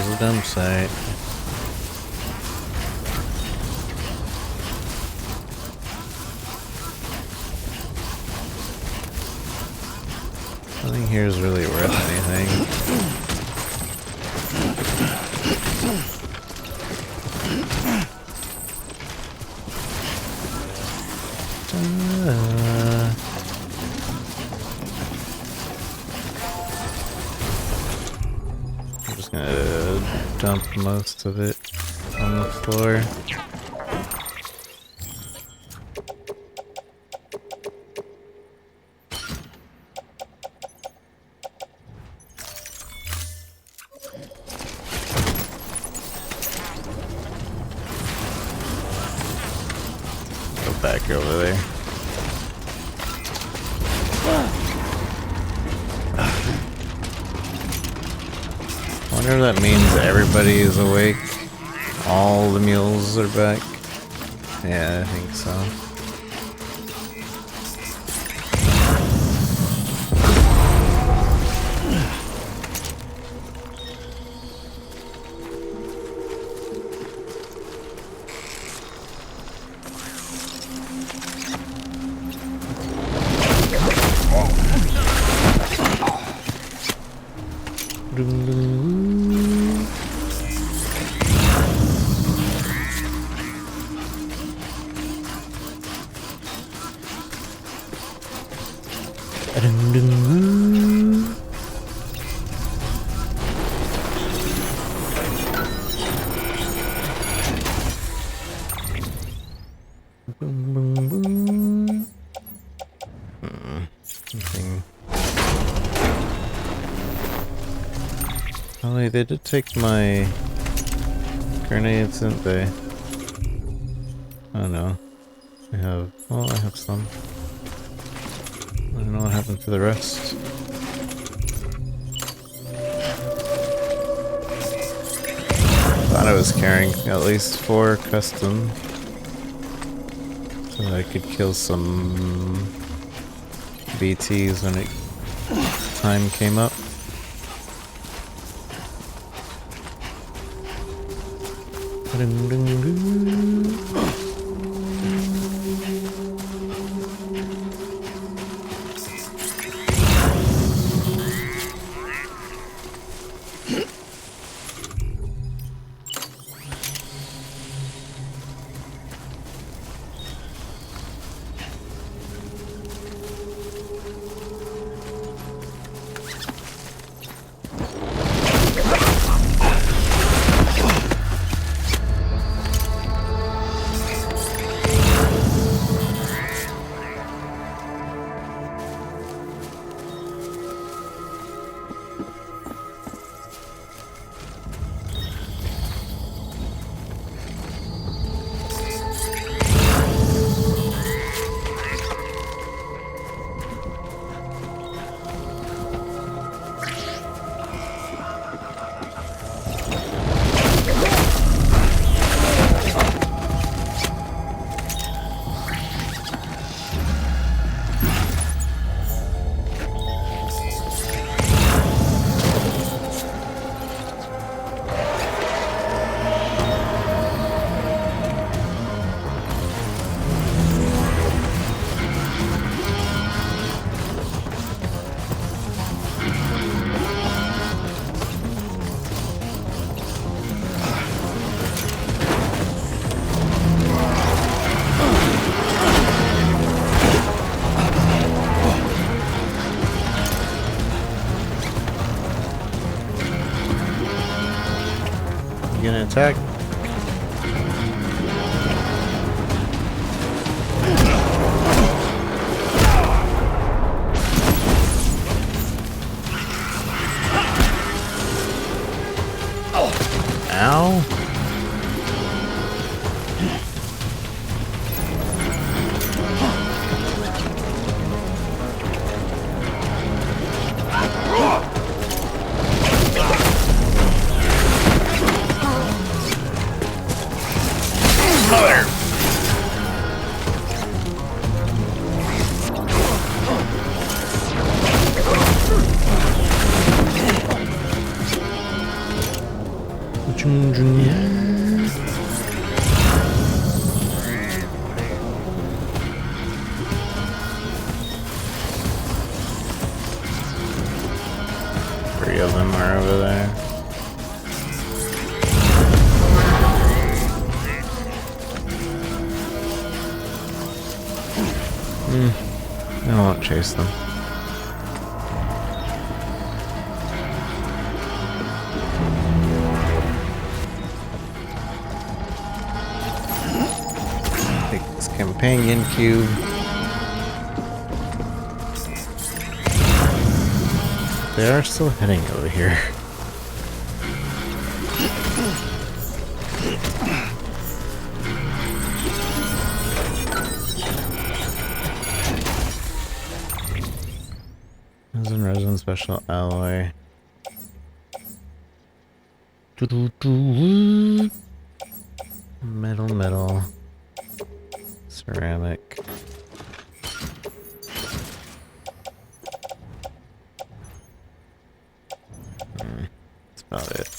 the dump site. Nothing here is really worth anything. I'm just gonna dump most of it on the floor. Go back over there. I wonder if that means everybody is awake. All the mules are back. Yeah, I think so. Oh wait, they did take my grenades, didn't they? Oh no. I have some. I don't know what happened to the rest. Thought I was carrying at least 4 custom. So that I could kill some BTs when time came up. gonna attack? Ow. Mother. Three of them are over there. I won't chase them. Take this companion cube. They are still heading over here. Resin special alloy. Metal. Ceramic. That's about it.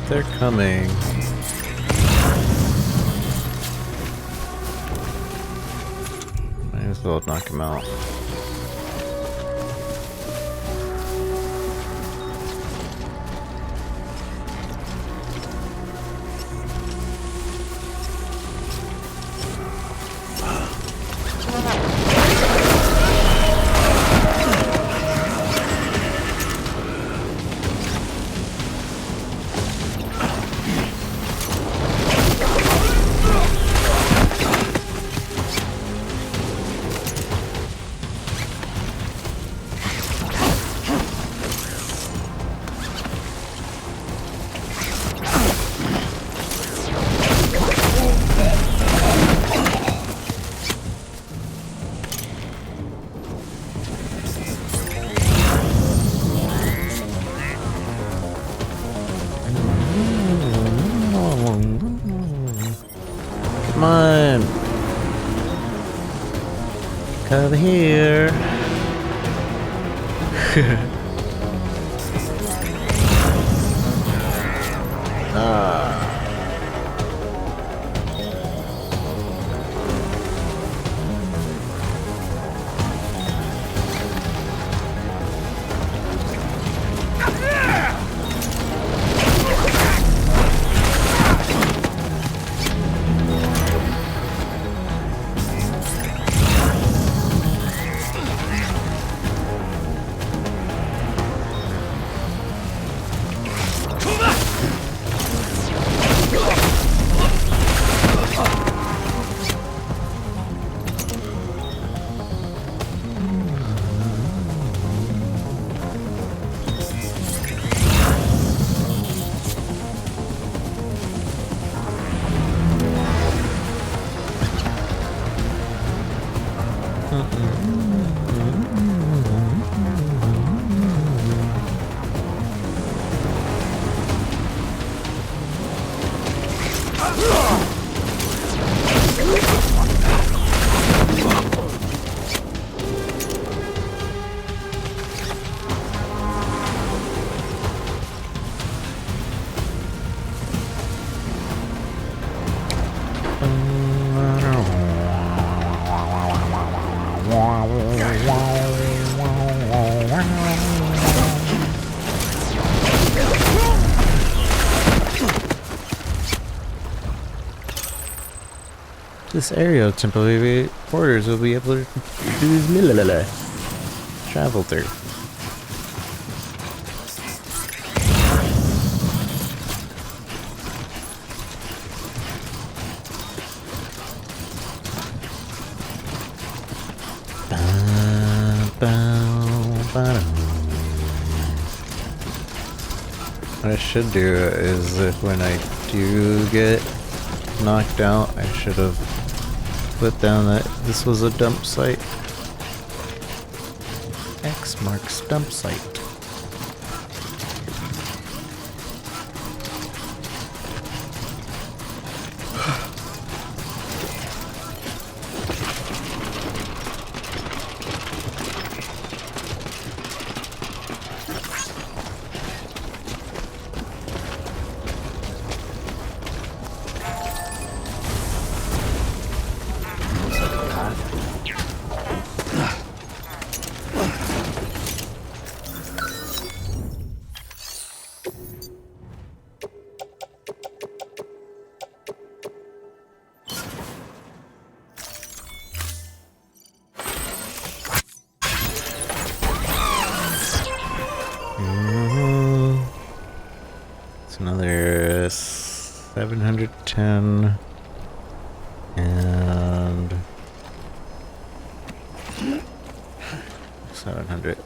They're coming. Might as well knock him out. Come on. Come here. This area of temporary porters will be able to travel through. What I should do is if when I do get knocked out, I should have put down that this was a dump site. X marks dump site. It's another 710 and 700.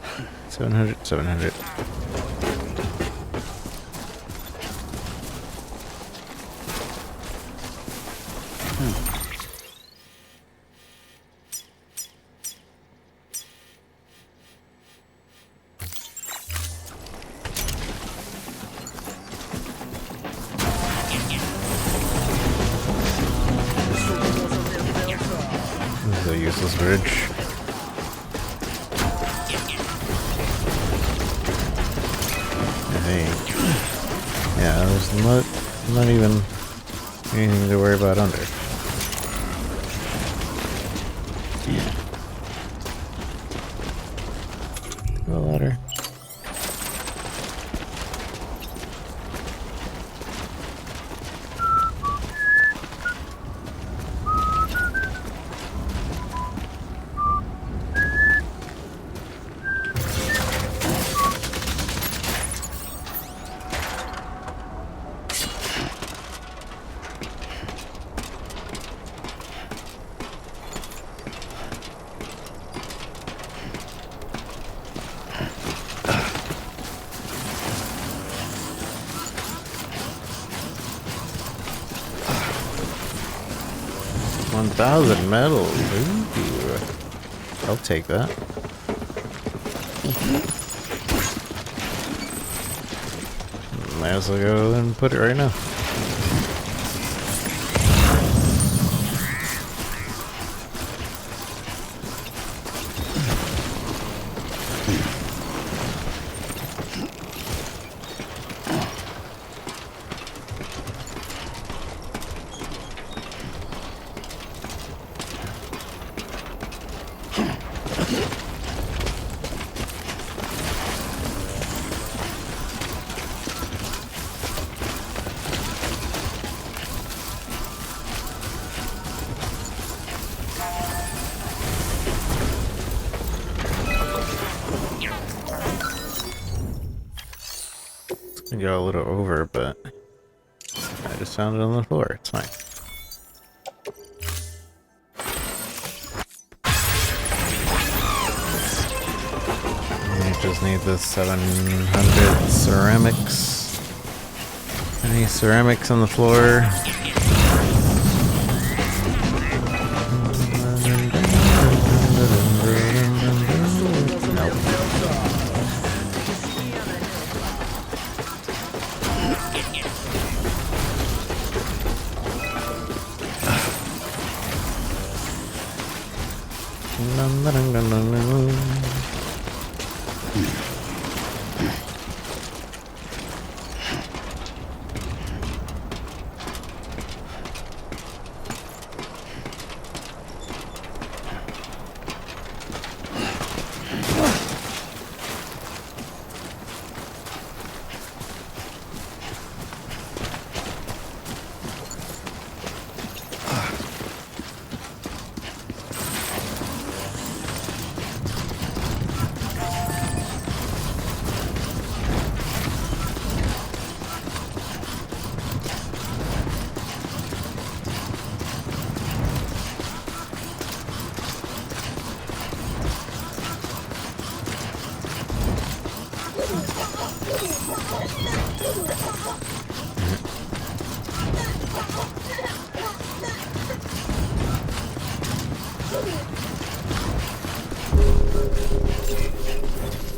This is a useless bridge. Hey. Yeah, there's not even anything to worry about under. The ladder. $1,000 medals. Ooh. I'll take that. Might as well go and put it right now. I got a little over, but I just found it on the floor. It's fine. I just need the 700 ceramics. Any ceramics on the floor?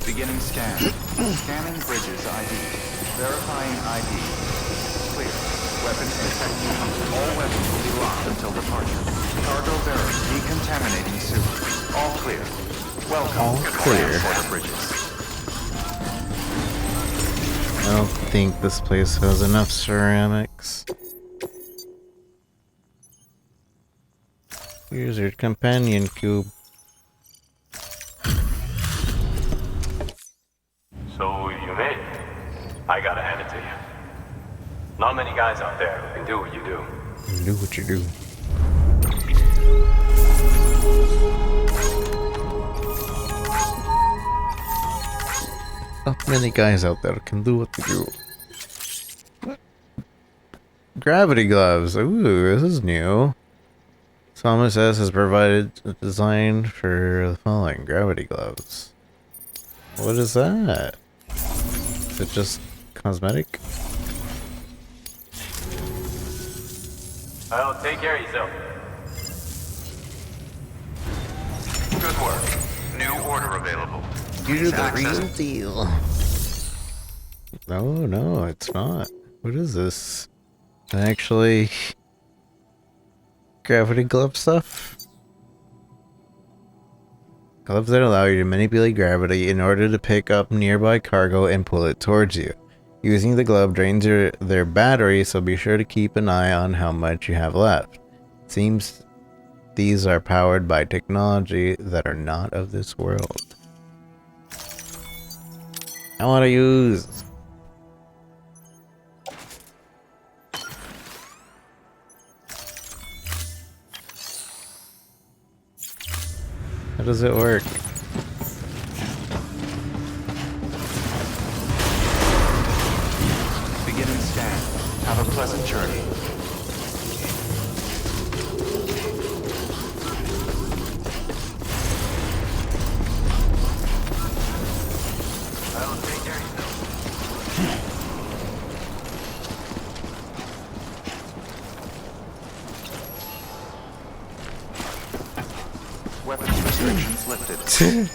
Beginning scan. Scanning bridges ID. Verifying ID. Clear. Weapons detected. All weapons will be locked until departure. Cargo bearer decontaminating suit. All clear. Welcome. All clear. Transporter bridges. I don't think this place has enough ceramics. Here's your companion cube. So you made it. I gotta hand it to you. Not many guys out there who can do what you do. Do what you do. Not many guys out there can do what they do. Gravity gloves. Ooh, this is new. Thomas S. has provided a design for the following gravity gloves. What is that? Is it just cosmetic? Well, take care of yourself. Good work. New order available. You're the real deal. No, no, it's not. What is this? Actually, gravity glove stuff? Gloves that allow you to manipulate gravity in order to pick up nearby cargo and pull it towards you. Using the glove drains their battery, so be sure to keep an eye on how much you have left. Seems these are powered by technology that are not of this world. I want to use. How does it work? Beginning scan. Have a pleasant journey. Weapons restrictions lifted.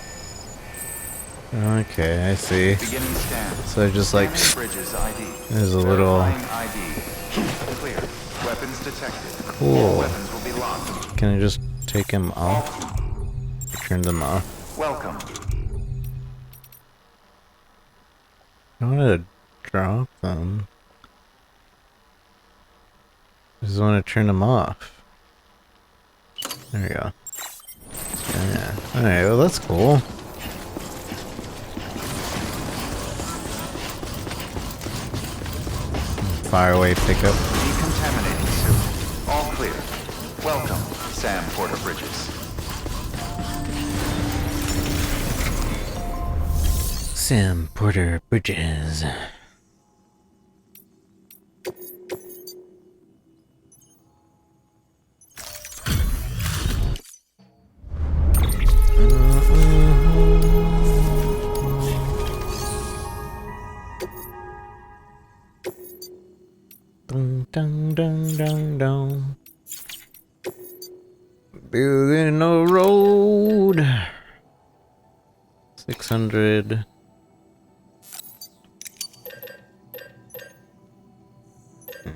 Okay, I see. Beginning scan. So just like Bridges ID. there's a little ID. Clear. Weapons detected. cool. All weapons will be locked. Can I just take him off? Turn them off. Welcome. I want to drop them. I just want to turn them off. There we go. Yeah. Alright, well that's cool. Fire away pickup. Decontaminating suit. All clear. Welcome, Sam Porter Bridges. Sam Porter Bridges. Dun dun dun dun dun. Building a road. 600. I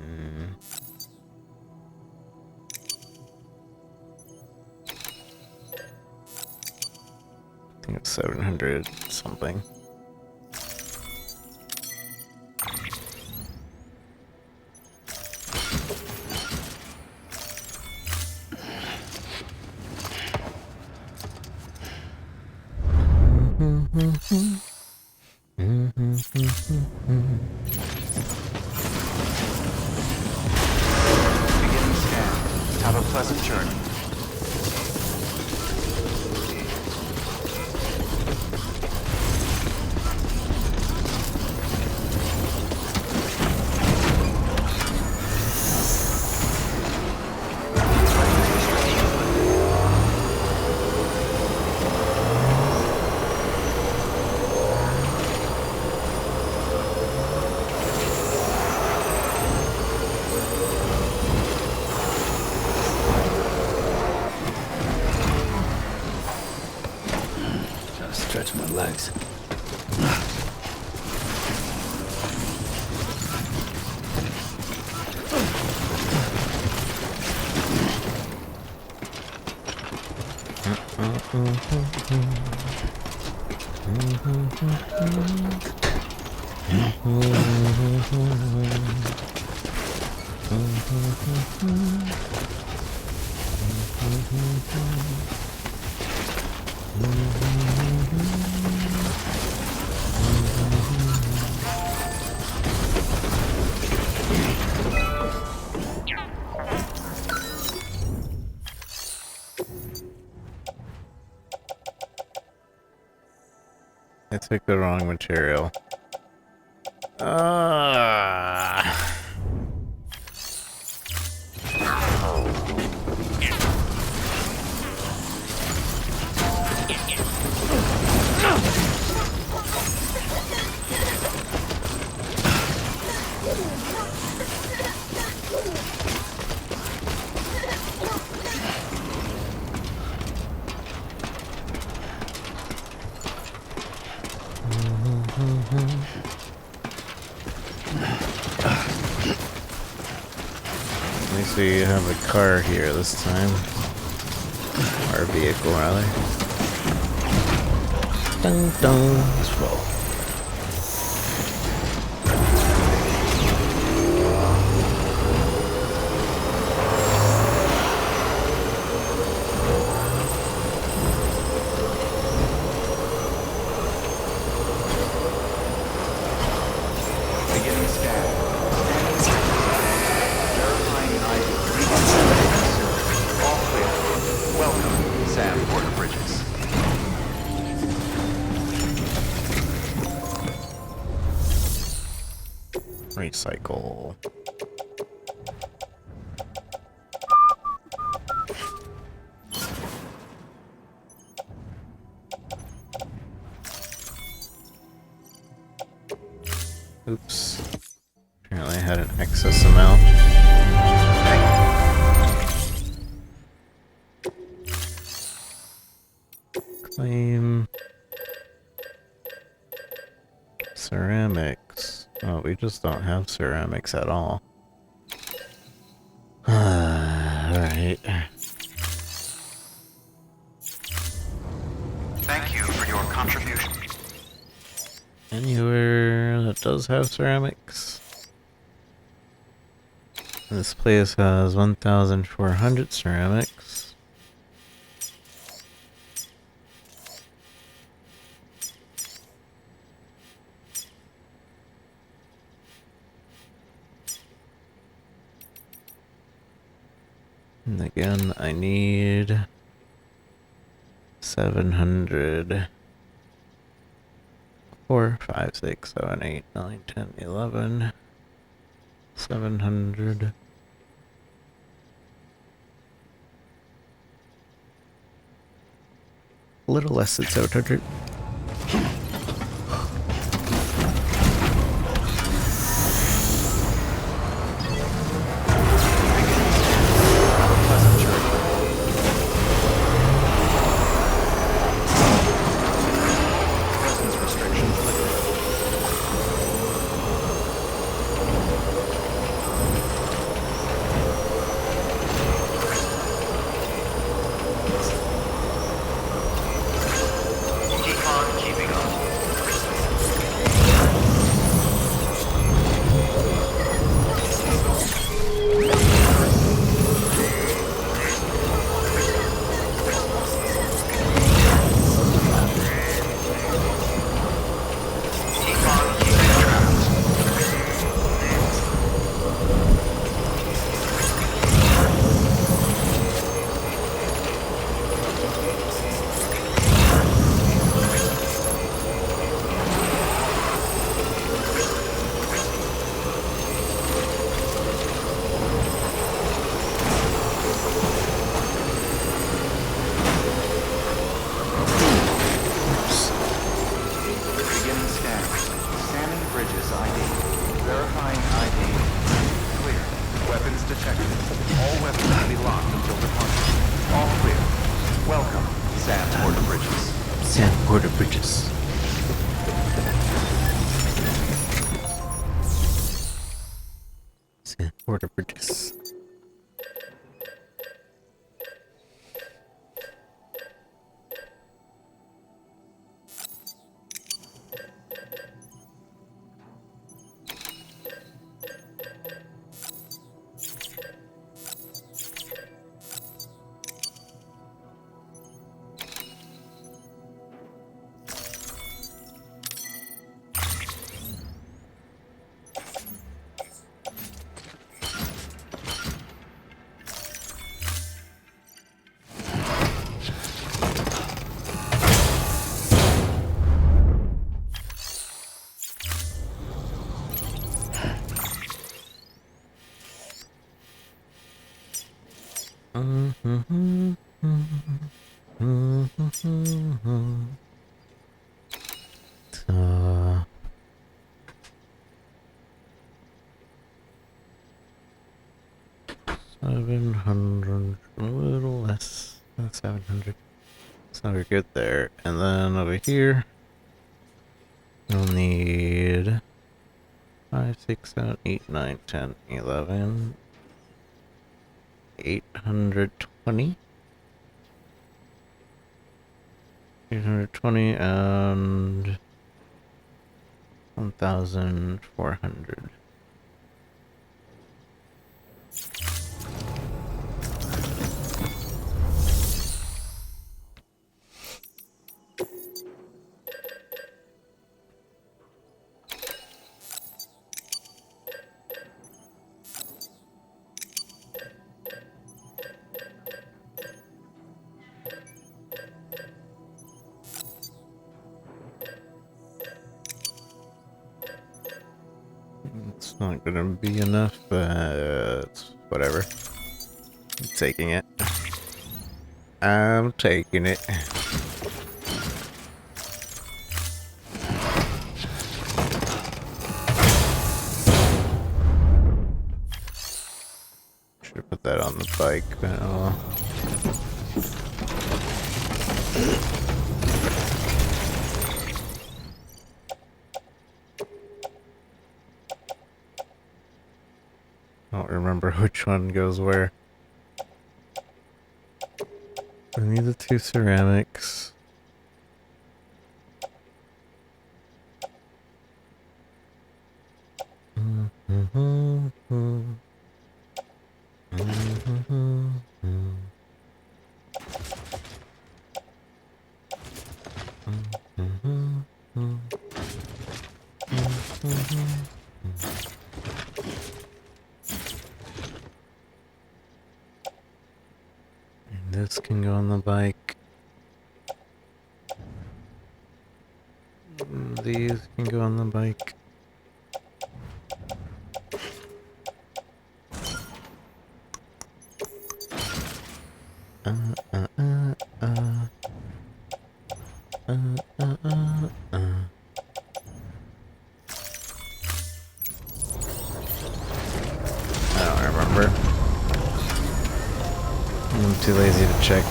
think it's 700 something. Beginning scan. Have a pleasant journey. stretch my legs. I took the wrong material. At least we have a car here this time. Or a vehicle, rather. Dun dun. Let's roll. Beginning scan. Verifying ID. All clear. Welcome, Sam Porter Bridges. Recycle. Oops. Apparently I had an excess amount. Claim ceramics. Oh, we just don't have ceramics at all. Alright. Thank you for your contribution. Anywhere that does have ceramics. This place has 1,400 ceramics. And again, I need 700. 4, 5, 6, 7, 8, 9, 10, 11. 700. A little less than 700. Porter Bridges. Porter Bridges. So, 700, a little less than 700. So we're good there. And then over here, we'll need 5, 6, 7, 8, 9, 10, 11, 820. 820 and 1,400. It's not gonna be enough, but whatever. I'm taking it. I'm taking it. Should put that on the bike, but oh well. I don't remember which one goes where. I need the 2 ceramics. This can go on the bike. These can go on the bike. I don't remember. I'm too lazy to check.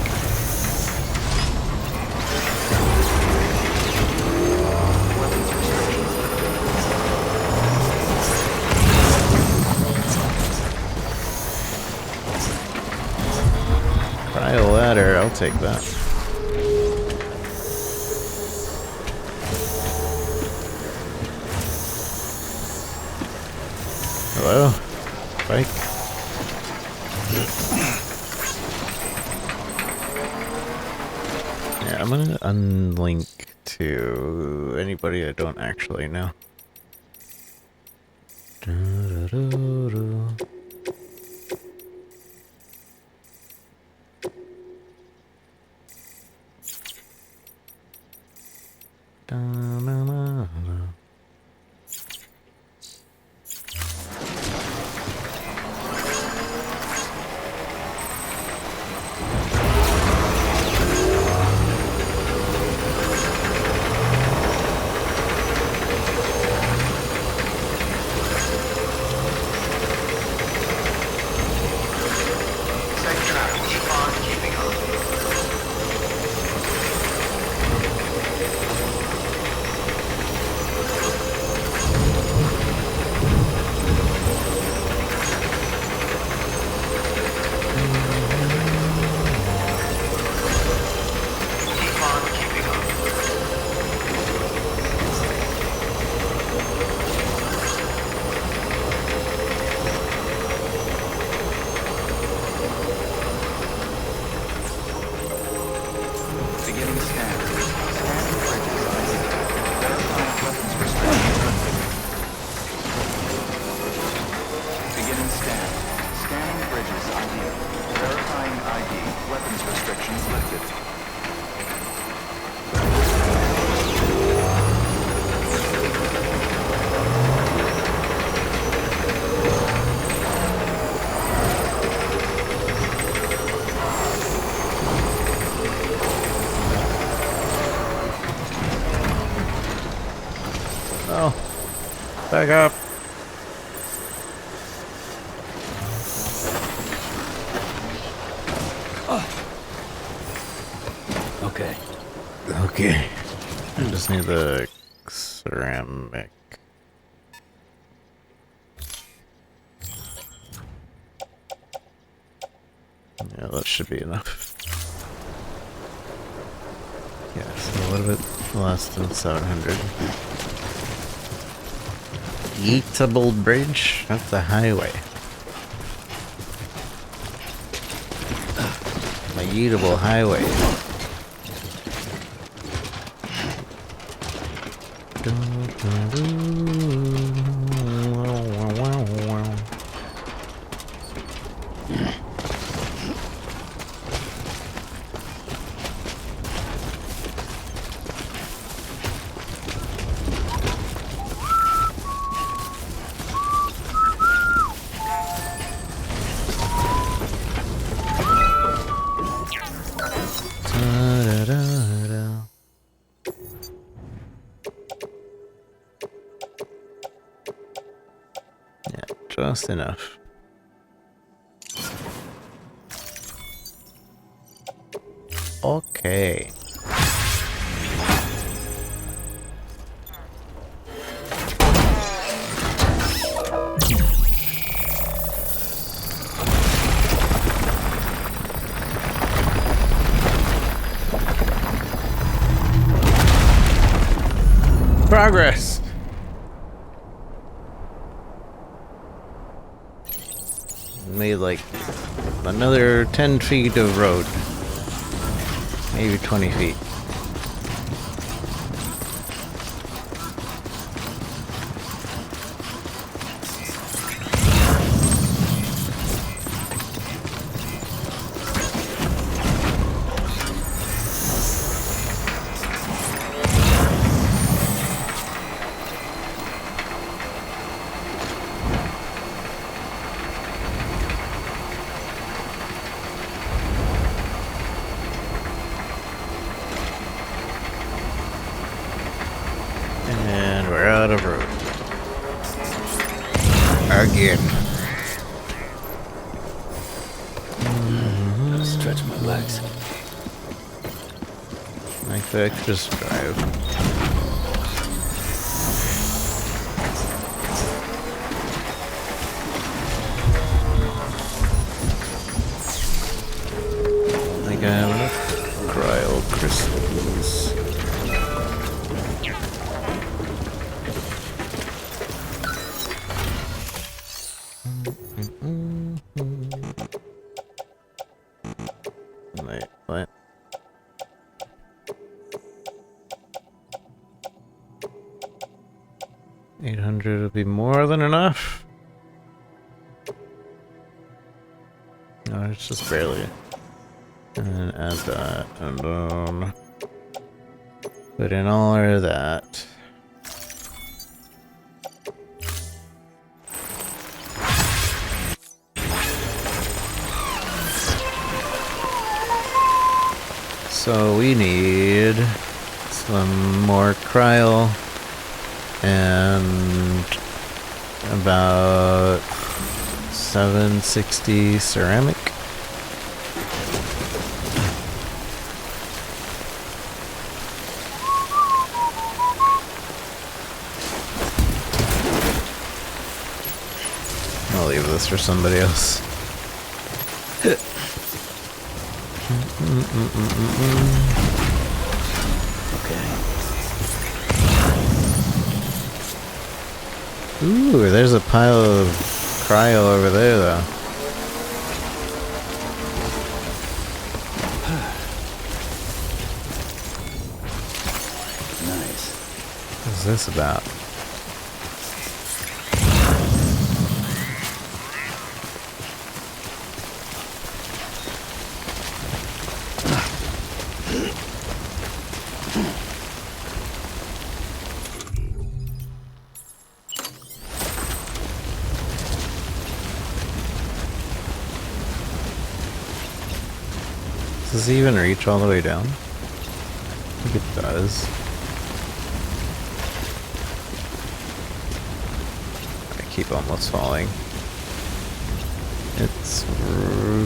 Try a ladder, I'll take that. Hello? Bike? Yeah, I'm gonna unlink to anybody I don't actually know. Back up. Okay. Okay. I just need the ceramic. Yeah, that should be enough. Yeah, so what about less than 700? Eatable bridge? That's a highway. My eatable highway. Yeah, just enough. Okay. Progress. Made like another 10 feet of road. Maybe 20 feet. And we're out of road. Again. Stretch my legs. Actually, I could just drive. I think I have enough cryo crystals. Wait, what? $800 would be more than enough. No, it's just barely. And then add that, and then put in all of that. So we need some more cryo and about 760 ceramic. I'll leave this for somebody else. Ooh, there's a pile of cryo over there, though. Nice. What's this about? Does this even reach all the way down? I think it does. keep almost falling. It's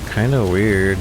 kind of weird.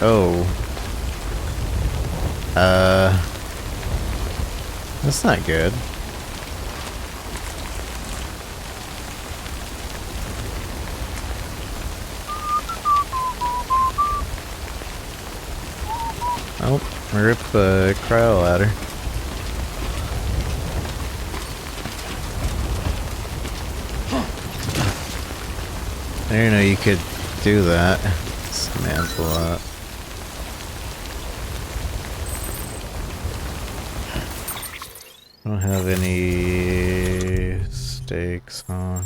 Oh. That's not good. Oh, rip the cryo ladder. I didn't know you could do that. Dismantle that. I don't have any stakes, huh?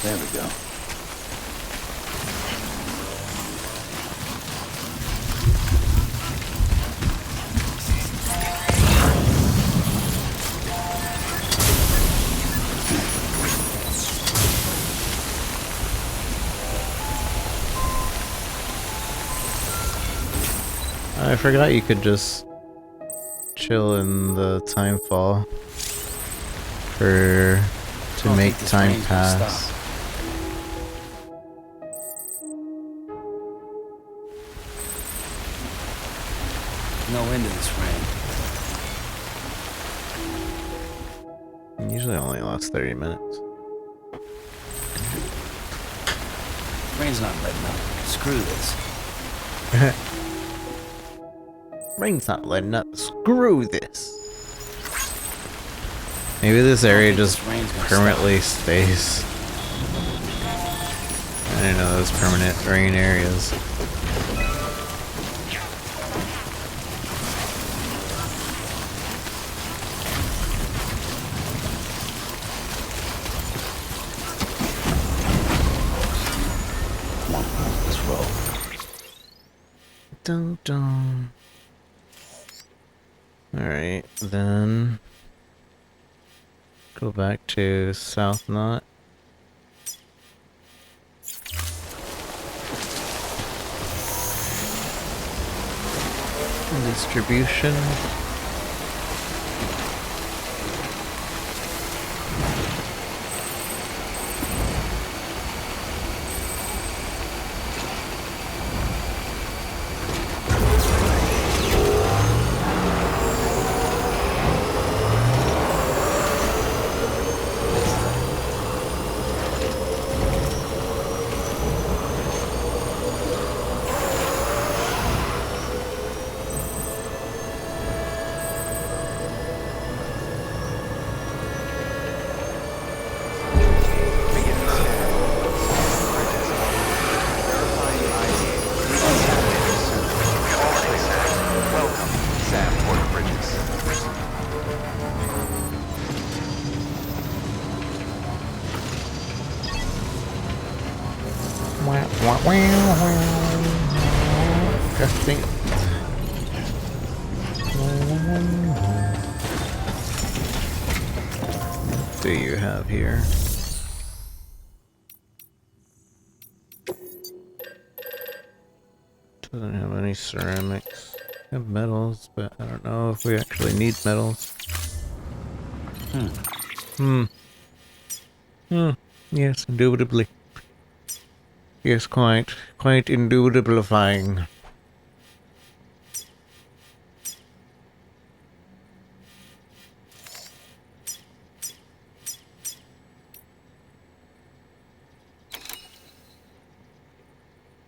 There we go. I forgot you could just chill in the time fall to make time pass. No end to this rain. It usually only lasts 30 minutes. Rain's not letting up. Screw this. Rain's not letting up. Screw this. Maybe this area just permanently stays. I didn't know those permanent rain areas. Let's roll. Dun dun. Alright, then go back to South Knot. Distribution. Testing. What do you have here? Doesn't have any ceramics. We have metals, but I don't know if we actually need metals. Yes, indubitably. Yes, quite indubitablifying.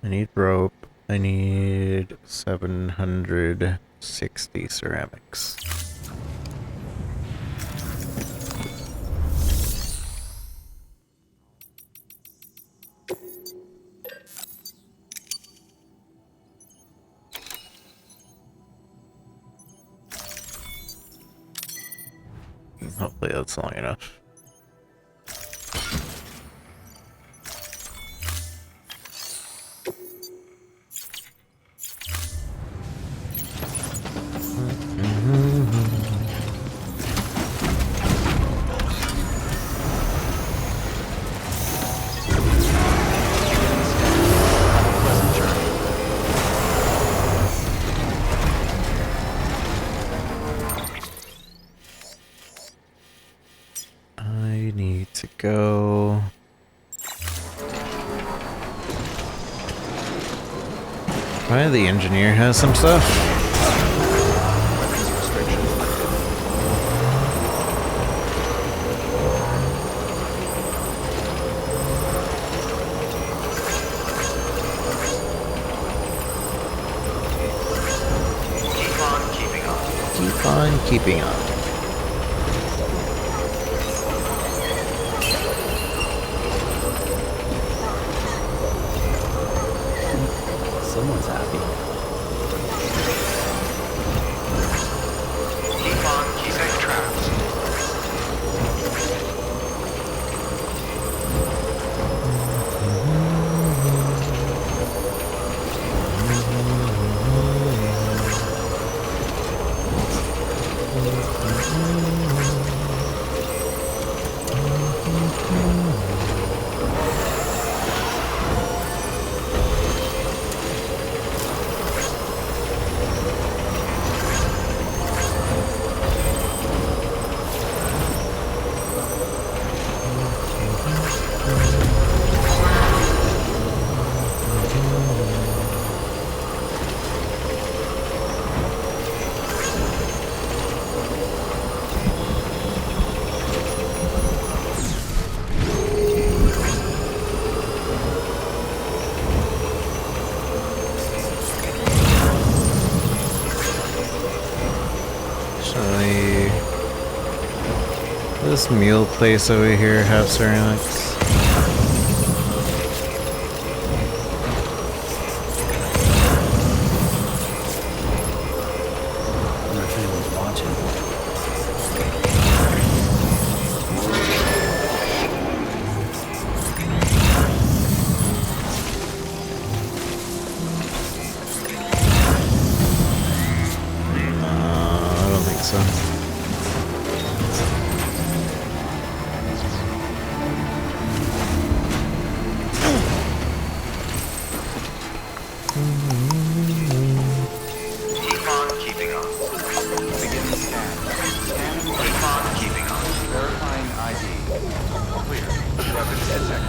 I need rope. I need need 760 ceramics. Hopefully that's long enough. I need to go. Probably the engineer has some stuff. Keep on keeping on. Keep on keeping on. Someone's happy. Keep on keeping traps. This meal place over here have ceramics? I wonder if anyone's watching. I don't think so. Keep on keeping on. Begin the scan. Scanning Keep on keeping on. verifying ID. Clear. Weapons detected.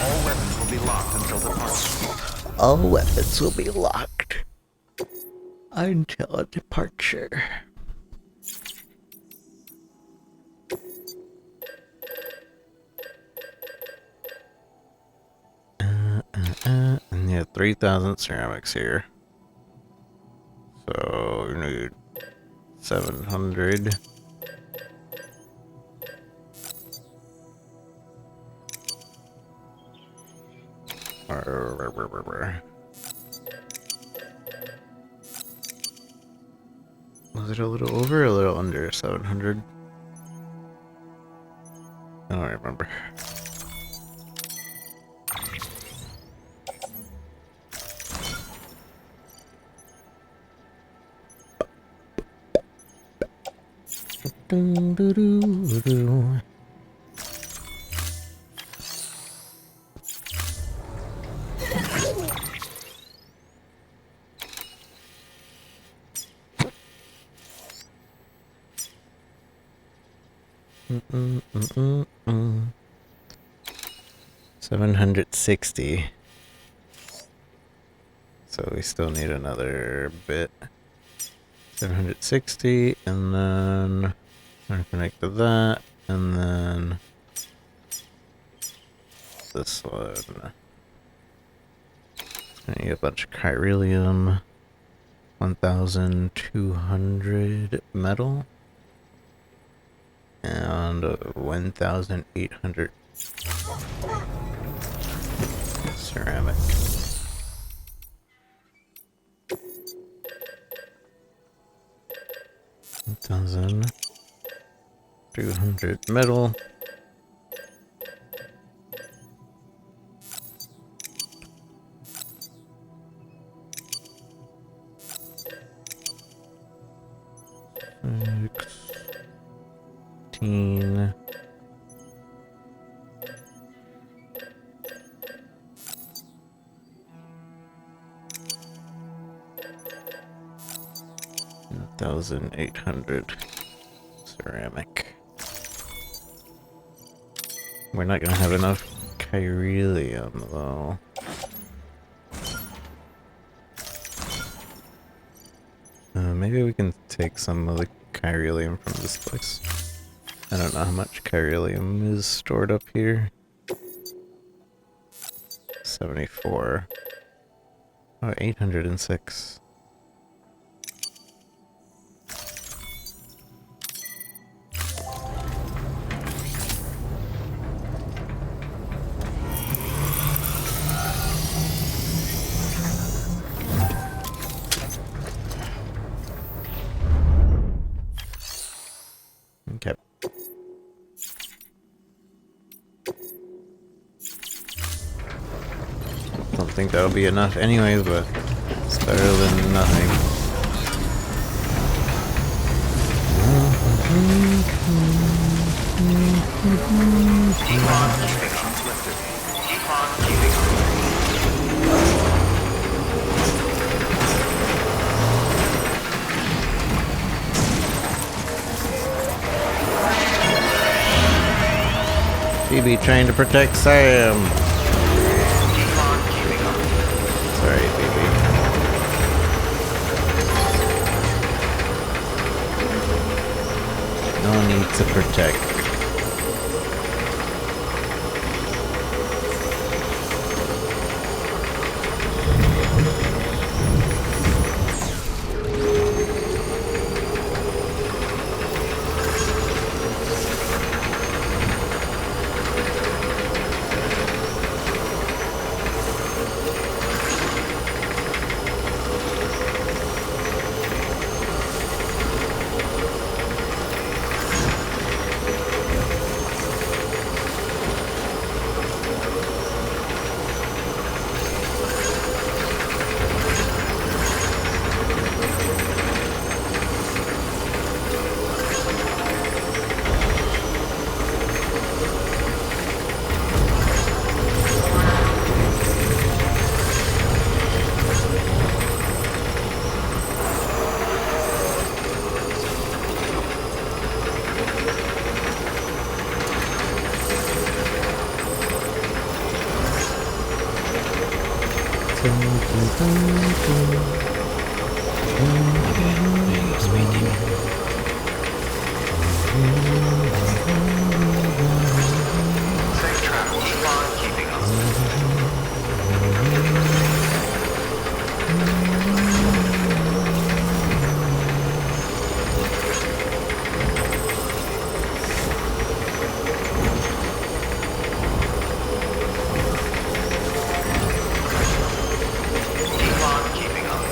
All weapons will be locked until departure. All weapons will be locked until departure. And you have 3,000 ceramics here. So you need 700. Was it a little over or a little under 700? I don't remember. Doo, doo, doo, doo. Mm -mm -mm -mm -mm. 760. So we still need another bit. 760, and then I'm gonna connect to that, and then this one. I need a bunch of chiralium. 1,200 metal and 1,800 ceramic. 1,200 metal. $16. $1,800 ceramic. We're not gonna have enough chiralium though. Maybe we can take some of the chiralium from this place. I don't know how much chiralium is stored up here. 74. Oh, 806. Okay. Don't think that'll be enough anyways, but it's better than nothing. Keep on keeping on, Twisted. Keep on keeping on. Phoebe trying to protect Sam. Keep on keeping on. Sorry, Phoebe. No need to protect. Safe travel. Keep on keeping on. Keep on keeping on.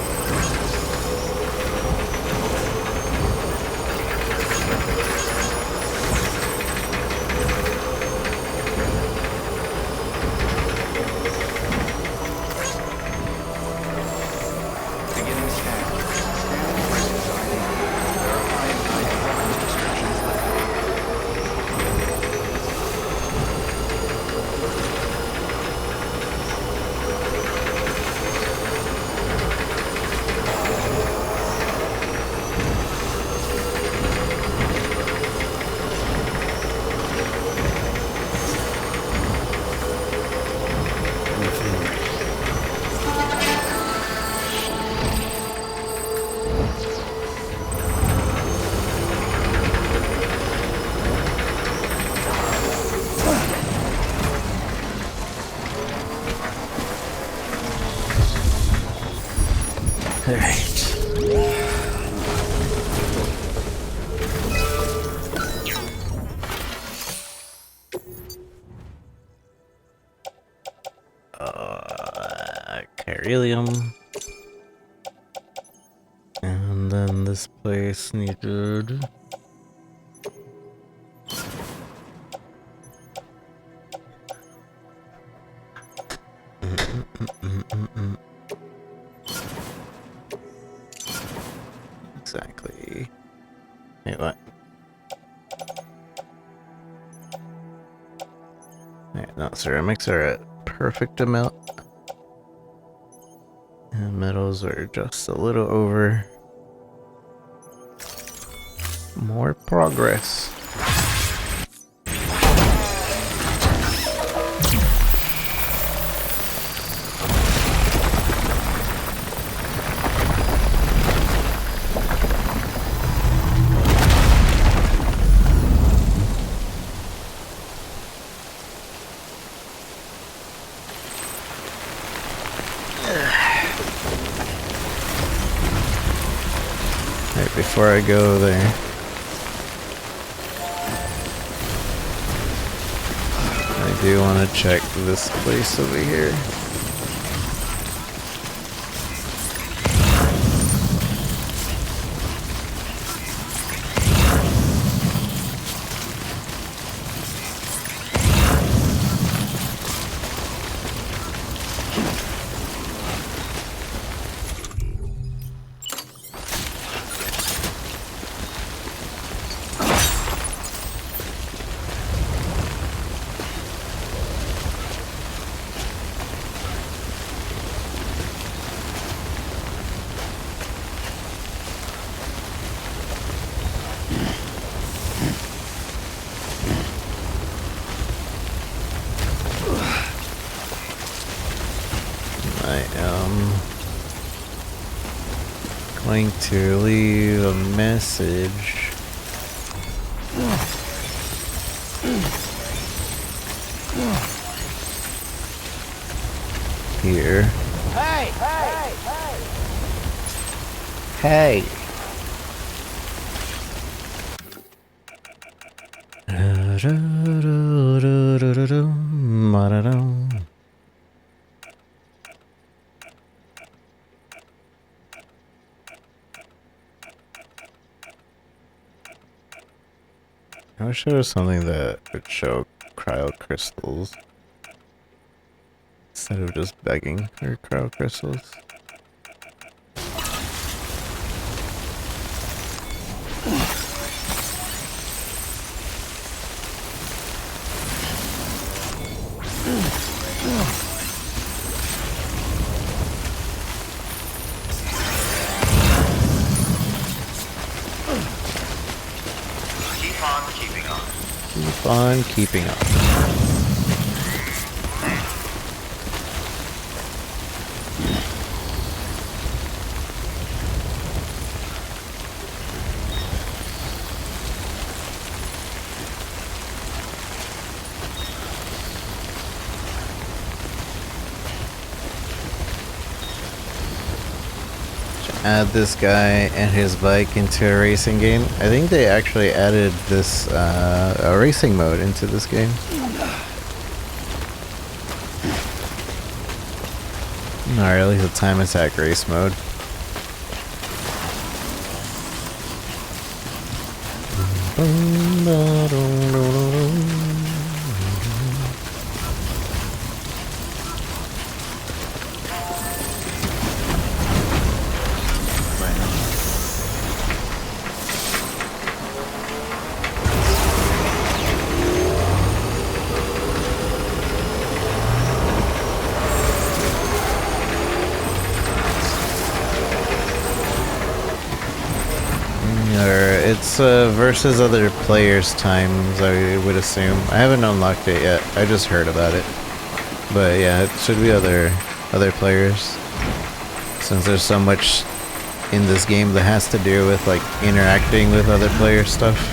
Beryllium. And then this place needed... Exactly. Wait, what? Wait, no, ceramics are at perfect amount. And metals are just a little over. More progress. Right before I go there, I do want to check this place over here. I am going to leave a message here. Hey! Hey! Hey! I wish there was something that would show cryo crystals instead of just begging for cryo crystals. Keep on keeping on. Add this guy and his bike into a racing game. I think they actually added this a racing mode into this game. Or at least a time attack race mode. It's versus other players' times, I would assume. I haven't unlocked it yet. I just heard about it. But yeah, it should be other players. Since there's so much in this game that has to do with like interacting with other players' stuff.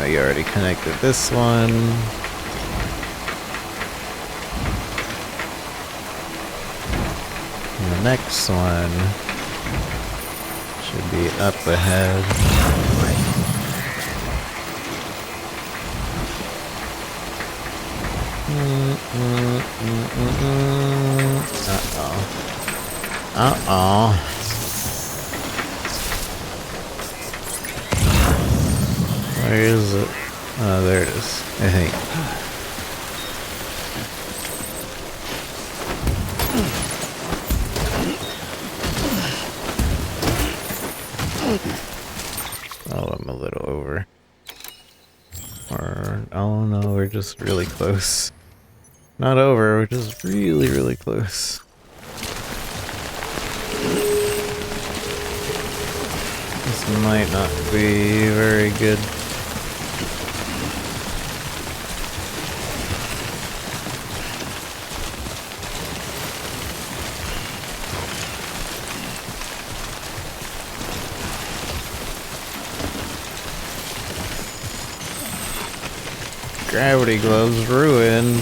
You already connected this one. And the next one. Be up ahead. Uh-oh. Where is it? Oh, there it is, I think. Oh, I'm a little over. Or, oh no, we're just really close. Not over, we're just really, really close. This might not be very good. Gravity gloves ruined.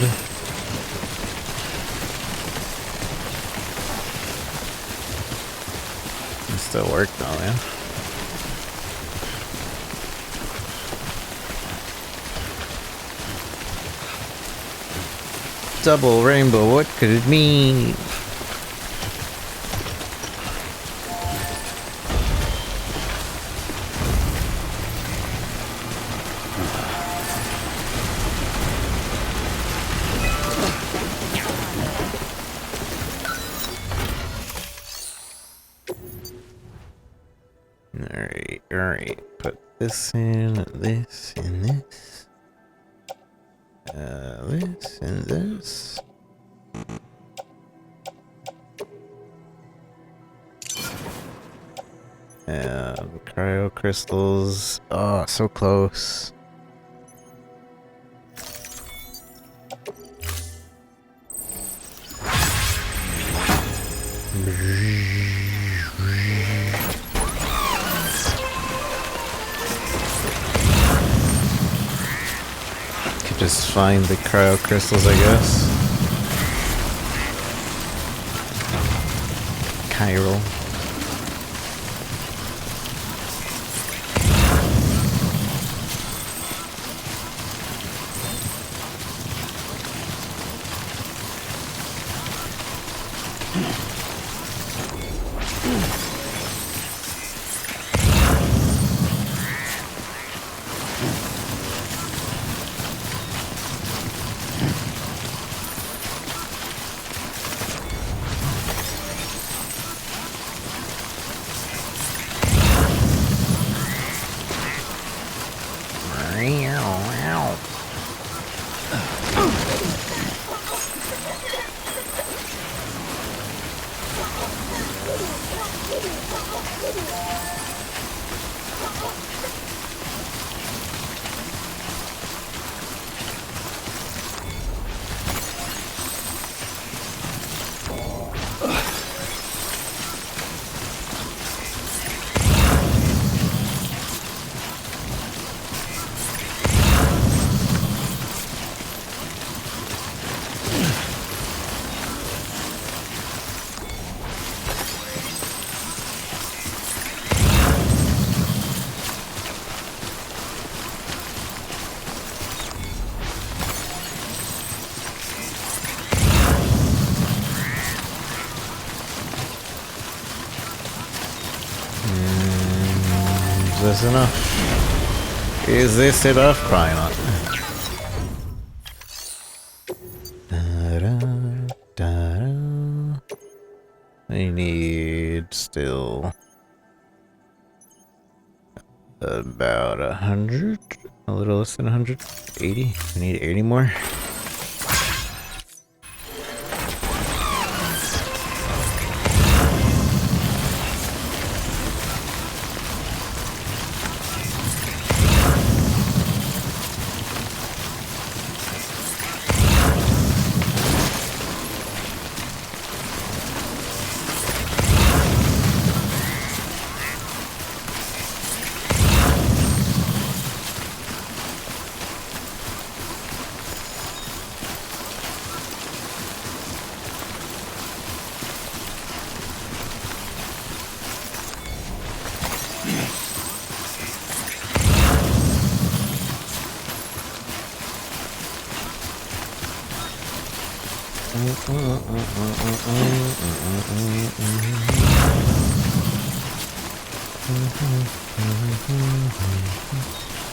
It still work though, yeah. Double rainbow, what could it mean? Alright, put this in, this, and this. This, and this. Cryo crystals. Oh, so close. Could just find the cryo crystals, I guess. Chiral. Is this enough? Is this enough? Probably not. I need still about 100, a little less than 100, 80. I need 80 more.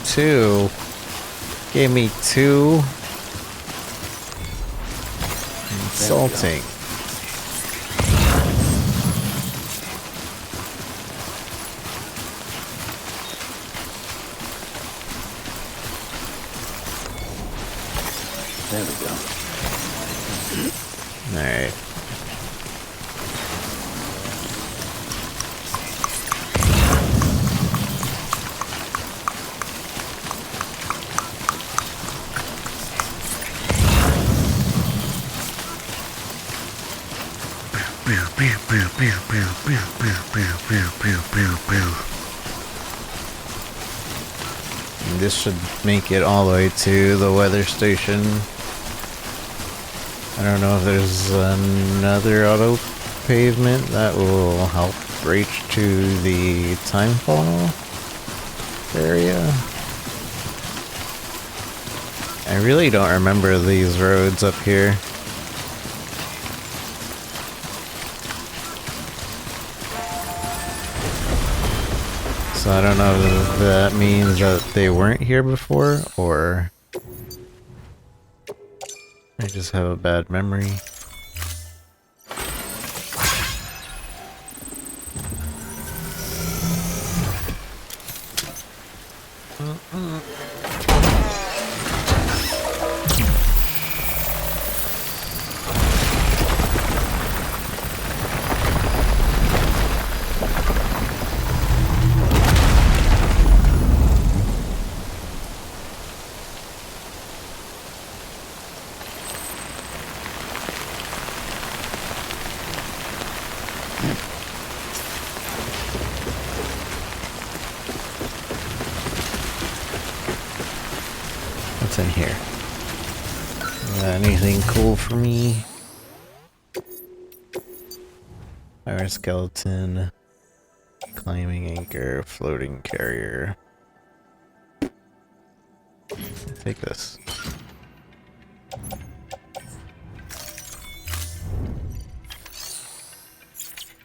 Two. Gave me two. Insulting. There we go. Alright. And this should make it all the way to the weather station. I don't know if there's another auto pavement that will help reach to the timefall area. I really don't remember these roads up here. So I don't know if that means that they weren't here before, or I just have a bad memory. What's in here? Anything cool for me? Fire skeleton, climbing anchor, floating carrier. Take this.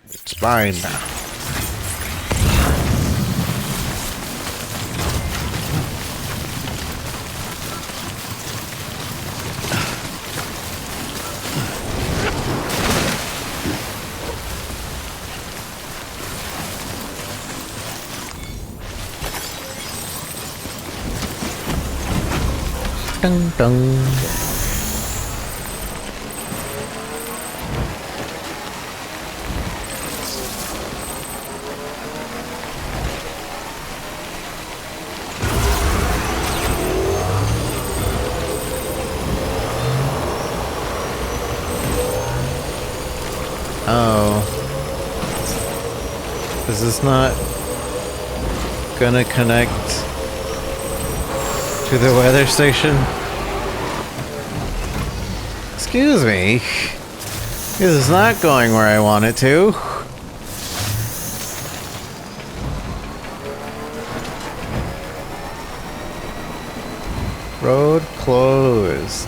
It's mine now. Dun dun. Oh. Is this not gonna connect to the weather station? Excuse me. This is not going where I want it to. Road closed.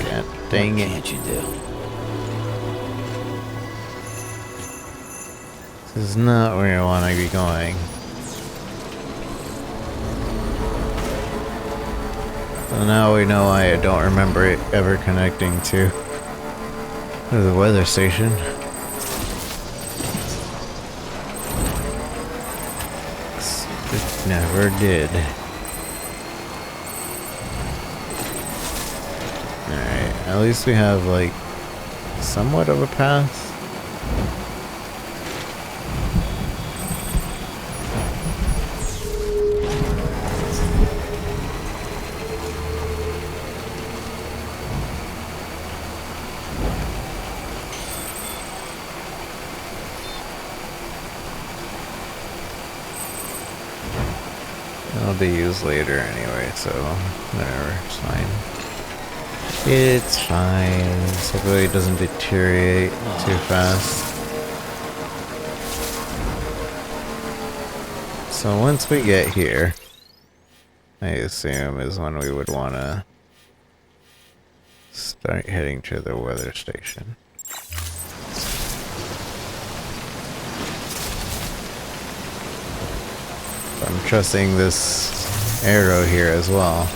God dang it. What can't you do? This is not where I want to be going. So now we know why I don't remember it ever connecting to the weather station. It never did. Alright, at least we have like somewhat of a path. It'll be used later anyway, so whatever, it's fine. It's fine. Hopefully it doesn't deteriorate too fast. So once we get here, I assume is when we would want to start heading to the weather station. I'm trusting this arrow here as well.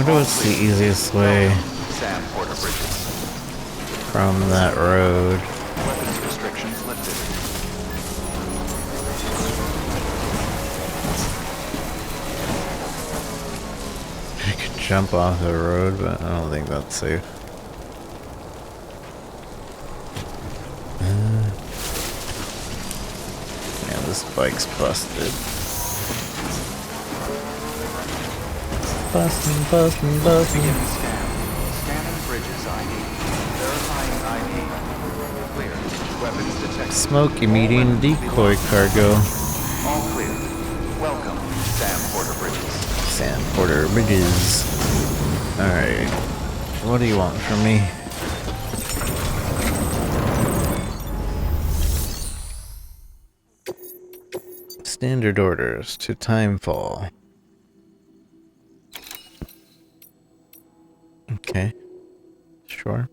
What's the easiest way from that road? Weapons restrictions lifted. I could jump off the road, but I don't think that's safe. Man, this bike's busted. Bustin'. Beginning scan. Scanning bridges ID. Verifying ID. Clear. Weapons detected. Smoky meeting decoy cargo. All clear. Welcome, Sam Porter Bridges. Sam Porter Bridges. Alright. What do you want from me? Standard orders to Timefall. Okay. Sure.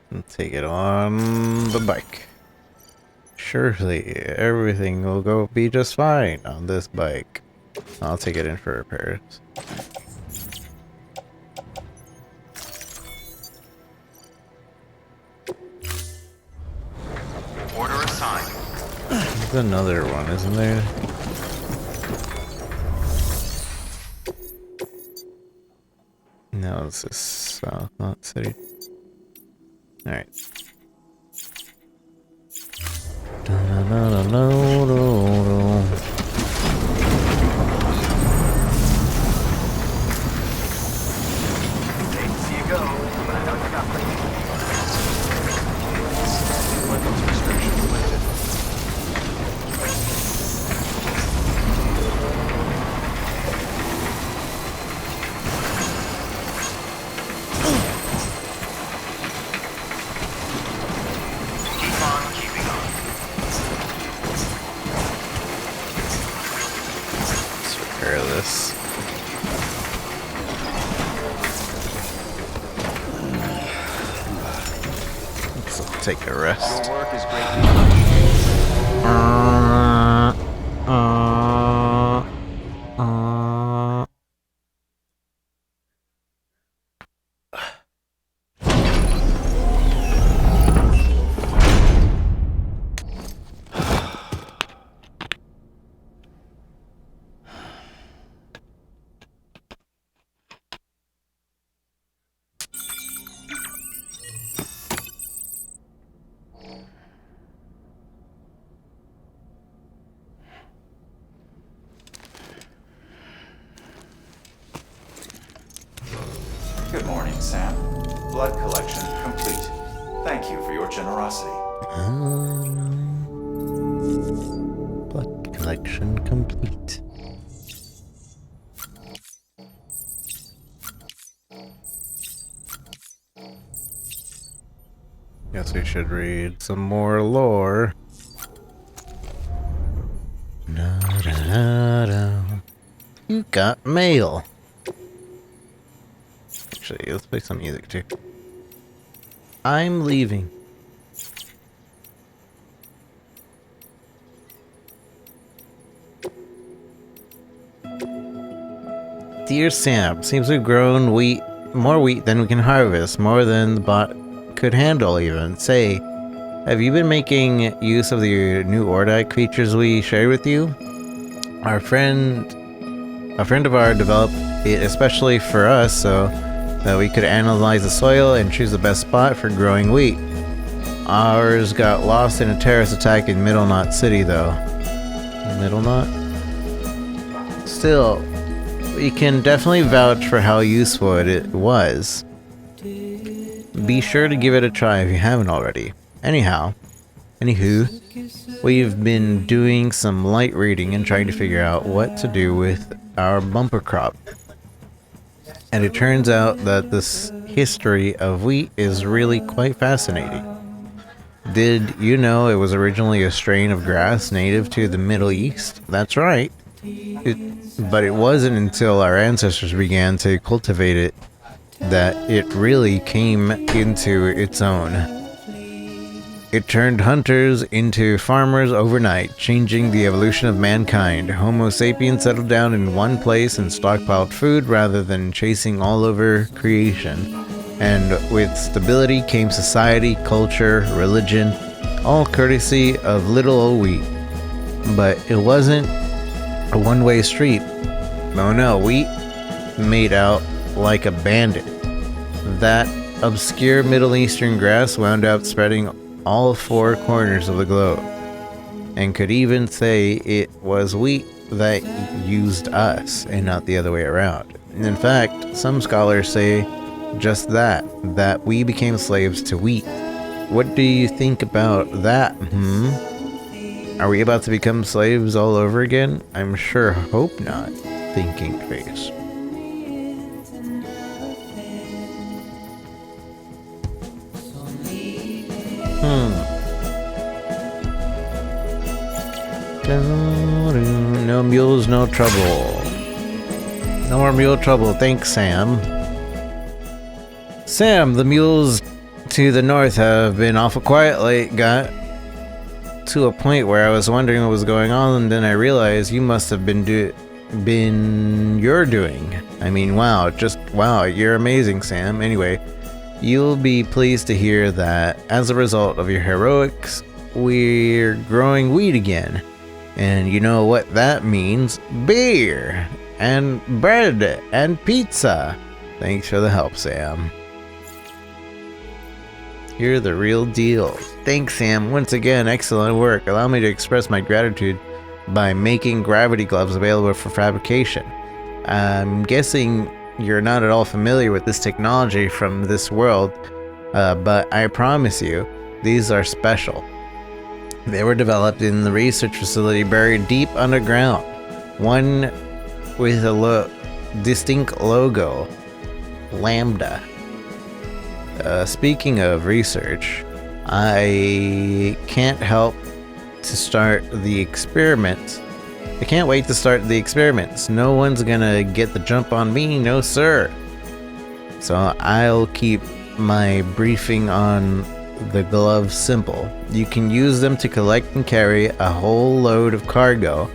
And take it on the bike. Surely everything will be just fine on this bike. I'll take it in for repairs. Order assigned. There's another one, isn't there? No, this is south, not city. Alright. Weapons restrictions lifted. Keep on keeping on. Let's repair this. Let's take a rest. Your work is greatly appreciated. Good morning, Sam. Blood collection complete. Thank you for your generosity. Blood collection complete. Guess we should read some more lore. You got mail. Actually, let's play some music too. I'm leaving. Dear Sam, seems we've grown more wheat than we can harvest, more than the bot could handle even. Say, have you been making use of the new Ordite features we shared with you? A friend of ours developed it especially for us so that we could analyze the soil and choose the best spot for growing wheat. Ours got lost in a terrorist attack in Middle Knot City though. Middle Knot? Still, we can definitely vouch for how useful it was. Be sure to give it a try if you haven't already. Anywho, we've been doing some light reading and trying to figure out what to do with our bumper crop. And it turns out that this history of wheat is really quite fascinating. Did you know it was originally a strain of grass native to the Middle East? That's right. But it wasn't until our ancestors began to cultivate it that it really came into its own. It turned hunters into farmers overnight, changing the evolution of mankind. Homo sapiens settled down in one place and stockpiled food rather than chasing all over creation. And with stability came society, culture, religion, all courtesy of little old wheat. But it wasn't a one-way street. Oh no, wheat made out like a bandit. That obscure Middle Eastern grass wound up spreading all four corners of the globe, and could even say it was wheat that used us and not the other way around. In fact, some scholars say just that we became slaves to wheat. What do you think about that, Are we about to become slaves all over again? I'm sure hope not. Thinking face. No mules, no trouble. No more mule trouble, thanks, Sam. Sam, the mules to the north have been awful quiet late. Got to a point where I was wondering what was going on, and then I realized you must have been your doing. I mean, wow, you're amazing, Sam. Anyway, you'll be pleased to hear that as a result of your heroics, we're growing wheat again. And you know what that means? Beer! And bread! And pizza! Thanks for the help, Sam. You're the real deal. Thanks, Sam. Once again, excellent work. Allow me to express my gratitude by making gravity gloves available for fabrication. I'm guessing you're not at all familiar with this technology from this world, but I promise you, these are special. They were developed in the research facility buried deep underground. One with a distinct logo, Lambda. Speaking of research, I can't help to start the experiments. I can't wait to start the experiments. No one's gonna get the jump on me, no sir. So I'll keep my briefing on the gloves simple. You can use them to collect and carry a whole load of cargo,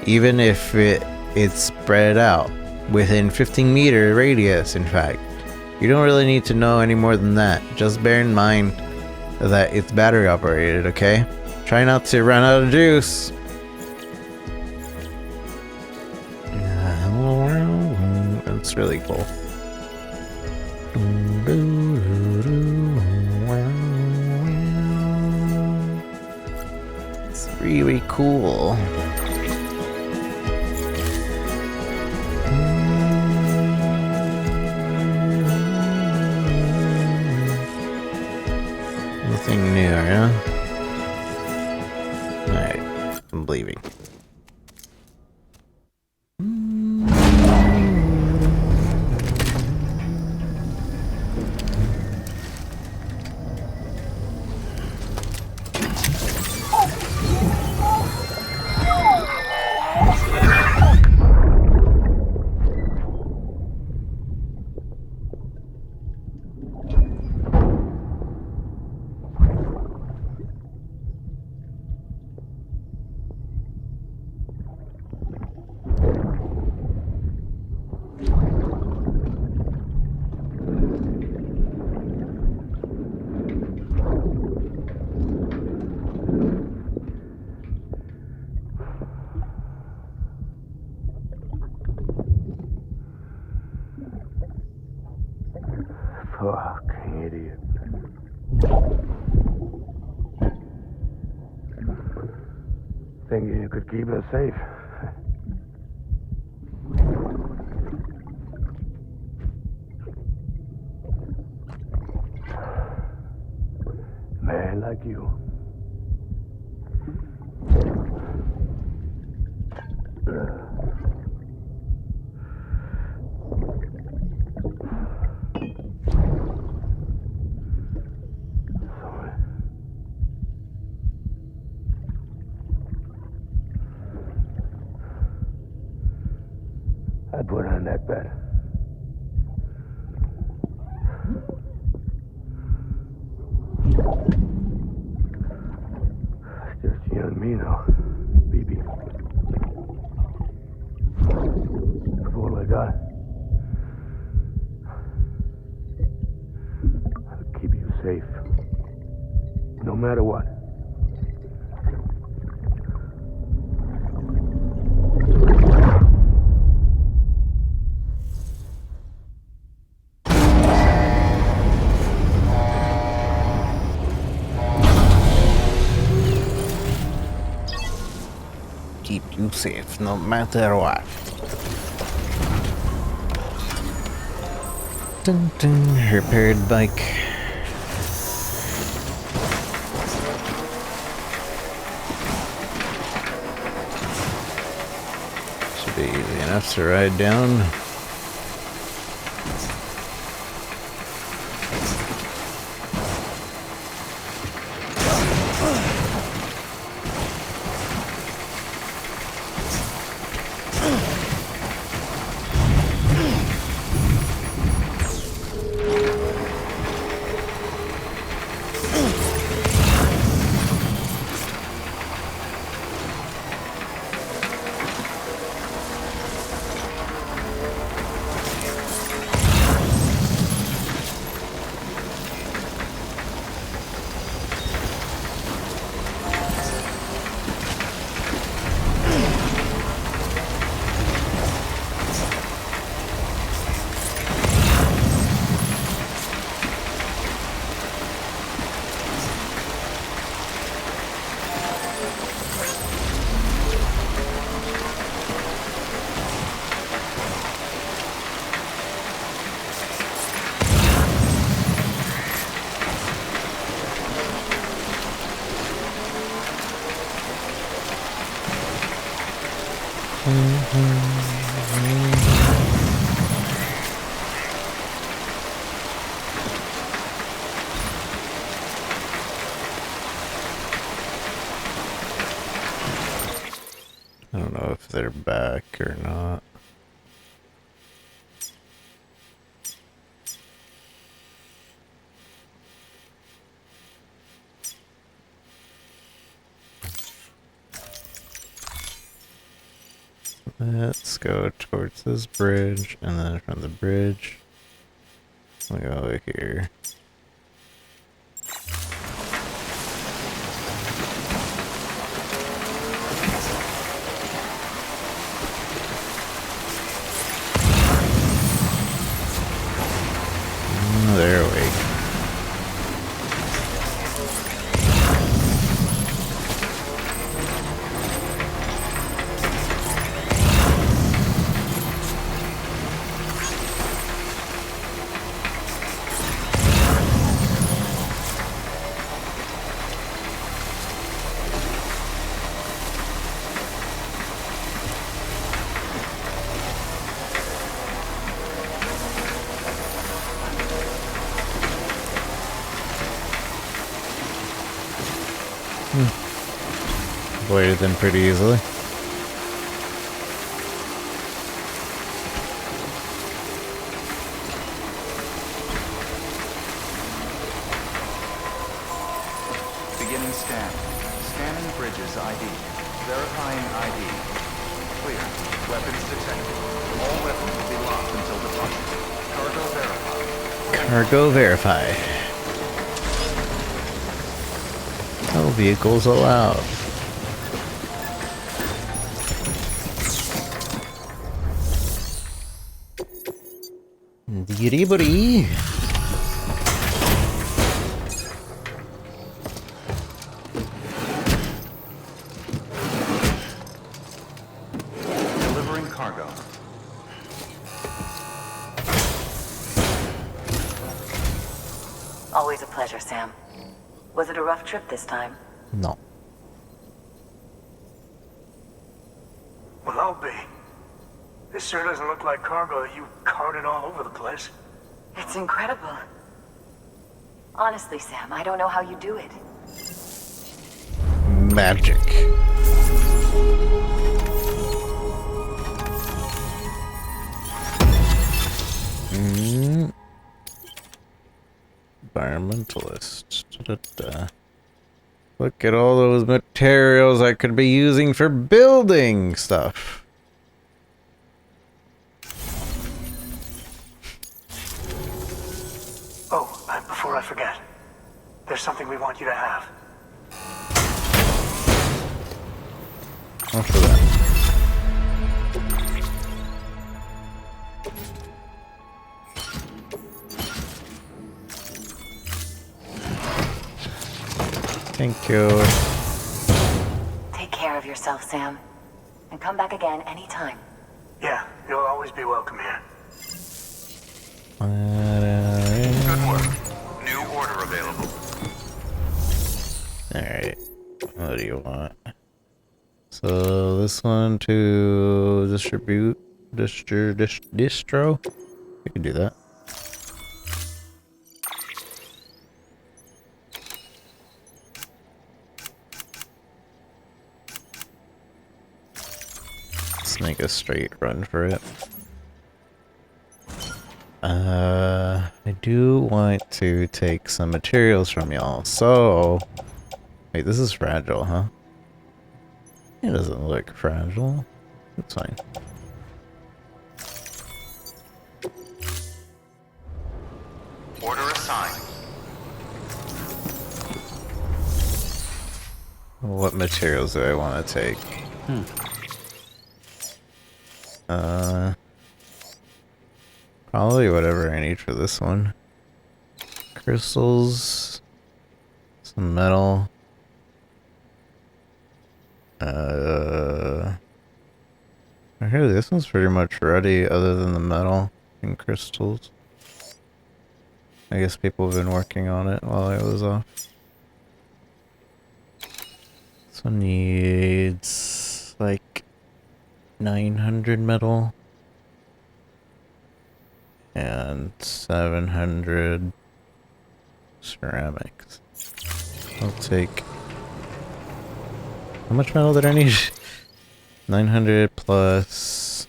even if it's spread out within 15-meter radius, in fact. You don't really need to know any more than that. Just bear in mind that it's battery operated, okay? Try not to run out of juice. That's really cool. It's really cool. Fucking idiot. Thinking you could keep us safe. Man like you. I put on that bet. It's just you and me now, baby. That's all I got. I'll keep you safe. No matter what. Keep you safe no matter what. Dun dun, repaired bike. Should be easy enough to ride down. I don't know if they're back or not. Let's go towards this bridge, and then from the bridge, we'll go over here. There we go. Avoided them pretty easily. Beginning scan. Scanning bridges ID. Verifying ID. Clear. Weapons detected. All weapons will be locked until departure. Cargo verified. Cargo verified. No vehicles allowed. Buddy. Always a pleasure, Sam. Was it a rough trip this time? No. Well, I'll be. This sure doesn't look like cargo that you carted all over the place. It's incredible. Honestly, Sam, I don't know how you do it. Magic. Environmentalist. Da-da-da. Look at all those materials I could be using for building stuff. Oh, before I forget, there's something we want you to have. After that. Thank you. Take care of yourself, Sam. And come back again anytime. Yeah, you'll always be welcome here. Good work. New order available. Alright. What do you want? So this one to distribute distro. We can do that. Let's make a straight run for it. I do want to take some materials from y'all. So, wait, this is fragile, huh? It doesn't look fragile. It's fine. Order assigned. What materials do I want to take? Probably whatever I need for this one. Crystals, some metal. I hear this one's pretty much ready other than the metal and crystals. I guess people have been working on it while I was off. This one needs like 900 metal and 700 ceramics. I'll take... How much metal did I need? 900 plus...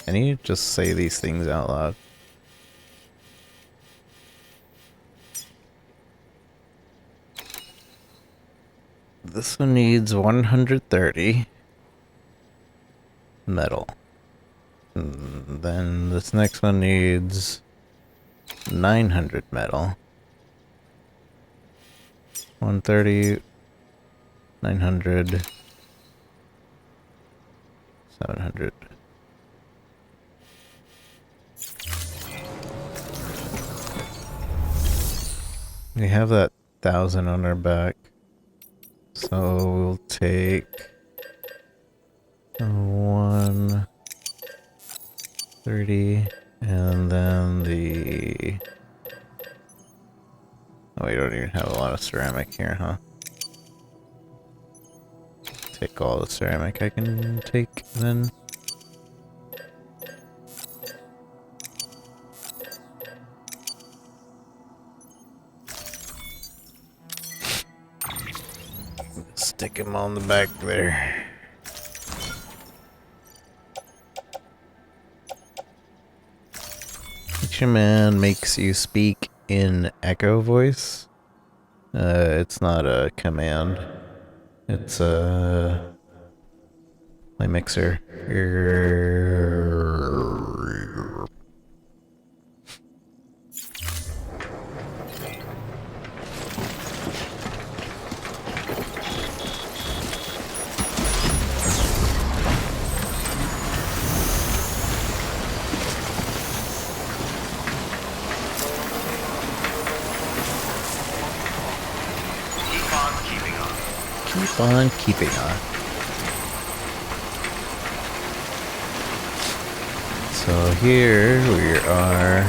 I need to just say these things out loud. This one needs 130 metal. And then this next one needs 900 metal. 130, 900, 700. We have that 1,000 on our back. So we'll take 130 and then the... Oh, we don't even have a lot of ceramic here, huh? Take all the ceramic I can take then. Stick him on the back there. Each man makes you speak in echo voice. It's not a command. It's my mixer. Keep on keeping on. So here we are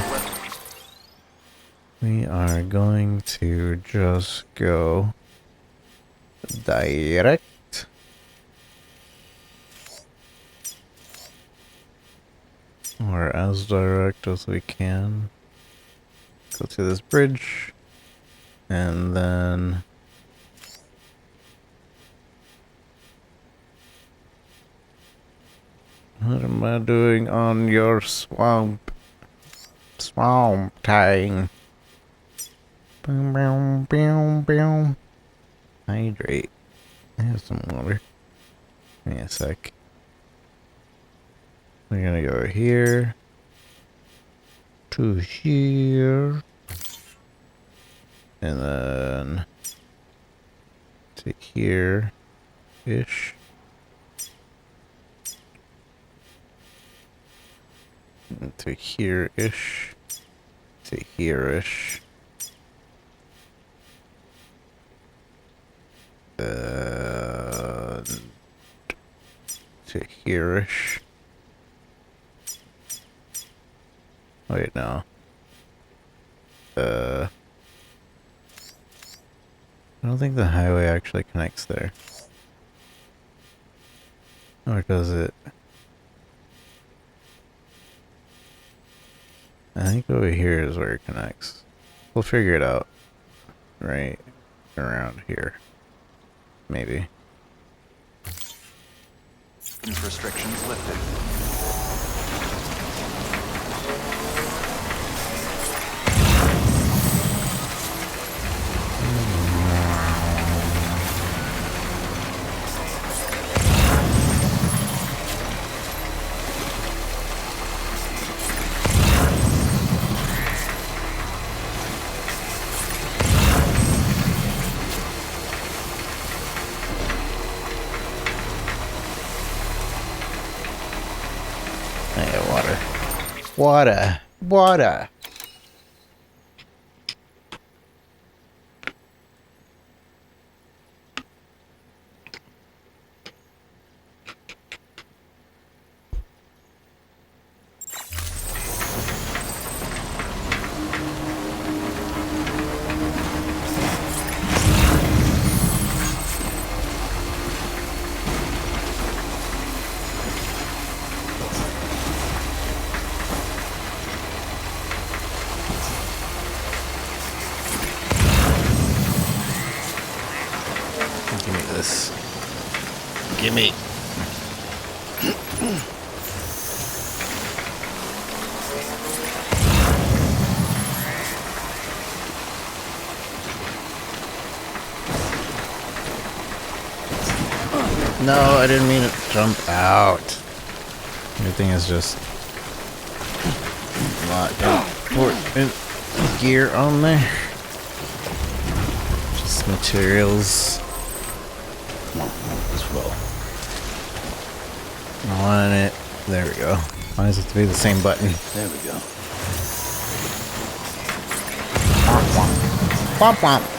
We are going to just go direct. Or as direct as we can. Go to this bridge. And then... What am I doing on your swamp? Swamp tying. Boom, boom, boom, boom. Hydrate. I have some water. Give me a sec. We're gonna go here. To here. And then... to here-ish. To here-ish. To here-ish. To here-ish. Wait, no. I don't think the highway actually connects there. Or does it? I think over here is where it connects. We'll figure it out. Right around here. Maybe. Restrictions lifted. Water. Water. Give me this. Give me. No, I didn't mean to jump out. Everything is just not important gear on there. Just materials. As well. On it. There we go. Why does it have to be the same button? There we go. Womp womp. Womp womp.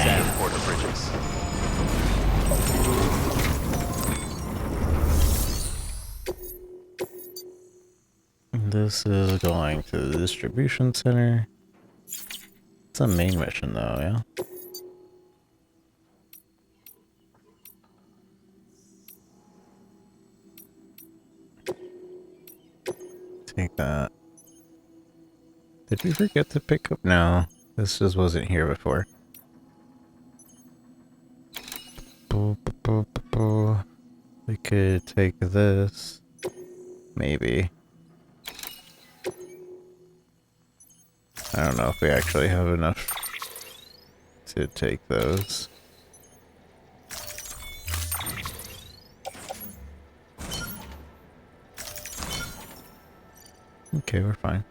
Sam Porter Bridges. This is going to the distribution center. It's a main mission though, yeah? Take that. Did we forget to pick up? No, this just wasn't here before. We could take this. Maybe. I don't know if we actually have enough to take those. Okay, we're fine.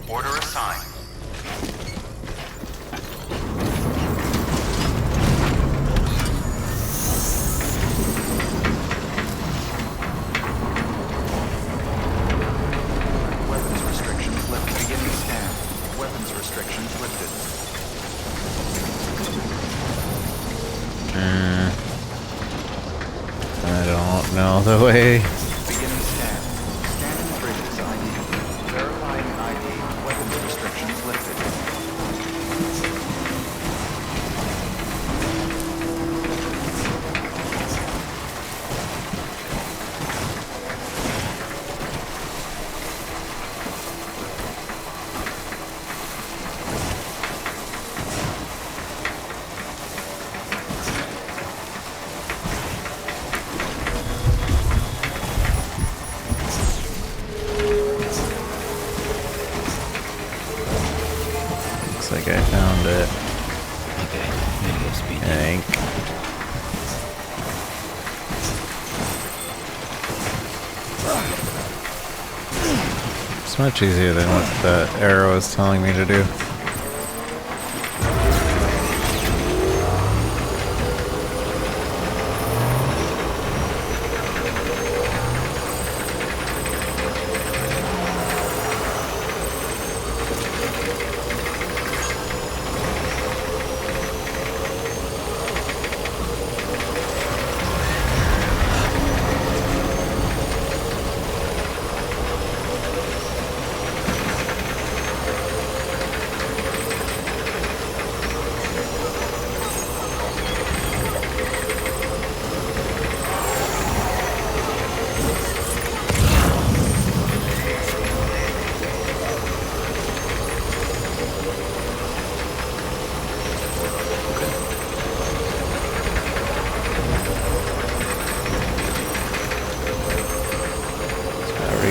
Order assigned. Weapons restrictions lifted. Beginning scan. Weapons restrictions lifted. I don't know the way. Beginning scan. Scanning bridges ID. Verifying ID. Weapons restrictions lifted. Looks like I found it. Okay, maybe I'll speed. I think. It's much easier than what the arrow is telling me to do.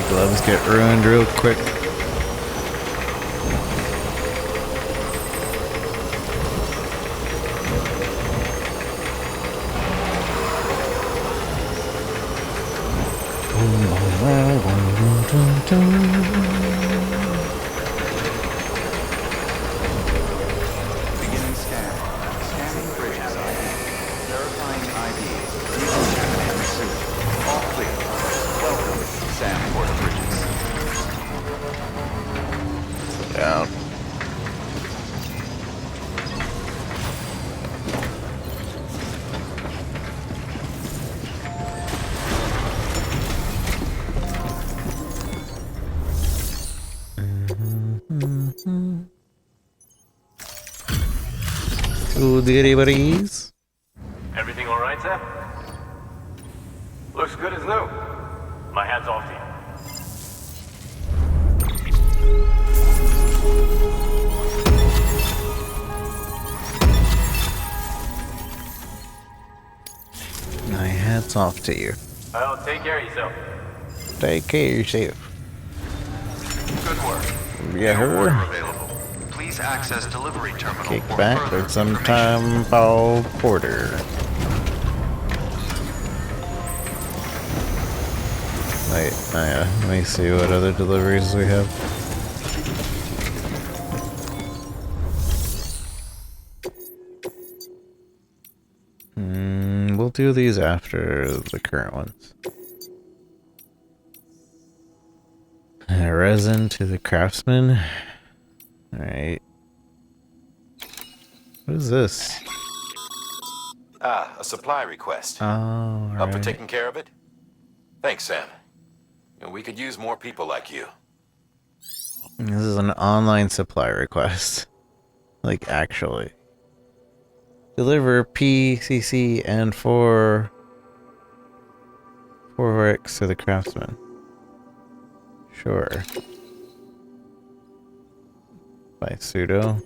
Gloves get ruined real quick. Beginning scan. Scanning bridges ID. Verifying ID. Using and suit. All clear. Welcome, Sam Porter Bridges. Down. Ooh, ditty buddies. Everything all right, Sam? Looks good as new. My hat's off to you. My hat's off to you. Well, take care of yourself. Take care of yourself. Good work. Yeah, Order her. available. Please access delivery terminal Kick for back further with some information. time for Porter. Wait, let me see what other deliveries we have. We'll do these after the current ones. Resin to the craftsman. Alright. What is this? Ah, a supply request. Oh, Up for right. taking care of it? Thanks, Sam. We could use more people like you. This is an online supply request. Like, actually. Deliver PCC and 4X to the craftsman. Sure. By pseudo.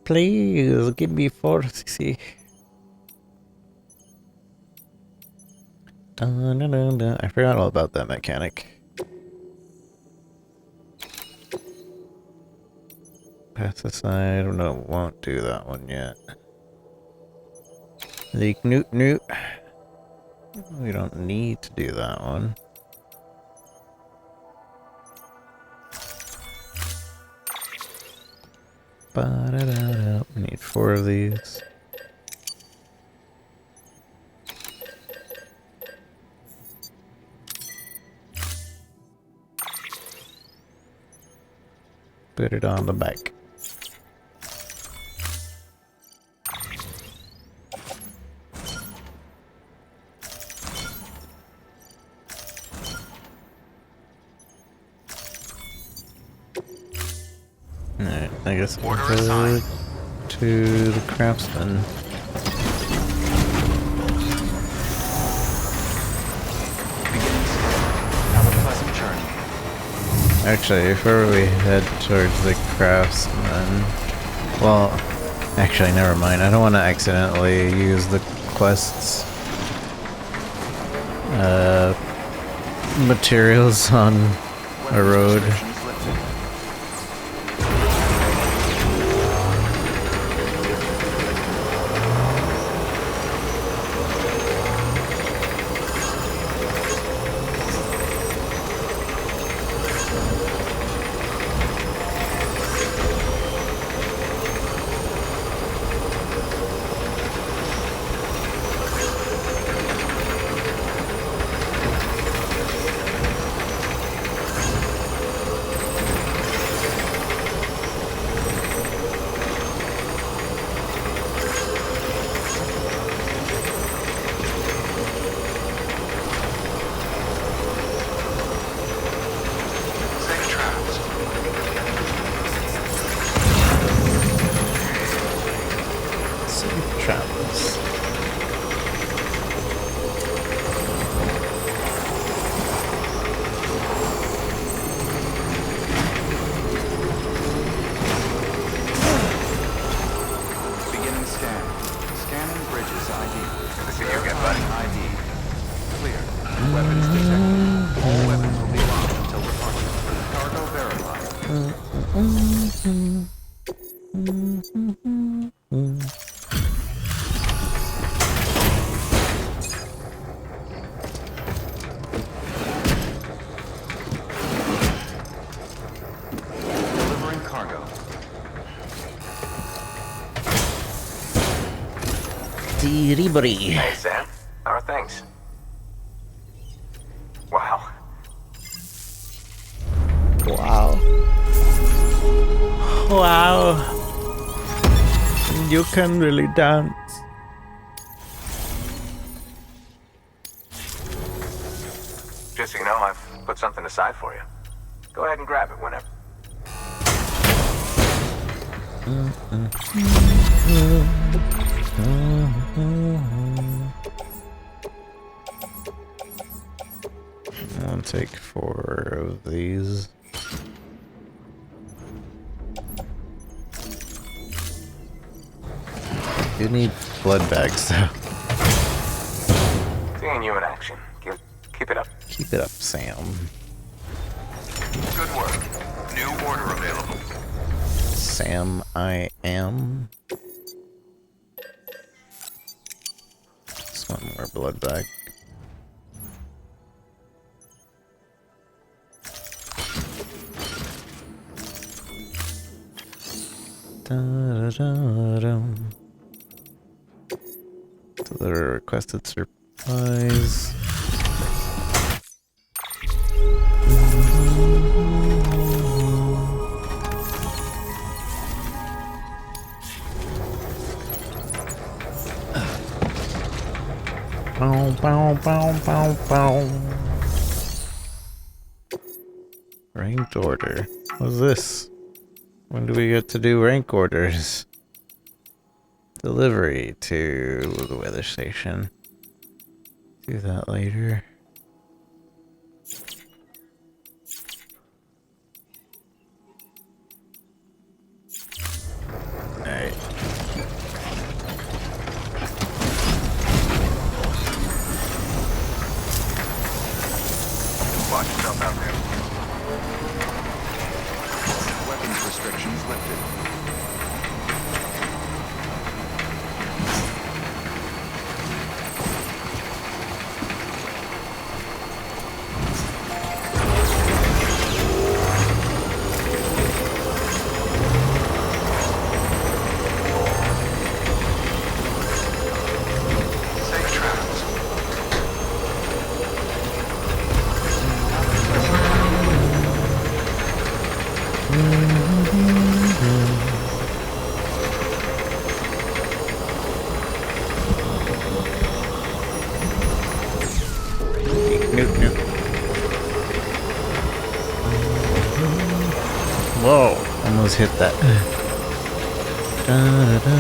Please give me 4cc. Dun, dun, dun, dun. I forgot all about that mechanic. Pesticide. No, won't do that one yet. Leak newt newt. We don't need to do that one. Ba-da-da-da. We need 4 of these. Put it on the back. Alright, I guess we'll go to the craftsman. Have a pleasant journey. Actually, before we head towards the craftsman... Well, actually, never mind. I don't want to accidentally use the quest's materials on a road. Hey, Sam. How are things? Wow. Wow. Wow. You can really dance. Just so you know, I've put something aside for you. Go ahead and grab it whenever. I'll take 4 of these. You need blood bags though. Seeing you in action. Keep it up. Keep it up, Sam. Good work. New order available. Sam, I am. Just one more blood bag. Da, da, da, da. Deliver requested supplies. Bow, bow, bow, bow, bow. Ranked order. What's this? When do we get to do rank orders? Delivery to the weather station. Do that later. Alright. Watch yourself out there. Weapons restrictions lifted. Safe travels. Nope, nope. Whoa, almost hit that. Da, da, da,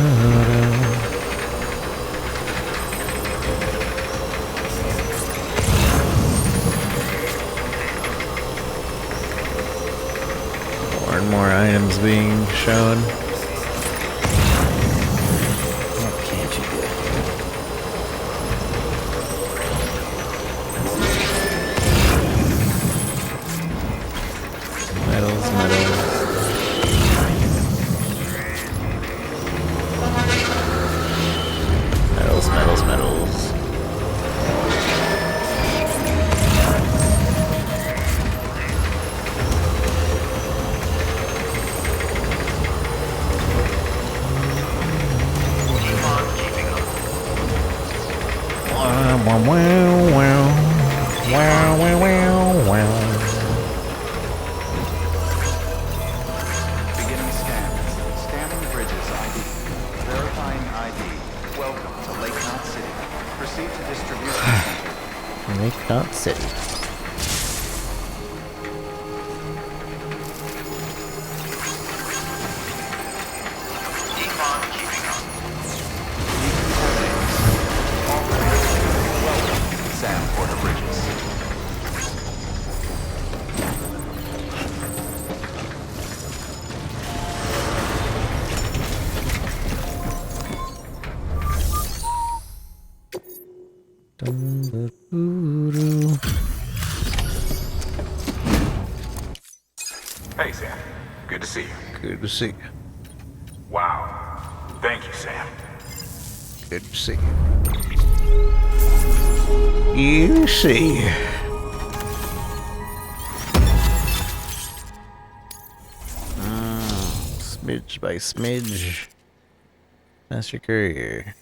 More and more items being shown. What can't you do? Metals, metals. Metals, metals, metals. Wow, wow, wow, wow. Wow, wow, wow, wow. Beginning scan. Scanning bridges ID. Verifying ID. Welcome to Lake Knot City. Proceed to distribution center. Lake Knot City. Iman keeping up. All clear. Welcome, Sam Porter Bridges. Hey, Sam. Good to see you. Good to see you. Wow. Thank you, Sam. Good to see you. You see. Smidge by smidge. Master Courier.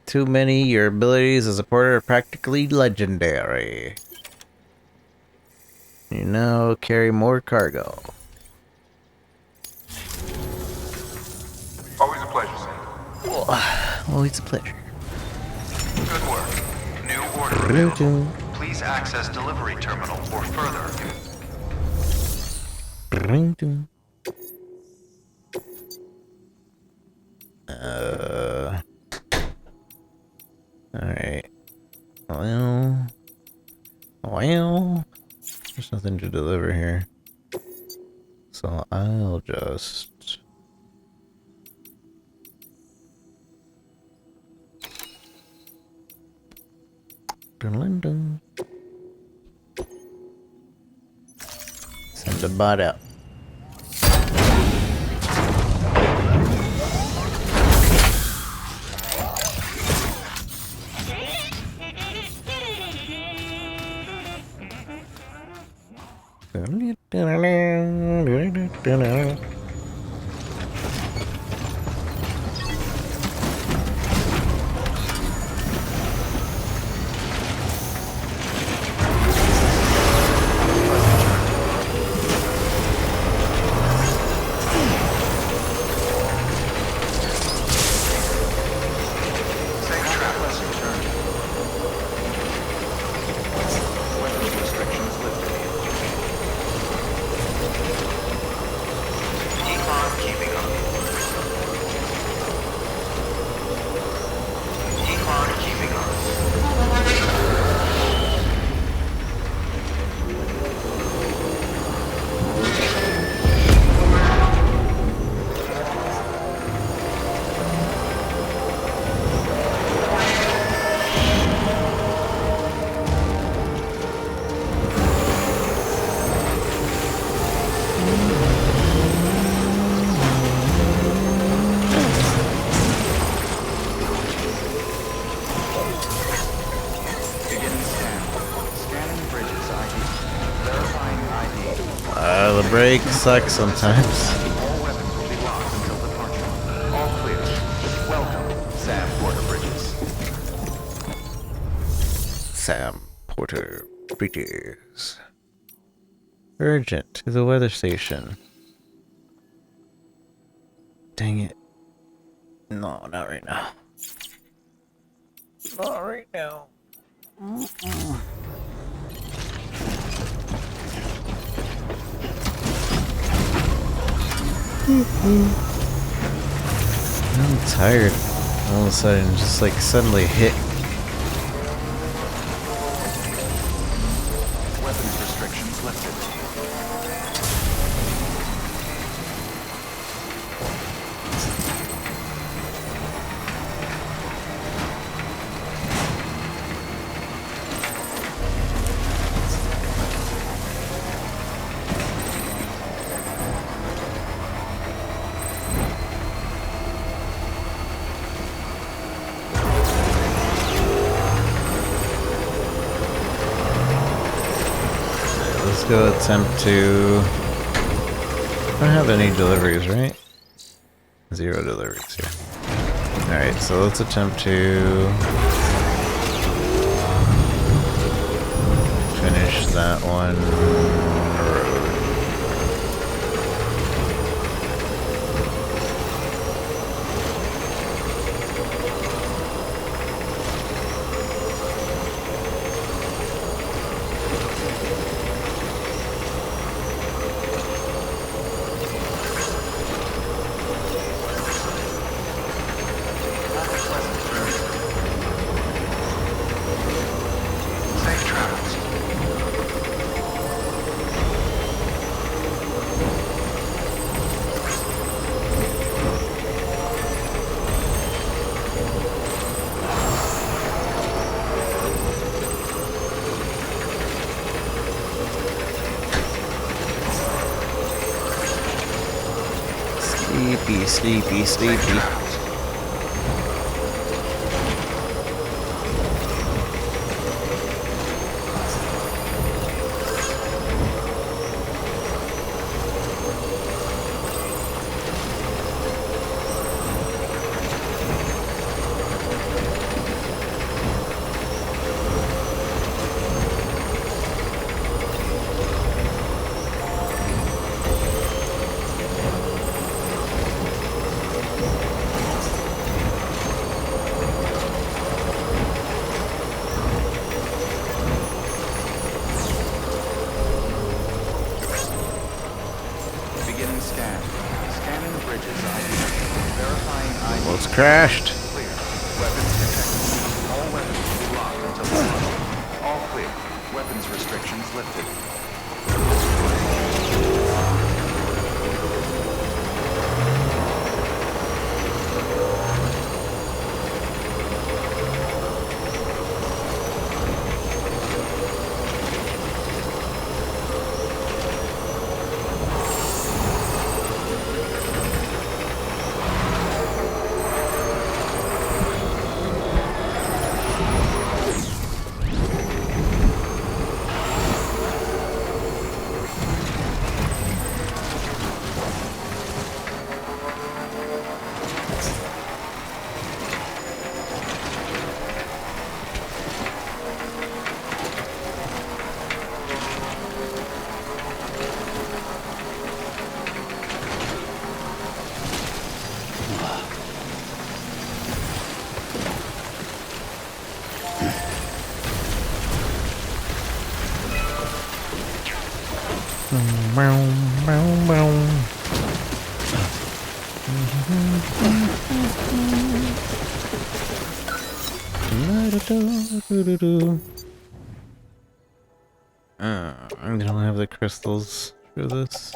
Too many, your abilities as a porter are practically legendary. You now carry more cargo. Always a pleasure, Sam. Always a pleasure. Good work. New order available. Please access delivery terminal or further. Alright. Well, there's nothing to deliver here. So I'll just... Send the bot out. break sucks sometimes. All weapons will be locked until departure. All clear. Welcome, Sam Porter Bridges. Sam Porter Bridges. Urgent to the weather station. Dang it. No, not right now. Not right now. I'm tired. All of a sudden, just like suddenly hit. Weapons restrictions lifted. Let's go attempt to... I don't have any deliveries, right? 0 deliveries here. Alright, so let's attempt to... finish that one on the road. Safe travels. Sleepy, sleepy, sleepy. Beginning scan. Scanning bridges ID. Verifying ID. Well, it's crashed. Clear. Weapons detected. All weapons will be locked until departure. All clear. Weapons restrictions lifted. I don't have the crystals for this.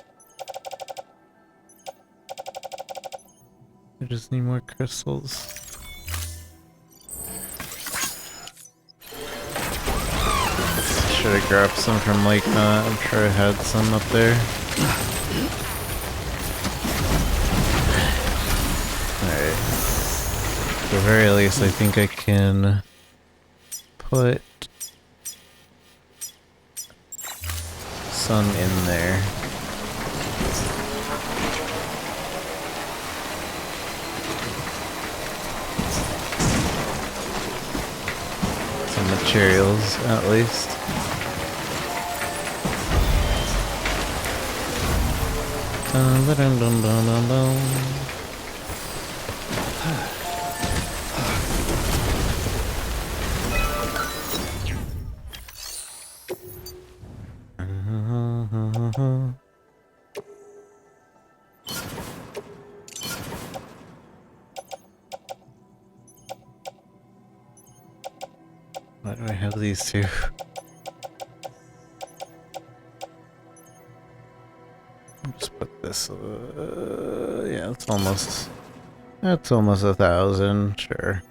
I just need more crystals. Should have grabbed some from Lake Knot. I'm sure I had some up there. Alright. At the very least, I think I can put some in there. materials, at least. Dun, dun, dun, dun, dun, dun. Why do I have these two? Just put this. Yeah, it's almost. That's almost 1,000. Sure.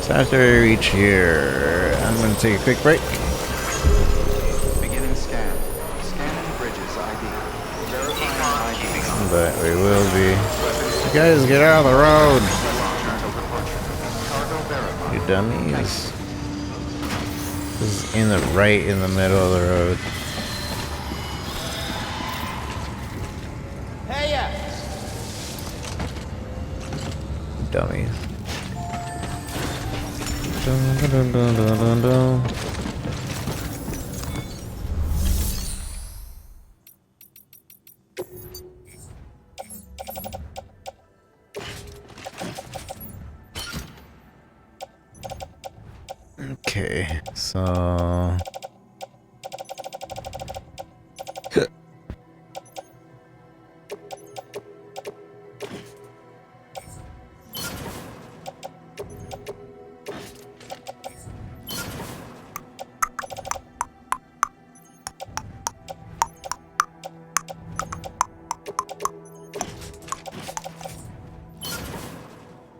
So after we reach here, I'm going to take a quick break. Beginning scan. Scanning bridges ID. Verifying ID. But we will be. You guys get out of the road! You dummies. This is in the middle of the road. Hey ya! Dummies. Dun, dun, dun, dun, dun, dun. Okay, so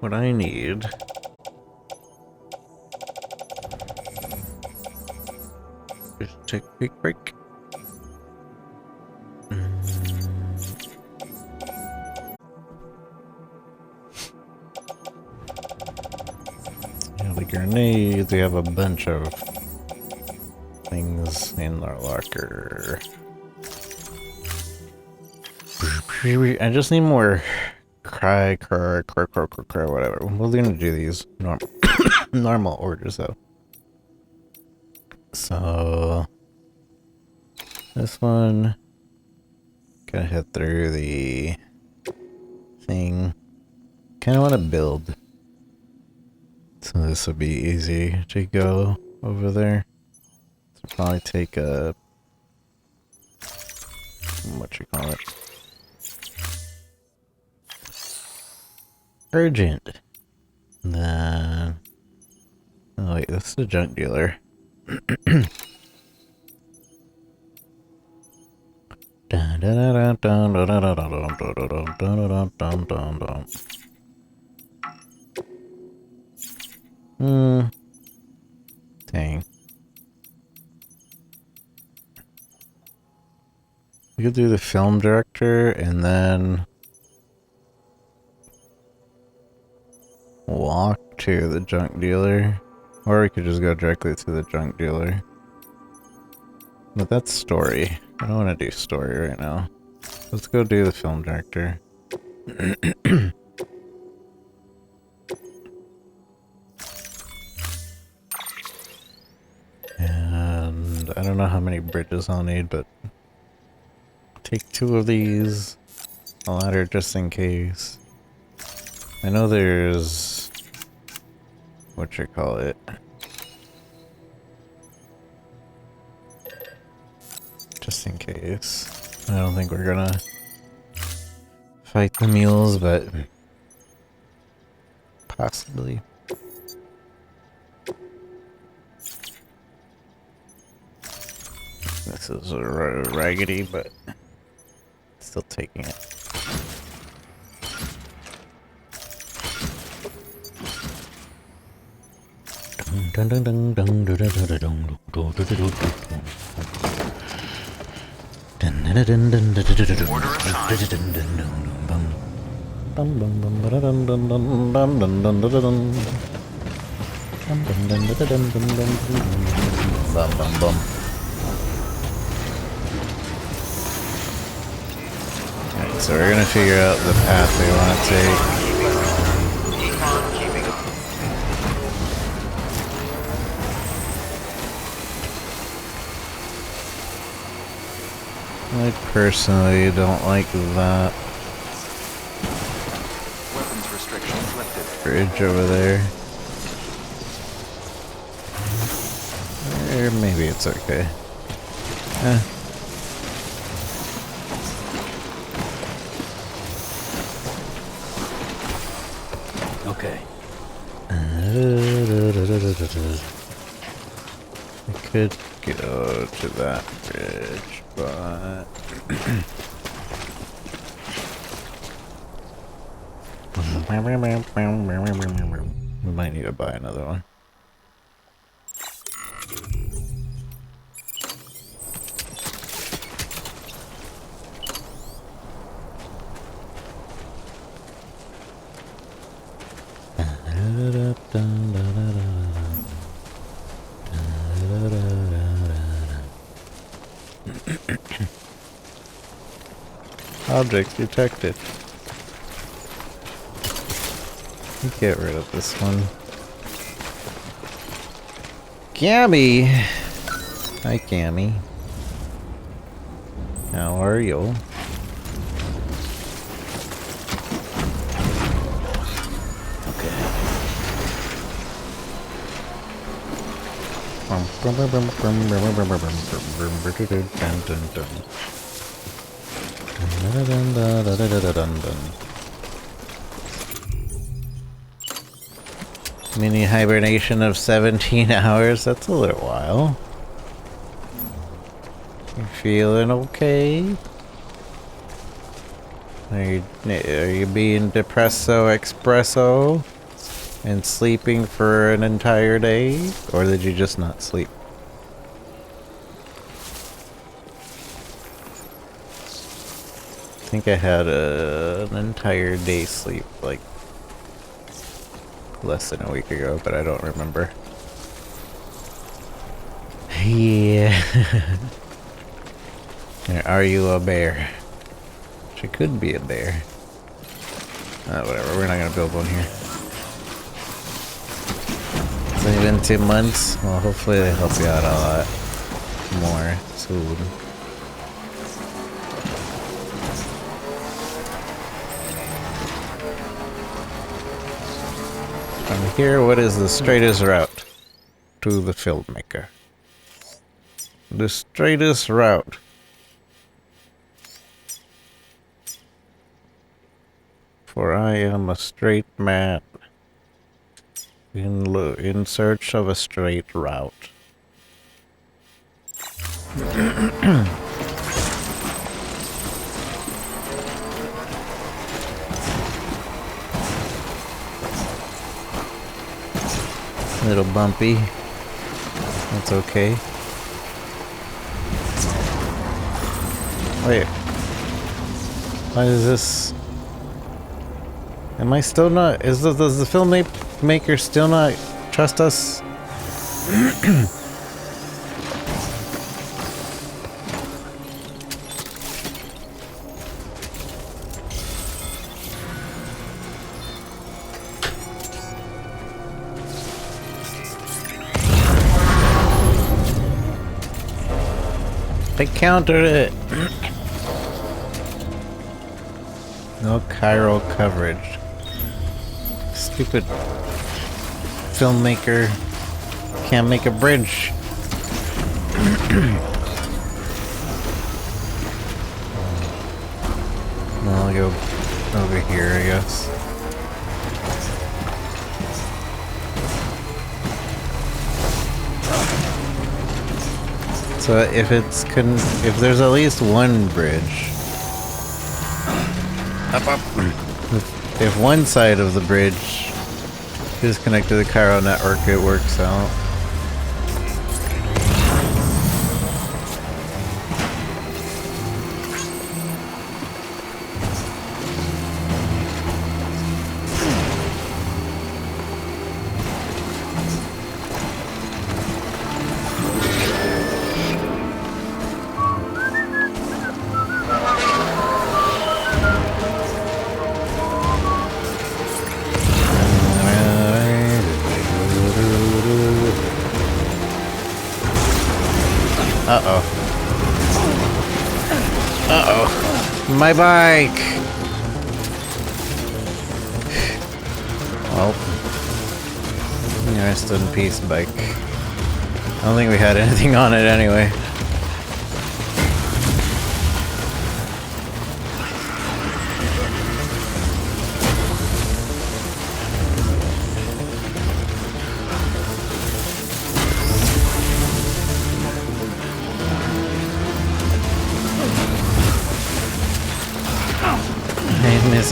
what I need is take a quick break. Yeah, the grenades, we have a bunch of things in our locker. I just need more cry, whatever. We're gonna do these normal orders though. So this one, gotta head through the thing. Kind of want to build, so this will be easy to go over there. So probably take a what you call it. Urgent. Then, oh wait, this is a junk dealer. Dang. We could do the film director and then walk to the junk dealer. Or we could just go directly to the junk dealer. But that's story. I don't want to do story right now. Let's go do the film director. And I don't know how many bridges I'll need, but take 2 of these. A ladder just in case. I know there's... what you call it? Just in case. I don't think we're gonna fight the mules, but possibly. This is raggedy, but still taking it. Dun dun dun dun dun dun dun dun dun dun dun Alright, so we're gonna figure out the path we want to take. I personally don't like that Weapons restrictions lifted. bridge over there. Or maybe it's okay. Okay. I could go to that bridge, but we might need to buy another one. Objects detected. Get rid of this one. Cammy! Hi, Cammy. How are you? Mini hibernation of 17 hours. That's a little while. You feeling okay? Are you being depresso espresso and sleeping for an entire day? Or did you just not sleep? I think I had an entire day sleep, like less than a week ago, but I don't remember. Yeah. Are you a bear? She could be a bear. Whatever, we're not gonna build one here. It's only been 2 months. Well, hopefully they help you out a lot more soon. From here, what is the straightest route to the filmmaker? The straightest route. For I am a straight man in search of a straight route. A little bumpy. That's okay. Wait. Why is this? Am I still not? Does the filmmaker still not trust us? They countered it. No chiral coverage. Stupid filmmaker can't make a bridge. I'll go over here, I guess. So if there's at least one bridge, up. If one side of the bridge is connected to the chiral network, it works out. Uh-oh. My bike! Well. Rest in peace, bike. I don't think we had anything on it anyway.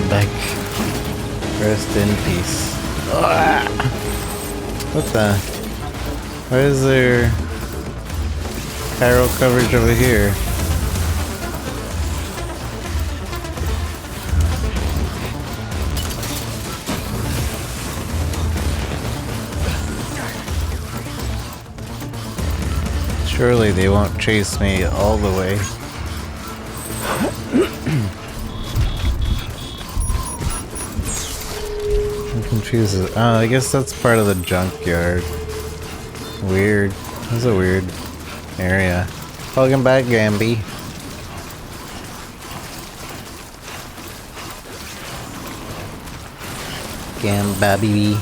Bike. Rest in peace. Ah! What the? Why is there chiral coverage over here? Surely they won't chase me all the way. Confuses. Oh, I guess that's part of the junkyard. Weird. That's a weird area. Welcome back, Gamby. Gambaby.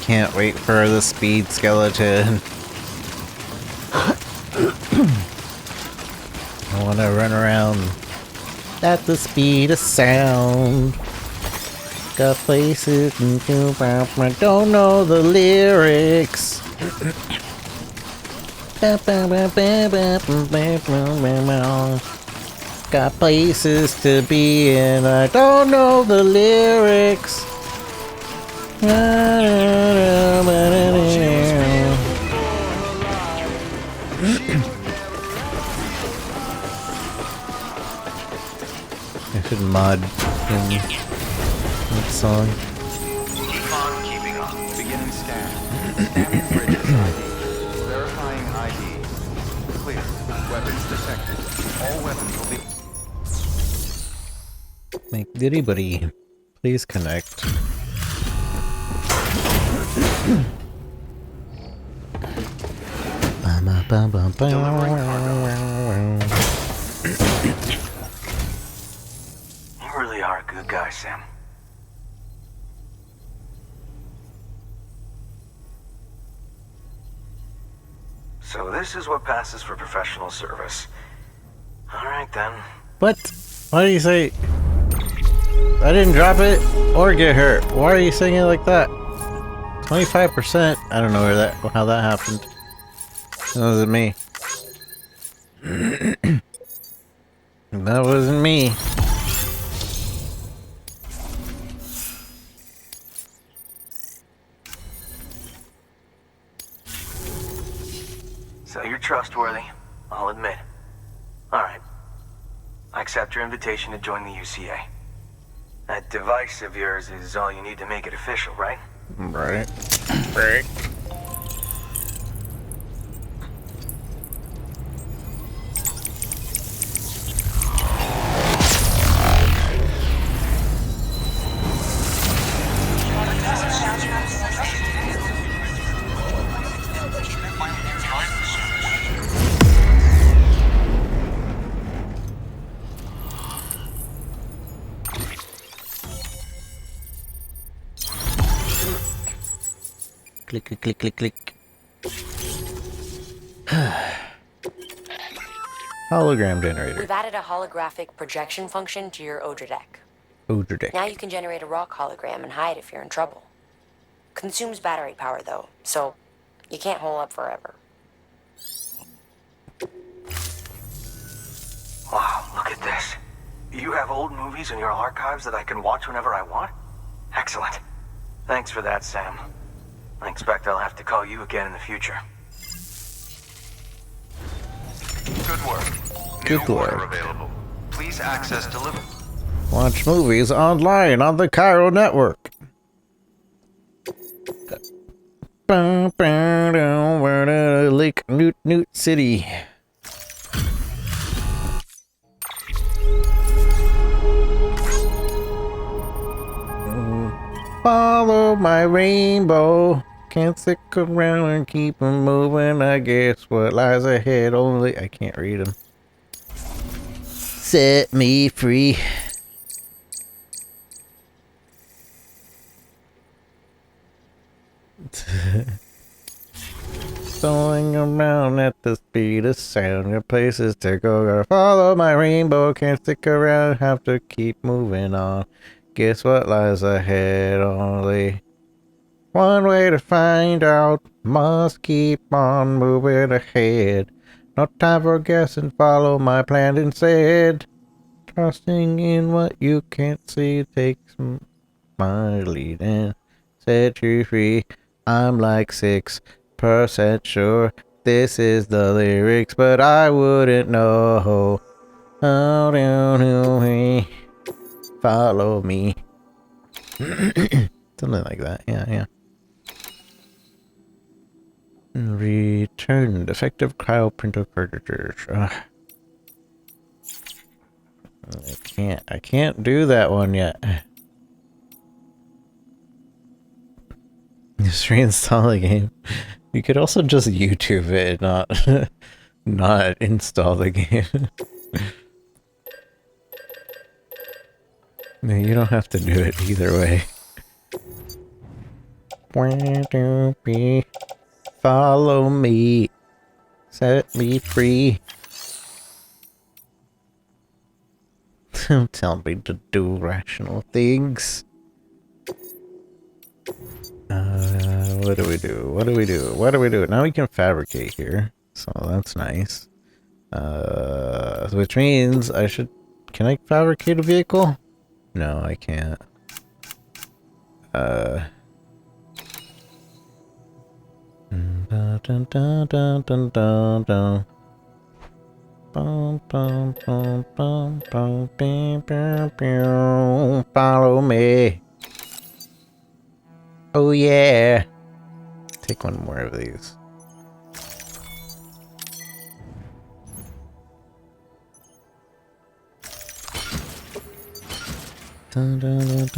Can't wait for the speed skeleton. I want to run around at the speed of sound. Got places and I don't know the lyrics. Got places to be in, I don't know the lyrics. I should mod that song. Keep on keeping on. Beginning scan. Scanning bridges ID. Verifying ID. Clear. Weapons detected. All weapons will be... Make diddy buddy. Please connect. You really are a good guy, Sam. So this is what passes for professional service. Alright then. What? Why do you say... I didn't drop it or get hurt. Why are you saying it like that? 25%? I don't know how that happened. That wasn't me. That wasn't me. So you're trustworthy, I'll admit. Alright. I accept your invitation to join the UCA. That device of yours is all you need to make it official, right? Right. Right. Click, click, click, click, click. Hologram generator. We've added a holographic projection function to your Odra deck. Odra deck. Now you can generate a rock hologram and hide if you're in trouble. Consumes battery power though, so you can't hole up forever. Wow, look at this. You have old movies in your archives that I can watch whenever I want? Excellent. Thanks for that, Sam. I expect I'll have to call you again in the future. Good work. Good New work. order available. Please access deliver. Watch movies online on the Cairo Network. Lake Newt City. Follow my rainbow. Can't stick around and keep 'em moving. I guess what lies ahead only. I can't read them. Set me free. Going around at the speed of sound. Your places to go. Gotta follow my rainbow. Can't stick around. Have to keep moving on. Guess what lies ahead only. One way to find out. Must keep on moving ahead. No time for guessing. Follow my plan instead. Trusting in what you can't see takes my lead and set you free. I'm like 6% sure this is the lyrics, but I wouldn't know. Oh, down me. Follow me. Something like that. Yeah. Return defective cryo printer cartridges. I can't do that one yet. Just reinstall the game. You could also just YouTube it, not install the game. No, you don't have to do it either way. Follow me. Set me free. Don't tell me to do rational things. What do we do? What do we do? What do we do? Now we can fabricate here. So that's nice. Which means I should... Can I fabricate a vehicle? No, I can't. Follow me. Oh yeah. Take one more of these. I'm just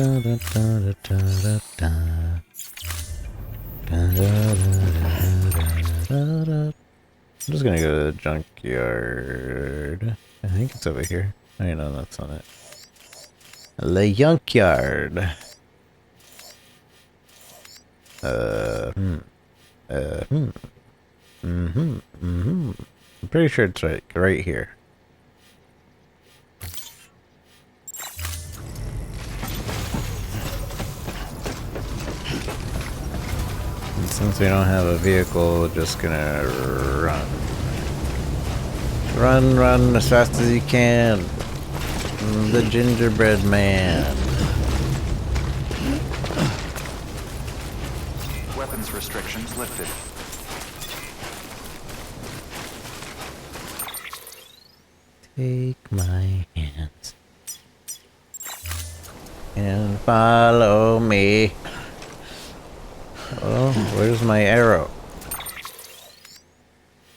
gonna go to the junkyard. I think it's over here. I know that's not it. The junkyard. I'm pretty sure it's right here. And since we don't have a vehicle, we're just gonna run. Run as fast as you can. The gingerbread man. Weapons restrictions lifted. Take my hands and follow me. Oh, where's my arrow?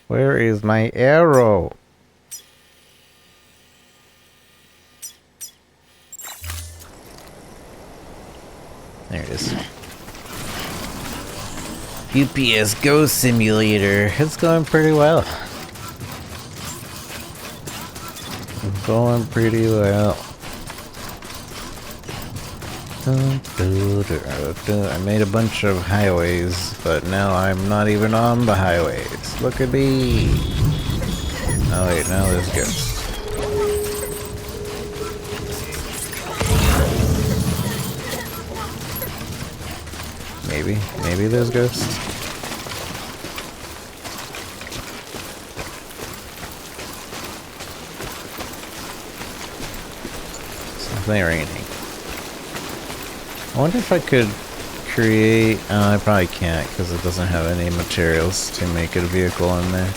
Where is my arrow? There it is. UPS Go Simulator. It's going pretty well. Going pretty well. I made a bunch of highways, but now I'm not even on the highways. Look at me. Oh wait, now there's ghosts. Maybe there's ghosts. Something raining. I wonder if I could create... I probably can't because it doesn't have any materials to make a vehicle in there.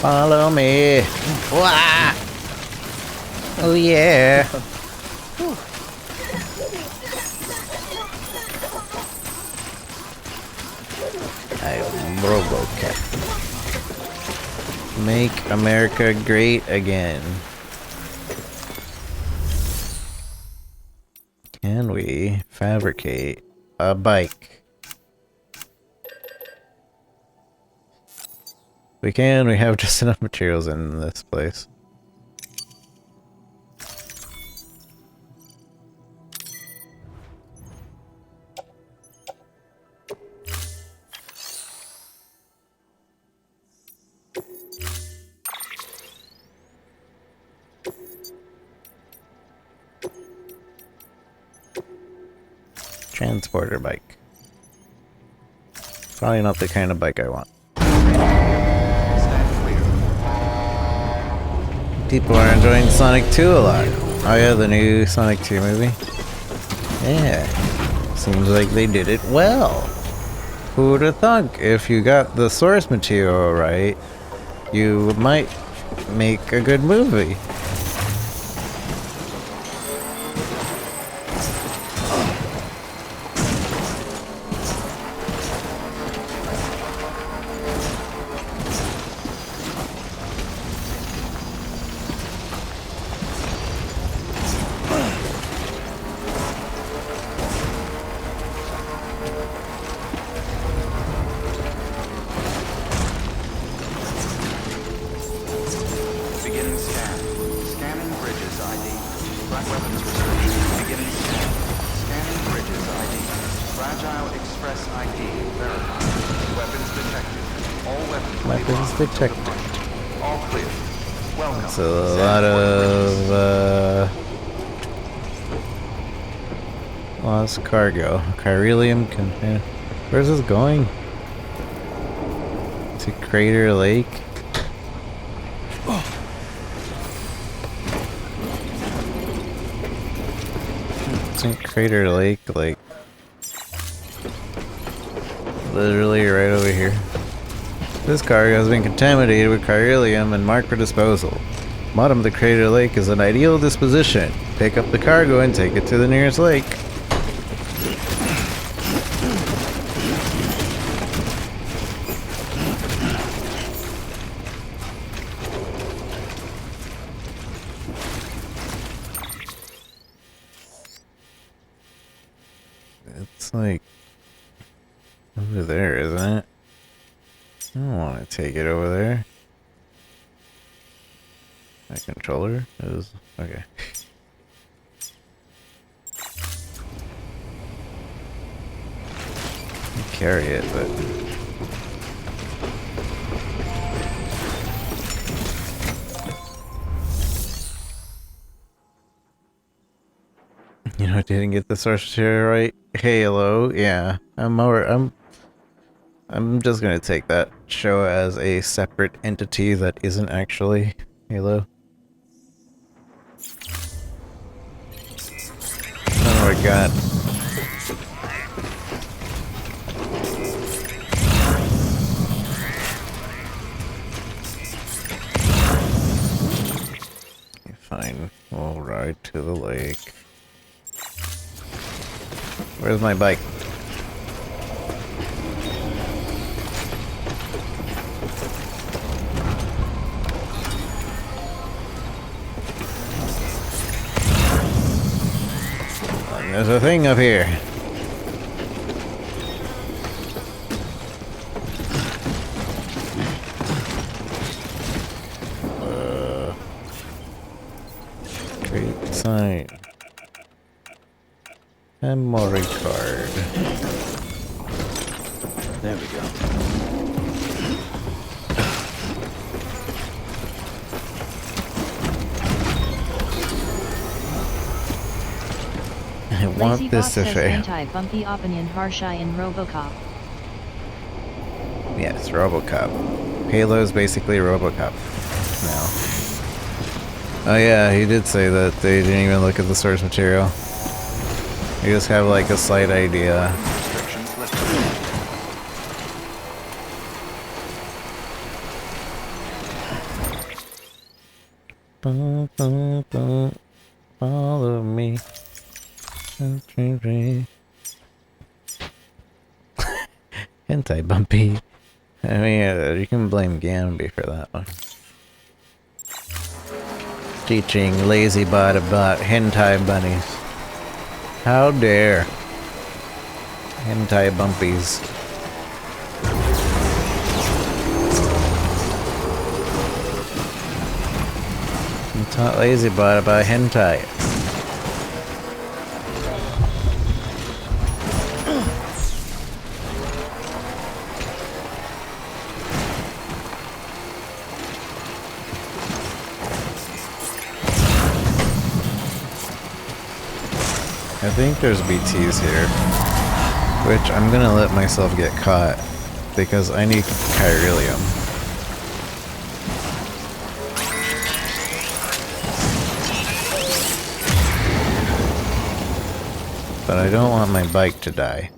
Follow me. Wah! Oh yeah. I'm Robocap. Make America great again. Can we fabricate a bike? We can, we have just enough materials in this place. Transporter bike. Probably not the kind of bike I want. People are enjoying Sonic 2 a lot. Oh yeah, the new Sonic 2 movie. Yeah. Seems like they did it well. Who would have thunk if you got the source material right, you might make a good movie. Weapons detected. All clear. Welcome. That's a lot of lost cargo. Chiralium container. Where's this going? To Crater Lake. Isn't Crater Lake like literally right over here? This cargo has been contaminated with chiralium and marked for disposal. Bottom of the Crater Lake is an ideal disposition. Pick up the cargo and take it to the nearest lake. It's like over there, isn't it? I don't want to take it over there. My controller is okay. I carry it, but didn't get the source material right. Halo, yeah. I'm just gonna take that show as a separate entity that isn't actually Halo. Oh my god. Fine, we'll ride to the lake. Where's my bike? There's a thing up here. Great sign. Memory card. There we go. I want this to fail. Anti-bumpy opinion Harsha in RoboCop. Yes, RoboCop. Halo's basically RoboCop now. Oh yeah, he did say that they didn't even look at the source material. They just have like a slight idea. Restrictions lifted. Follow me. Anti-bumpy. I mean, you can blame Gamby for that one. Teaching lazy bot about hentai bunnies. How dare. Hentai bumpies. You taught lazy bot about hentai. I think there's BTs here, which I'm gonna let myself get caught because I need chiralium. But I don't want my bike to die.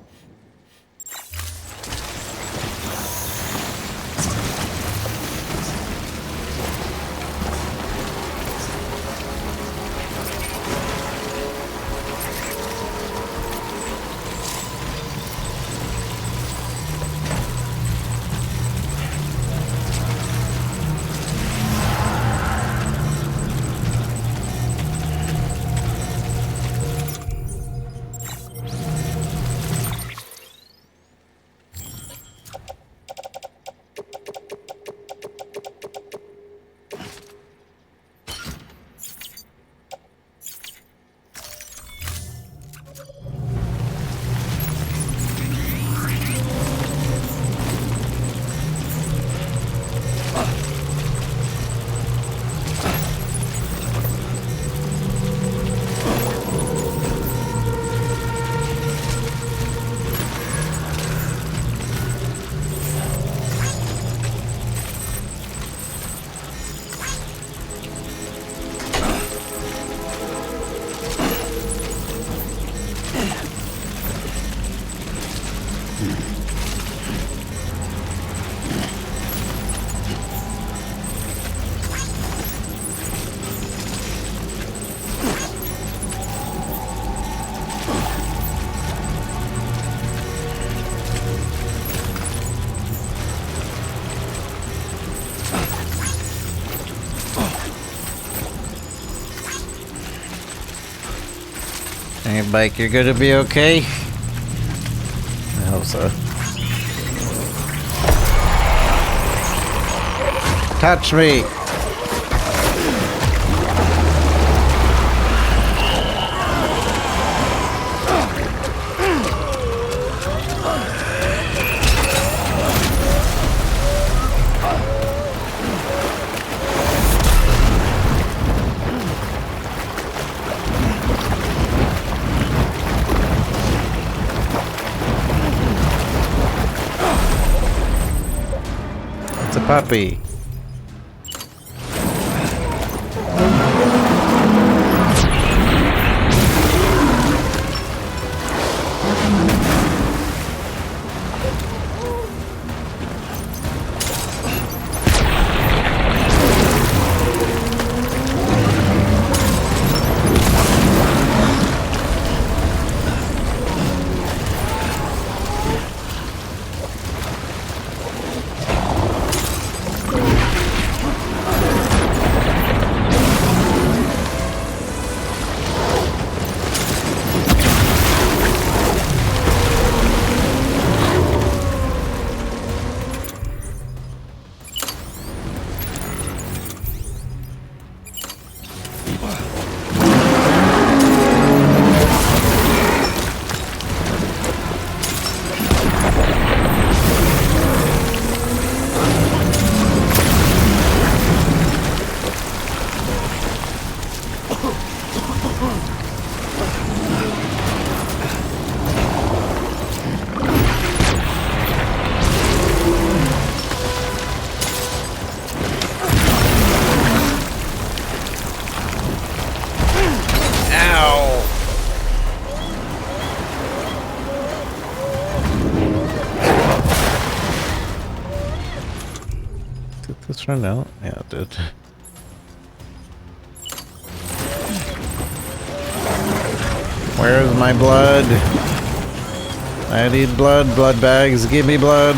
Hey bike, you're gonna be okay? I hope so. Touch me! It's a puppy. Did this run out? Yeah, it did. Where's my blood? I need blood. Blood bags. Give me blood.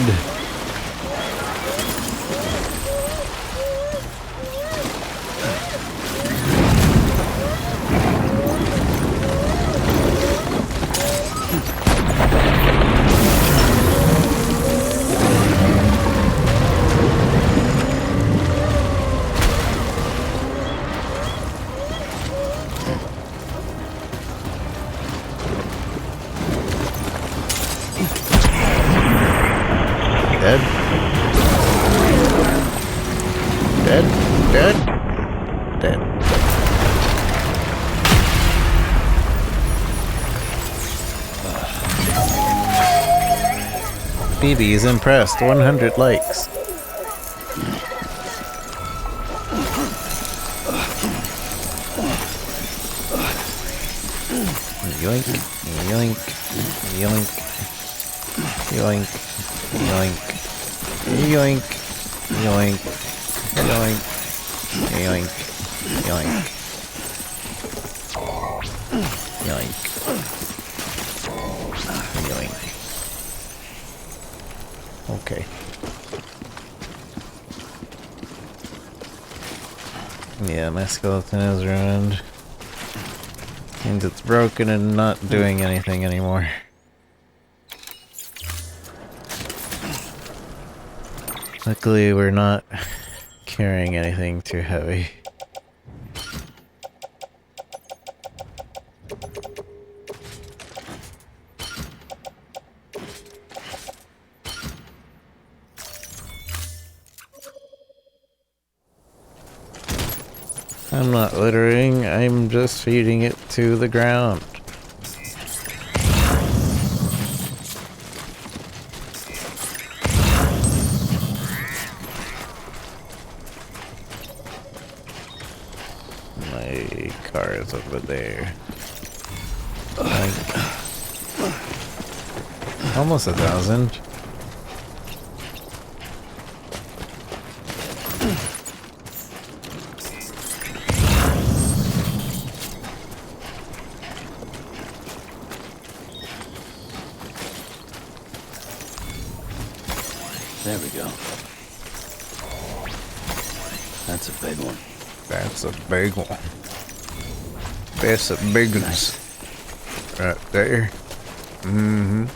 Dead? Dead? Dead? Dead. BB is impressed. 100 likes. Yoink, yoink, yoink, yoink, yoink, yoink, yoink, yoink, yoink, yoink, yoink, yoink. Okay. Yeah, my skeleton is ruined. Means it's broken and not doing anything anymore. Luckily, we're not carrying anything too heavy. I'm not littering, I'm just feeding it to the ground. My car is over there. Like, almost 1,000. There we go. That's a big one. That's a big one. That's a bigness. Right there. Mm-hmm.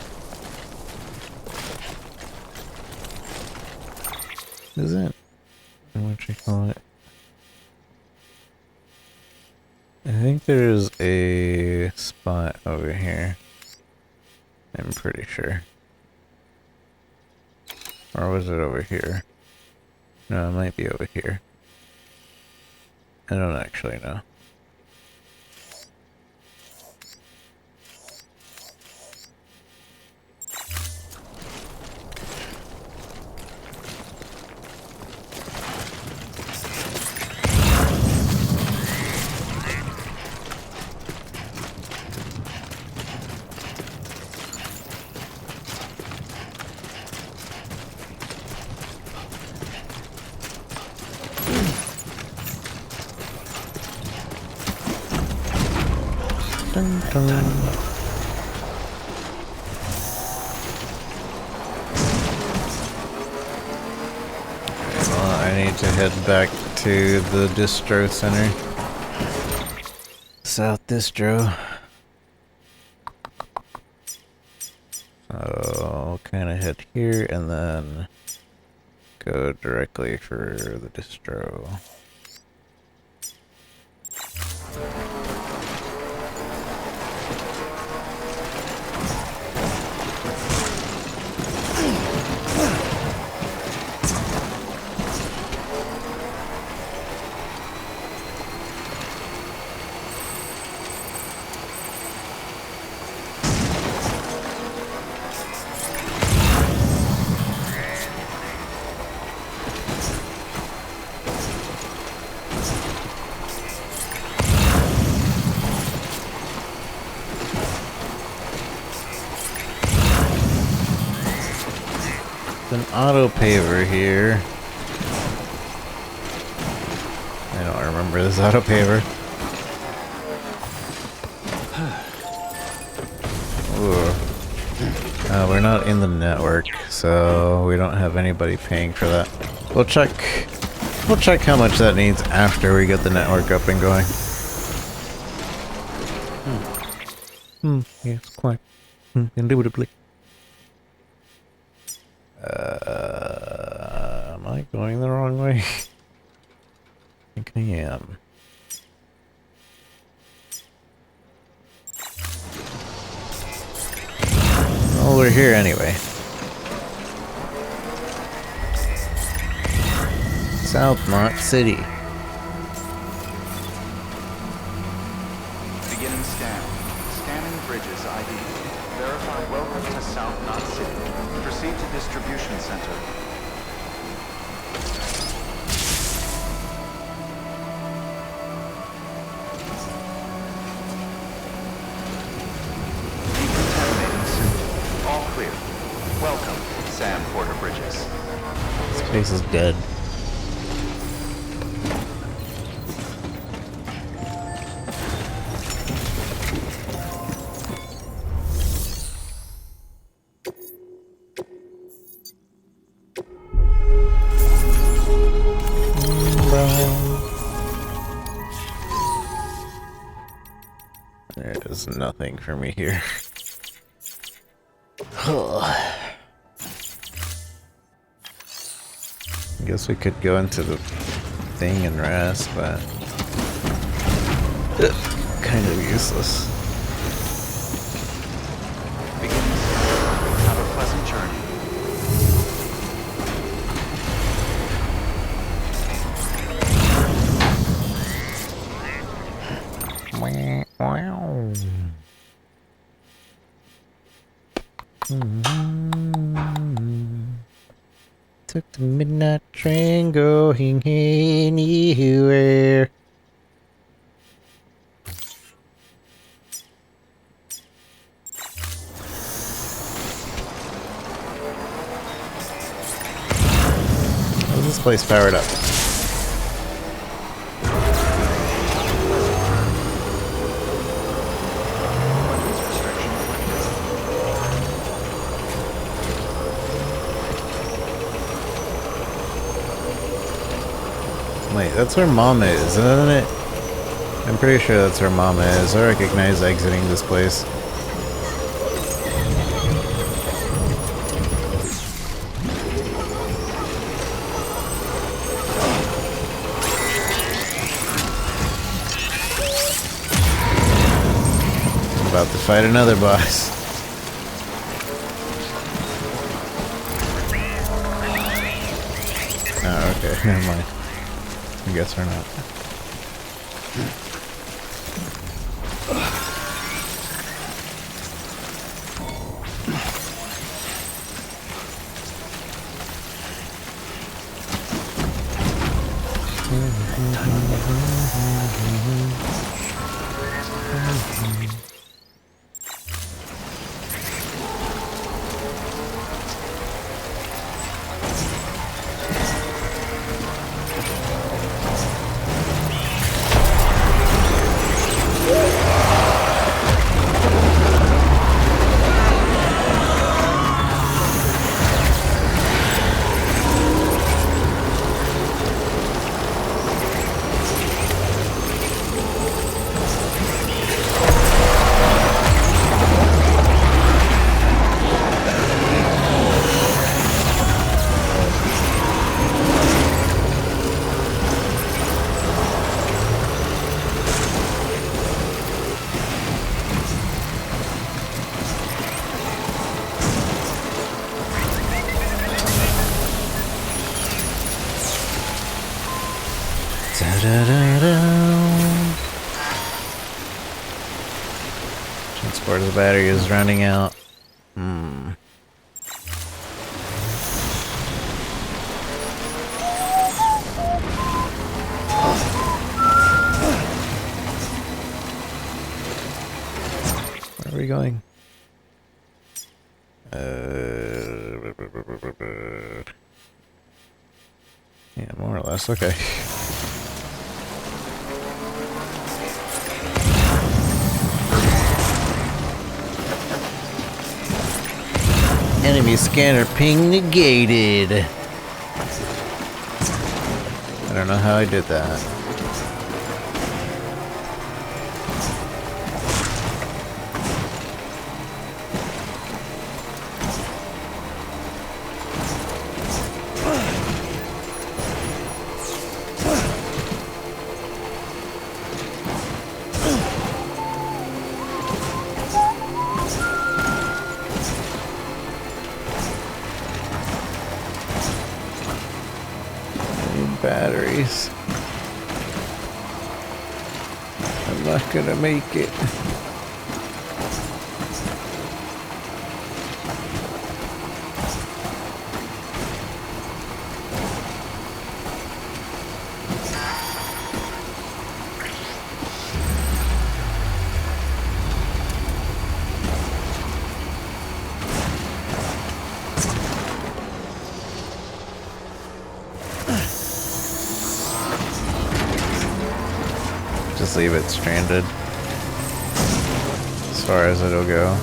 Is it? What you call it? I think there's a spot over here. I'm pretty sure. Or was it over here? No, it might be over here. I don't actually know. Dun, dun. I need to head back to the distro center. South distro. So kind of head here and then go directly for the distro. An auto paver here. I don't remember this auto paver. We're not in the network, so we don't have anybody paying for that. We'll check how much that needs after we get the network up and going. Yes, quite. Indubitably. Am I going the wrong way? I think I am. Well, we're here anyway. South Knot City. Beginning scan. Scanning bridges ID. Verify welcome to South Knot City. Proceed to distribution center. Decontaminating suit. All clear. Welcome, Sam Porter Bridges. This place is dead. There's nothing for me here. I guess we could go into the thing and rest, but kind of useless. Have a pleasant journey. Wow. Took the midnight train going anywhere. How's this place powered up? Wait, that's where Mama is, isn't it? I'm pretty sure that's where Mama is. I recognize exiting this place. I'm about to fight another boss. Oh, okay, never mind. I guess we're not. Transporter's battery is running out. Where are we going? Yeah, more or less. Okay. Enemy scanner ping negated. I don't know how I did that. Batteries. I'm not gonna make it. Just leave it stranded. As far as it'll go.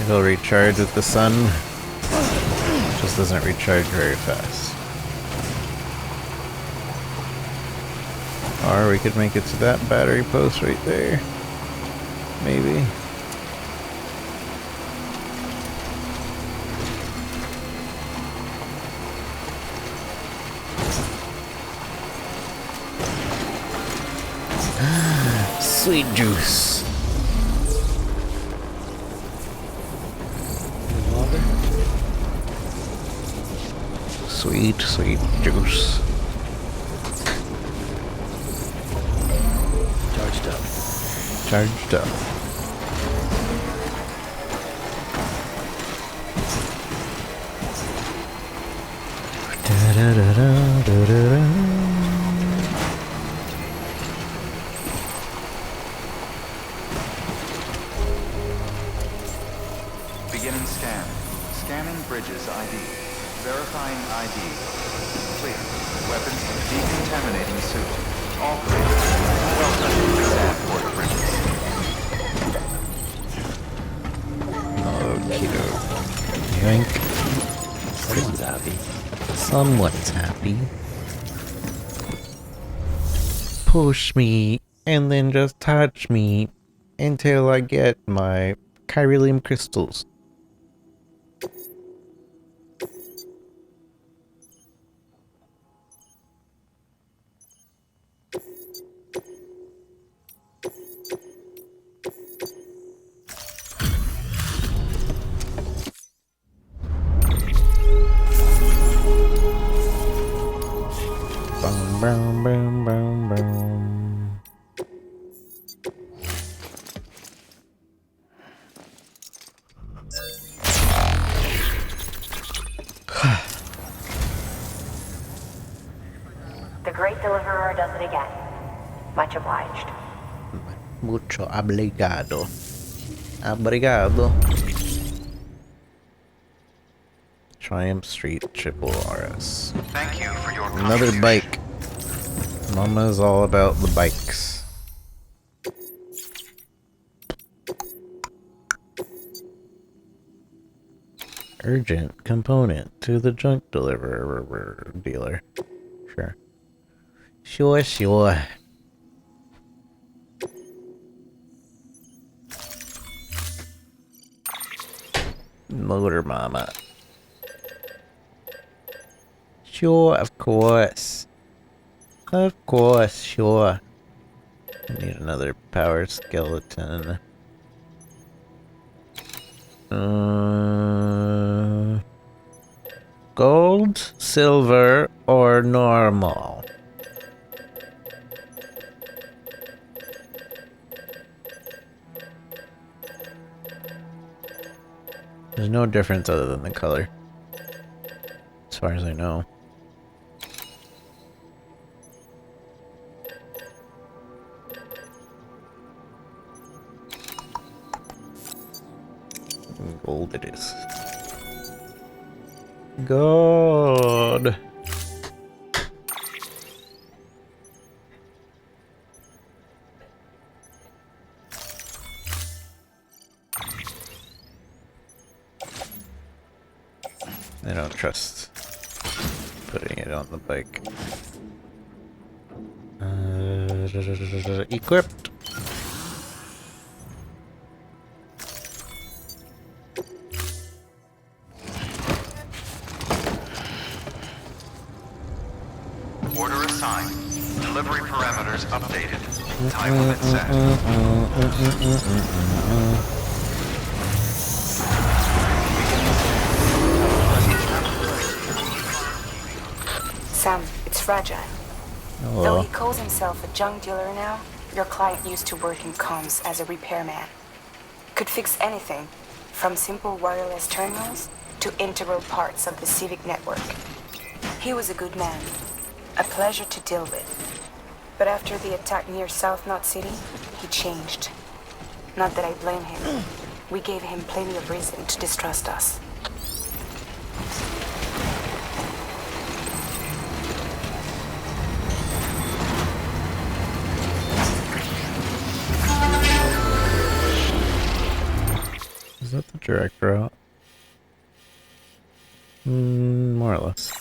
It'll recharge with the sun. Just doesn't recharge very fast. Or we could make it to that battery post right there. Maybe. Sweet juice. Sweet, sweet juice. Charged up. Beginning scan. Scanning bridges ID. Verifying ID. Clear. Weapons decontaminating suit. All clear. Welcome to SAM Porter Bridges. Yoink. Someone's happy. Someone's happy. Push me, and then just touch me until I get my chiralium crystals. Boom, boom, boom, boom. The Great Deliverer does it again. Much obliged. Mucho obrigado. Obrigado. Triumph Street Triple RS. Thank you for your Another bike. Mama's all about the bikes. Urgent component to the junk deliverer dealer. Sure. Sure, sure. Motor Mama. Sure, of course. Of course, sure. Need another power skeleton. Gold, silver, or normal? There's no difference other than the color, as far as I know. Gold it is. Gold. I don't trust putting it on the bike. Equipped. Order assigned. Delivery parameters updated. Time limit set. Sam, it's Fragile. Hello. Though he calls himself a junk dealer now, your client used to work in comms as a repairman. Could fix anything, from simple wireless terminals to integral parts of the civic network. He was a good man, a pleasure to deal with. But after the attack near South Knot City, he changed. Not that I blame him. We gave him plenty of reason to distrust us. Is that the direct route? More or less.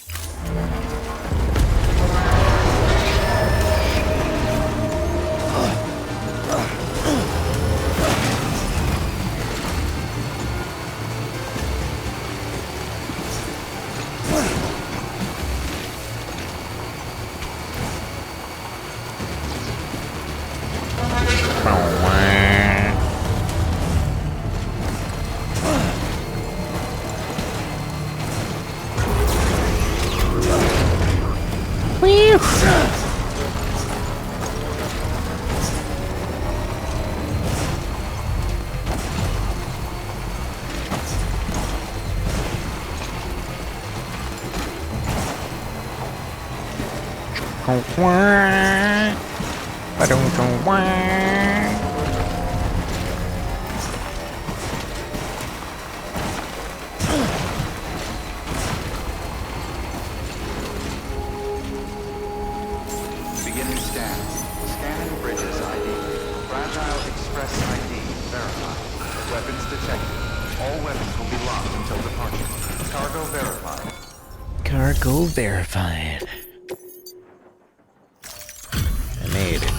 Beginning scan. Scanning bridges ID. Fragile Express ID verified. Weapons detected. All weapons will be locked until departure. Cargo verified. Cargo verified. I made it.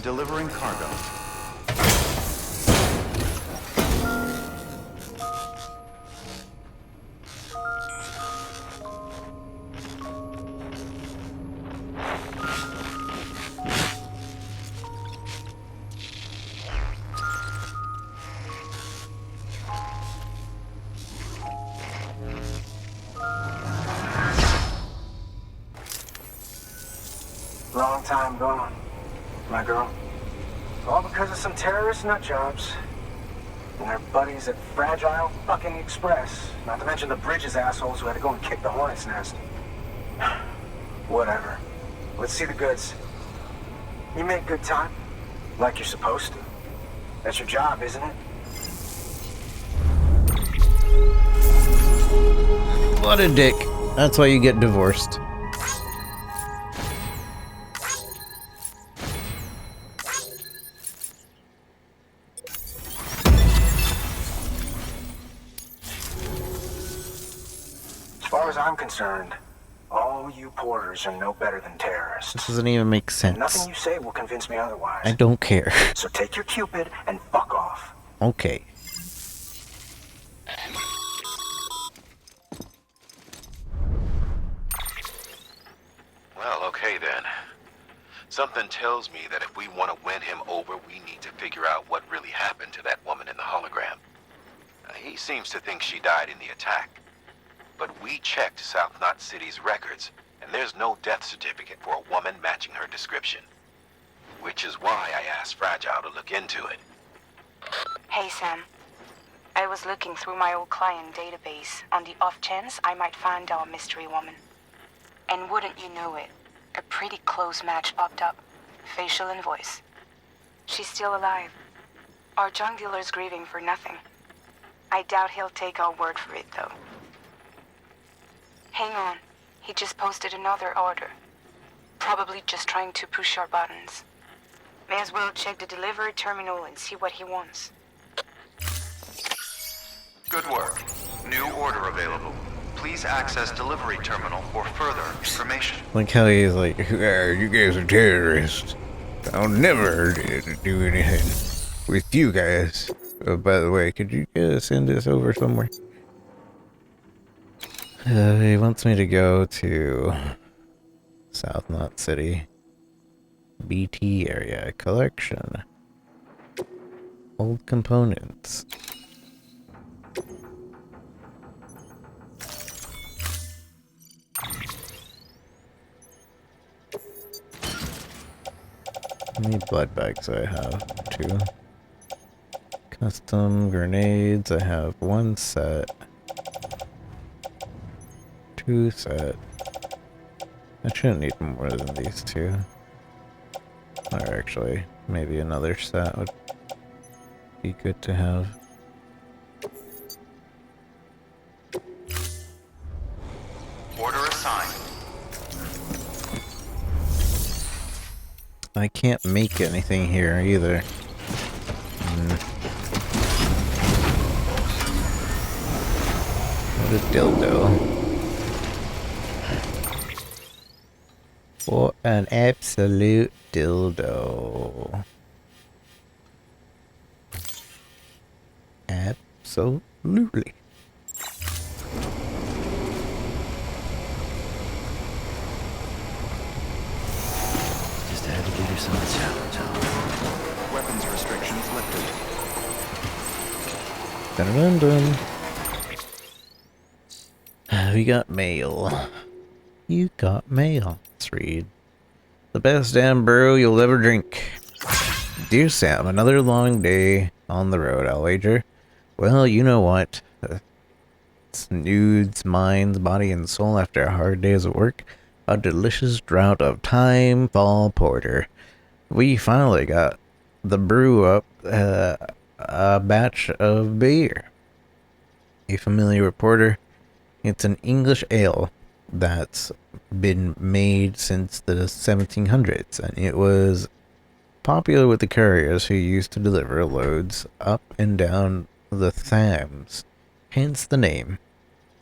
Delivering cargo. Long time gone, my girl. All because of some terrorist nut jobs. And their buddies at Fragile fucking Express. Not to mention the Bridges assholes who had to go and kick the hornet's nest. Whatever. Let's see the goods. You make good time. Like you're supposed to. That's your job, isn't it? What a dick. That's why you get divorced. As far as I'm concerned, all you porters are no better than terrorists. This doesn't even make sense. Nothing you say will convince me otherwise. I don't care. So take your Cupid and fuck off. Okay. Something tells me that if we want to win him over, we need to figure out what really happened to that woman in the hologram. He seems to think she died in the attack. But we checked South Knot City's records, and there's no death certificate for a woman matching her description. Which is why I asked Fragile to look into it. Hey, Sam. I was looking through my old client database on the off chance I might find our mystery woman. And wouldn't you know it, a pretty close match popped up. Facial and voice. She's still alive. Our junk dealer's grieving for nothing. I doubt he'll take our word for it, though. Hang on. He just posted another order. Probably just trying to push our buttons. May as well check the delivery terminal and see what he wants. Good work. New order available. Please access delivery terminal for further information. Like how he's like, You guys are terrorists. I'll never do anything with you guys. Oh, by the way, could you send this over somewhere? he wants me to go to South Knot City. BT area collection. Old components. How many blood bags do I have? 2. Custom grenades, I have 1 set. 2 set. I shouldn't need more than these 2. Or actually, maybe another set would be good to have. Order assigned. I can't make anything here either. What a dildo. What an absolute dildo. Absolutely. Just had to give yourself a challenge, huh? Weapons restrictions lifted. Dun dun dun. We got mail. You got mail. Let's read. The best damn brew you'll ever drink. Dear Sam, another long day on the road, I'll wager. Well, you know what? It's nudes, minds, body, and soul after a hard day's of work. A delicious draught of Time Fall Porter. We finally got the brew up, a batch of beer. A familiar reporter. It's an English ale that's been made since the 1700s, and it was popular with the couriers who used to deliver loads up and down the Thames, hence the name.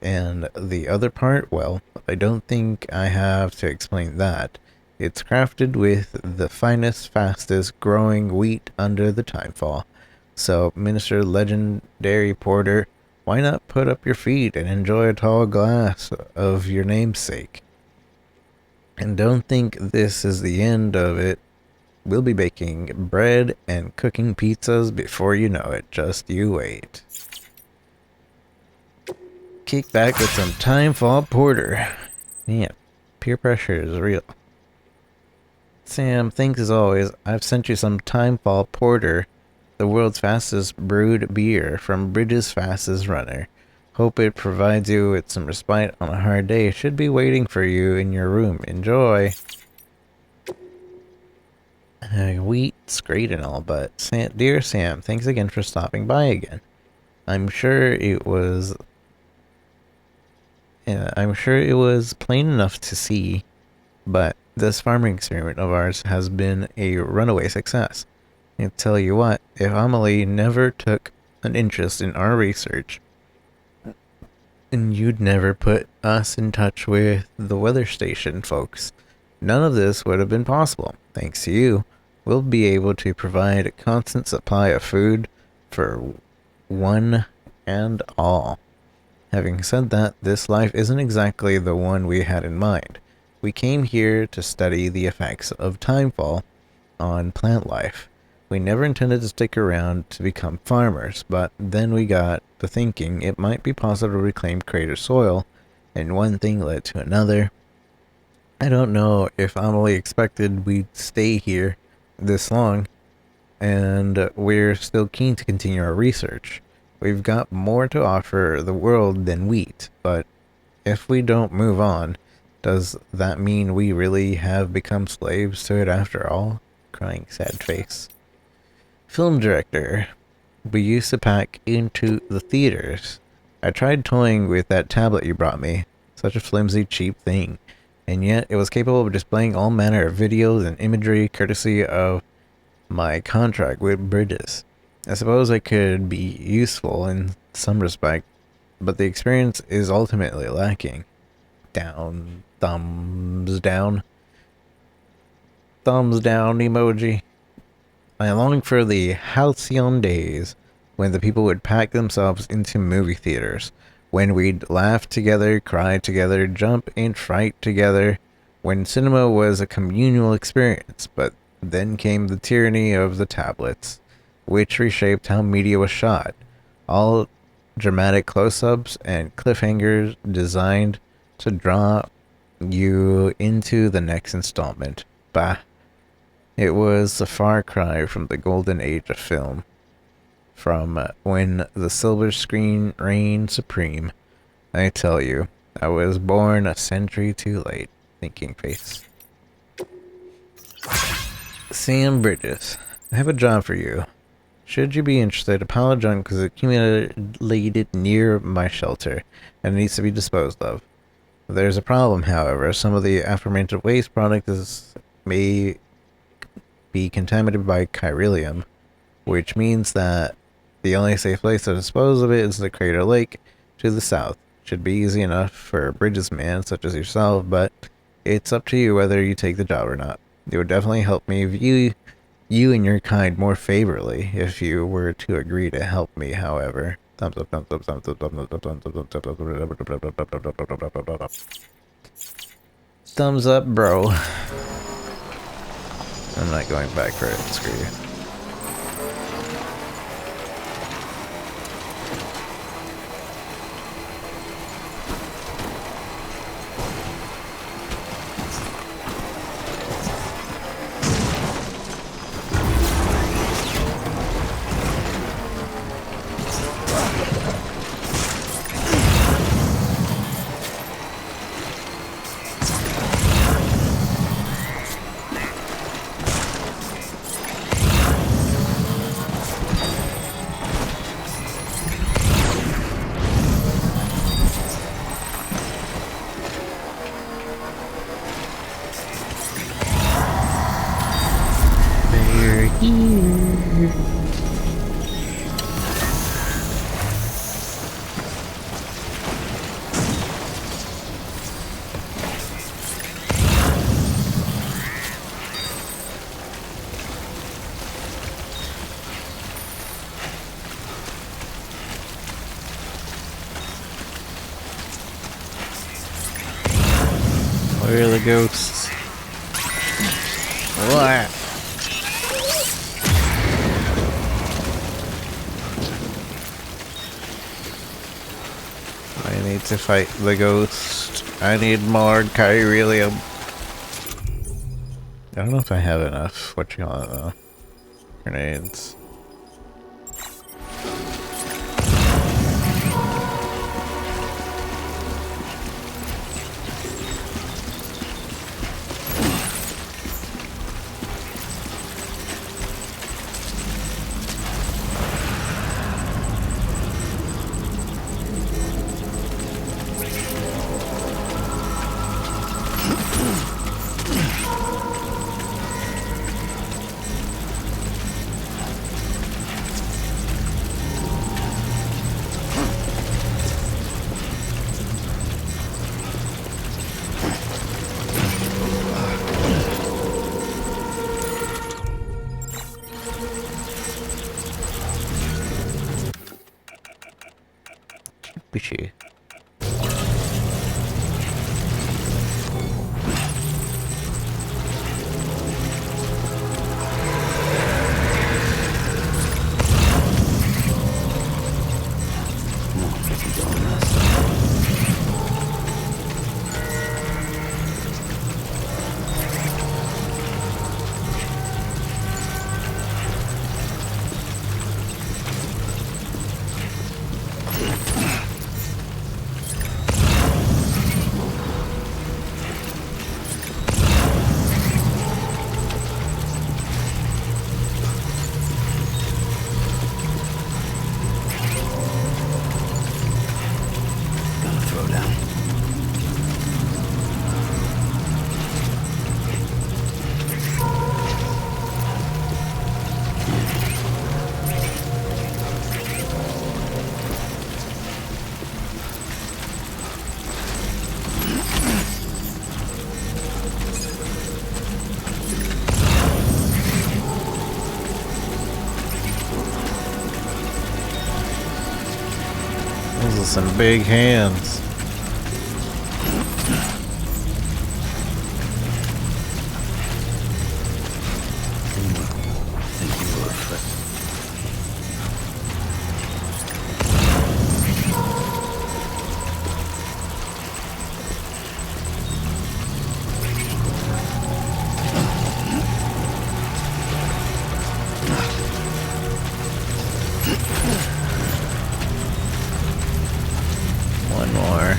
And the other part, well, I don't think I have to explain that. It's crafted with the finest, fastest growing wheat under the timefall. So, Minister Legendary Porter, why not put up your feet and enjoy a tall glass of your namesake? And don't think this is the end of it. We'll be baking bread and cooking pizzas before you know it. Just you wait. Kick back with some Timefall Porter. Man, peer pressure is real. Sam, thanks as always. I've sent you some Timefall Porter, the world's fastest brewed beer from Bridges' Fastest Runner. Hope it provides you with some respite on a hard day. It should be waiting for you in your room. Enjoy. Wheat's great and all, but dear Sam, thanks again for stopping by again. I'm sure it was plain enough to see, but this farming experiment of ours has been a runaway success. I tell you what, if Amelie never took an interest in our research, and you'd never put us in touch with the weather station folks, none of this would have been possible. Thanks to you, we'll be able to provide a constant supply of food for one and all. Having said that, this life isn't exactly the one we had in mind. We came here to study the effects of timefall on plant life. We never intended to stick around to become farmers, but then we got to thinking it might be possible to reclaim crater soil, and one thing led to another. I don't know if Amelie expected we'd stay here this long, and we're still keen to continue our research. We've got more to offer the world than wheat, but if we don't move on, does that mean we really have become slaves to it after all? Crying sad face. Film director. We used to pack into the theaters. I tried toying with that tablet you brought me. Such a flimsy, cheap thing. And yet it was capable of displaying all manner of videos and imagery courtesy of my contract with Bridges. I suppose it could be useful in some respect, but the experience is ultimately lacking. Down. Thumbs down. Thumbs down emoji. I long for the halcyon days when the people would pack themselves into movie theaters, when we'd laugh together, cry together, jump and fright together, when cinema was a communal experience. But then came the tyranny of the tablets, which reshaped how media was shot. All dramatic close-ups and cliffhangers designed to draw you into the next installment. Bah. It was a far cry from the golden age of film, from when the silver screen reigned supreme. I tell you, I was born a century too late. Thinking face. Sam Bridges, I have a job for you. Should you be interested, a pile of junk is accumulated near my shelter, and it needs to be disposed of. There's a problem, however. Some of the aforementioned waste product may be contaminated by chiralium, which means that the only safe place to dispose of it is the Crater Lake to the south. Should be easy enough for a Bridges man such as yourself, but it's up to you whether you take the job or not. It would definitely help me view you and your kind more favorably if you were to agree to help me, however. Thumbs up, thumbs up, thumbs up, thumbs up, thumbs up, thumbs up. Thumbs up, bro. I'm not going back for it. Screw you. Where are the ghosts? What? I need to fight the ghost. I need more chiralium. I don't know if I have enough. What you call it though? Grenades. Fishy. some big hands. One more.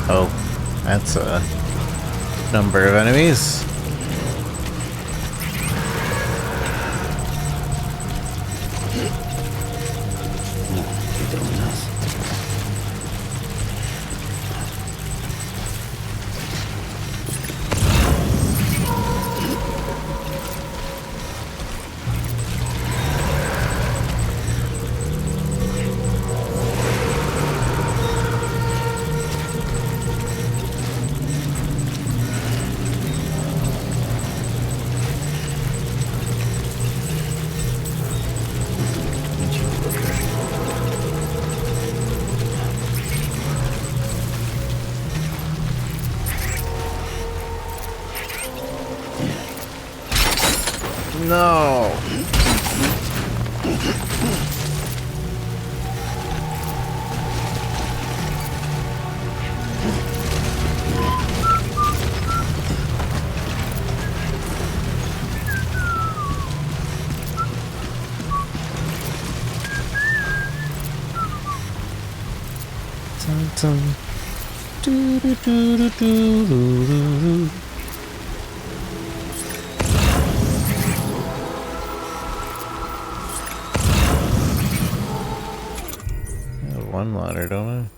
Oh, that's a number of enemies. No. Dun, dun. Do, do, do, do, do, do, do. I have one ladder, don't I?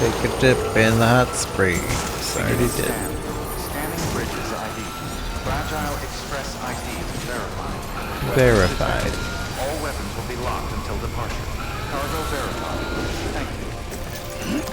Take a dip in the hot springs. Already did. Scanning bridges ID. Fragile Express ID verified. Verified. All weapons will be locked until departure. Cargo verified. Thank you.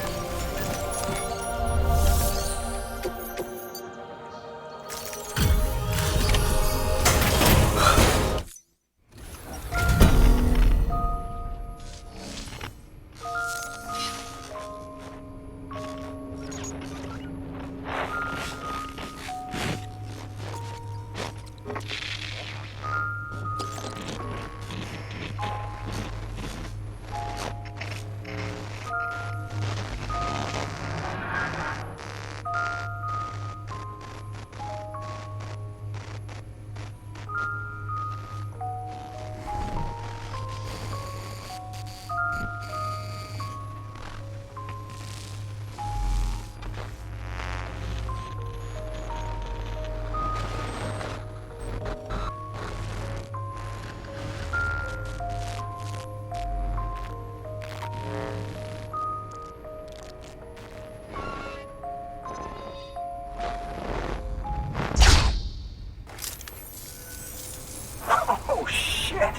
Oh, shit!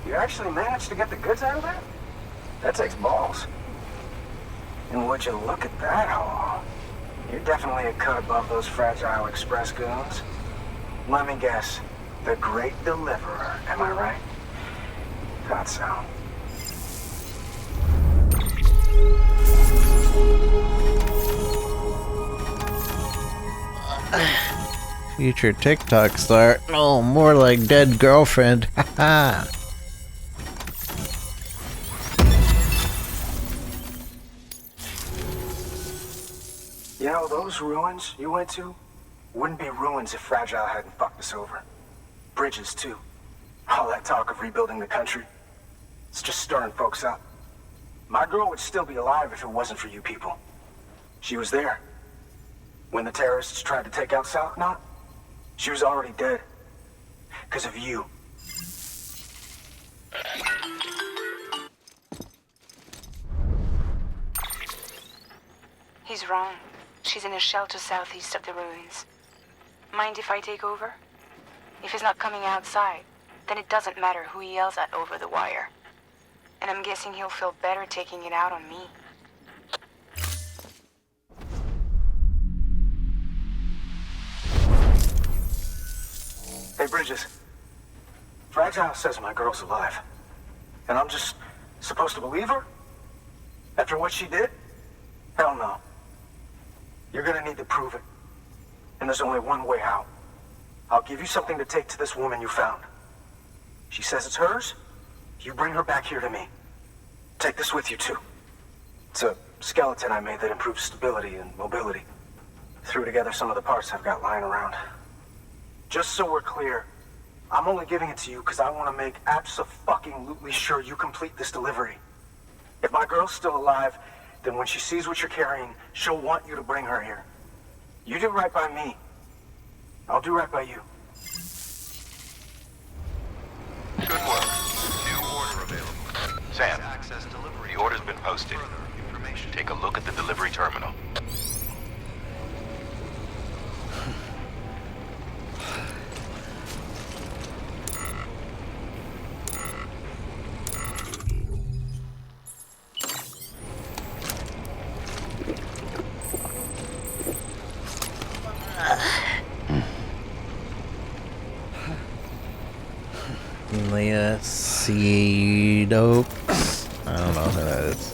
You actually managed to get the goods out of that? That takes balls. And would you look at that haul? You're definitely a cut above those Fragile Express goons. Let me guess. The Great Deliverer, am I right? Thought so. Future TikTok star. No, more like dead girlfriend. Haha. You know, those ruins you went to wouldn't be ruins if Fragile hadn't fucked us over. Bridges, too. All that talk of rebuilding the country. It's just stirring folks up. My girl would still be alive if it wasn't for you people. She was there. When the terrorists tried to take out South Knot, she was already dead. Because of you. He's wrong. She's in a shelter southeast of the ruins. Mind if I take over? If he's not coming outside, then it doesn't matter who he yells at over the wire. And I'm guessing he'll feel better taking it out on me. Hey, Bridges. Fragile says my girl's alive. And I'm just supposed to believe her? After what she did? Hell no. You're gonna need to prove it. And there's only one way out. I'll give you something to take to this woman you found. She says it's hers. You bring her back here to me. Take this with you, too. It's a skeleton I made that improves stability and mobility. Threw together some of the parts I've got lying around. Just so we're clear, I'm only giving it to you because I want to make abso-fucking-lutely sure you complete this delivery. If my girl's still alive, then when she sees what you're carrying, she'll want you to bring her here. You do right by me. I'll do right by you. Good work. New order available. Sam, the order's been posted. Take a look at the delivery terminal. Leia Seedokes. I don't know who that is.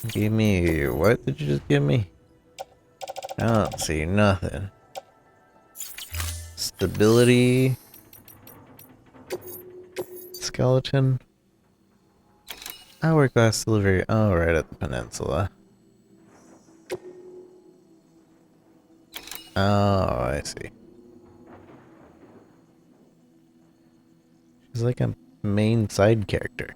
Give me, what did you just give me? I don't see nothing. Stability. Skeleton. Hourglass delivery. Oh, right at the peninsula. Oh, I see. She's like a main side character.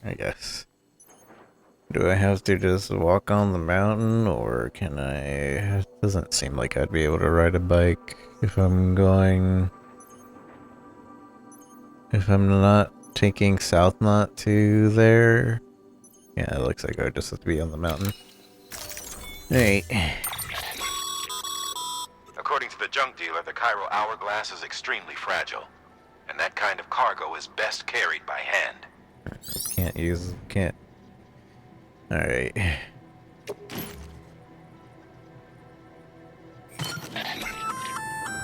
I guess. Do I have to just walk on the mountain, or can I... It doesn't seem like I'd be able to ride a bike if I'm going... If I'm not taking South Knot to there. Yeah, it looks like I just have to be on the mountain. Alright. According to the junk dealer, the Chiral Hourglass is extremely fragile. And that kind of cargo is best carried by hand. Can't. Alright.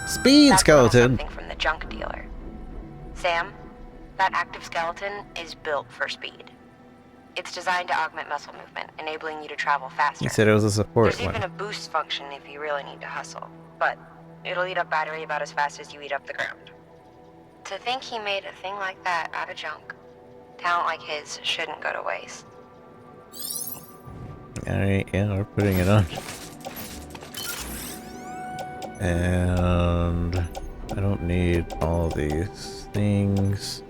Speed That's skeleton! something from the junk dealer. Sam, that active skeleton is built for speed. It's designed to augment muscle movement, enabling you to travel faster. You said it was a support There's even a boost function if you really need to hustle, but it'll eat up battery about as fast as you eat up the ground. To think he made a thing like that out of junk. Talent like his shouldn't go to waste. Alright, yeah, we're putting it on. And I don't need all these things.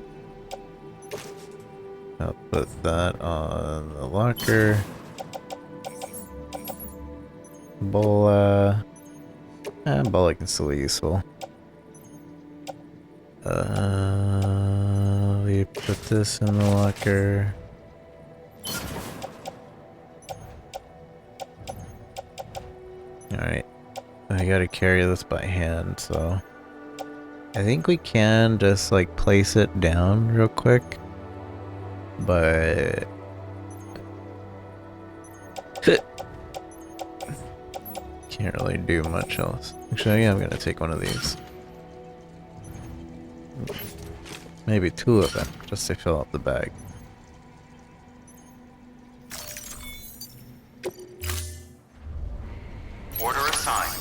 I'll put that on the locker. Bola. Bola can still be useful. We put this in the locker. Alright. I gotta carry this by hand, so... I think we can just, like, place it down real quick. But... Can't really do much else. Actually, yeah, I'm gonna take one of these. Maybe two of them, just to fill up the bag. Order assigned.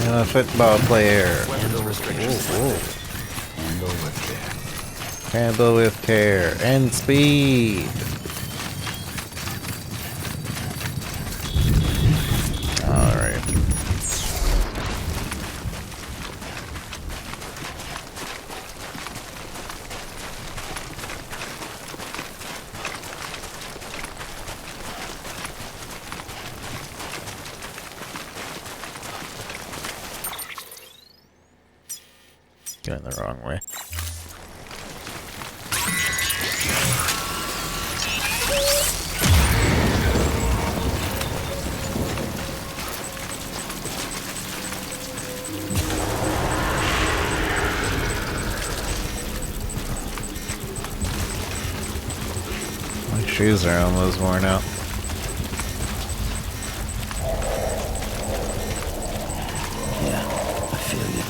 I'm a football player. Handle restrictions. Handle with care. Handle with care and speed. Alright. Going the wrong way. My shoes are almost worn out. Yeah, I feel you.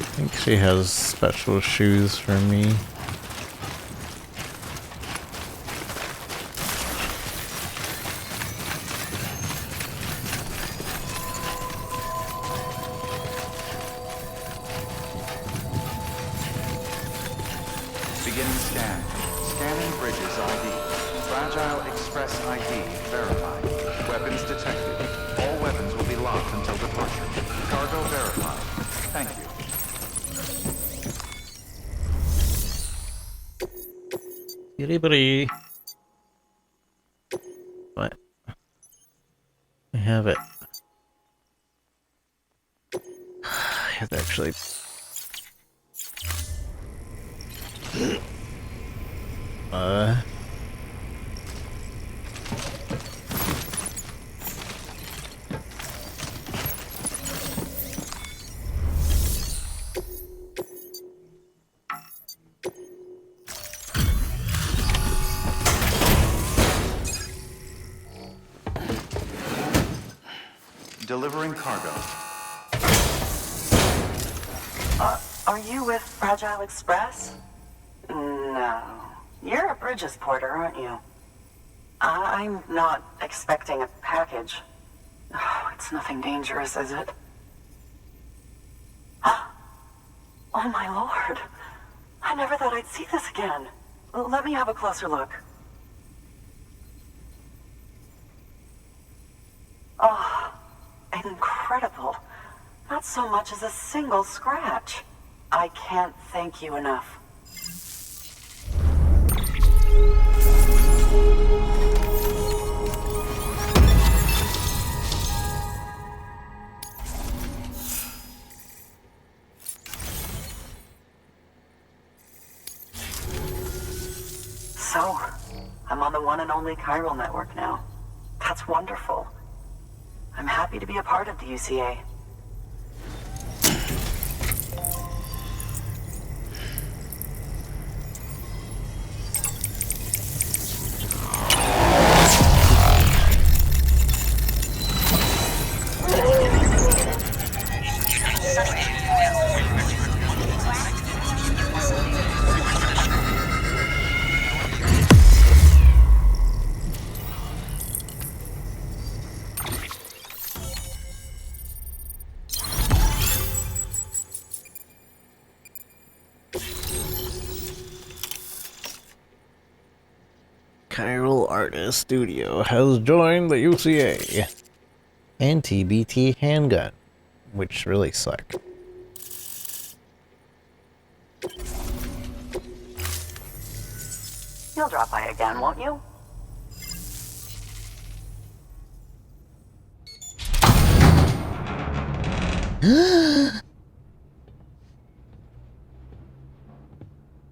I think she has special shoes for me. Beginning scan. Scanning bridges ID. Fragile Express ID verified. Weapons detected. All weapons will be locked until departure. Cargo verified. Thank you. Kitty. What? I have it. I have to actually. Delivering cargo. Are you with Fragile Express? No. You're a Bridges porter, aren't you? I'm not expecting a package. Oh, it's nothing dangerous, is it? Oh my lord. I never thought I'd see this again. Let me have a closer look. Oh, incredible. Not so much as a single scratch. I can't thank you enough. So, I'm on the one and only chiral network now. That's wonderful. I'm happy to be a part of the UCA. Chiral Artist Studio has joined the UCA. And TBT handgun, which really suck. You'll drop by again, won't you?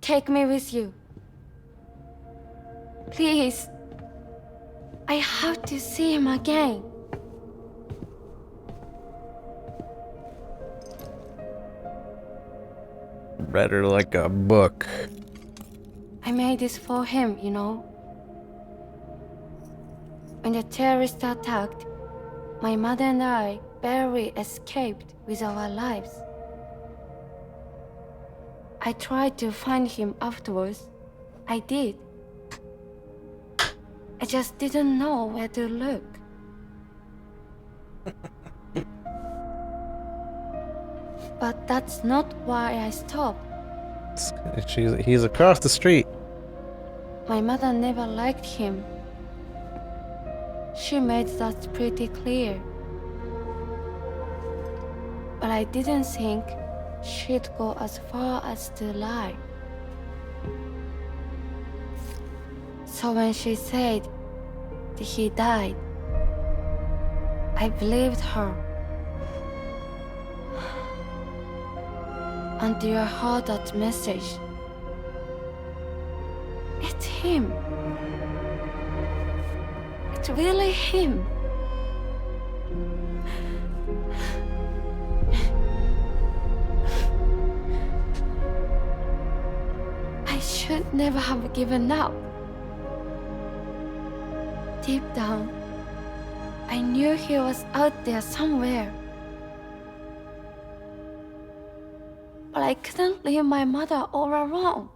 Take me with you. Please. I have to see him again. Read her like a book. I made this for him, you know. When the terrorists attacked, my mother and I barely escaped with our lives. I tried to find him afterwards. I did. I just didn't know where to look. But that's not why I stopped. He's across the street. My mother never liked him. She made that pretty clear. But I didn't think she'd go as far as to lie. So when she said that he died, I believed her. Until I heard that message. It's him. It's really him. I should never have given up. Deep down, I knew he was out there somewhere. But I couldn't leave my mother all alone.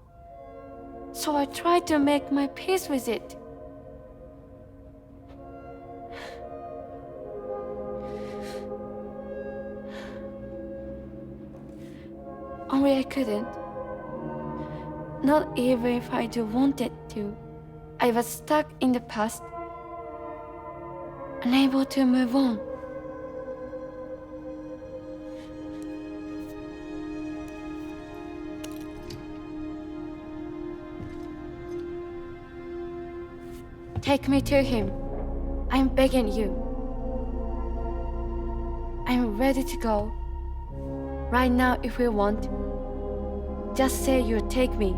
So I tried to make my peace with it. Only I couldn't. Not even if I do wanted to. I was stuck in the past, unable to move on. Take me to him. I'm begging you. I'm ready to go. Right now if you want. Just say you'll take me.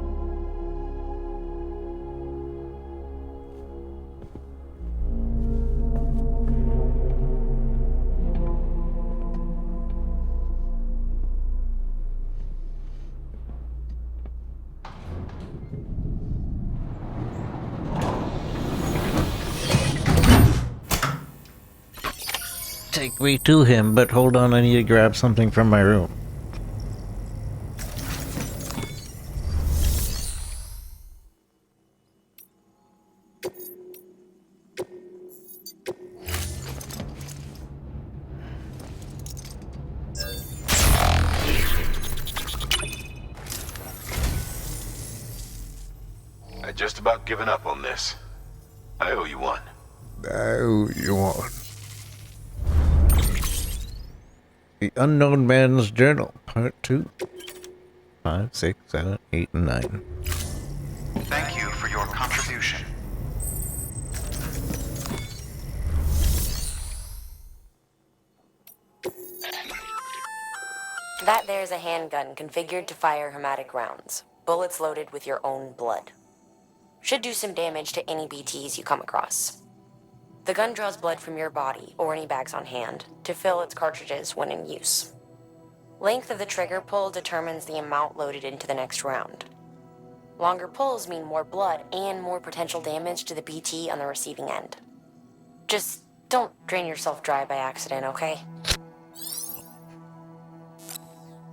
Take me to him, but hold on, I need to grab something from my room. I just about given up on this. I owe you one. I owe you one. The Unknown Man's Journal, Part 2. 5, 6, 7, 8, and 9. Thank you for your contribution. That there's a handgun configured to fire hermetic rounds. Bullets loaded with your own blood. Should do some damage to any BTs you come across. The gun draws blood from your body, or any bags on hand, to fill its cartridges when in use. Length of the trigger pull determines the amount loaded into the next round. Longer pulls mean more blood and more potential damage to the BT on the receiving end. Just don't drain yourself dry by accident, okay?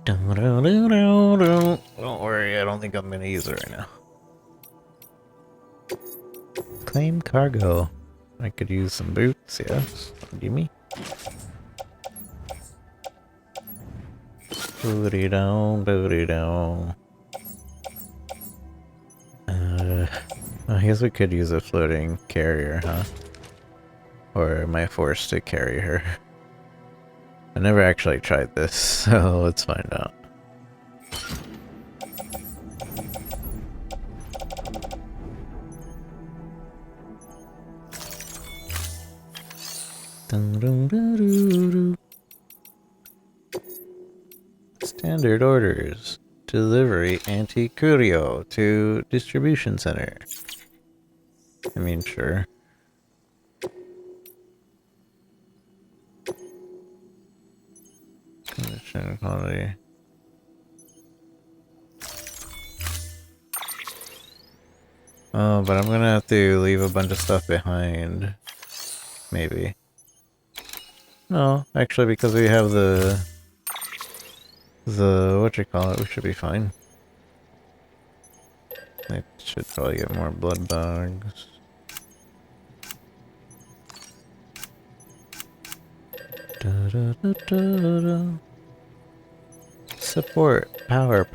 Don't worry, I don't think I'm gonna use it right now. Claim cargo. I could use some boots, yes. Give me. Booty down, booty down. I guess we could use a floating carrier, huh? Or am I forced to carry her? I never actually tried this, so let's find out. Standard orders. Delivery anti-curio to distribution center. I mean, sure. Condition quality. Oh, but I'm gonna have to leave a bunch of stuff behind. Maybe. No, actually, because we have the whatchamacallit, we should be fine. I should probably get more blood bugs. Da, da, da, da, da. Support. Power.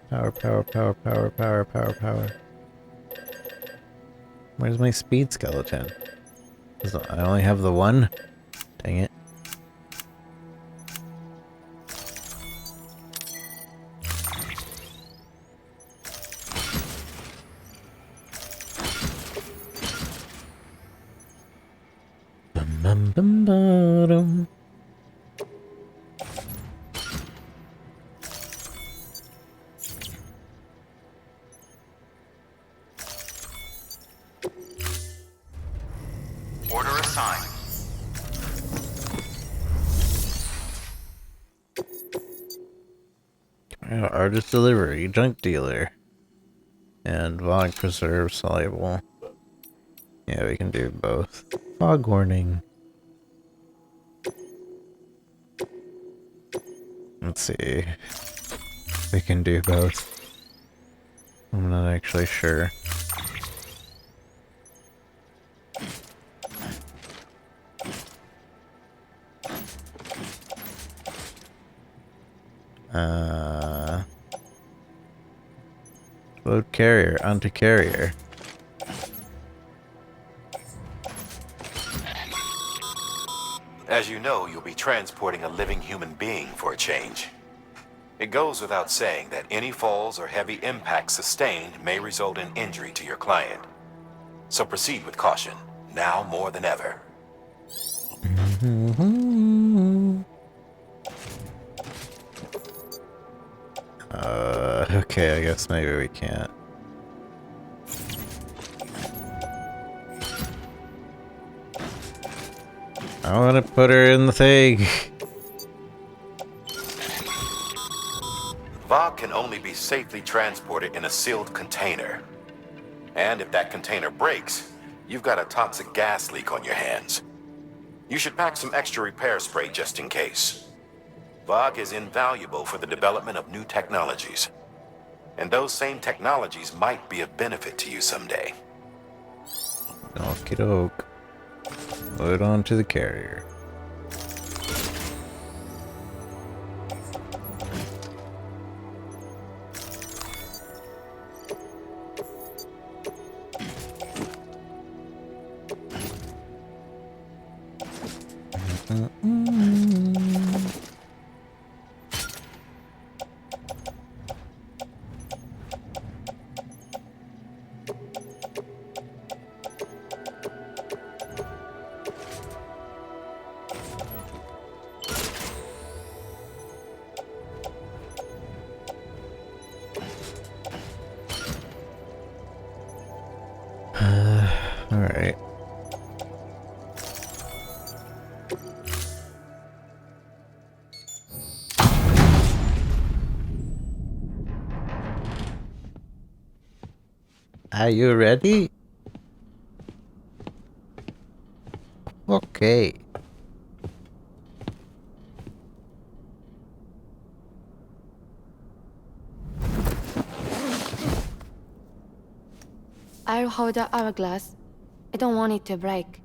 Power, power, power, power, power, power, power. Where's my speed skeleton? I only have the one? Dang it. Bum bum bum bottom. Order assigned. Artist delivery, junk dealer. And Vog preserve soluble. Yeah, we can do both. Fog warning. Let's see. We can do both. I'm not actually sure. Load carrier onto carrier. As you know, you'll be transporting a living human being for a change. It goes without saying that any falls or heavy impacts sustained may result in injury to your client. So proceed with caution, now more than ever. Okay, I guess maybe we can't. I want to put her in the thing. Vog can only be safely transported in a sealed container. And if that container breaks, you've got a toxic gas leak on your hands. You should pack some extra repair spray just in case. Vog is invaluable for the development of new technologies. And those same technologies might be of benefit to you someday. Okie doke. Load onto the carrier. Alright. Are you ready? Okay. I'll hold the hourglass. I don't want it to break.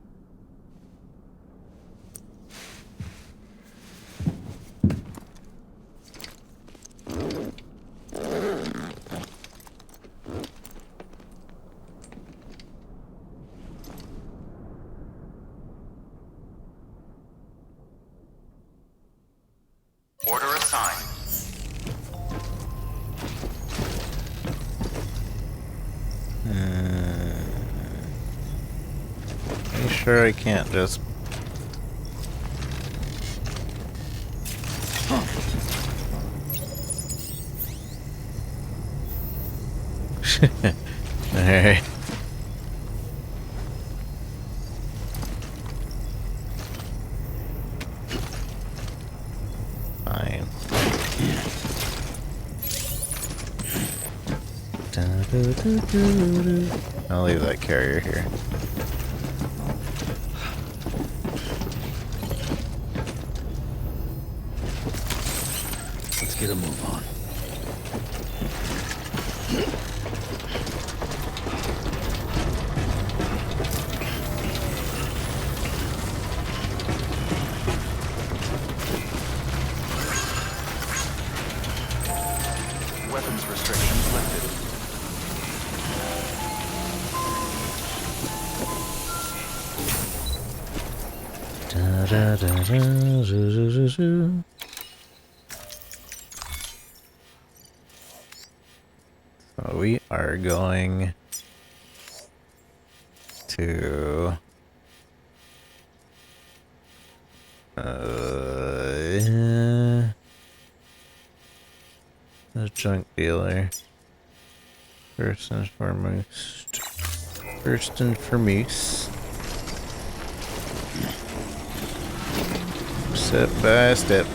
Order assigned. Are you sure I can't just... Alright. Fine. I'll leave that carrier here. Let's get a move on. Weapons restrictions lifted. Da, da, da, da, zoo, zoo, zoo, zoo. So we are going to the junk dealer. First and foremost. First and foremost. Step by step.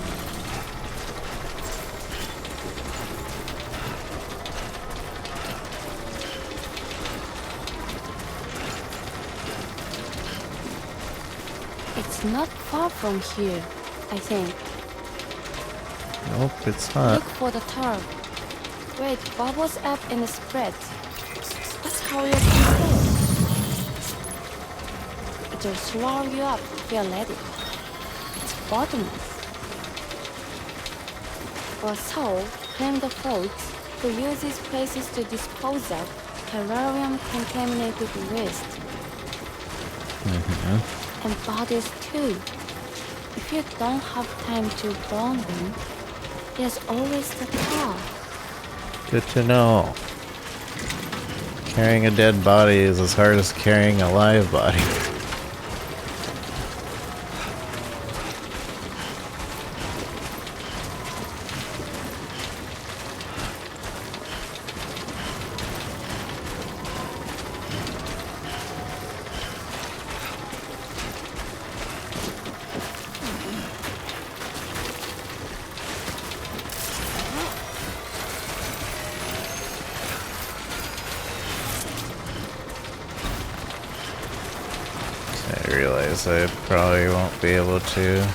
It's not far from here, I think. Nope, it's not. Look for the tarp. Wait, bubbles up and spread. Let's hurry up instead. It'll swallow you up if you're ready. It's bottomless. Or so claim the folks who use these places to dispose of terrarium-contaminated waste. And bodies too. If you don't have time to burn them, there's always the tar. Good to know. Carrying a dead body is as hard as carrying a live body. I realize I probably won't be able to.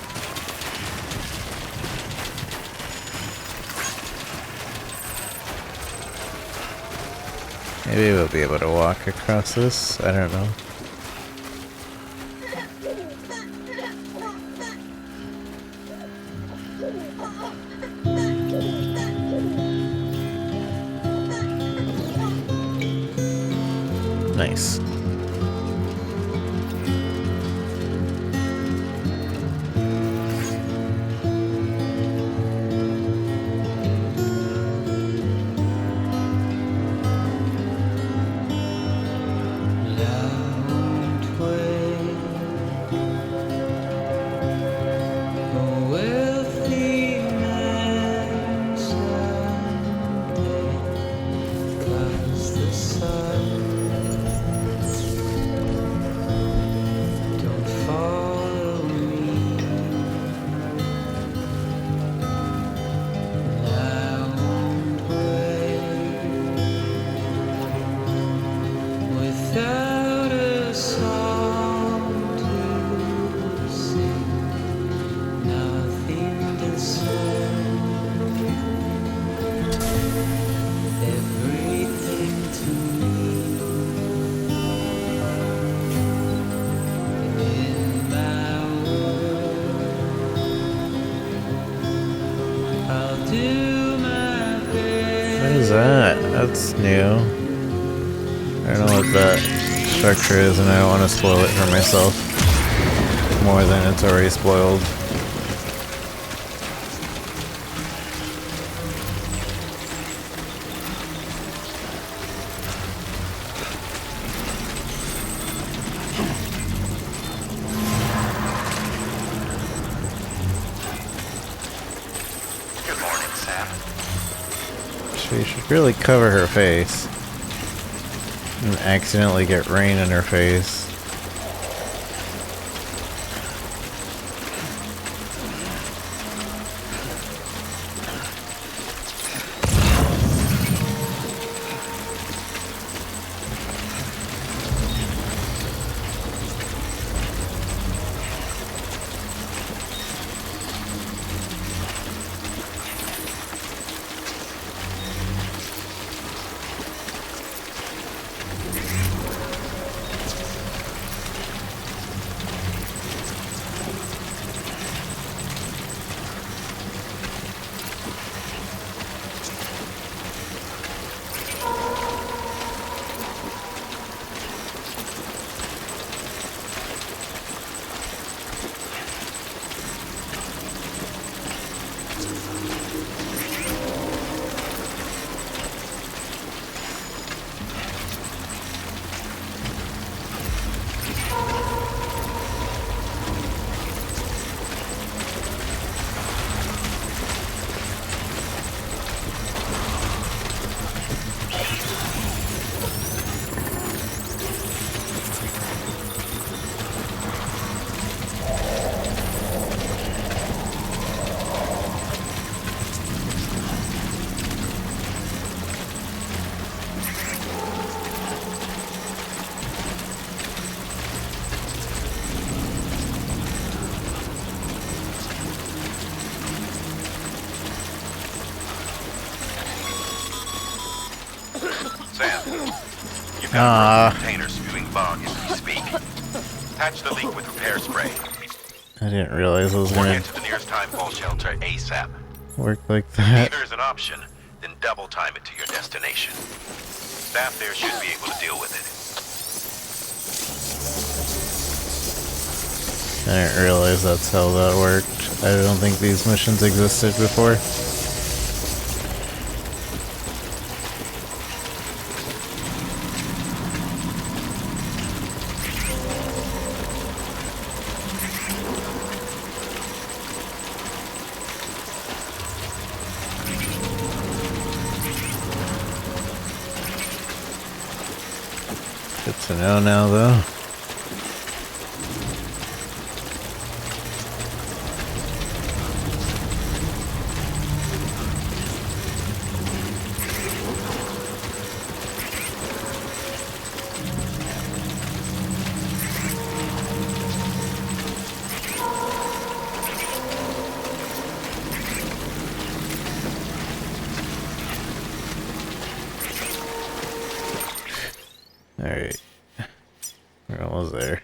Maybe we'll be able to walk across this. I don't know. Nice. What is that? That's new. I don't know what that structure is, and I don't want to spoil it for myself more than it's already spoiled. She should really cover her face. And accidentally get rain in her face. Container spewing fog as we speak. Patch the leak with repair spray. I didn't realize it was gonna get to the nearest time fall shelter ASAP. work like that. If either is an option, then double time it to your destination. Staff there should be able to deal with it. I didn't realize that's how that worked. I don't think these missions existed before. Good to know now, though. Alright. We're almost there.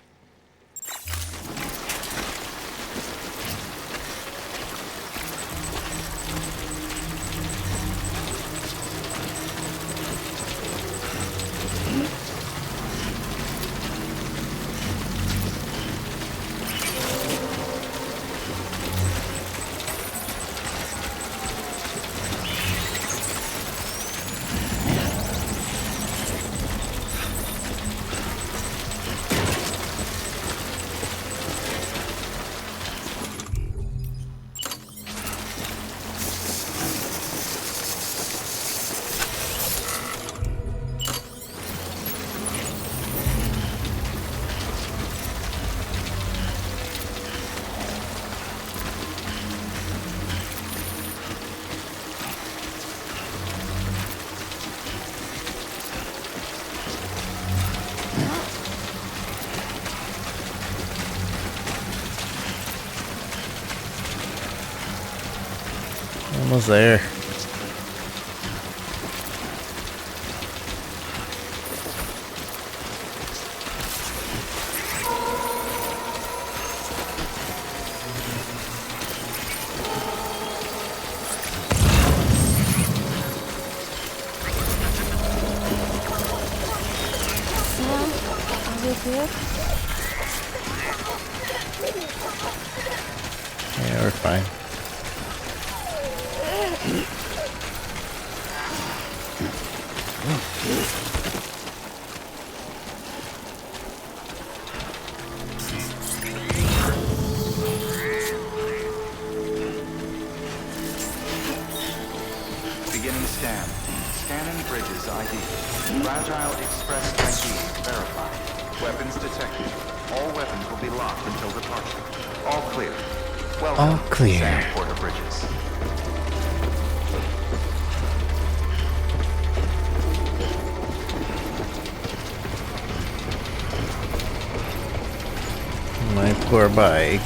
Almost there. Sam, are you good? Yeah, we're fine. Beginning scan. Scanning bridges ID. Fragile Express Weapons detected. All weapons will be locked until departure. All clear. All Welcome, clear. Sam Porter Bridges. My poor bike.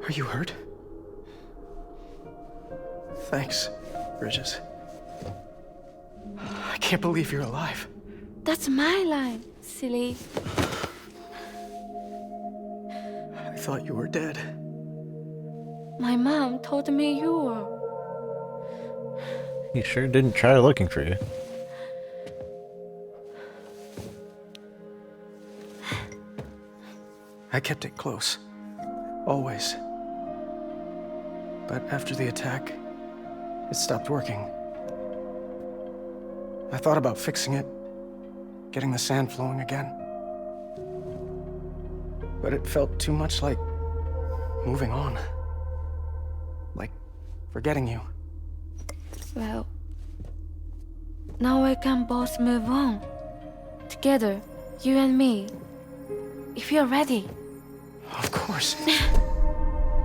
Are you hurt? Thanks, Bridges. I can't believe you're alive. That's my line, silly. I thought you were dead. My mom told me you were. He sure didn't try looking for you. I kept it close. Always. But after the attack, it stopped working. I thought about fixing it, getting the sand flowing again. But it felt too much like moving on. Like forgetting you. Well, now we can both move on. Together, you and me. If you're ready. Of course.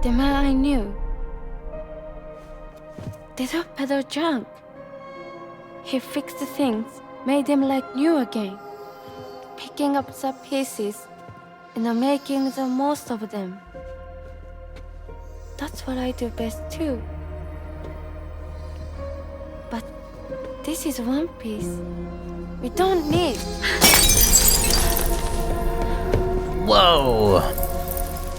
The man I knew. They don't peddle junk. He fixed things, made them like new again. Picking up the pieces and making the most of them. That's what I do best too. But this is one piece. We don't need. Whoa!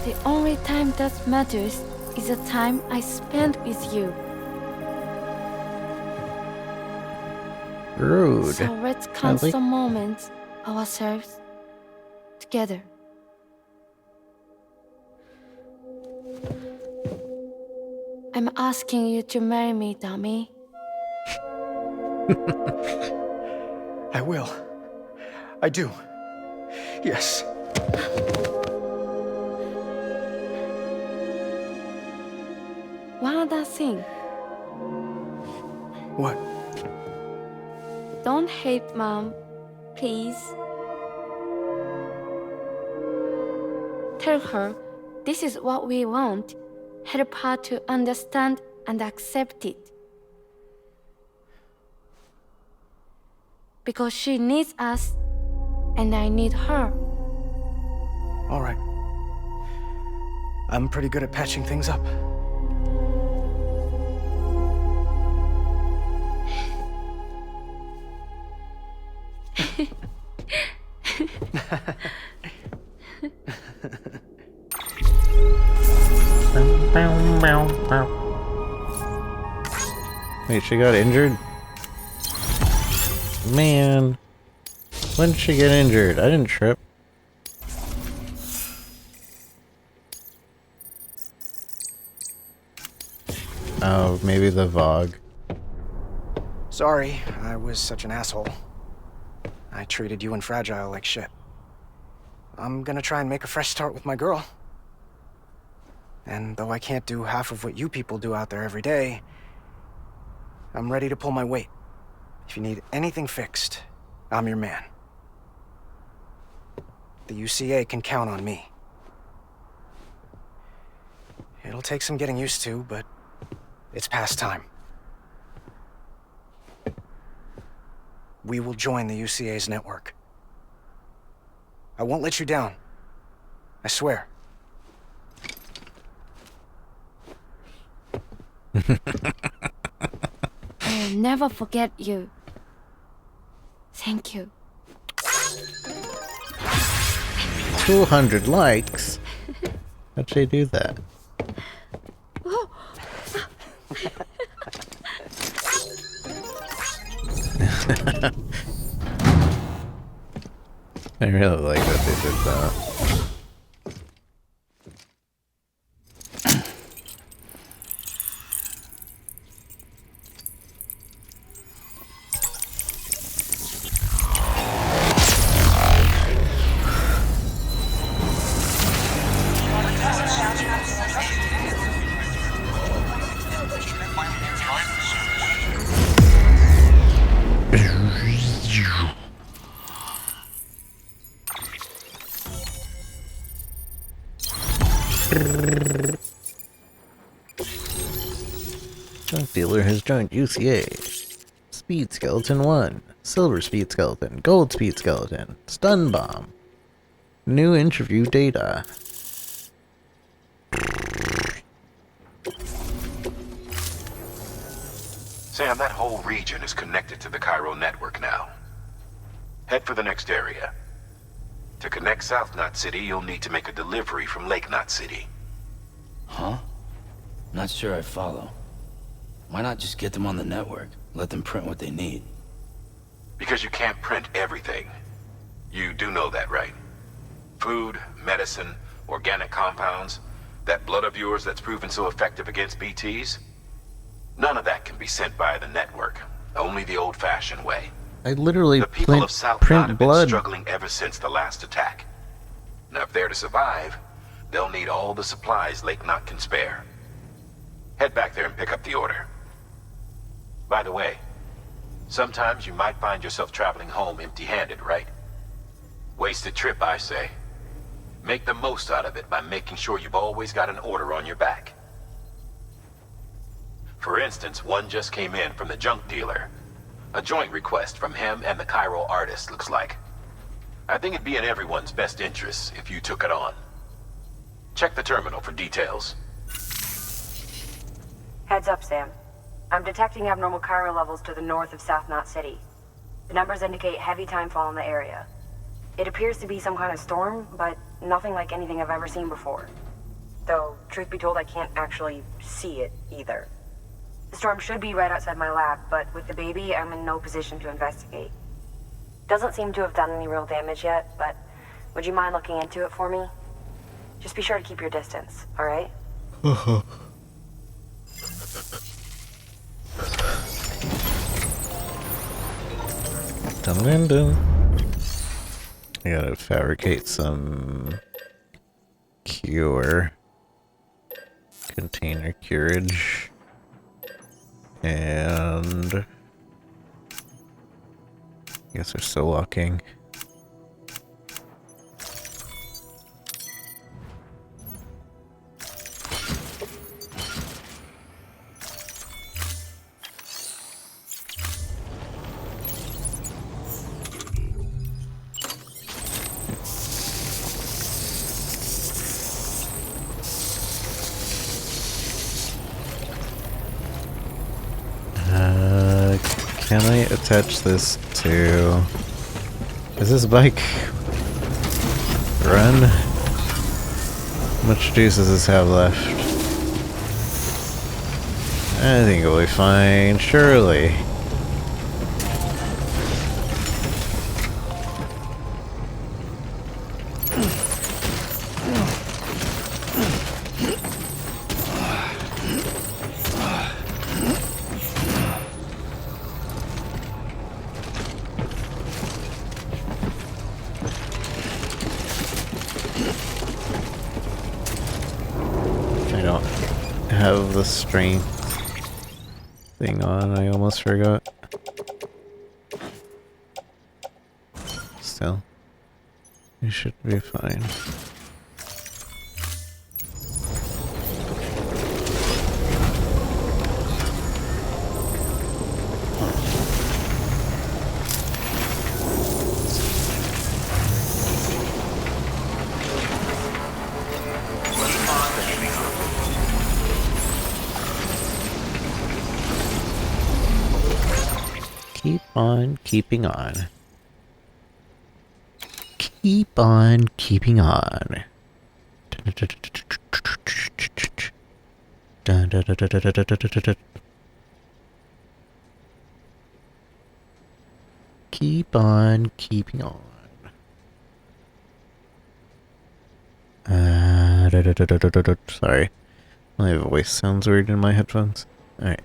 The only time that matters is the time I spend with you. Rude. So let's count Really? some moments ourselves together. I'm asking you to marry me, dummy. I will. I do. Yes. One other thing. What? Don't hate Mom, please. Tell her this is what we want. Help her to understand and accept it. Because she needs us, and I need her. All right. I'm pretty good at patching things up. Wait, she got injured? Man. When did she get injured? I didn't trip. Oh, maybe the VOG. Sorry, I was such an asshole. I treated you and Fragile like shit. I'm gonna try and make a fresh start with my girl. And though I can't do half of what you people do out there every day, I'm ready to pull my weight. If you need anything fixed, I'm your man. The UCA can count on me. It'll take some getting used to, but it's past time. We will join the UCA's network. I won't let you down. I swear. I'll never forget you. Thank you. 200 likes? How'd she do that? I really like that they did that. Junk dealer has joined UCA. Speed skeleton 1. Silver speed skeleton. Gold speed skeleton. Stun bomb. New interview data. Sam, that whole region is connected to the Cairo network now. Head for the next area. To connect South Knot City, you'll need to make a delivery from Lake Knot City. Huh? Not sure I follow. Why not just get them on the network? Let them print what they need. Because you can't print everything. You do know that, right? Food, medicine, organic compounds, that blood of yours that's proven so effective against BTs? None of that can be sent via the network. Only the old-fashioned way. I literally The people of South Knot print have been blood. struggling ever since the last attack. Now, if they're to survive, they'll need all the supplies Lake Knot can spare. Head back there and pick up the order. By the way, sometimes you might find yourself traveling home empty-handed, right? Wasted trip, I say. Make the most out of it by making sure you've always got an order on your back. For instance, one just came in from the junk dealer. A joint request from him and the Cairo artist, looks like. I think it'd be in everyone's best interest if you took it on. Check the terminal for details. Heads up, Sam. I'm detecting abnormal Cairo levels to the north of South Knot City. The numbers indicate heavy timefall in the area. It appears to be some kind of storm, but nothing like anything I've ever seen before. Though, truth be told, I can't actually see it either. The storm should be right outside my lab, but with the baby, I'm in no position to investigate. Doesn't seem to have done any real damage yet, but would you mind looking into it for me? Just be sure to keep your distance, alright? Dun, dun, dun. I gotta fabricate some cure. Container curage. And I guess they're still walking. Can I attach this to... Is this bike run? How much juice does this have left? I think it'll be fine, surely. Have the strength thing on, I almost forgot. Still, you should be fine. Keep on keeping on. keep on keeping on. Keep on keeping on. Sorry. My voice sounds weird in my headphones. Alright.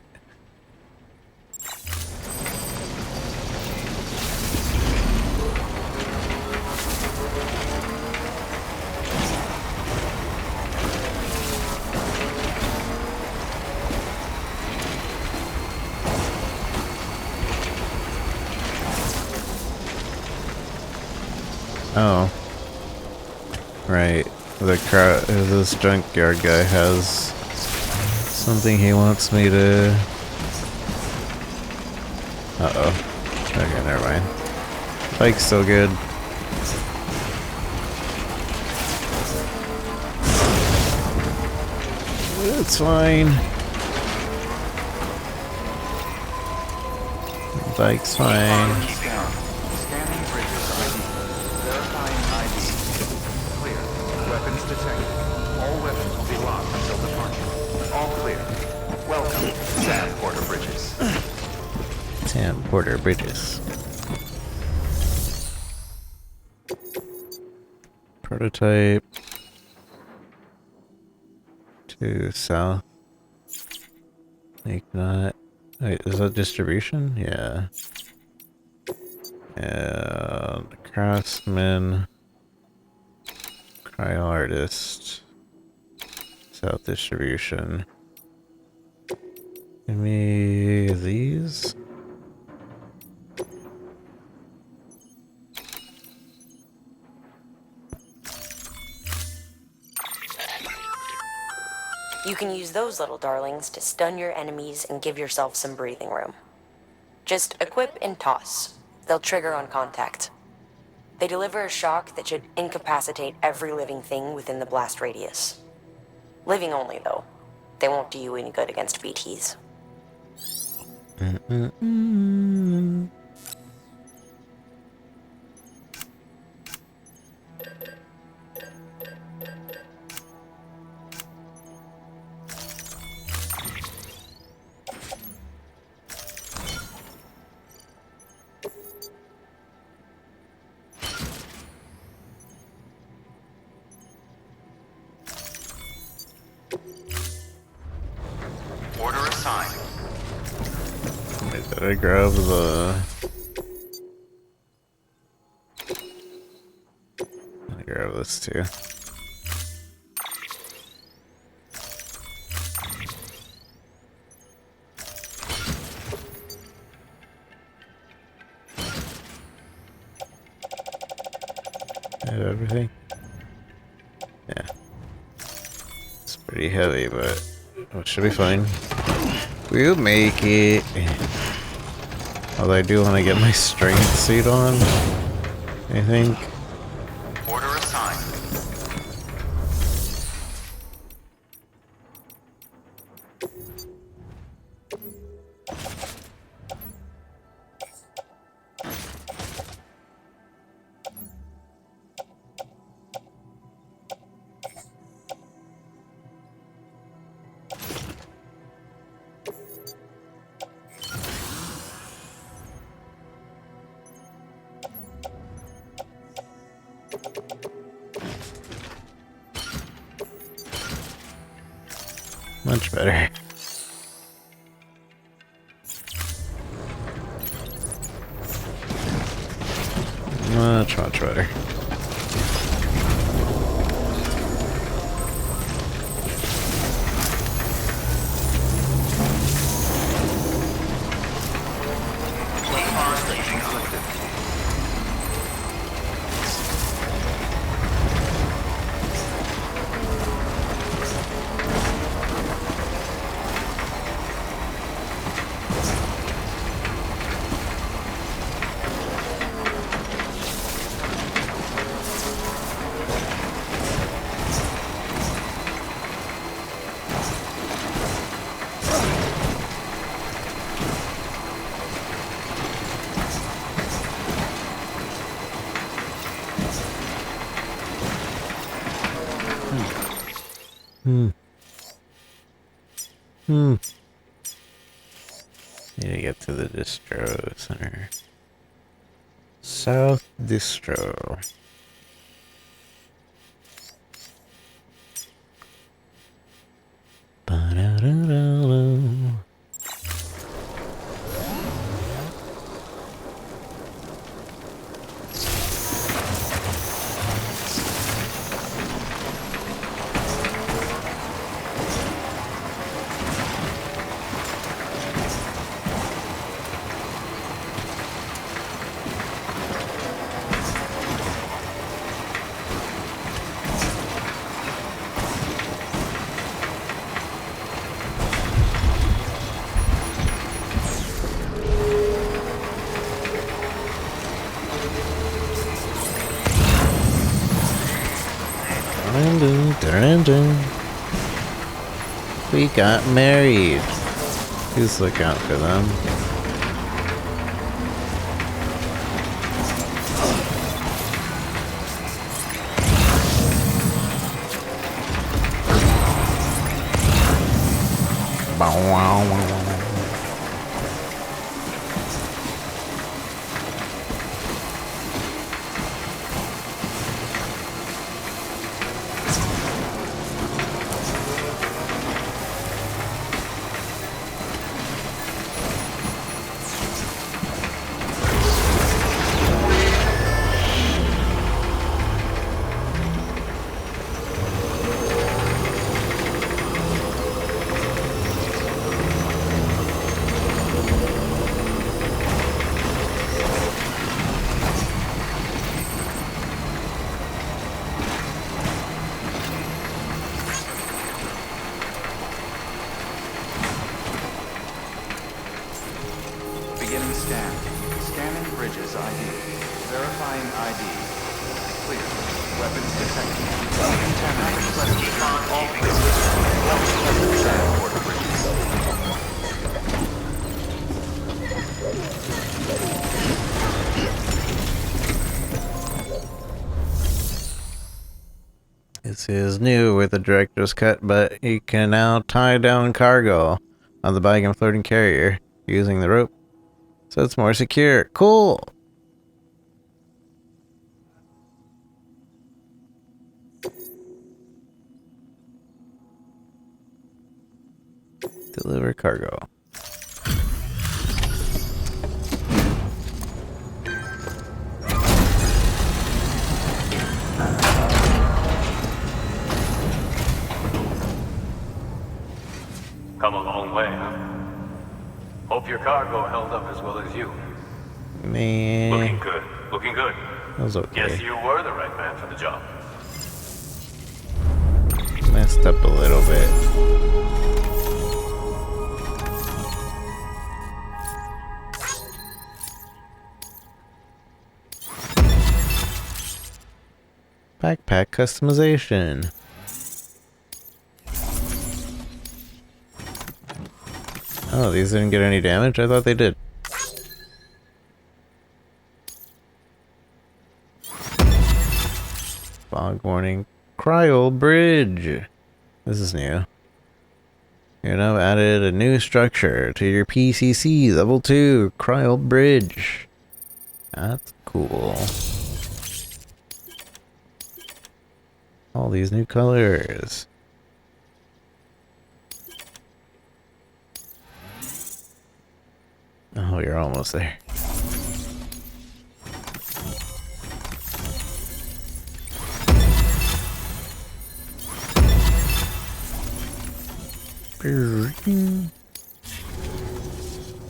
Oh. Right. This junkyard guy has something he wants me to... Uh-oh. Okay, never mind. Bike's still good. It's fine. Bike's fine. Scanning bridges ID. Verifying ID. Clear. Weapons detected. All weapons will be locked until departure. All clear. Welcome, Sam Porter Bridges. Sam Porter Bridges. Prototype. To south. Like not. Wait, is that distribution? Yeah. And craftsman. Cryo artist. South distribution. Give me these. You can use those little darlings to stun your enemies and give yourself some breathing room. Just equip and toss. They'll trigger on contact. They deliver a shock that should incapacitate every living thing within the blast radius. Living only, though. They won't do you any good against BTs. Order assigned. Wait, did I grab the... I grab this too. I have everything? Yeah. It's pretty heavy, but it should be fine. We'll make it. Although I do want to get my strength suit on, I think. Order assigned. Much better. Much better. Need to get to the distro center. South Distro. Ba-da-da-da-da. We got married. Please look out for them. Beginning scan. Scanning bridges ID. Verifying ID. Clear. Weapons detected. Contaminated bridges. All clear. Scan border bridges. This is new with the director's cut, but you can now tie down cargo on the bike and floating carrier using the rope, so it's more secure. Cool! Deliver cargo. Come a long way, huh? Hope your cargo held up as well as you. Man. Looking good. Looking good. That was okay. Guess you were the right man for the job. Messed up a little bit. Backpack customization. Oh, these didn't get any damage? I thought they did. Fog warning. Cryo bridge. This is new. You now added a new structure to your PCC level 2 cryo bridge. That's cool. All these new colors. Oh, you're almost there.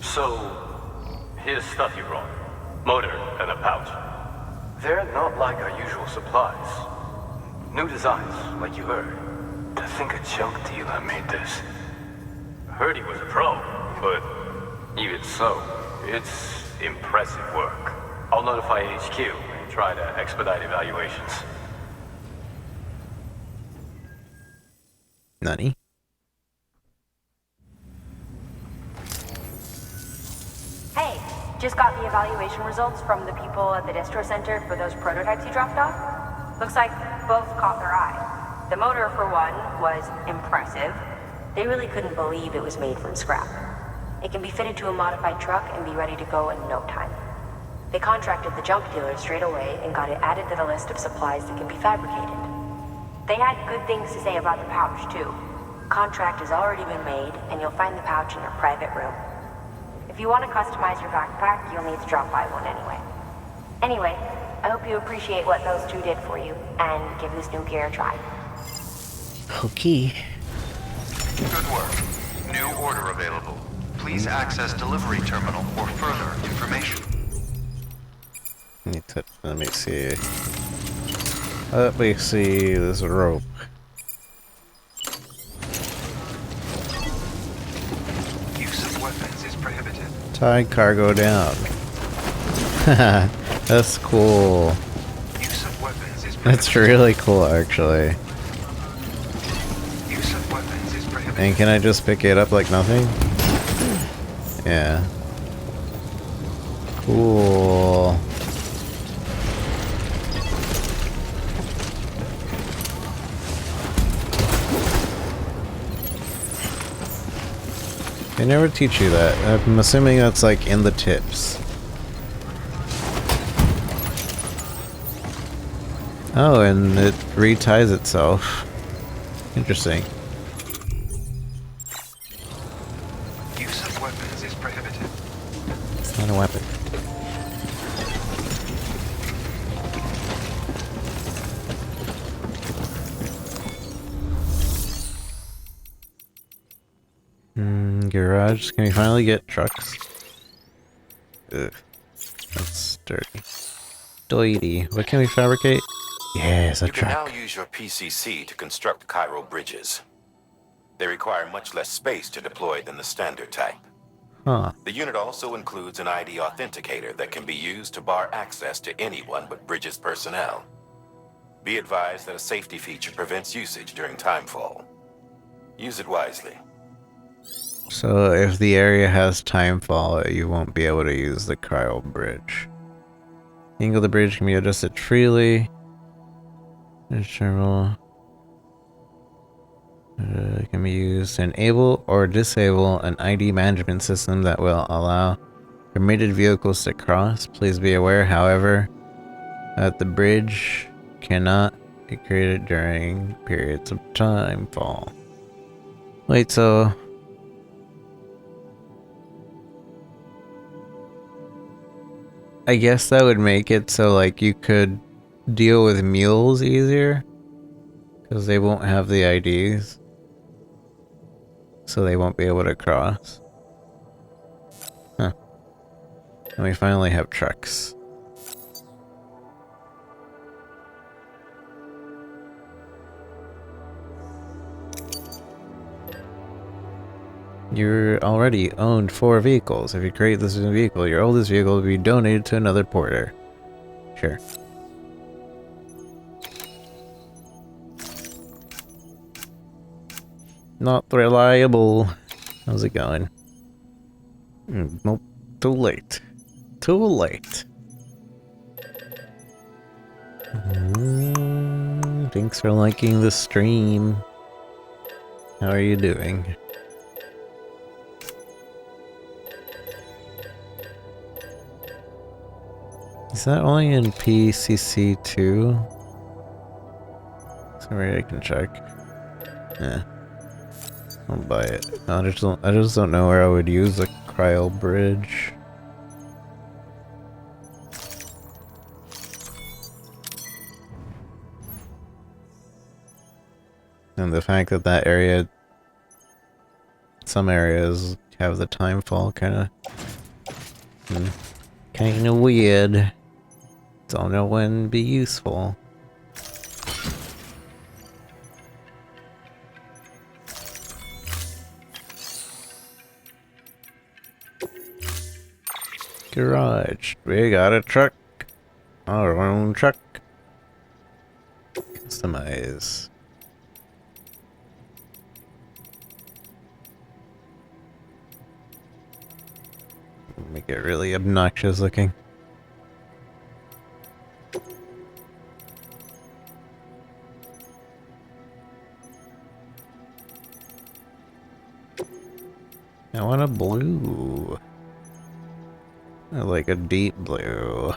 So, here's stuff you brought. Motor and a pouch. They're not like our usual supplies. New designs, like you heard. To think a junk dealer made this. Heard he was a pro, but even so, it's impressive work. I'll notify HQ and try to expedite evaluations. Nani? Hey, just got the evaluation results from the people at the distro center for those prototypes you dropped off. Looks like both caught their eye. The motor, for one, was impressive. They really couldn't believe it was made from scrap. It can be fitted to a modified truck and be ready to go in no time. They contracted the junk dealer straight away and got it added to the list of supplies that can be fabricated. They had good things to say about the pouch, too. Contract has already been made, and you'll find the pouch in your private room. If you want to customize your backpack, you'll need to drop by one anyway. Anyway, I hope you appreciate what those two did for you, and give this new gear a try. Okay. Good work. New order available. Please access delivery terminal for further information. Let me see. Let me see this rope. Use of weapons is prohibited. Tie cargo down. That's cool. Use of weapons is prohibited. That's really cool, actually. Use of weapons is prohibited. And can I just pick it up like nothing? Yeah. Cool. They never teach you that. I'm assuming that's like in the tips. Oh, and it reties itself. Interesting. Use of weapons is prohibited. It's not a weapon. Garage. Can we finally get trucks? Ugh. That's dirty. Dirty. What can we fabricate? Yes, a You can truck. now use your PCC to construct Cairo bridges. They require much less space to deploy than the standard type. Huh. The unit also includes an ID authenticator that can be used to bar access to anyone but Bridges personnel. Be advised that a safety feature prevents usage during timefall. Use it wisely. So if the area has timefall, you won't be able to use the cryo bridge. The angle of the bridge can be adjusted freely. It can be used to enable or disable an ID management system that will allow permitted vehicles to cross. Please be aware, however, that the bridge cannot be created during periods of timefall. Wait, so... I guess that would make it so like you could deal with mules easier, because they won't have the IDs, so they won't be able to cross. Huh. And we finally have trucks. You already owned 4 vehicles. If you create this new vehicle, your oldest vehicle will be donated to another porter. Sure. Not reliable. How's it going? Nope. Too late. Too late. Thanks for liking the stream. How are you doing? Is that only in PCC 2? Sorry, I can check. Yeah. I'll buy it. I just don't know where I would use a cryo bridge. And the fact that that area, some areas have the timefall kinda weird. Don't know when it'd be useful. Garage. We got a truck. Our own truck. Customize. Make it really obnoxious looking. I want a blue. I like a deep blue.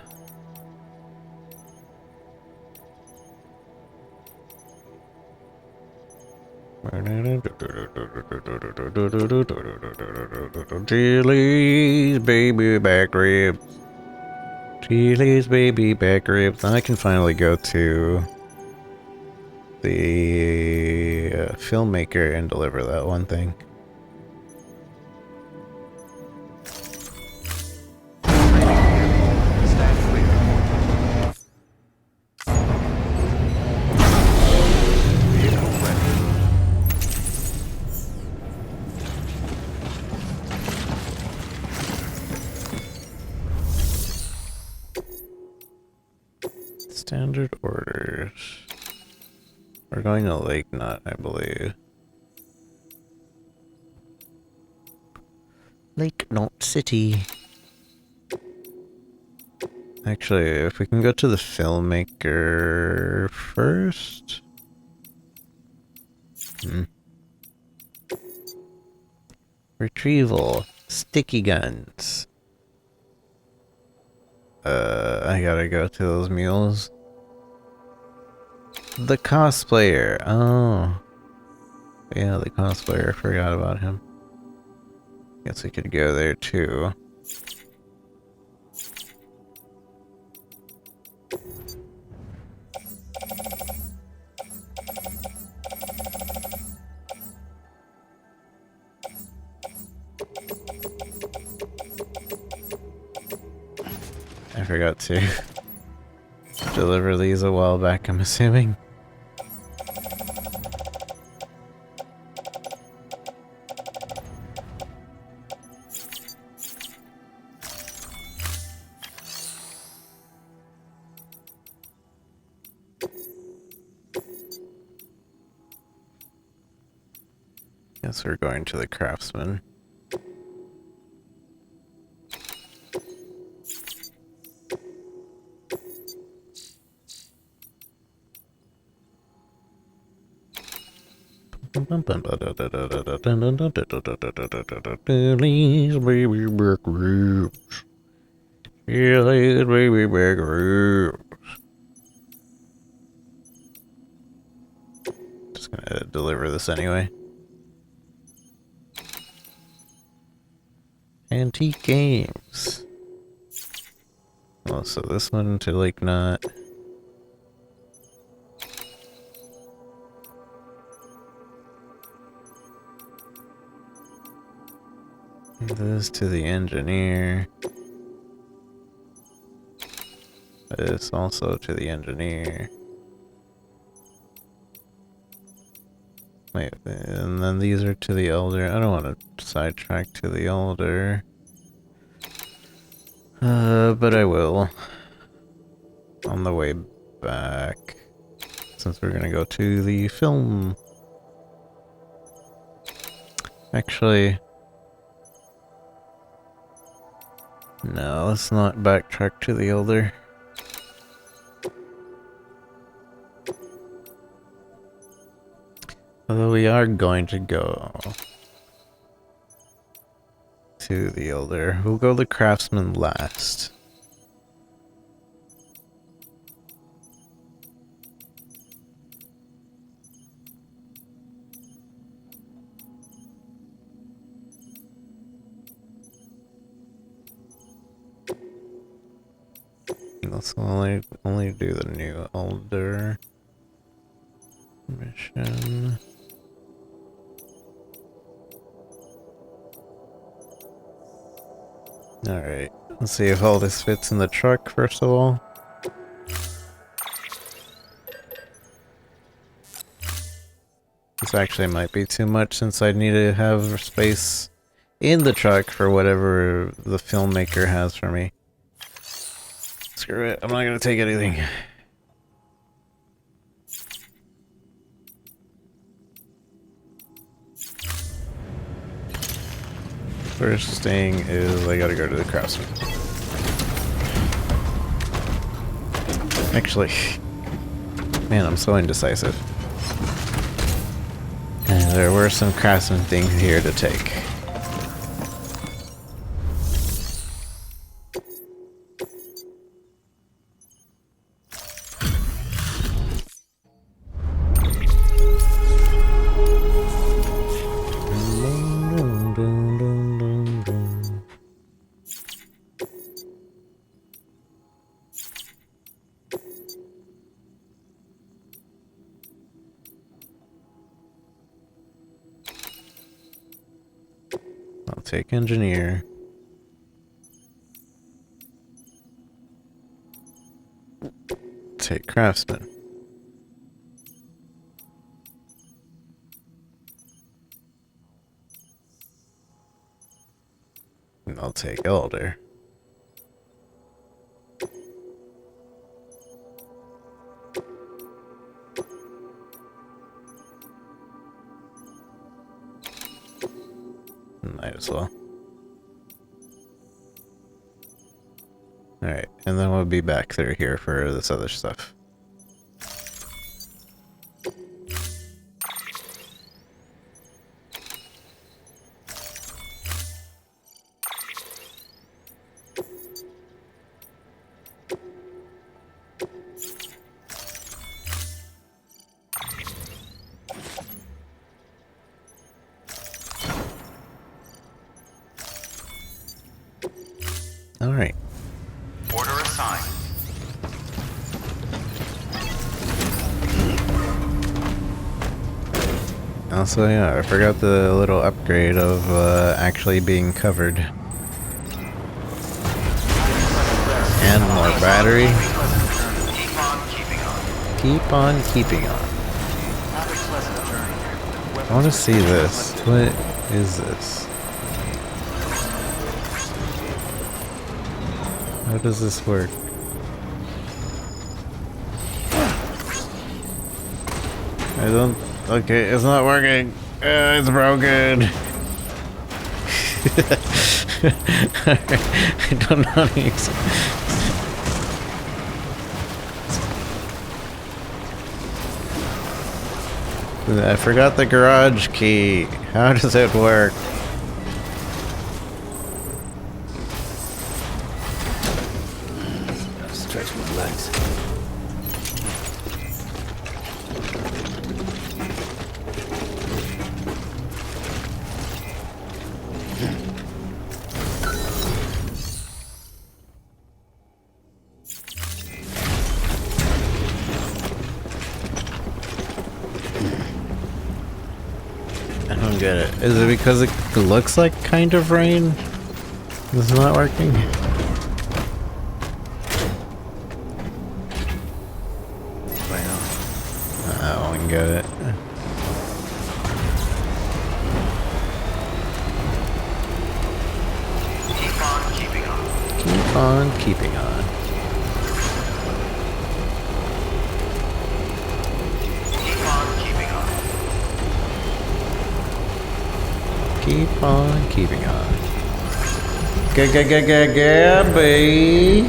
Chili's baby back ribs. Chili's baby back ribs. Now I can finally go to the filmmaker and deliver that one thing. Standard orders. We're going to Lake Nut, I believe. Lake Knot City. Actually, if we can go to the filmmaker first. Retrieval. Sticky guns. I gotta go to those mules. The cosplayer. Oh. Yeah, the cosplayer. I forgot about him. Guess we could go there too. I forgot to deliver these a while back, I'm assuming. Guess we're going to the craftsman. Please, baby, back ribs. Yeah, baby, back ribs. Just gonna deliver this anyway. Antique games. Oh, so this one to Lake Knot. This to the engineer. This also to the engineer. Wait, and then these are to the elder. I don't want to sidetrack to the elder. But I will. On the way back. Since we're gonna go to the film. Actually... no, let's not backtrack to the elder. Although we are going to go to the elder. We'll go the craftsman last. Let's only do the new elder mission. Alright, let's see if all this fits in the truck first of all. This actually might be too much since I need to have space in the truck for whatever the filmmaker has for me. Screw it, I'm not gonna take anything. First thing is I gotta go to the craftsman. Actually, man, I'm so indecisive. And there were some craftsman things here to take. I'll take engineer. Take craftsman. And I'll take elder. Might as well. Alright, and then we'll be back through here for this other stuff. Alright. Order assigned. Also, yeah, I forgot the little upgrade of actually being covered. And more battery. Keep on keeping on. I want to see this. What is this? How does this work? I don't... Okay, it's not working. It's broken. I don't know how to use it. I forgot the garage key. How does it work? Stretch my legs. I don't get it. Is it because it looks like kind of rain? It's not working? I don't get it. Keep on keeping on. Keep on keeping on. Keep on keeping on. Keep on keeping on. Gabby.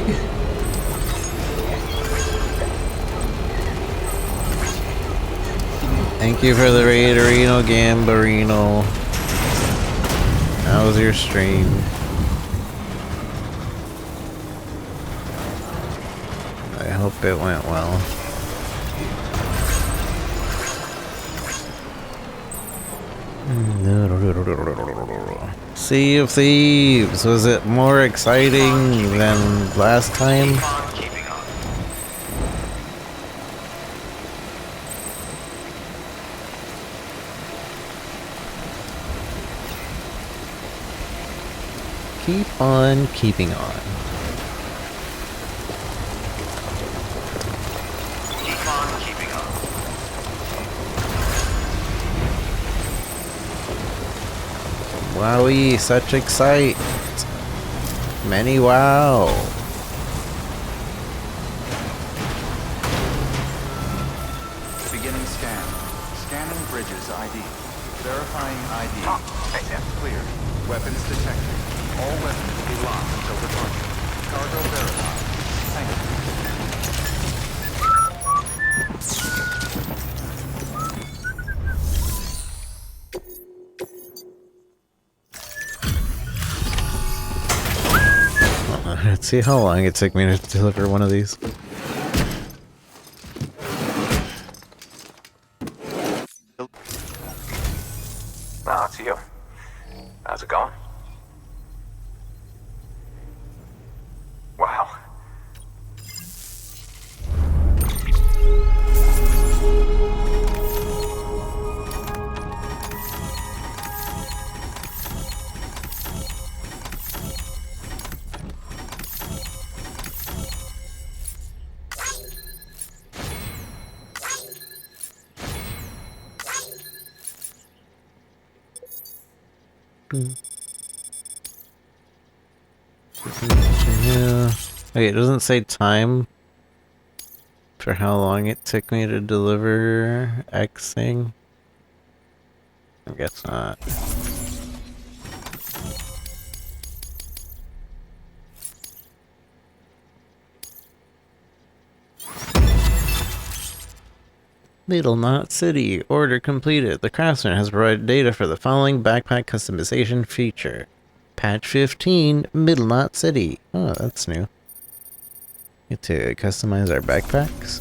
Thank you for the Raiderino Gambarino. How was your stream? I hope it went well. Sea of Thieves, was it more exciting than last time? Keep on keeping on. Keep on keeping on. Wowie, such excite. Many wow. Beginning scan. Scanning bridges ID. Verifying ID. Clear. Weapons detected. All weapons will be locked until departure. Cargo verified. Thank Let's see how long it took me to deliver one of these. Now it's you. How's it going? Wow. Yeah. Wait, it doesn't say time for how long it took me to deliver X thing? I guess not. Middle Knot City. Order completed. The craftsman has provided data for the following backpack customization feature. Patch 15, Middle Knot City. Oh, that's new. Get to customize our backpacks.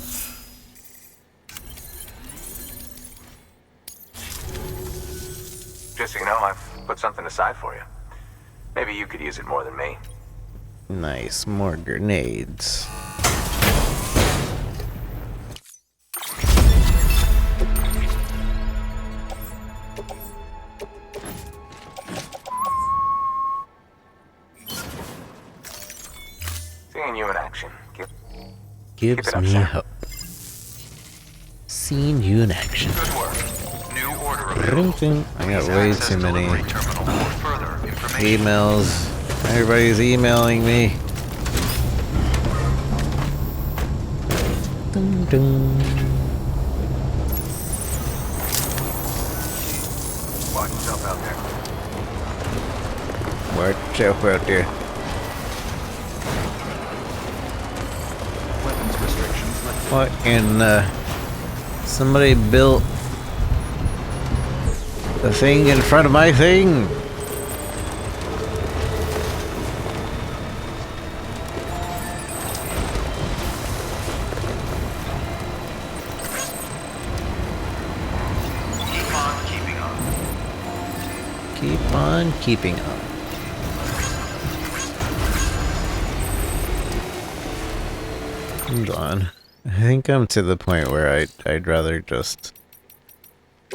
Just so you know, I've put something aside for you. Maybe you could use it more than me. Nice, more grenades. Seeing you in action Gives me hope. Seeing you in action. Good work. New order available. I got way too many emails. Everybody's emailing me. Dun, dun. Watch yourself out there. Watch yourself out there. Weapons restrictions lifted. What in somebody built the thing in front of my thing? Keep on keeping on. Keep on keeping on. Hold on. I think I'm to the point where I'd rather just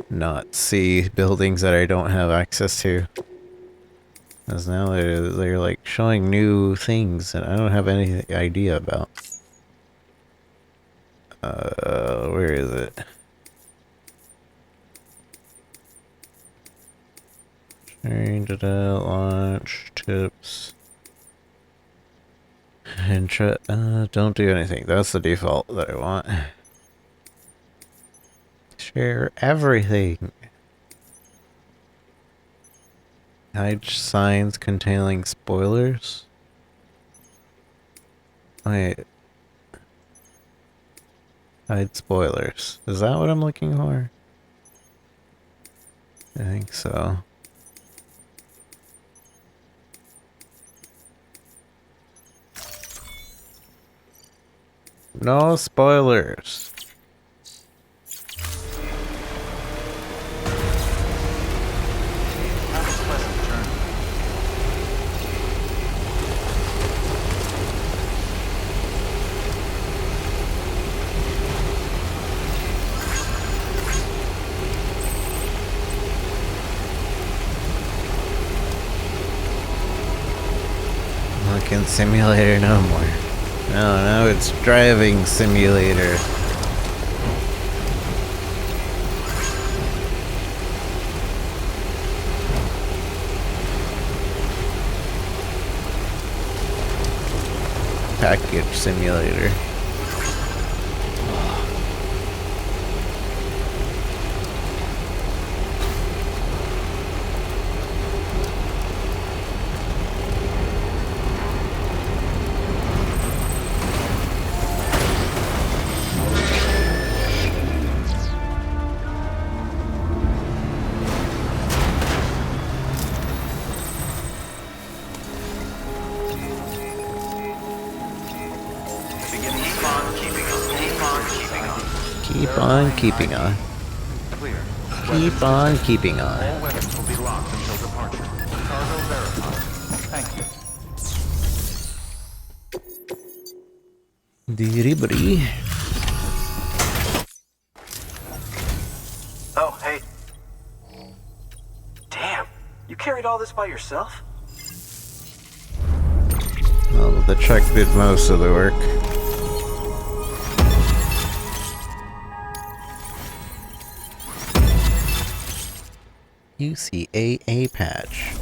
not see buildings that I don't have access to. Because now they're like showing new things that I don't have any idea about. Where is it? Change it out, launch, tips. And don't do anything. That's the default that I want. Share everything. Hide signs containing spoilers. Wait. Hide spoilers. Is that what I'm looking for? I think so. No spoilers. Have a pleasant journey. Looking simulator no more. No, now it's driving simulator. Package simulator. Keep on keeping on. Clear. Keep on keeping on. All weapons will be locked until departure. Dee-dee-biddy. Oh, hey. Damn, you carried all this by yourself? Well, the truck did most of the work. UCAA patch.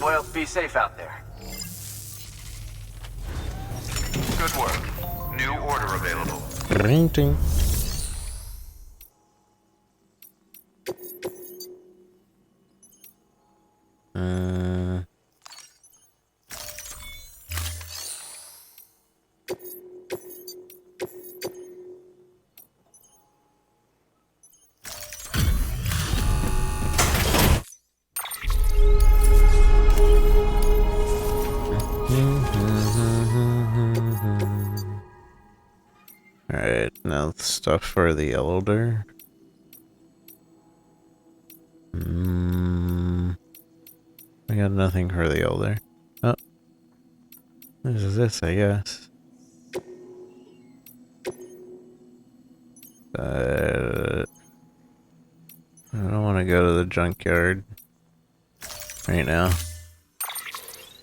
Well, be safe out there. Good work. New order available. Ring-ting. Alright, now the stuff for the elder. I got nothing for the elder. Oh. This is this, I guess. But I don't want to go to the junkyard right now.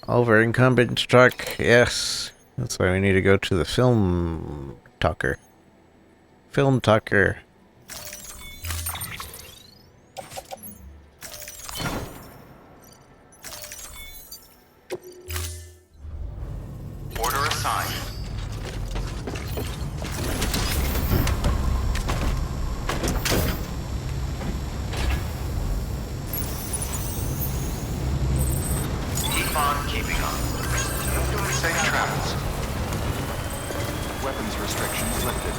Over incumbent truck, yes. That's why we need to go to the film tucker. Film tucker. Order assigned. Keep on keeping on. Safe travels. Weapons restrictions lifted.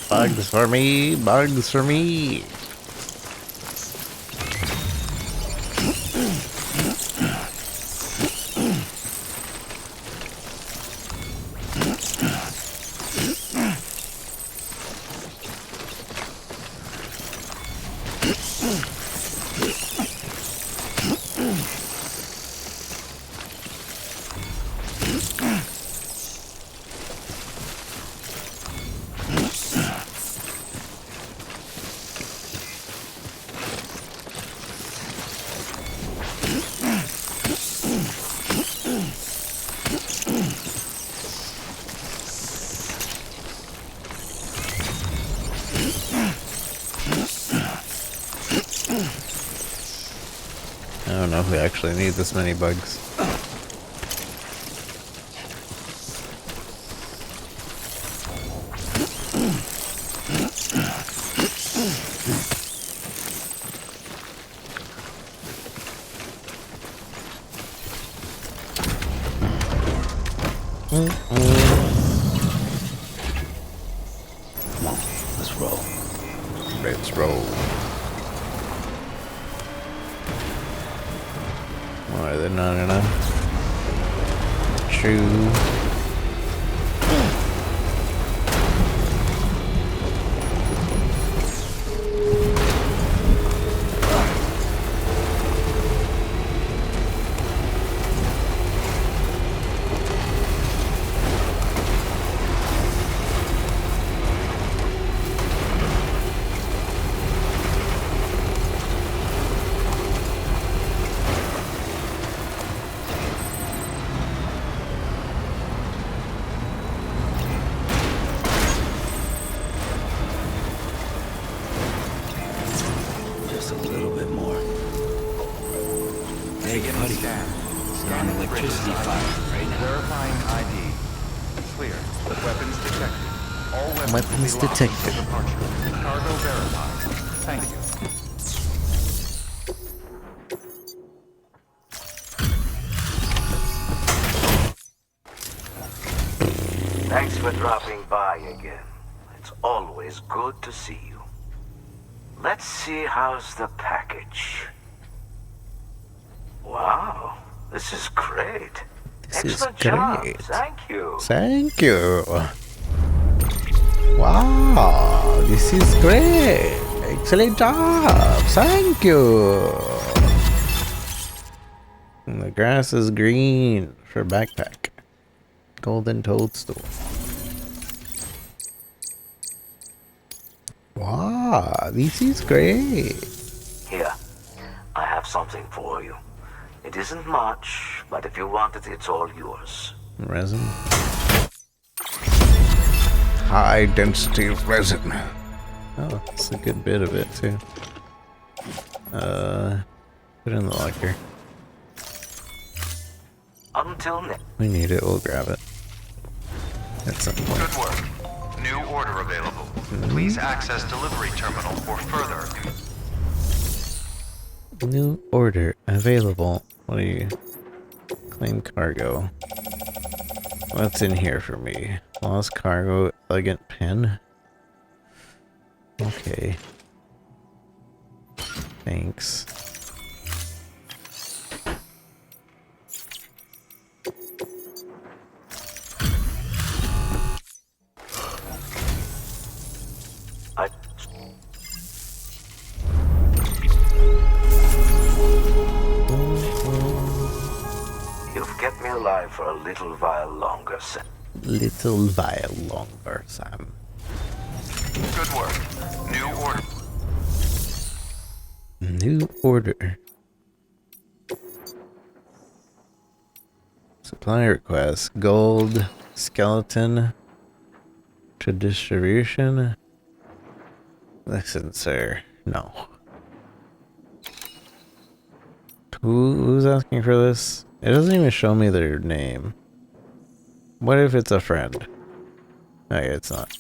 Bugs for me, bugs for me. I don't know if we actually need this many bugs. Come on, let's roll. Let's roll. Why, they're not enough? True. Beginning scan. Scanning electricity fire right now. Verifying ID. Clear. Weapons detected. All weapons will Weapons be locked detected. until departure. Cargo verified. Thank you. Thanks for dropping by again. It's always good to see you. Let's see how's the package. Wow, this is great. This Excellent is job. great. Thank you. Thank you. Wow, this is great. Excellent job. Thank you. And the grass is green for backpack. Golden toadstool. Wow, this is great. Here, I have something for you. It isn't much, but if you want it, it's all yours. Resin. High density resin. Oh, that's a good bit of it too. Put it in the locker. Until next. We need it, we'll grab it. At some point. Good work. New order available. Please access delivery terminal for further. New order available. What are you? Claim cargo. What's in here for me? Lost cargo, elegant pen. Okay. Thanks. You've kept me alive for a little while longer, Sam. Little while longer, Sam. Good work. New order. New order. Supply request. Gold, skeleton, to distribution. Listen, sir. No. Who's asking for this? It doesn't even show me their name. What if it's a friend? Okay, it's not.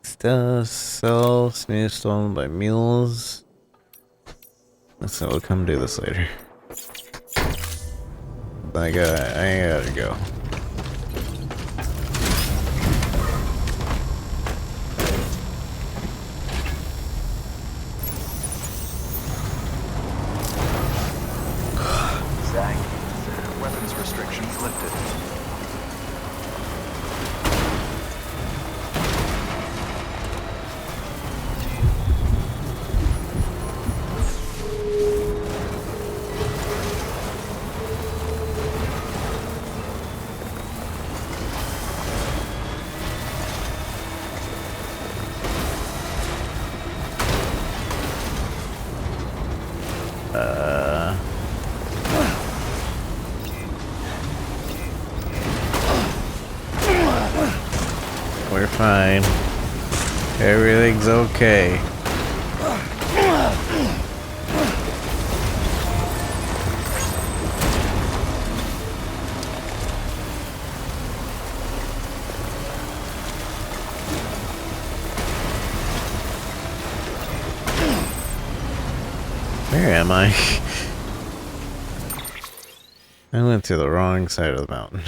Still sell smooth stone by mules. So we'll come do this later. I gotta go. Weapons restrictions lifted. We're fine. Everything's okay. Where am I? I went to the wrong side of the mountain.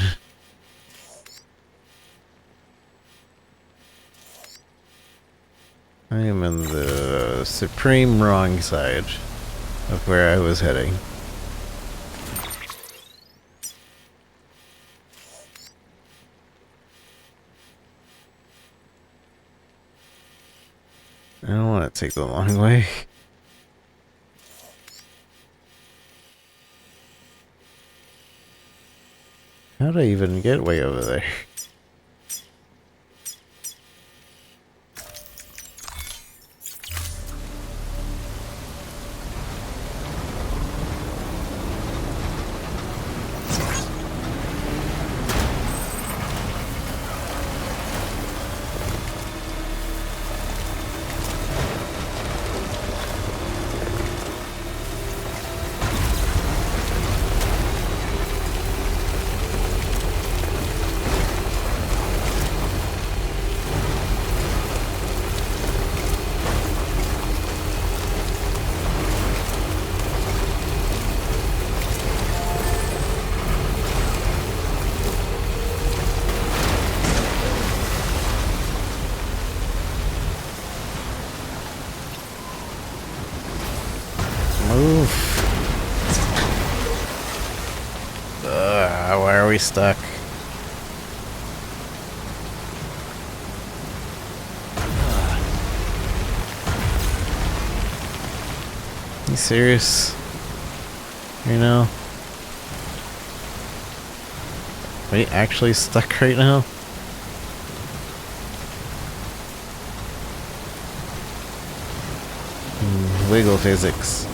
I am in the supreme wrong side of where I was heading. I don't want to take the long way. How'd I even get way over there? we stuck? You serious? You know? Are we actually stuck right now? Wiggle physics.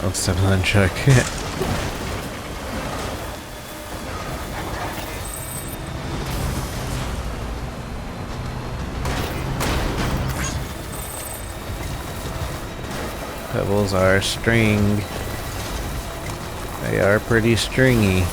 Oh, 7 check. Pebbles are string. They are pretty stringy.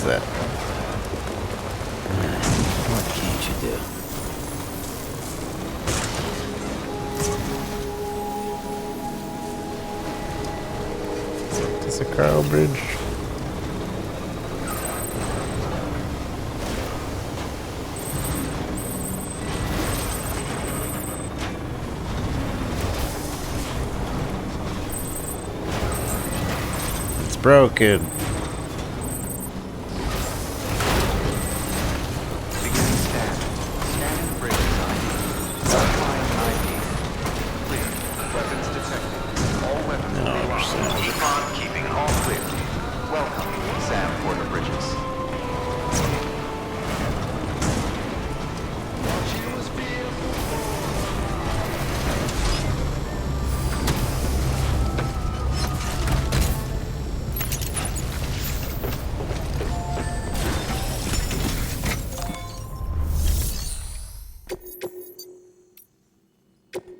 That? What can't you do? Is it Carl Bridge? It's broken.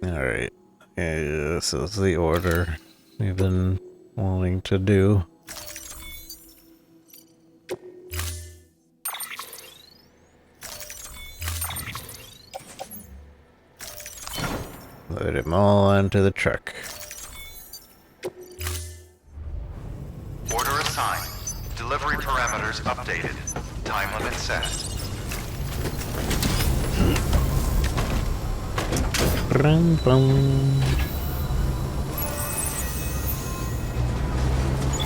Alright. This is the order we've been wanting to do. Load them all onto the truck. Order assigned. Delivery parameters updated. Time limit set. Brum, brum.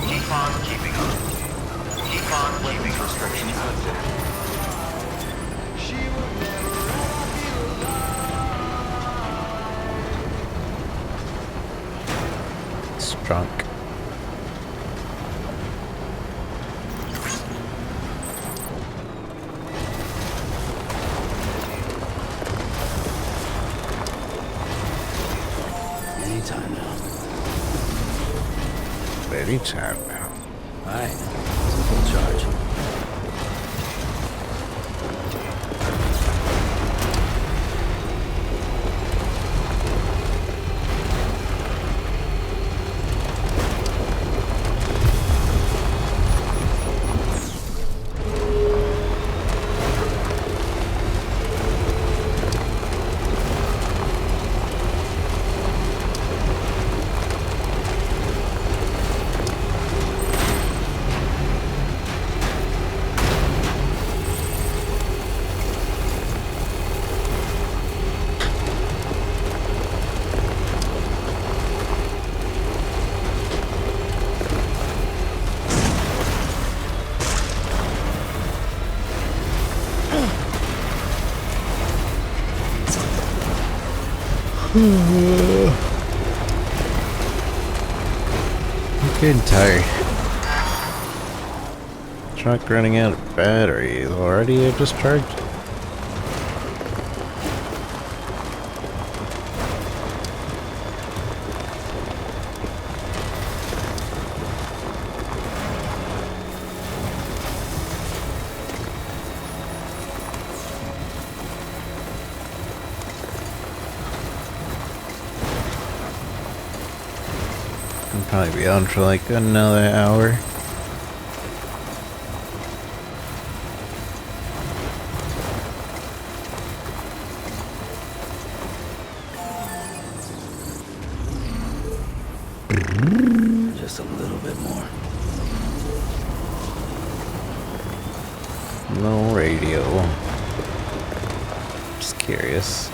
Keep on keeping up. Keep on keeping restrictions lifted. It's drunk. Anytime now. Anytime now. Alright. Full charge. I'm getting tired. Truck running out of batteries already. I just charged. I'll probably be on for like another hour. Just a little bit more. No radio. Just curious.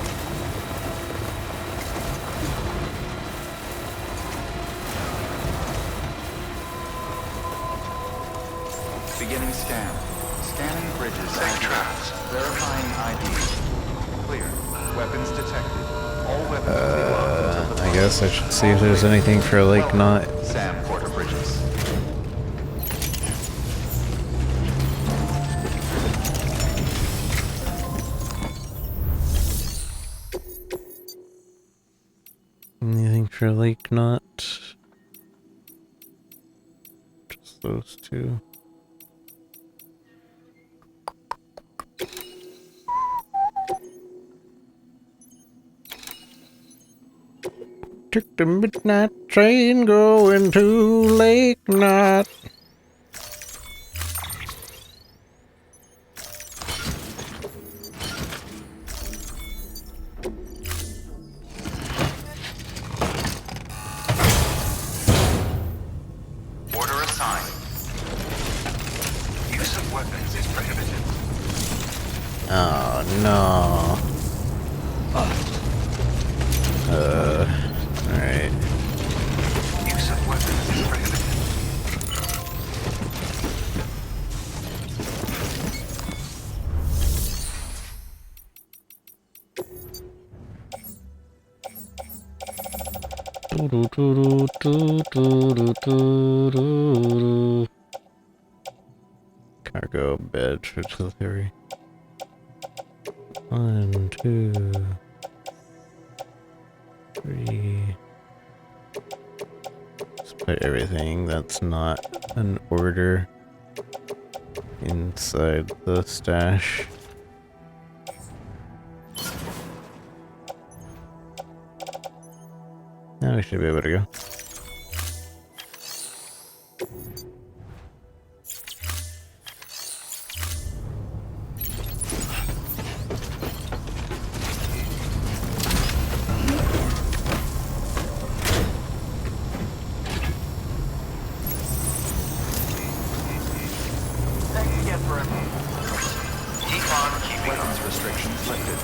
Beginning scan. Scanning bridges. Safe traps. Verifying ID. Clear. Weapons detected. All weapons will be locked until the I guess I should see if there's anything for Lake Knot. Sam Porter Bridges. Anything for Lake Knot? Just those two. Took the midnight train going to Lake Knot. Order assigned. Use of weapons is prohibited. Oh no. Alright. Use of weapons is prohibited. Cargo bed for delivery. 1, 2, 3. Let's put everything that's not an order inside the stash. Now we should be able to go. Keep on keeping weapons restrictions lifted.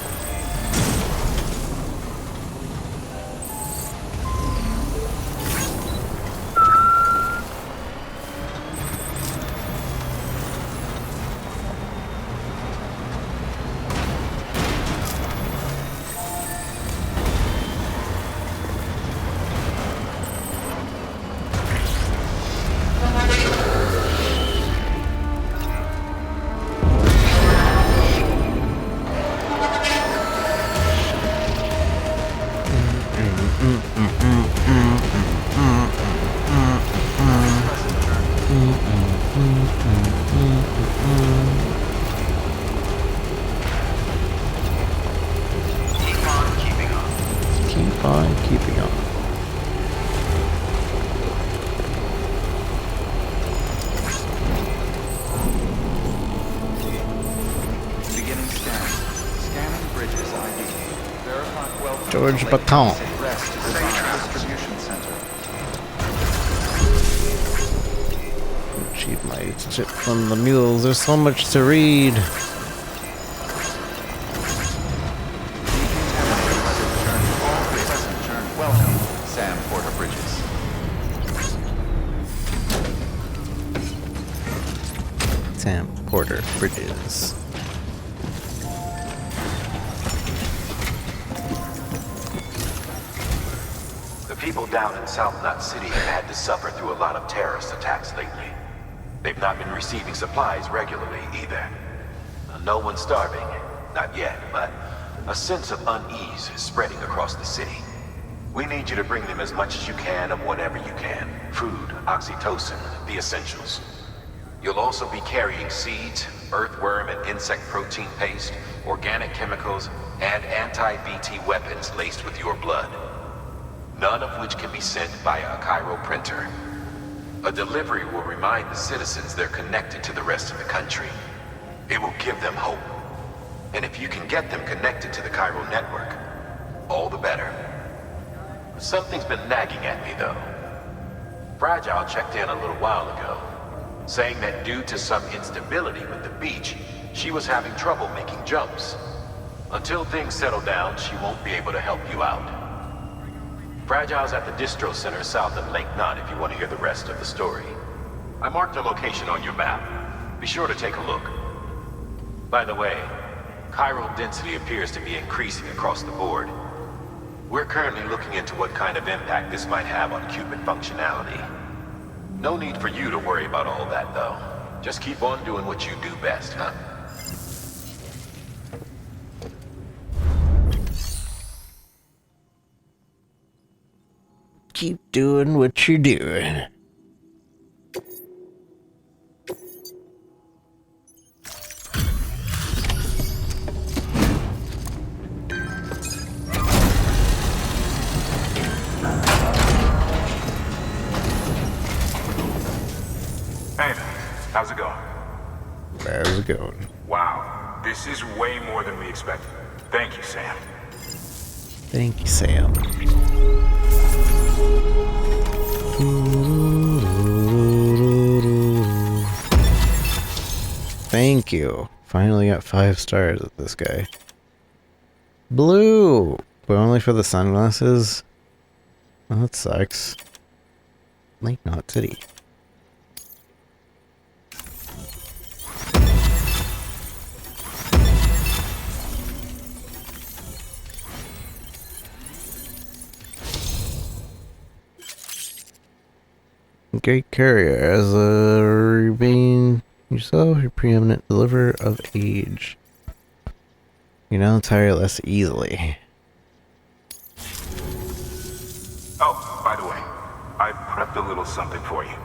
Keep on keeping on. Beginning scan. Scanning bridges ID. Verify well. George Baton. Rest design distribution center. Cheat my shit from the mules. There's so much to read. Welcome, Sam Porter Bridges. Sam Porter Bridges. People down in South Knot City have had to suffer through a lot of terrorist attacks lately. They've not been receiving supplies regularly either. No one's starving, not yet, but a sense of unease is spreading across the city. We need you to bring them as much as you can of whatever you can. Food, oxytocin, the essentials. You'll also be carrying seeds, earthworm and insect protein paste, organic chemicals, and anti-BT weapons laced with your blood. None of which can be sent via a Cairo printer. A delivery will remind the citizens they're connected to the rest of the country. It will give them hope. And if you can get them connected to the Cairo network, all the better. Something's been nagging at me, though. Fragile checked in a little while ago, saying that due to some instability with the beach, she was having trouble making jumps. Until things settle down, she won't be able to help you out. Fragile's at the distro center south of Lake Knot if you want to hear the rest of the story. I marked her location on your map. Be sure to take a look. By the way, chiral density appears to be increasing across the board. We're currently looking into what kind of impact this might have on Cupid functionality. No need for you to worry about all that, though. Just keep on doing what you do best, huh? Keep doing what you're doing. Hey, how's it going? How's it going? Wow, this is way more than we expected. Thank you, Sam. Thank you, Sam. Thank you. Finally got 5 stars with this guy. Blue! But only for the sunglasses? Well, that sucks. Lake Knot City. Great courier as a remain yourself your preeminent deliverer of age. You don't tire less easily. Oh, by the way, I prepped a little something for you.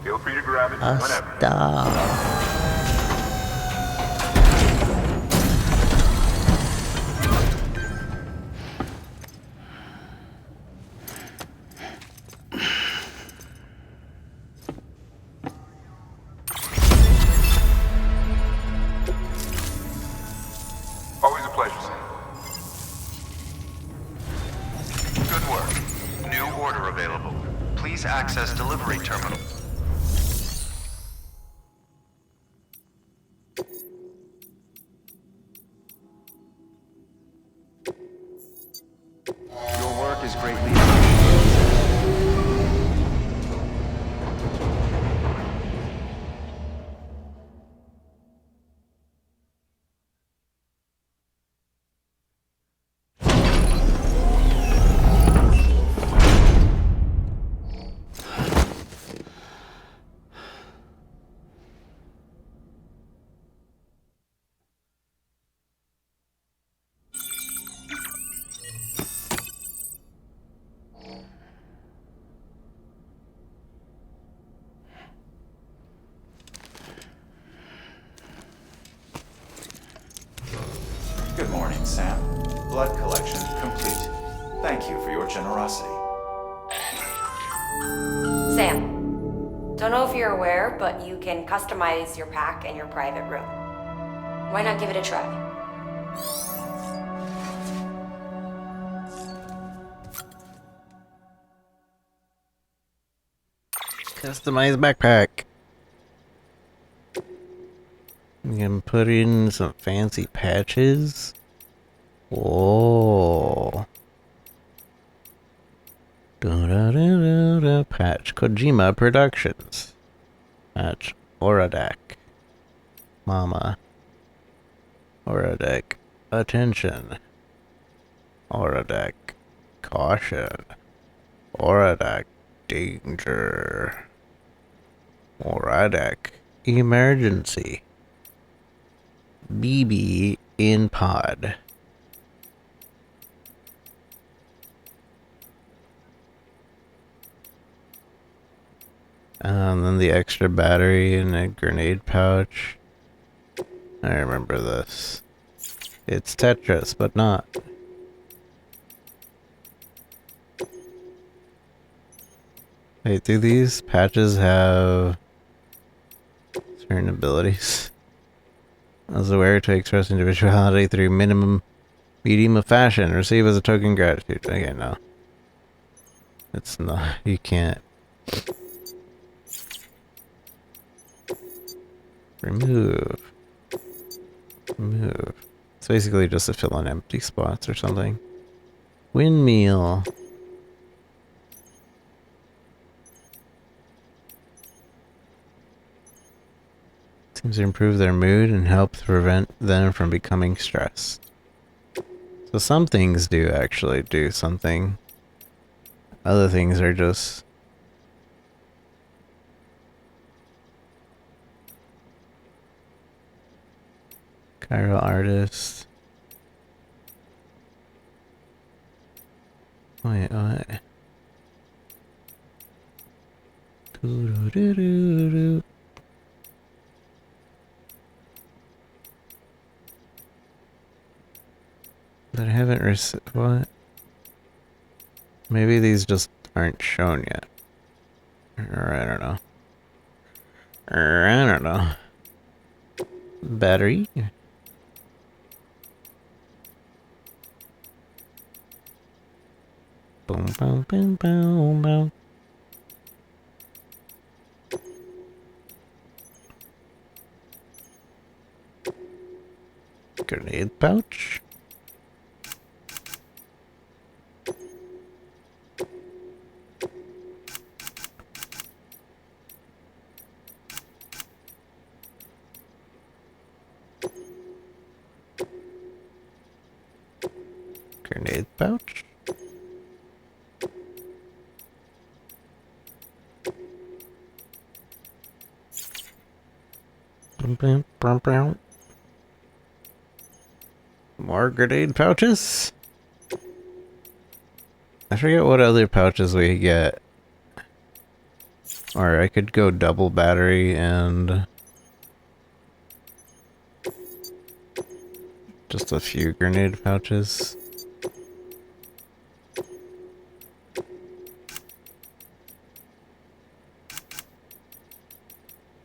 Feel free to grab it whenever. Stop. Always a pleasure, Sam. Good work. New order available. Please access delivery terminal. Your work is greatly Good morning, Sam. Blood collection complete. Thank you for your generosity. Sam, don't know if you're aware, but you can customize your pack in your private room. Why not give it a try? Customized backpack. You can put in some fancy patches. Whoa. Da-da-da-da-da. Patch Kojima Productions. Patch Oradak. Mama. Oradak. Attention. Oradak. Caution. Oradak. Danger. Oradak. Emergency. BB in pod. And then the extra battery in a grenade pouch. I remember this. It's Tetris, but not. Wait, do these patches have certain abilities? As a wearer to express individuality through medium of fashion. Receive as a token gratitude. Okay, no. It's not. You can't. Remove. Remove. It's basically just to fill in empty spots or something. Windmill. Seems to improve their mood and help to prevent them from becoming stressed. So some things do actually do something. Other things are just... Chiral artist. Wait, what? Doo-doo-doo-doo-doo. But I haven't received... What? Maybe these just aren't shown yet. Or I don't know. Or I don't know. Battery? Boom, boom, boom, boom, boom. Grenade pouch? Grenade pouch? More grenade pouches? I forget what other pouches we get. Or I could go double battery and... just a few grenade pouches.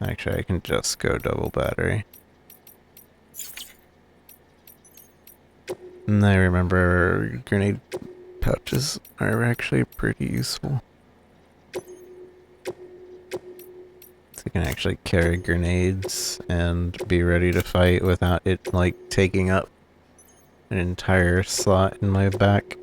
Actually, I can just go double battery. And I remember grenade pouches are actually pretty useful. So you can actually carry grenades and be ready to fight without it, like, taking up an entire slot in my back.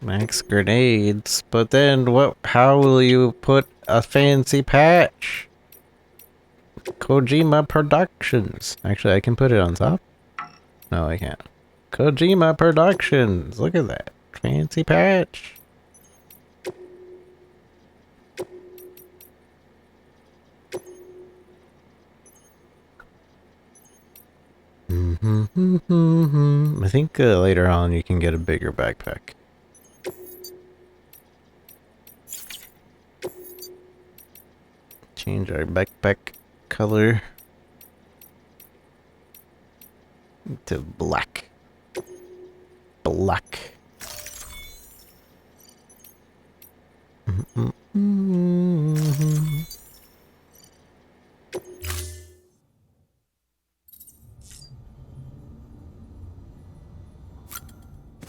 Max grenades, but then what? How will you put a fancy patch? Kojima Productions. Actually, I can put it on top. No, I can't. Kojima Productions. Look at that fancy patch. I think later on you can get a bigger backpack. Change our backpack color to black. Black.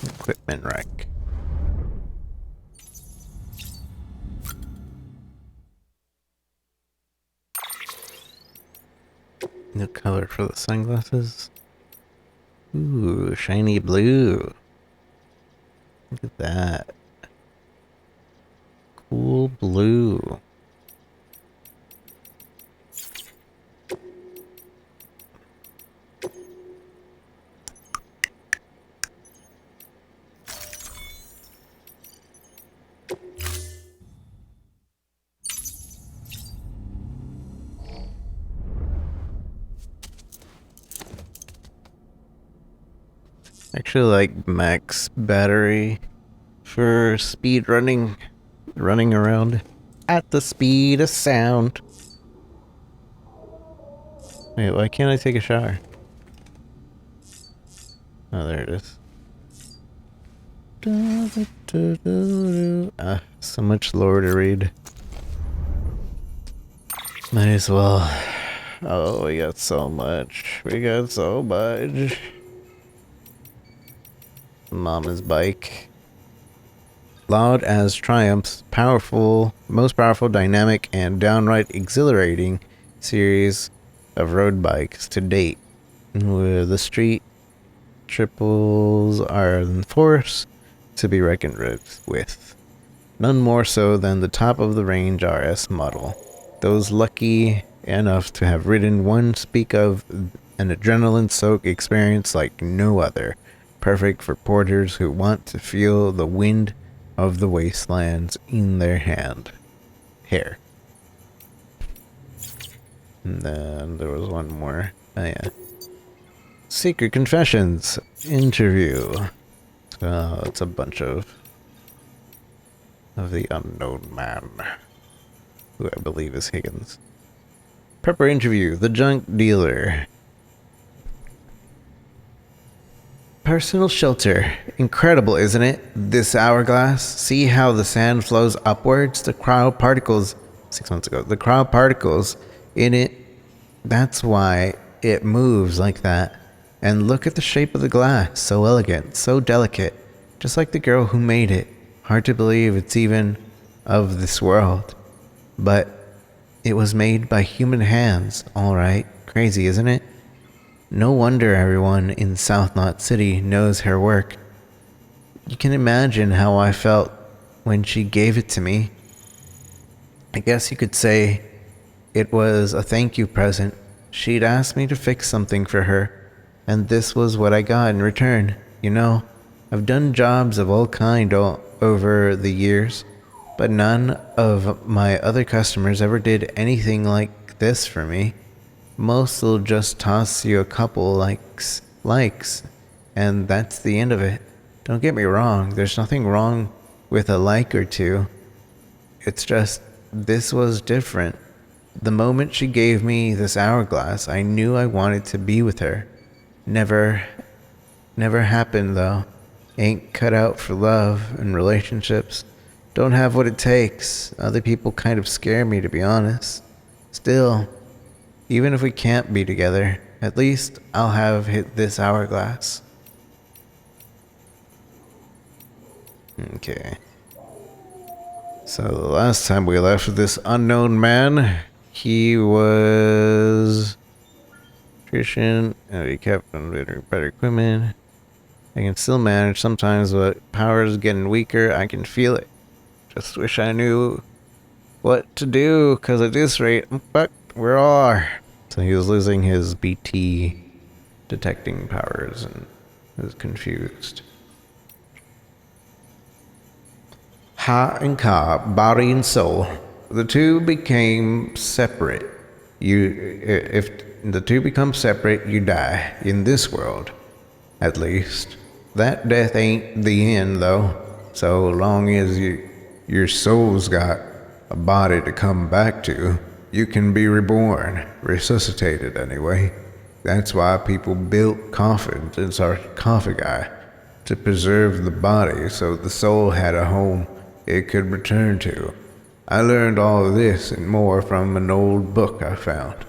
Equipment rack. New color for the sunglasses. Ooh, shiny blue. Look at that. Cool blue. Actually, like max battery for speed running around at the speed of sound. Wait, why can't I take a shower? Oh, there it is. So much lore to read. Might as well. Oh, we got so much. We got so much. Mama's bike. Laud as Triumph's most powerful, dynamic, and downright exhilarating series of road bikes to date. With the street triples are in force to be reckoned with. None more so than the top-of-the-range RS model. Those lucky enough to have ridden one speak of an adrenaline-soaked experience like no other. Perfect for porters who want to feel the wind of the wastelands in their hair. And then there was one more. Oh yeah. Secret Confessions interview. It's a bunch of the unknown man, who I believe is Higgins. Prepper interview. The junk dealer. Personal shelter. Incredible, isn't it? This hourglass. See how the sand flows upwards? The cryo particles, 6 months ago, the cryo particles in it, that's why it moves like that. And look at the shape of the glass. So elegant, so delicate. Just like the girl who made it. Hard to believe it's even of this world. But it was made by human hands, alright. Crazy, isn't it? No wonder everyone in South Knot City knows her work. You can imagine how I felt when she gave it to me. I guess you could say it was a thank you present. She'd asked me to fix something for her, and this was what I got in return. You know, I've done jobs of all kind over the years, but none of my other customers ever did anything like this for me. Most will just toss you a couple likes, and that's the end of it. Don't get me wrong, there's nothing wrong with a like or two. It's just, this was different. The moment she gave me this hourglass, I knew I wanted to be with her. Never happened though. Ain't cut out for love and relationships. Don't have what it takes. Other people kind of scare me, to be honest. Still, even if we can't be together, at least I'll have hit this hourglass. Okay. So the last time we left with this unknown man, he was nutrition, and he kept on better equipment. I can still manage sometimes, but power's getting weaker. I can feel it. Just wish I knew what to do, because at this rate, but we are. So he was losing his BT detecting powers and was confused. Ha and Ka, body and soul, the two became separate. If the two become separate, you die. In this world, at least. That death ain't the end, though. So long as your soul's got a body to come back to, you can be reborn, resuscitated anyway. That's why people built coffins and sarcophagi, to preserve the body so the soul had a home it could return to. I learned all of this and more from an old book I found,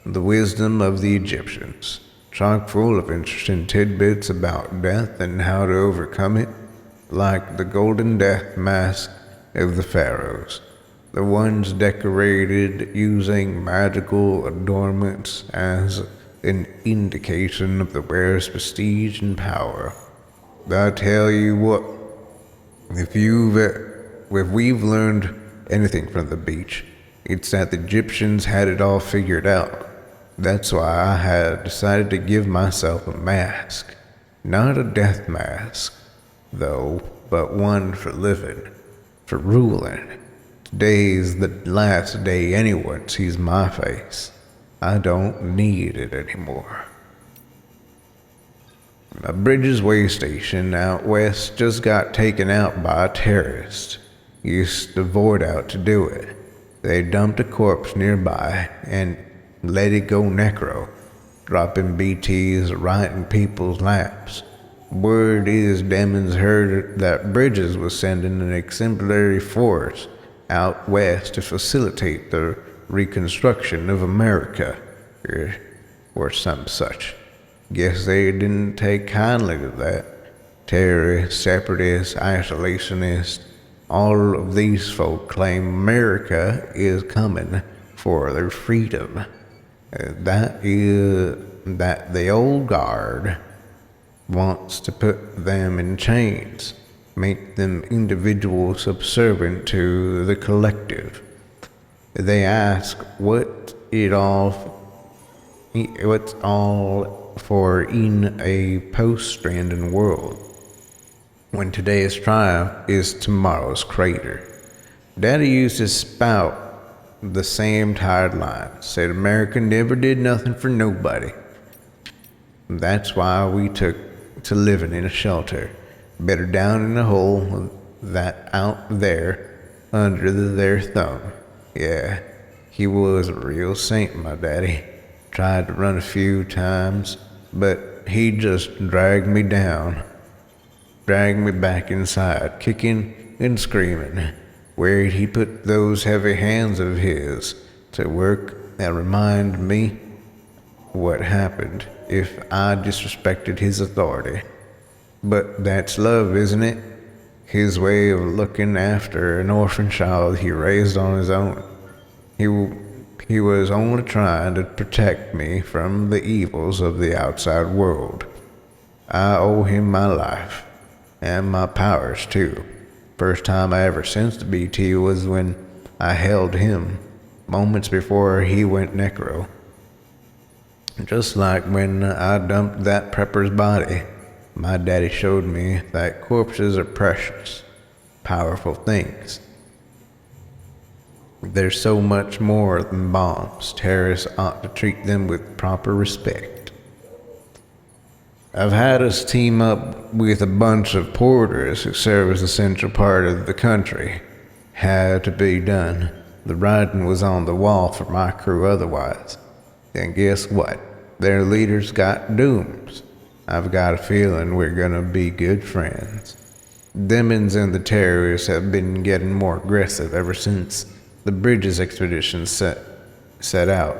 The Wisdom of the Egyptians, chock full of interesting tidbits about death and how to overcome it, like the golden death mask of the pharaohs. The ones decorated using magical adornments as an indication of the wearer's prestige and power. I tell you what, if we've learned anything from the beach, it's that the Egyptians had it all figured out. That's why I had decided to give myself a mask. Not a death mask, though, but one for living, for ruling. Today's the last day anyone sees my face. I don't need it anymore. A Bridges way station out west just got taken out by a terrorist. Used the void out to do it. They dumped a corpse nearby and let it go necro, dropping BTs right in people's laps. Word is Demons heard that Bridges was sending an exemplary force out west to facilitate the reconstruction of America, or some such. Guess they didn't take kindly to that. Terrorists, separatists, isolationists, all of these folk claim America is coming for their freedom. That the old guard wants to put them in chains, make them individuals subservient to the collective. They ask what's all for in a post-Stranding world, when today's triumph is tomorrow's crater. Daddy used to spout the same tired line, said America never did nothing for nobody. That's why we took to living in a shelter, better down in a hole that out there under their thumb. Yeah, he was a real saint, my daddy. Tried to run a few times, but he just dragged me down, dragged me back inside, kicking and screaming. Where'd he put those heavy hands of his to work and remind me what happened if I disrespected his authority? But that's love, isn't it? His way of looking after an orphan child he raised on his own. He was only trying to protect me from the evils of the outside world. I owe him my life, and my powers too. First time I ever sensed BT was when I held him, moments before he went necro. Just like when I dumped that prepper's body, my daddy showed me that corpses are precious, powerful things. They're so much more than bombs. Terrorists ought to treat them with proper respect. I've had us team up with a bunch of porters who serve as a central part of the country. Had to be done. The writing was on the wall for my crew otherwise. And guess what? Their leaders got dooms. I've got a feeling we're gonna be good friends. Demons and the terrorists have been getting more aggressive ever since the Bridges expedition set out,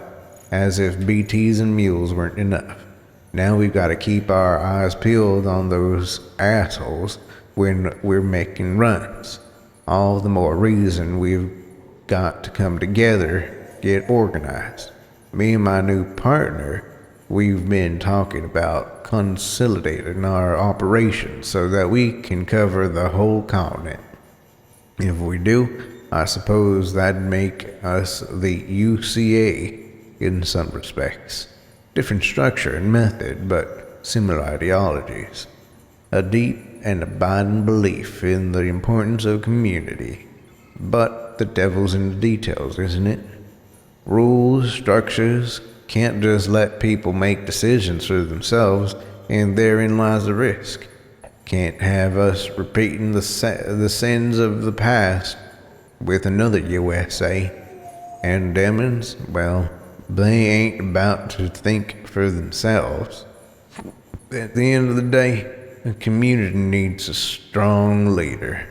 as if BTs and mules weren't enough. Now we've got to keep our eyes peeled on those assholes when we're making runs. All the more reason we've got to come together, get organized. Me and my new partner, we've been talking about consolidating our operations so that we can cover the whole continent. If we do, I suppose that'd make us the UCA in some respects. Different structure and method, but similar ideologies. A deep and abiding belief in the importance of community. But the devil's in the details, isn't it? Rules, structures, can't just let people make decisions for themselves, and therein lies the risk. Can't have us repeating the sins of the past with another USA. And demons, well, they ain't about to think for themselves. At the end of the day, a community needs a strong leader.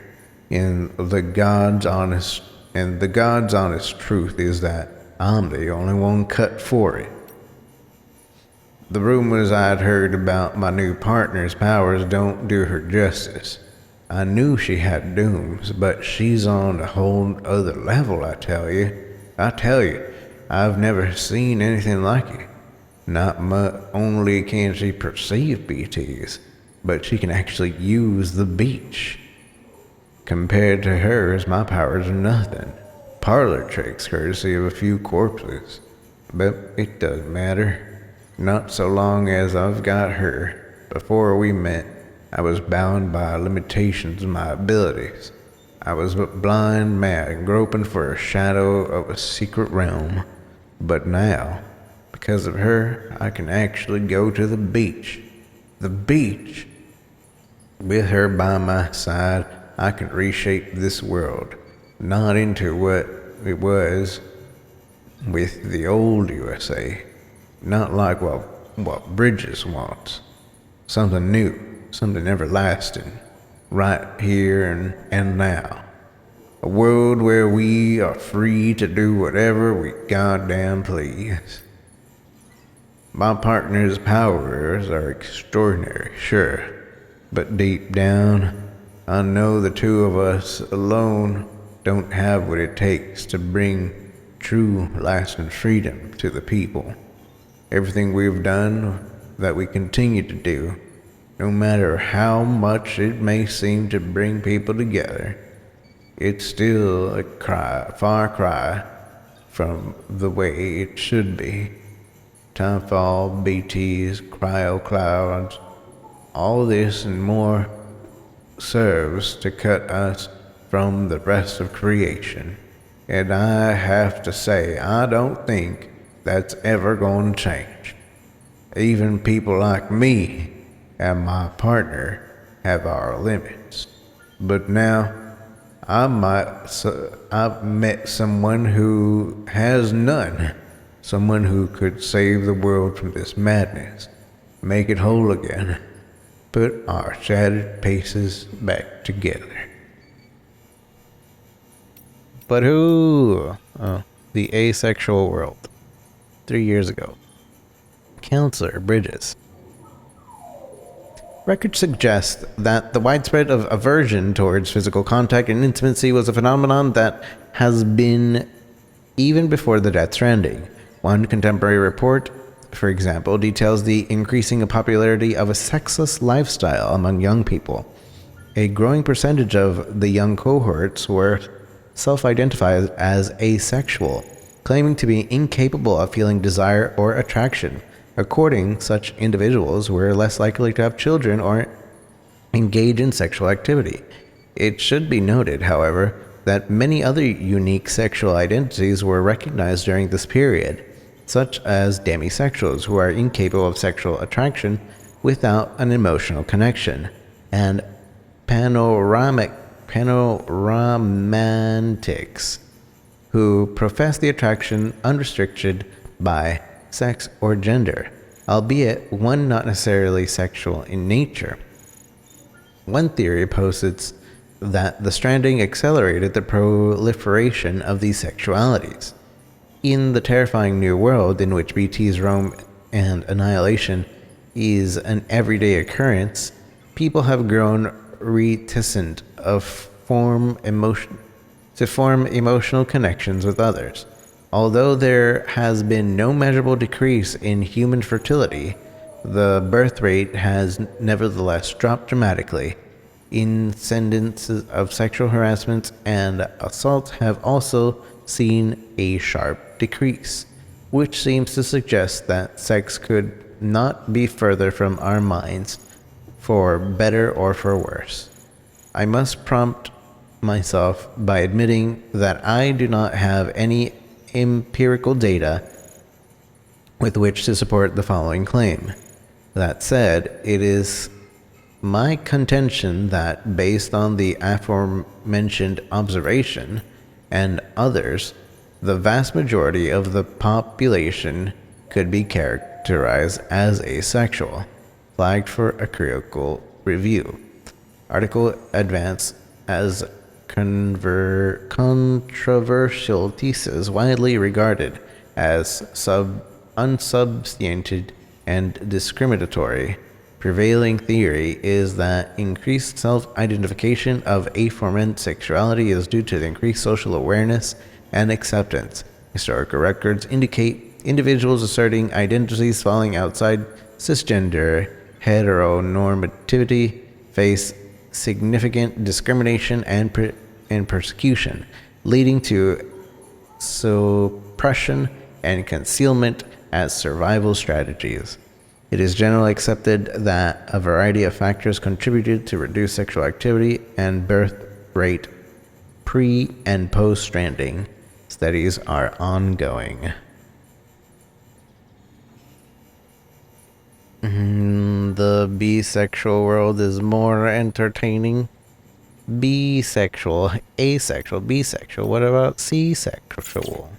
And the God's honest truth is that I'm the only one cut for it. The rumors I'd heard about my new partner's powers don't do her justice. I knew she had dooms, but she's on a whole other level, I tell you. I've never seen anything like it. Not only can she perceive BTs, but she can actually use the beach. Compared to hers, my powers are nothing. Parlor tricks courtesy of a few corpses. But it doesn't matter. Not so long as I've got her. Before we met, I was bound by limitations of my abilities. I was but blind, mad, groping for a shadow of a secret realm. But now, because of her, I can actually go to the beach. the beach. With her by my side, I can reshape this world, not into what it was with the old USA, not like what Bridges wants. Something new, something everlasting, right here and now. A world where we are free to do whatever we goddamn please. My partner's powers are extraordinary, sure, but deep down, I know the two of us alone don't have what it takes to bring true, lasting freedom to the people. Everything we've done, that we continue to do, no matter how much it may seem to bring people together, it's still a far cry from the way it should be. Timefall, BTs, cryo clouds, all this and more serves to cut us from the rest of creation. And I have to say, I don't think that's ever going to change. Even people like me and my partner have our limits. But now, I've met someone who has none. Someone who could save the world from this madness, make it whole again, put our shattered pieces back together. But who? Oh, the asexual world. 3 years ago. Counselor Bridges. Records suggest that the widespread of aversion towards physical contact and intimacy was a phenomenon that has been even before the Death Stranding. One contemporary report, for example, details the increasing popularity of a sexless lifestyle among young people. A growing percentage of the young cohorts were self-identified as asexual, claiming to be incapable of feeling desire or attraction. According, such individuals were less likely to have children or engage in sexual activity. It should be noted, however, that many other unique sexual identities were recognized during this period, such as demisexuals who are incapable of sexual attraction without an emotional connection, and panoramantics who profess the attraction unrestricted by sex or gender, albeit one not necessarily sexual in nature. One theory posits that the Stranding accelerated the proliferation of these sexualities. In the terrifying new world in which BT's roam and annihilation is an everyday occurrence, people have grown reticent to form emotional connections with others. Although there has been no measurable decrease in human fertility, the birth rate has nevertheless dropped dramatically. Incidences of sexual harassment and assault have also seen a sharp decrease, which seems to suggest that sex could not be further from our minds, for better or for worse. I must prompt myself by admitting that I do not have any empirical data with which to support the following claim. That said, it is my contention that, based on the aforementioned observation and others, the vast majority of the population could be characterized as asexual, flagged for a critical review. Article advanced as controversial thesis widely regarded as unsubstantiated and discriminatory. Prevailing theory is that increased self-identification of aforementioned sexuality is due to the increased social awareness and acceptance. Historical records indicate individuals asserting identities falling outside cisgender heteronormativity face significant discrimination and persecution, leading to suppression and concealment as survival strategies. It is generally accepted that a variety of factors contributed to reduced sexual activity and birth rate pre- and post-Stranding. Studies are ongoing. The the bisexual world is more entertaining. Bisexual, asexual, bisexual. What about C-sexual?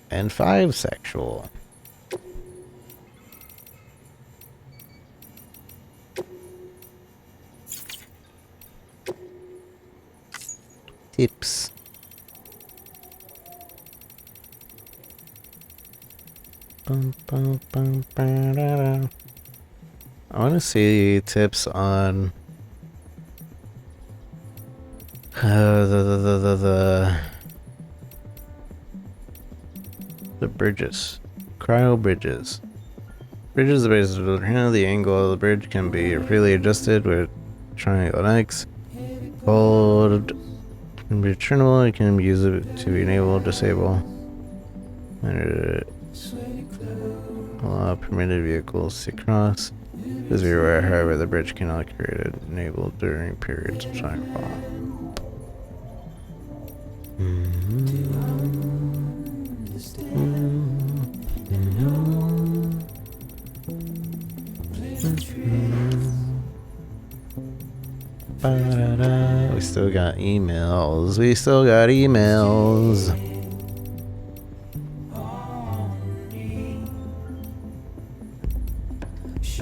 And 5-sexual. Tips. I want to see tips on the bridges, cryo bridges. Bridges are basically the angle of the bridge can be freely adjusted with triangle X. Hold can be turnable. It can be used to enable, disable. Allow permitted vehicles to cross. This is rare, however, the bridge cannot be created enabled during periods of timefall. We still got emails. We still got emails.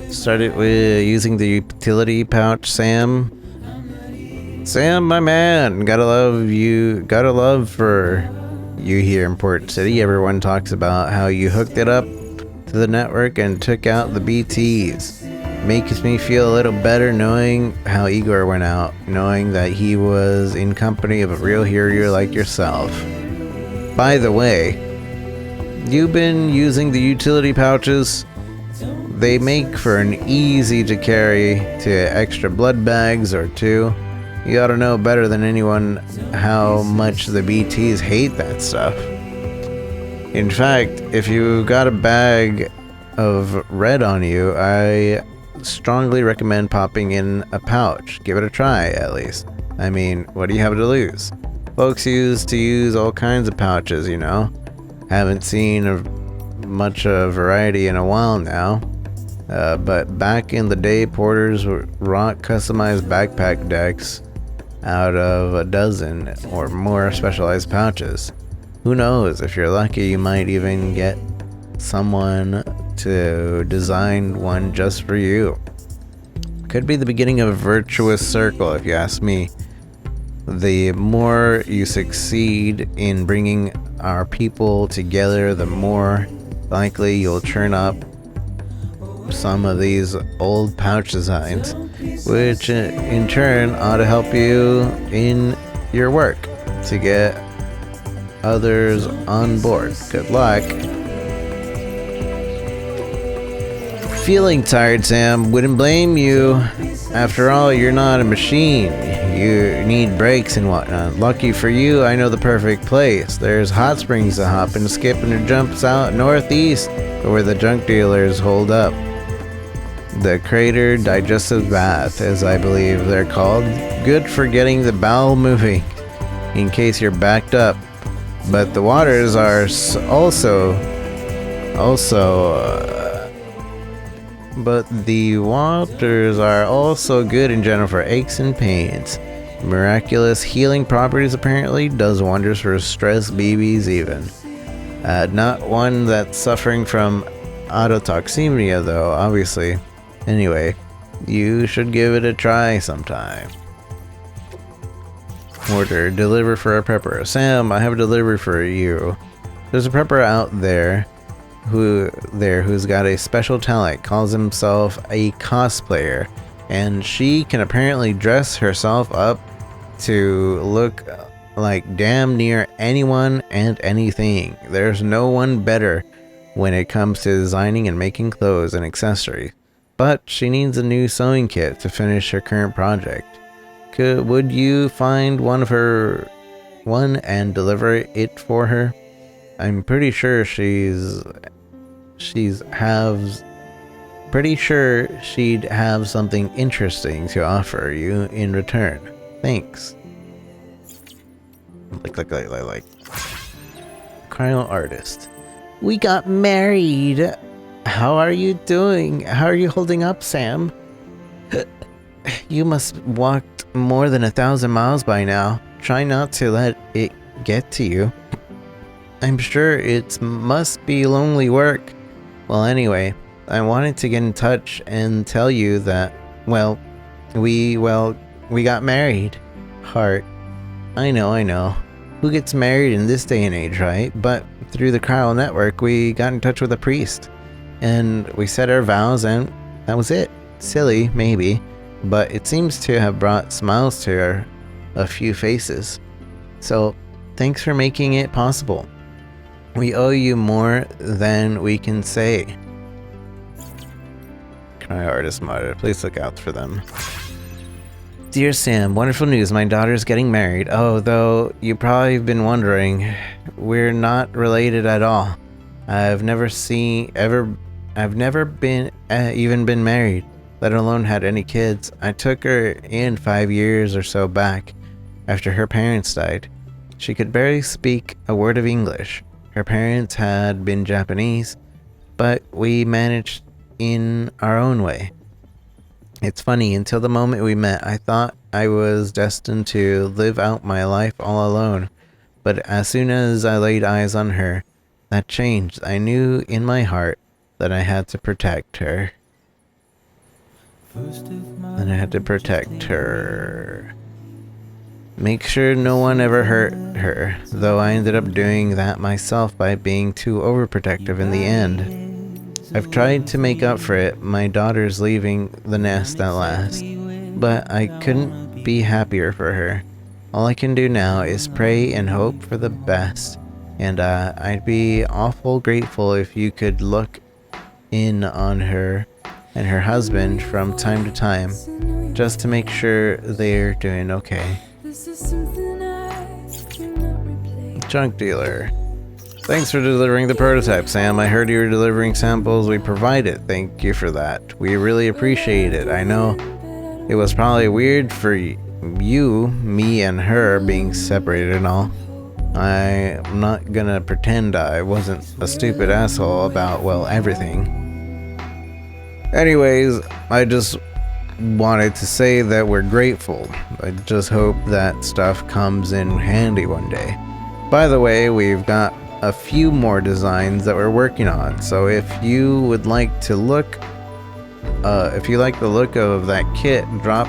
Started with using the utility pouch, Sam. Sam, my man, gotta love you. Gotta love for you here in Port City. Everyone talks about how you hooked it up to the network and took out the BTs. Makes me feel a little better knowing how Igor went out, knowing that he was in company of a real hero like yourself. By the way, you've been using the utility pouches. They make for an easy to carry to extra blood bags or two. You ought to know better than anyone how much the BTs hate that stuff. In fact, if you got a bag of red on you, I strongly recommend popping in a pouch. Give it a try, at least. I mean, what do you have to lose? Folks used to use all kinds of pouches, you know. Haven't seen much variety in a while now. But back in the day, porters would rock customized backpack decks out of a dozen or more specialized pouches. Who knows, if you're lucky, you might even get someone to design one just for you. Could be the beginning of a virtuous circle, if you ask me. The more you succeed in bringing our people together, the more likely you'll churn up some of these old pouch designs, which in turn ought to help you in your work to get others on board. Good luck. Feeling tired, Sam? Wouldn't blame you. After all, you're not a machine. You need breaks and whatnot. Lucky for you, I know the perfect place. There's hot springs to hop and skip and jumps out northeast where the junk dealers hold up. The Crater Digestive Bath, as I believe they're called. Good for getting the bowel moving, in case you're backed up. But the waters are also good in general for aches and pains. Miraculous healing properties apparently, does wonders for stressed babies even. Not one that's suffering from autotoxemia though, obviously. Anyway, you should give it a try sometime. Order, deliver for a prepper. Sam, I have a delivery for you. There's a prepper out there who's got a special talent, calls himself a cosplayer, and she can apparently dress herself up to look like damn near anyone and anything. There's no one better when it comes to designing and making clothes and accessories. But she needs a new sewing kit to finish her current project. Would you find one and deliver it for her? I'm pretty sure she'd have something interesting to offer you in return. Thanks. Like. Cryo artist. We got married. How are you doing? How are you holding up, Sam? You must have walked more than 1,000 miles by now. Try not to let it get to you. I'm sure it must be lonely work. Well, anyway, I wanted to get in touch and tell you that, we got married. Heart. I know. Who gets married in this day and age, right? But through the Chiral Network, we got in touch with a priest. And we said our vows, and that was it. Silly, maybe, but it seems to have brought smiles to a few faces. So, thanks for making it possible. We owe you more than we can say. Cry Artist Mother, please look out for them. Dear Sam, wonderful news. My daughter's getting married. Oh, though you probably have been wondering, we're not related at all. I've never been even been married, let alone had any kids. I took her in 5 years or so back, after her parents died. She could barely speak a word of English. Her parents had been Japanese, but we managed in our own way. It's funny, until the moment we met, I thought I was destined to live out my life all alone. But as soon as I laid eyes on her, that changed. I knew in my heart that I had to protect her. Make sure no one ever hurt her, though I ended up doing that myself by being too overprotective in the end. I've tried to make up for it, my daughter's leaving the nest at last, but I couldn't be happier for her. All I can do now is pray and hope for the best, and I'd be awful grateful if you could look in on her and her husband from time to time, just to make sure they're doing okay. Junk dealer. Thanks for delivering the prototype, Sam. I heard you were delivering samples we provided. Thank you for that. We really appreciate it. I know it was probably weird for you, me, and her being separated and all. I'm not gonna pretend I wasn't a stupid asshole about, everything. Anyways, I just wanted to say that we're grateful. I just hope that stuff comes in handy one day. By the way, we've got a few more designs that we're working on, so if you would like to look, if you like the look of that kit, drop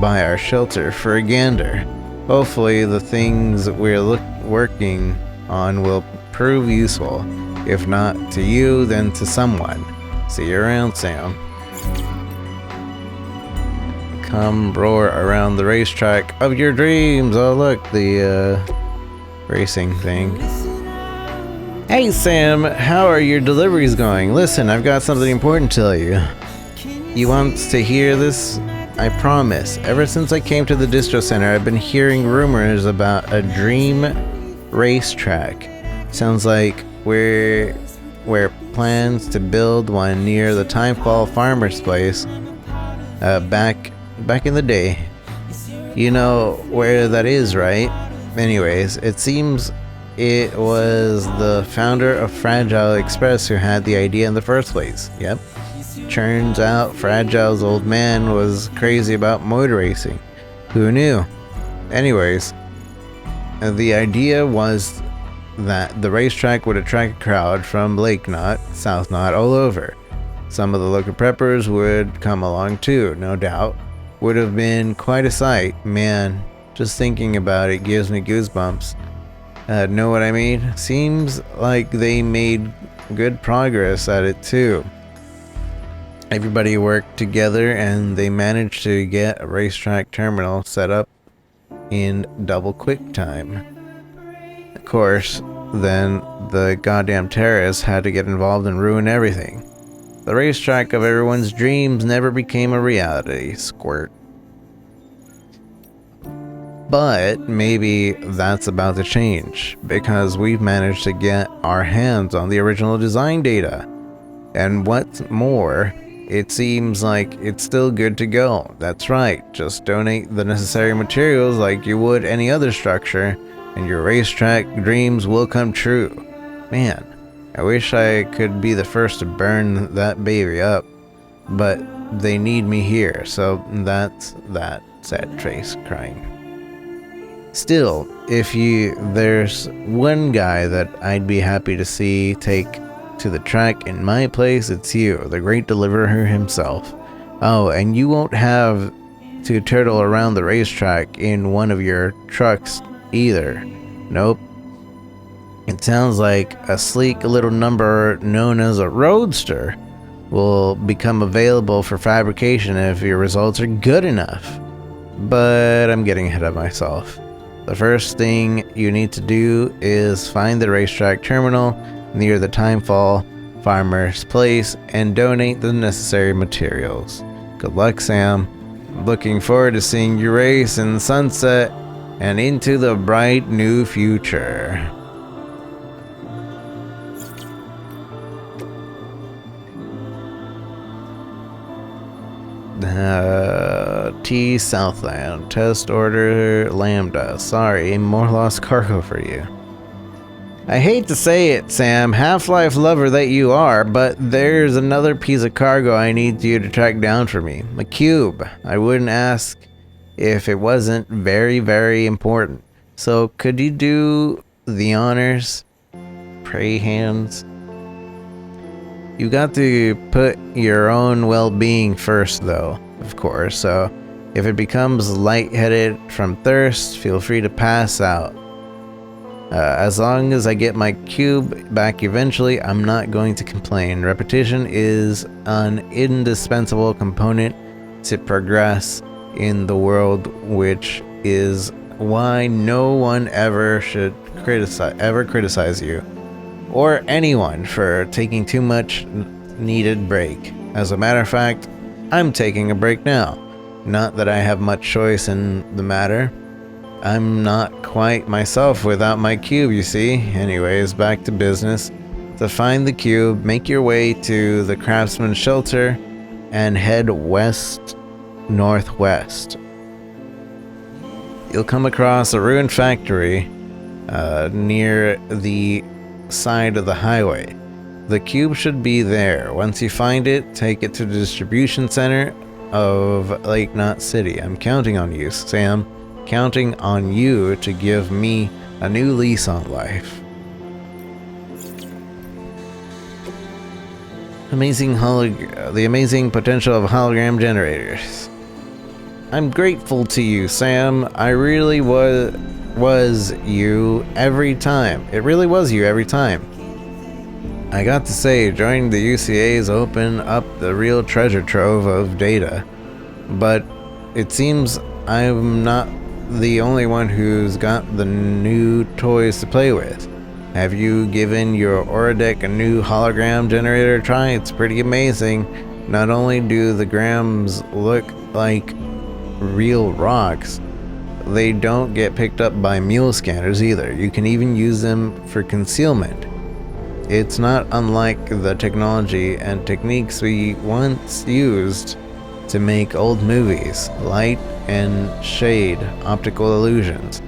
by our shelter for a gander. Hopefully the things we're working on will prove useful. If not to you, then to someone. See you around, Sam. Come roar around the racetrack of your dreams. Oh look, the racing thing. Hey Sam, how are your deliveries going? Listen, I've got something important to tell you. You want to hear this? I promise. Ever since I came to the distro center, I've been hearing rumors about a dream racetrack. Sounds like we're plans to build one near the Timefall Farmer's place. Back in the day. You know where that is, right? Anyways, it seems it was the founder of Fragile Express who had the idea in the first place. Yep. Turns out Fragile's old man was crazy about motor racing. Who knew? Anyways, the idea was that the racetrack would attract a crowd from Lake Knot, South Knot, all over. Some of the local preppers would come along too, no doubt. Would have been quite a sight. Man, just thinking about it gives me goosebumps. Know what I mean? Seems like they made good progress at it too. Everybody worked together and they managed to get a racetrack terminal set up in double quick time. Of course, then the goddamn terrorists had to get involved and ruin everything. The racetrack of everyone's dreams never became a reality. Squirt. But maybe that's about to change, because we've managed to get our hands on the original design data. And what's more, it seems like it's still good to go. That's right, just donate the necessary materials like you would any other structure, and your racetrack dreams will come true. Man, I wish I could be the first to burn that baby up, but they need me here, so that's that, said Trace, crying. Still, there's one guy that I'd be happy to see take to the track in my place, it's you, the great deliverer himself. Oh, and you won't have to turtle around the racetrack in one of your trucks either. Nope. It sounds like a sleek little number known as a roadster will become available for fabrication if your results are good enough. But I'm getting ahead of myself. The first thing you need to do is find the racetrack terminal near the Timefall Farmer's Place and donate the necessary materials. Good luck, Sam. I'm looking forward to seeing you race in the sunset and into the bright new future. T Southland, test order Lambda. Sorry, more lost cargo for you. I hate to say it, Sam, Half-Life lover that you are, but there's another piece of cargo I need you to track down for me. A cube. I wouldn't ask if it wasn't very, very important. So could you do the honors? Pray hands. You got to put your own well-being first, though, of course, so if it becomes lightheaded from thirst, feel free to pass out. As long as I get my cube back eventually, I'm not going to complain. Repetition is an indispensable component to progress in the world, which is why no one ever should criticize you or anyone for taking too much needed break. As a matter of fact, I'm taking a break now. Not that I have much choice in the matter. I'm not quite myself without my cube, you see. Anyways, back to business. To find the cube, make your way to the Craftsman's Shelter and head west-northwest. You'll come across a ruined factory near the side of the highway. The cube should be there. Once you find it, take it to the distribution center of Lake Knot City. I'm counting on you, Sam. Counting on you to give me a new lease on life. The amazing potential of hologram generators. I'm grateful to you, Sam. I really was you every time. It really was you every time. I got to say, joining the UCA's opened up the real treasure trove of data. But it seems I'm not the only one who's got the new toys to play with. Have you given your Orodeck a new hologram generator try? It's pretty amazing. Not only do the grams look like real rocks, they don't get picked up by mule scanners either. You can even use them for concealment. It's not unlike the technology and techniques we once used to make old movies, light and shade, optical illusions.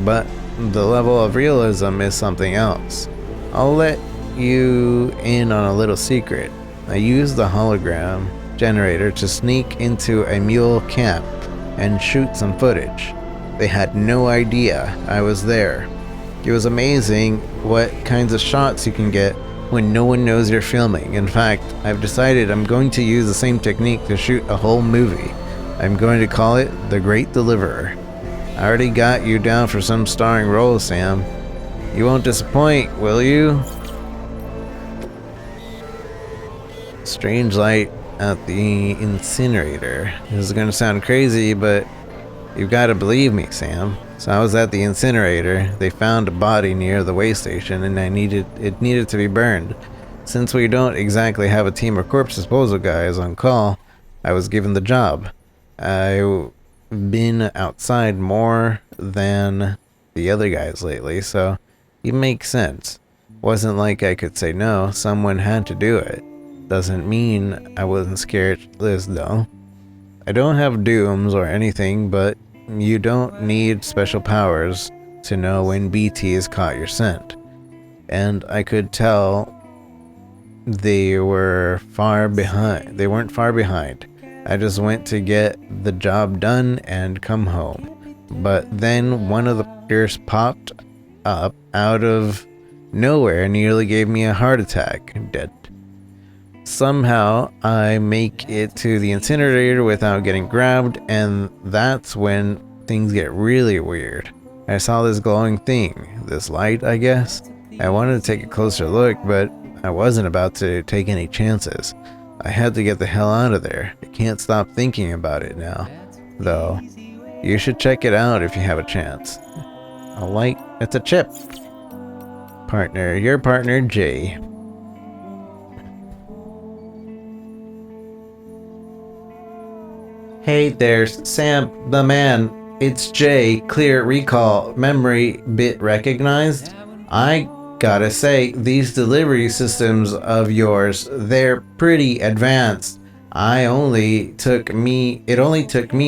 But the level of realism is something else. I'll let you in on a little secret. I used the hologram generator to sneak into a mule camp and shoot some footage. They had no idea I was there. It was amazing what kinds of shots you can get when no one knows you're filming. In fact, I've decided I'm going to use the same technique to shoot a whole movie. I'm going to call it The Great Deliverer. I already got you down for some starring roles, Sam. You won't disappoint, will you? Strange light at the incinerator. This is going to sound crazy, but you've got to believe me, Sam. So I was at the incinerator. They found a body near the way station, and it needed to be burned. Since we don't exactly have a team of corpse disposal guys on call, I was given the job. I've been outside more than the other guys lately, so it makes sense. Wasn't like I could say no. Someone had to do it. Doesn't mean I wasn't scared though. I don't have dooms or anything, but you don't need special powers to know when BT has caught your scent. And I could tell they were far behind. They weren't far behind. I just went to get the job done and come home. But then one of the players popped up out of nowhere and nearly gave me a heart attack. Dead. Somehow, I make it to the incinerator without getting grabbed, and that's when things get really weird. I saw this glowing thing, this light, I guess. I wanted to take a closer look, but I wasn't about to take any chances. I had to get the hell out of there. I can't stop thinking about it now, though. You should check it out if you have a chance. A light, it's a chip. Partner, your partner, Jay. Hey there's Sam, the man. It's Jay. Clear recall. Memory bit recognized. I gotta say, these delivery systems of yours, they're pretty advanced. It only took me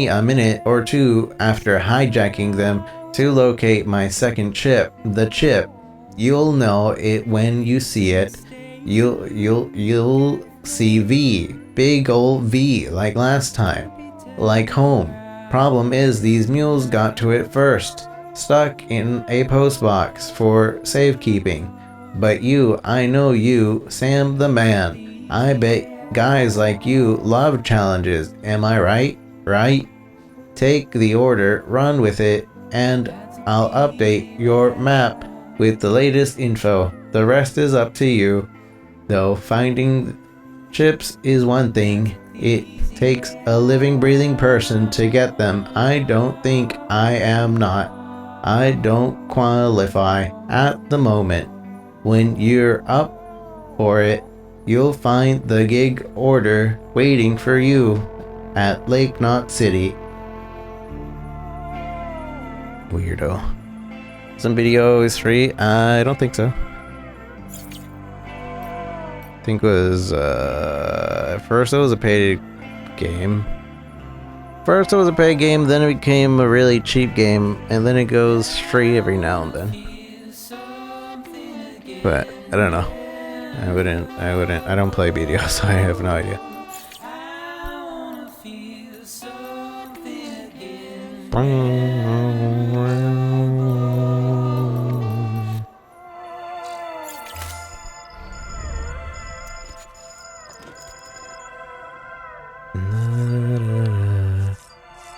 a minute or two after hijacking them to locate my second chip. The chip. You'll know it when you see it. You'll see V. Big old V like last time. Like home. Problem is these mules got to it first, stuck in a post box for safekeeping. But you, I know you, Sam the man. I bet guys like you love challenges, am I right? Right? Take the order, run with it, and I'll update your map with the latest info. The rest is up to you. Though finding chips is one thing, it takes a living, breathing person to get them. I don't think I am not. I don't qualify at the moment. When you're up for it, you'll find the gig order waiting for you at Lake Knot City. Weirdo. Some video is free? I don't think so. I think it was, at first it was a paid game. First it was a paid game, then it became a really cheap game, and then it goes free every now and then. But, I don't know. I don't play video, so I have no idea.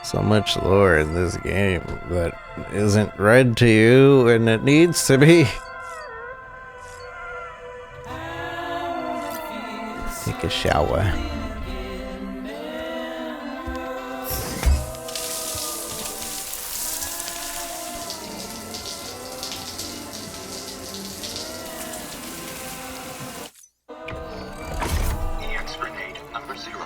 So much lore in this game that isn't read to you, and it needs to be. Take a shower. EX grenade number 0.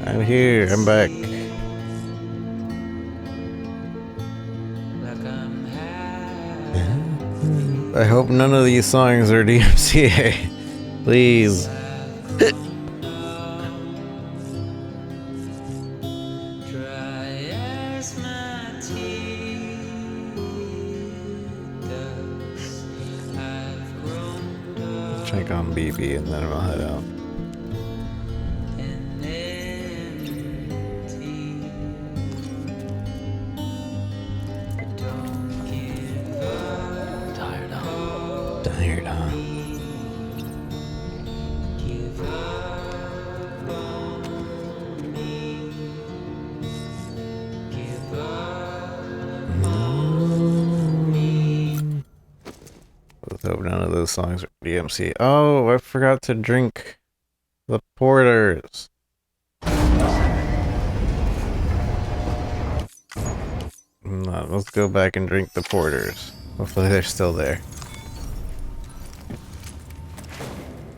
I'm here, I'm back. I hope none of these songs are DMCA. Please. check on BB and then we'll head out. Tired, huh? Let's hope none of those songs are DMC. Oh, I forgot to drink the porters. No, let's go back and drink the porters. Hopefully they're still there.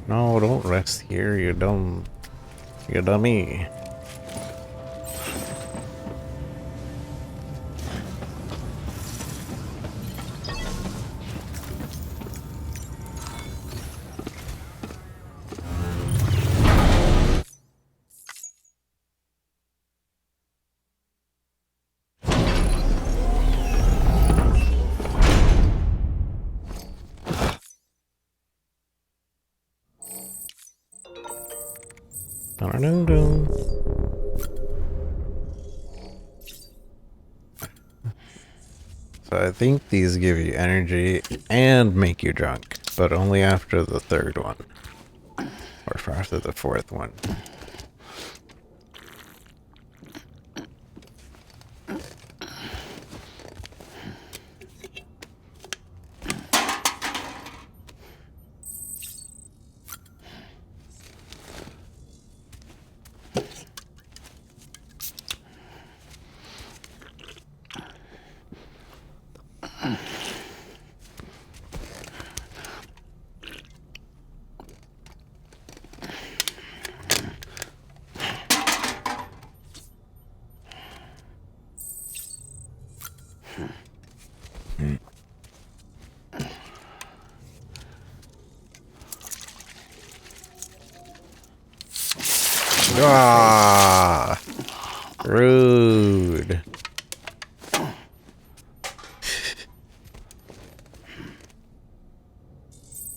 No, don't rest here, you dummy. Dun-dun-dun. So I think these give you energy and make you drunk, but only after the third one. Or after the fourth one. Ah, rude.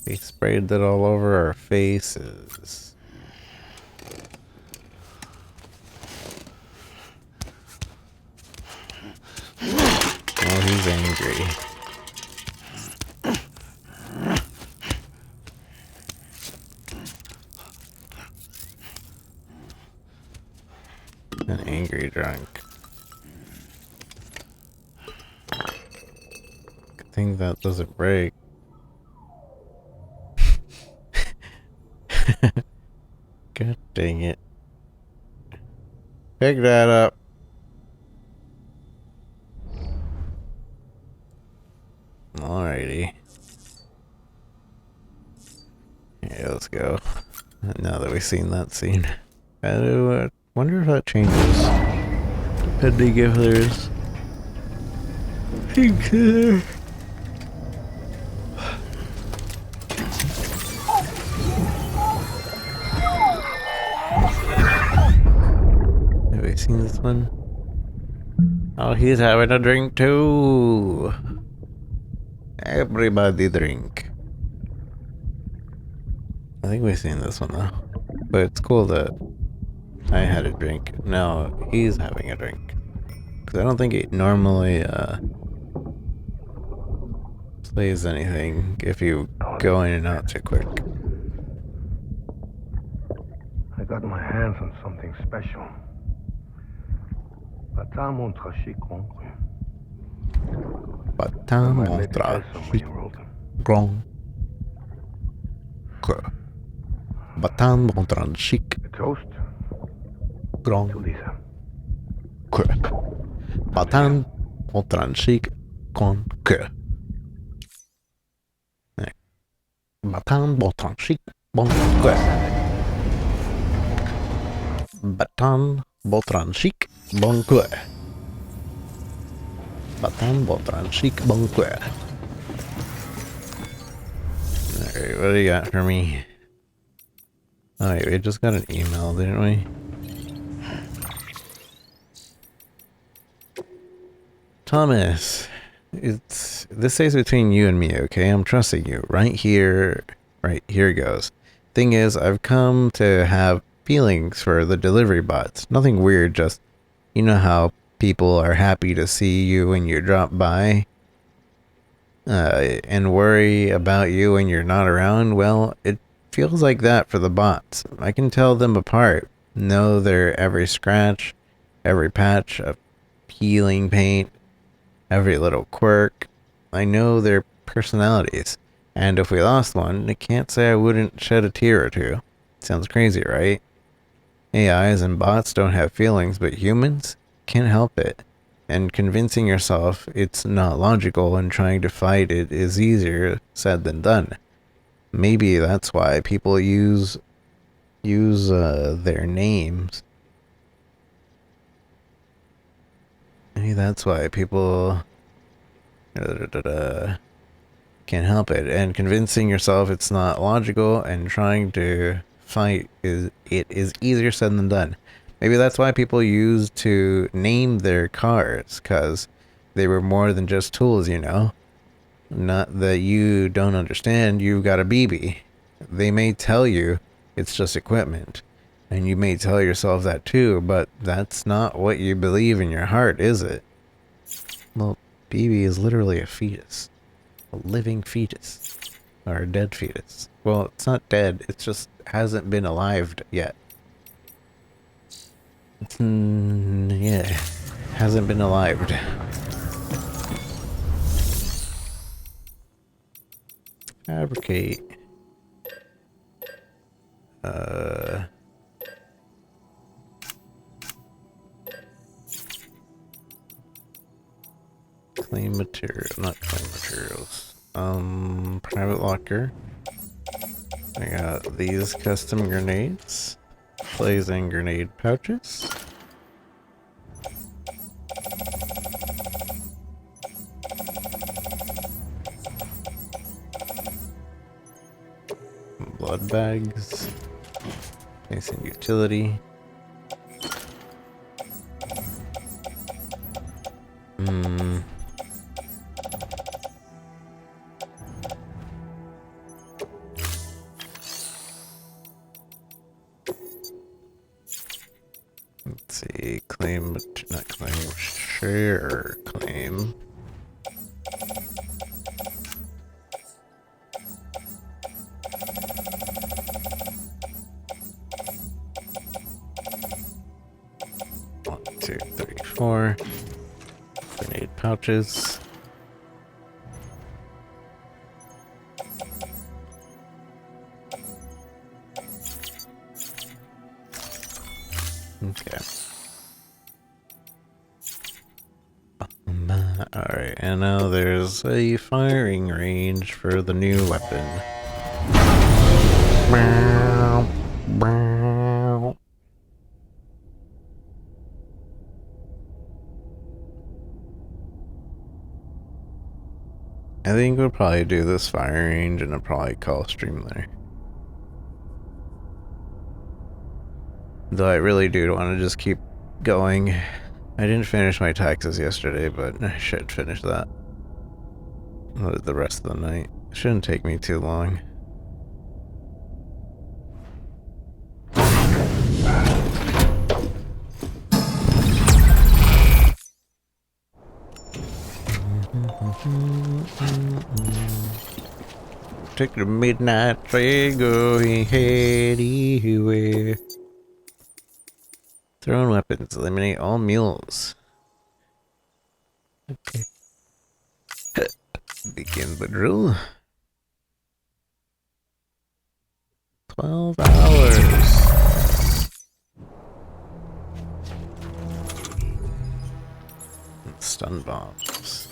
They sprayed it all over our faces. Oh, he's angry. An angry drunk. Good thing that doesn't break. God dang it. Pick that up. Alrighty. Yeah, let's go. Now that we've seen that scene. I wonder if that changes. Depending if there's things there. Have we seen this one? Oh, he's having a drink too. Everybody drink. I think we've seen this one though. But it's cool that I had a drink. Now he's having a drink. Because I don't think it normally plays anything if you go in and out too quick. I got my hands on something special. Batin montra chic grand cru. Batin montra chic grand cru. Batin montra chic toast grand to Lisa. cru. Batin montra chic grand cru. Batin montra chic grand cru. Batin montra chic bon cœur. Batin montra chic bon cœur. Alright, what do you got for me? Alright, we just got an email, didn't we? Thomas, this stays between you and me, okay? I'm trusting you. Right here, Right, here goes. Thing is, I've come to have feelings for the delivery bots. Nothing weird, just, you know how people are happy to see you when you drop by, and worry about you when you're not around? Well, it feels like that for the bots. I can tell them apart, know their every scratch, every patch of peeling paint, every little quirk. I know their personalities. And if we lost one, I can't say I wouldn't shed a tear or two. Sounds crazy, right? AIs and bots don't have feelings, but humans can't help it. And convincing yourself it's not logical and trying to fight it is easier said than done. Maybe that's why people use their names. Maybe that's why people can't help it. And convincing yourself it's not logical and trying to fight is easier said than done. Maybe that's why people used to name their cars, because they were more than just tools, you know? Not that you don't understand, you got a BB. They may tell you it's just equipment, and you may tell yourself that too, but that's not what you believe in your heart, is it? Well, BB is literally a fetus. A living fetus. Or a dead fetus. Well, it's not dead, it just hasn't been alive yet. Yeah, hasn't been alive. Fabricate. Claim material, not claim materials. Private locker. I got these custom grenades. Blazing grenade pouches. Blood bags. Facing utility. Let's see, claim, not claim, share claim. One, two, three, four. Grenade pouches. Okay. Alright, and now there's a firing range for the new weapon. I think we'll probably do this firing range and I'll probably call stream there. Though I really do want to just keep going. I didn't finish my taxes yesterday, but I should finish that. The rest of the night. It shouldn't take me too long. Take the midnight train going anywhere. Thrown weapons. Eliminate all mules. Okay. Begin the drill. 12 hours. And stun bombs.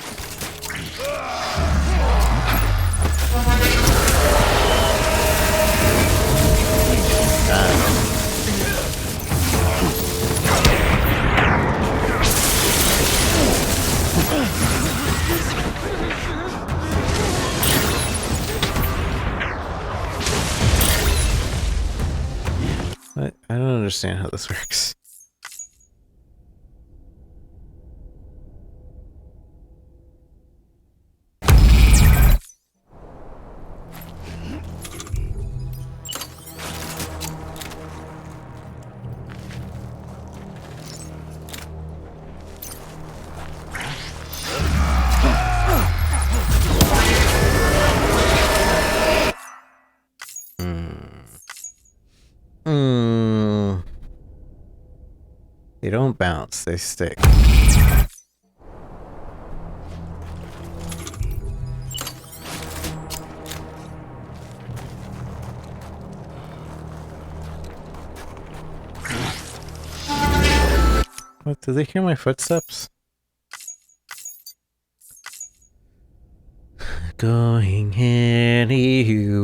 I don't understand how this works. bounce, they stick. What, did they hear my footsteps? Going anyway.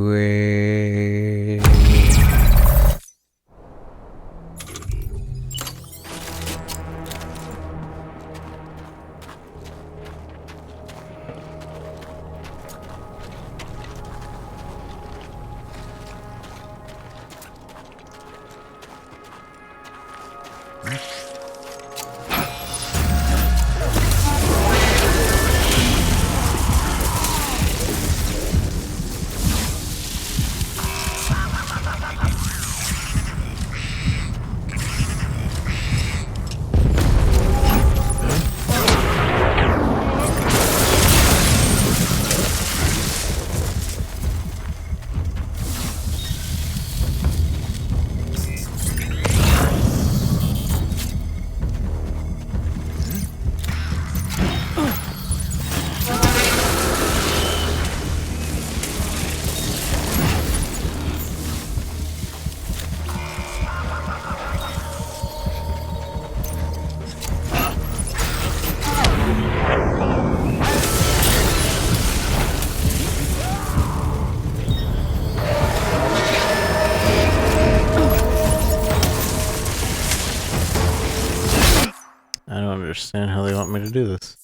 I don't understand how they want me to do this.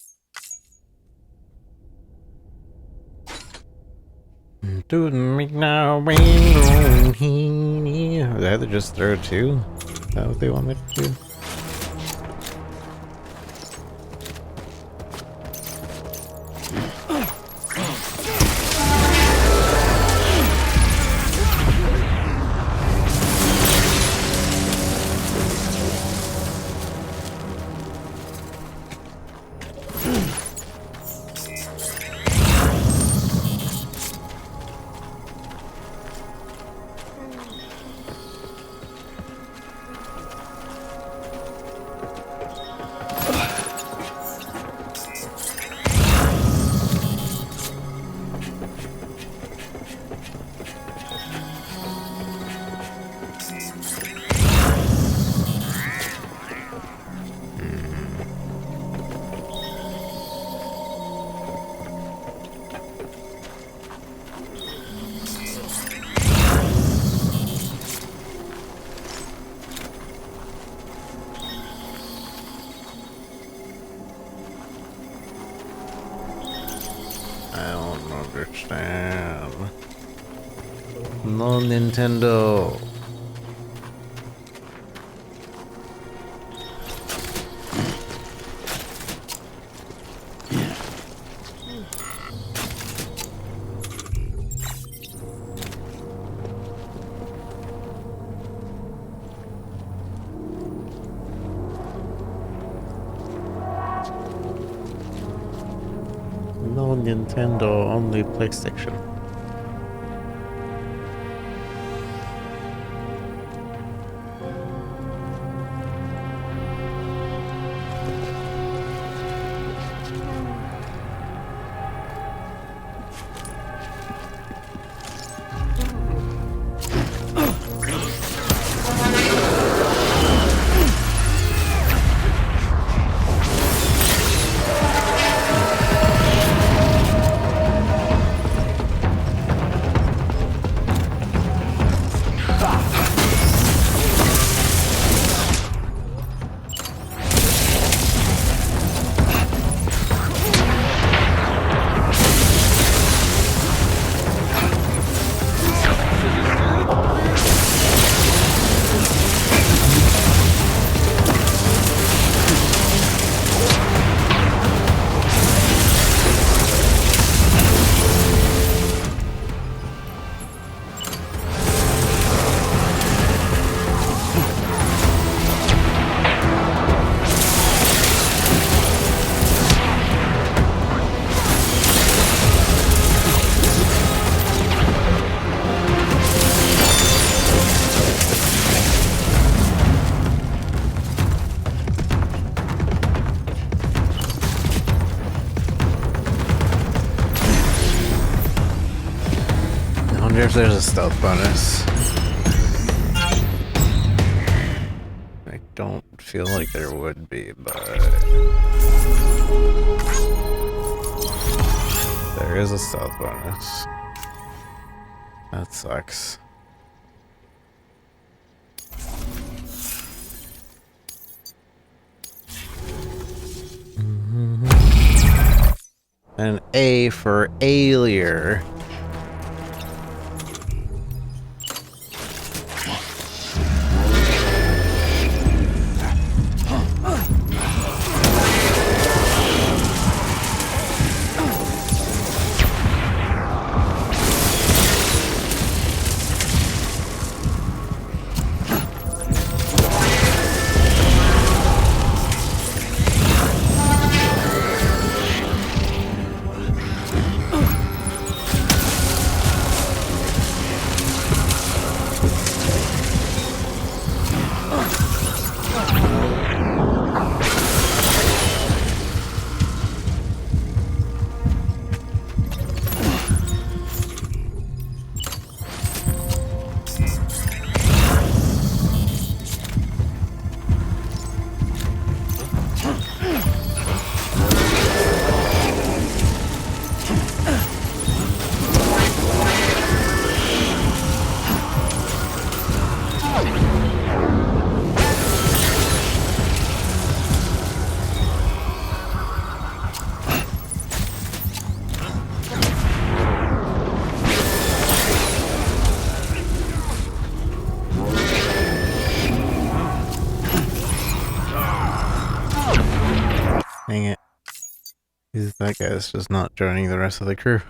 Do me now, they either just throw it too? Is that what they want me to do? I don't understand. No Nintendo. No Nintendo, only PlayStation. wonder if there's a stealth bonus. I don't feel like there would be, but there is a stealth bonus. That sucks. An A for Alier. Dang it. That guy's just not joining the rest of the crew.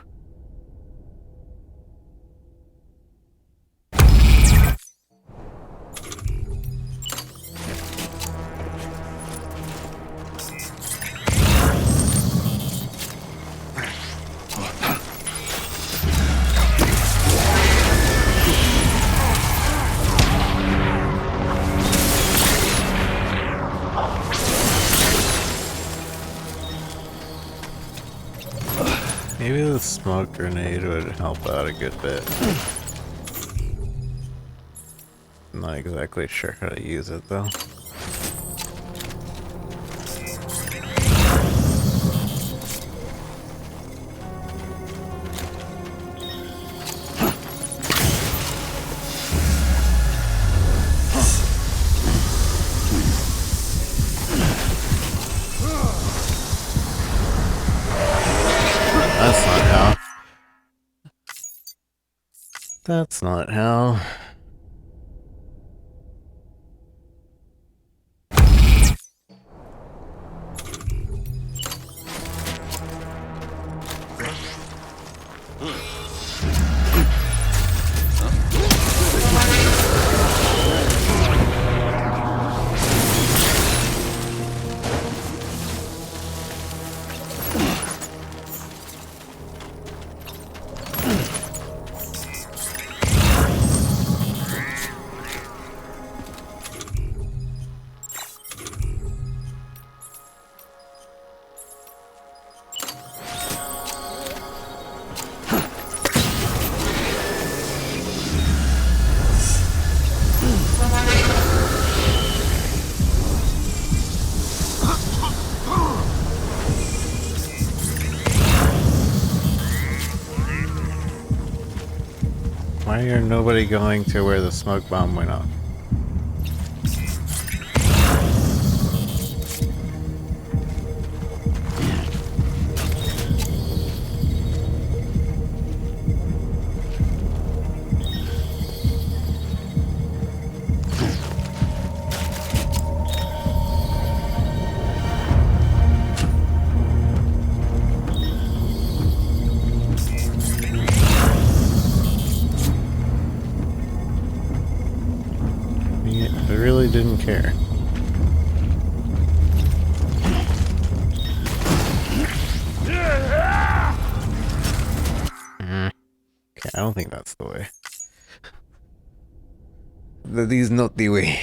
Maybe the smoke grenade would help out a good bit. I'm not exactly sure how to use it though. That's not how. Why are nobody going to where the smoke bomb went off? I really didn't care. Okay, I don't think that's the way. That is not the way.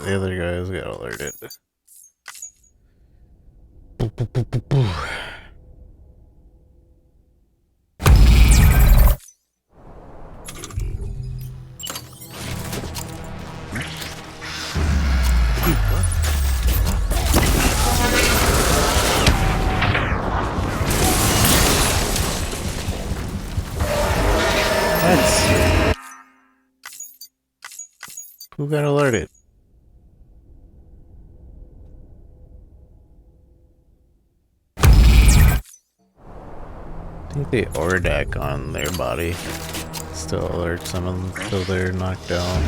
The other guys got alerted. Boo, boo, boo, boo, boo. What? Who got alerted? I think the Ordak on their body still alerts some of them until they're knocked down.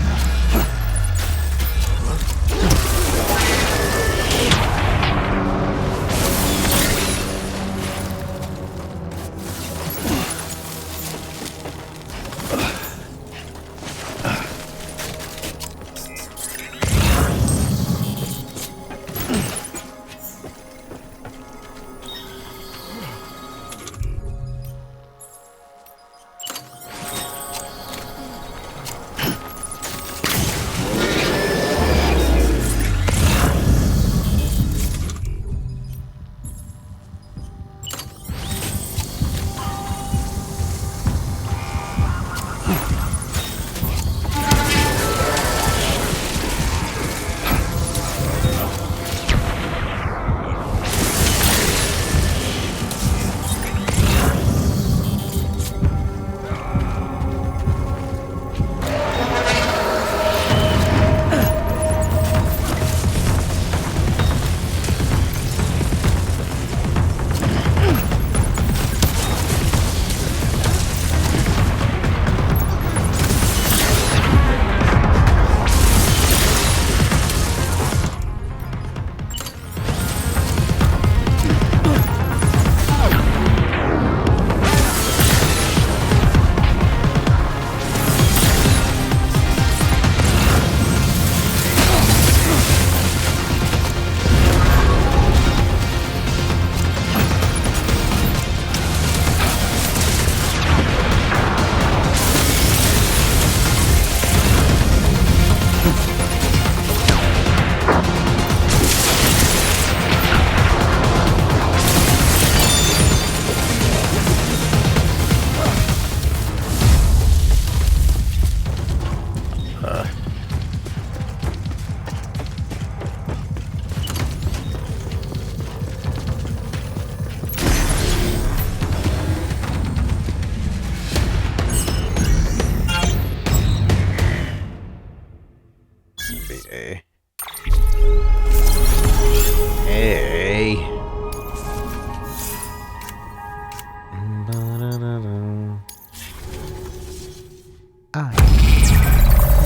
Hey.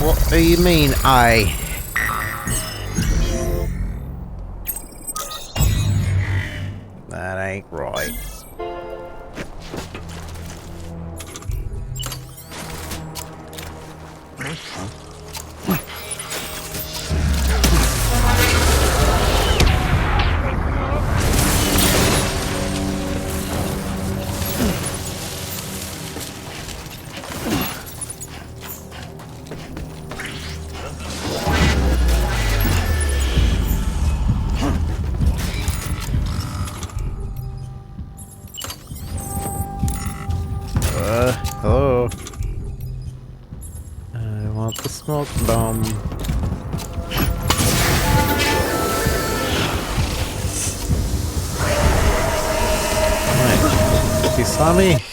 What do you mean, I? That ain't right. smoke bomb. What? He saw me?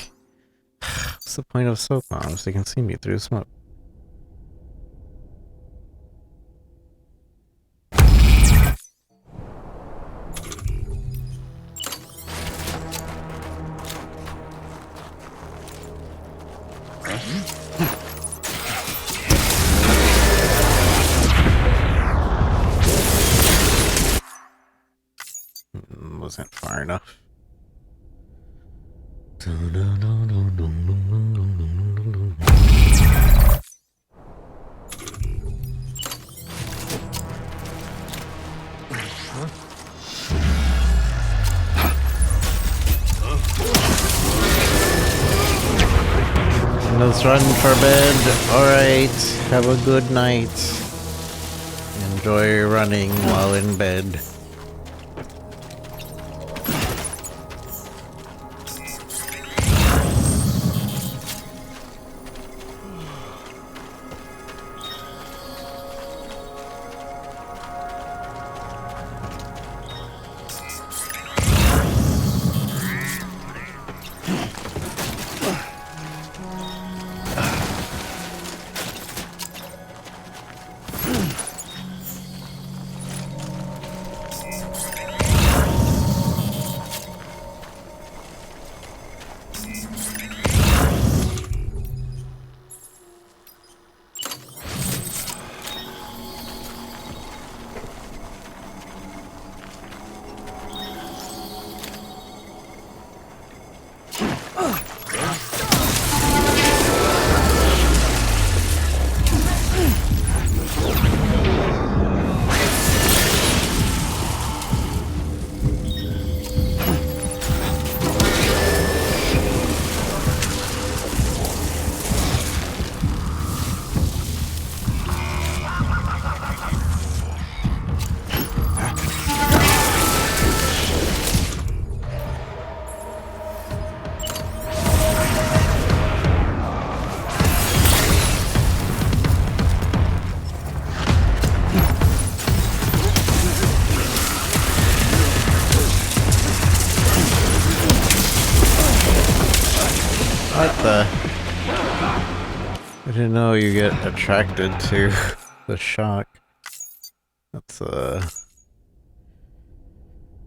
What's the point of smoke bombs? They can see me through smoke. Wasn't far enough. Let's run for bed. Alright, have a good night. Enjoy running while in bed. What the? I didn't know you get attracted to the shock. That's a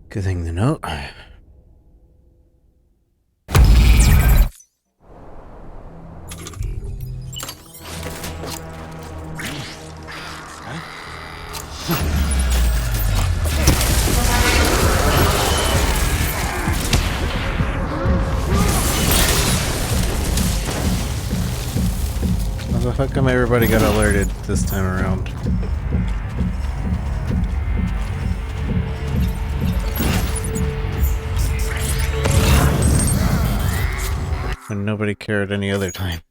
good thing to note. How come everybody got alerted this time around? When nobody cared any other time.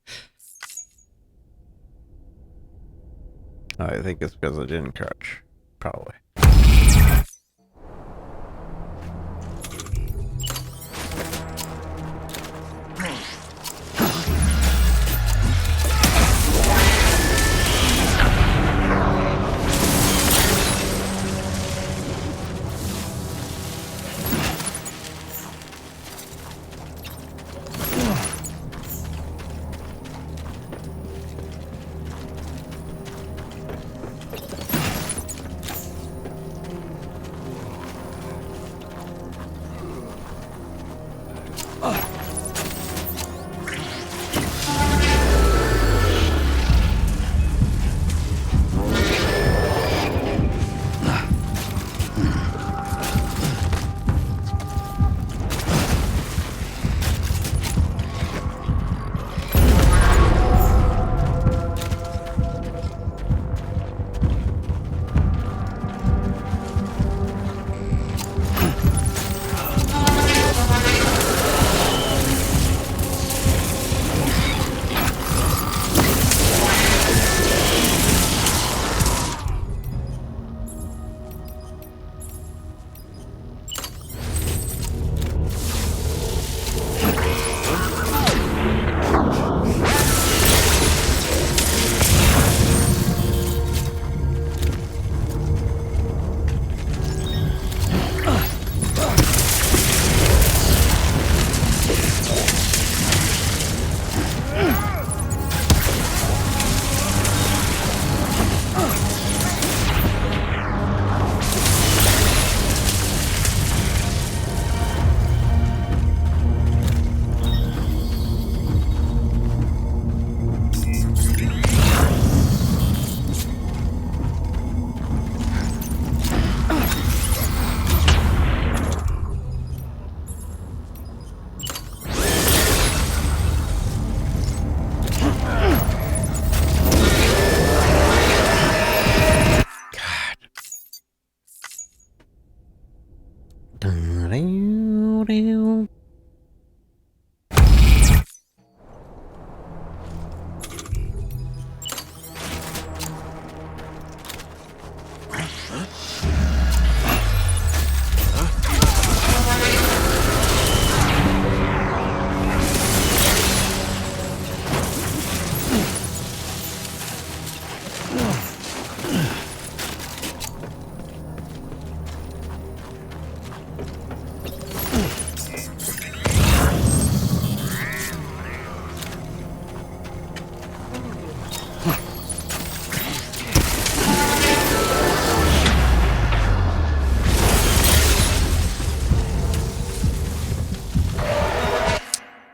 Oh, I think it's because I didn't crouch. Probably.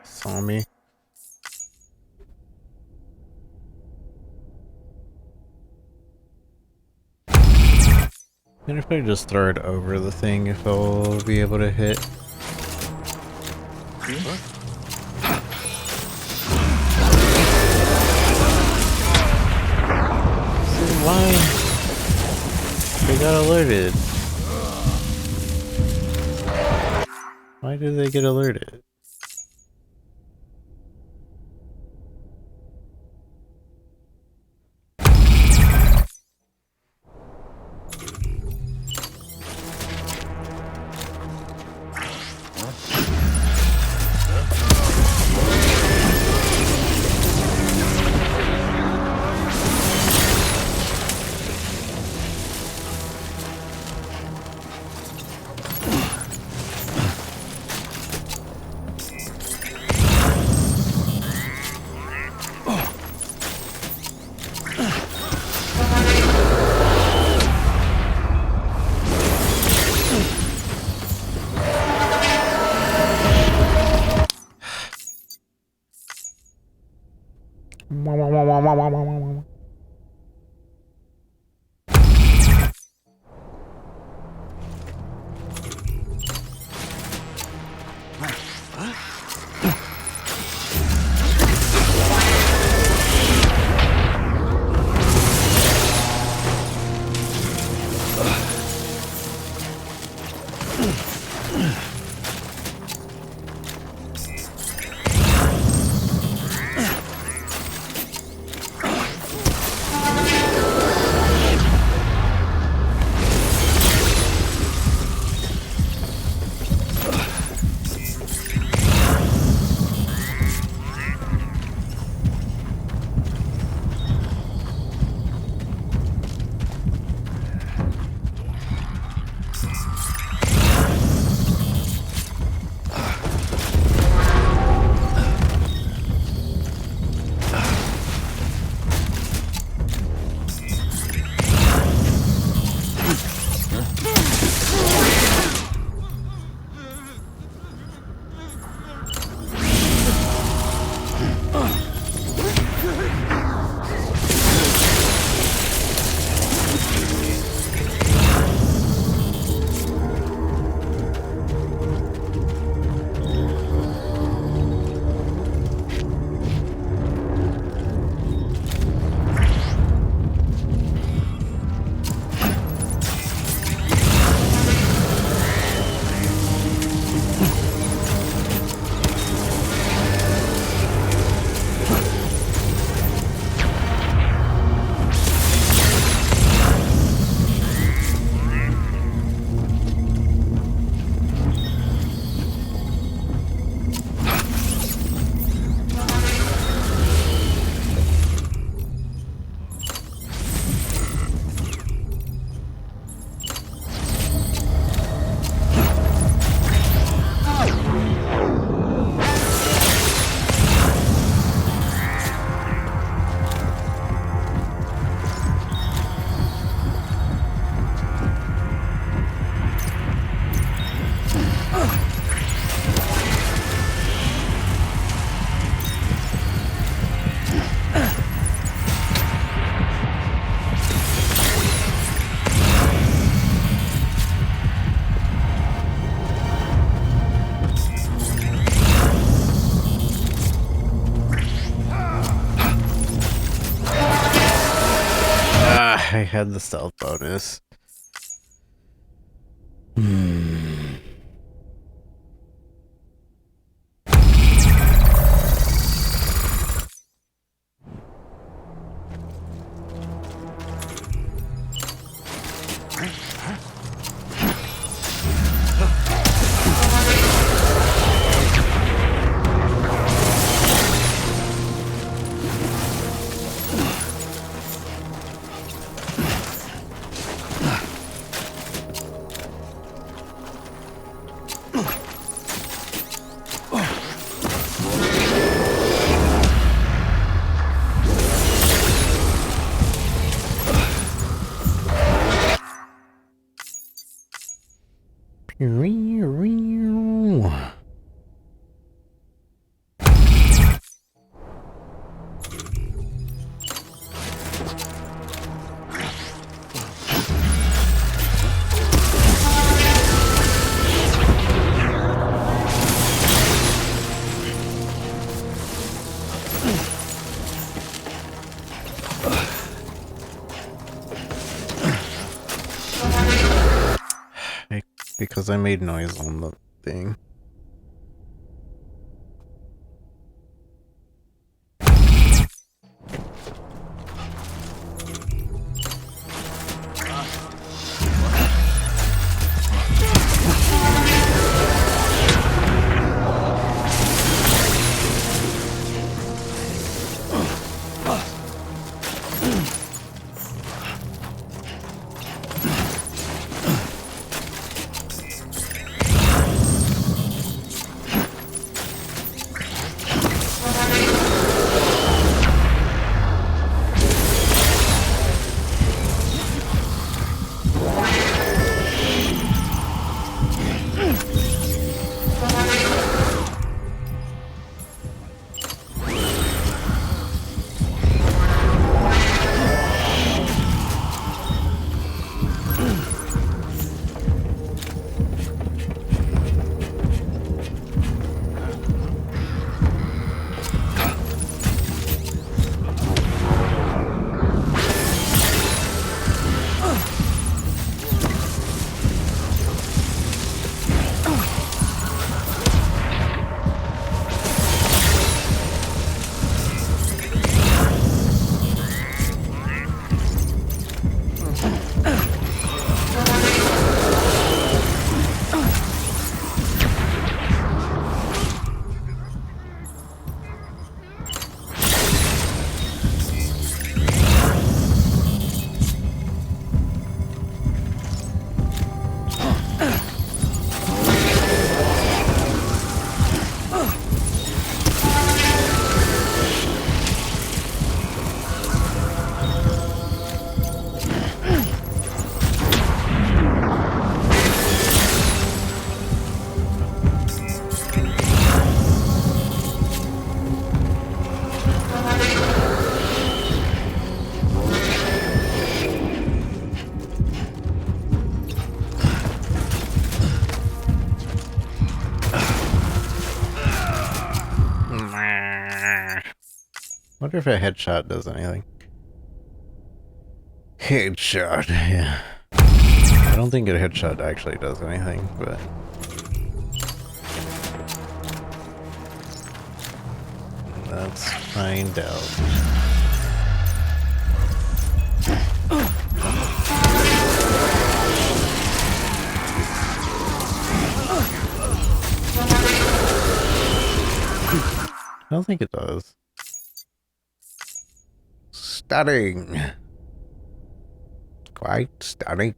Saw me. And if I just throw it over the thing, if I'll be able to hit. Why? They got alerted. Why did they get alerted? I had the stealth bonus. Because I made noise on the thing. Wonder if a headshot does anything. Headshot, yeah. I don't think a headshot actually does anything, but... let's find out. I don't think it does. Stunning. Quite stunning.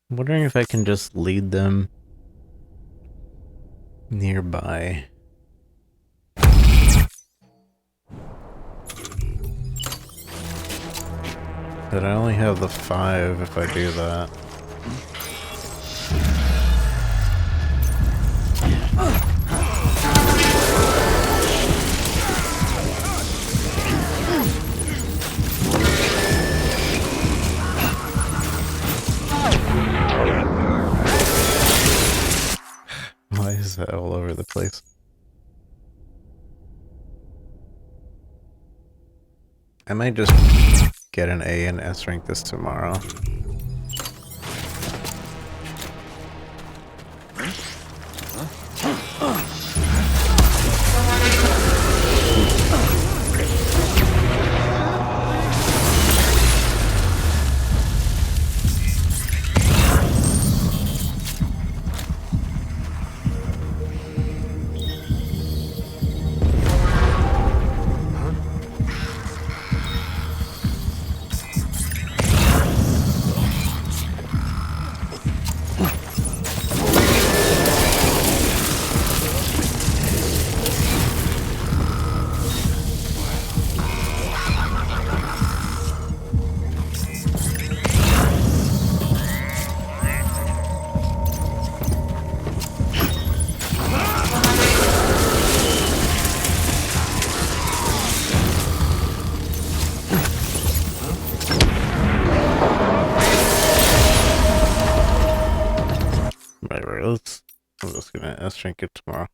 I'm wondering if I can just lead them nearby. But I only have the 5 if I do that. Why is that all over the place? I might just get an A and S rank this tomorrow. let's drink it tomorrow.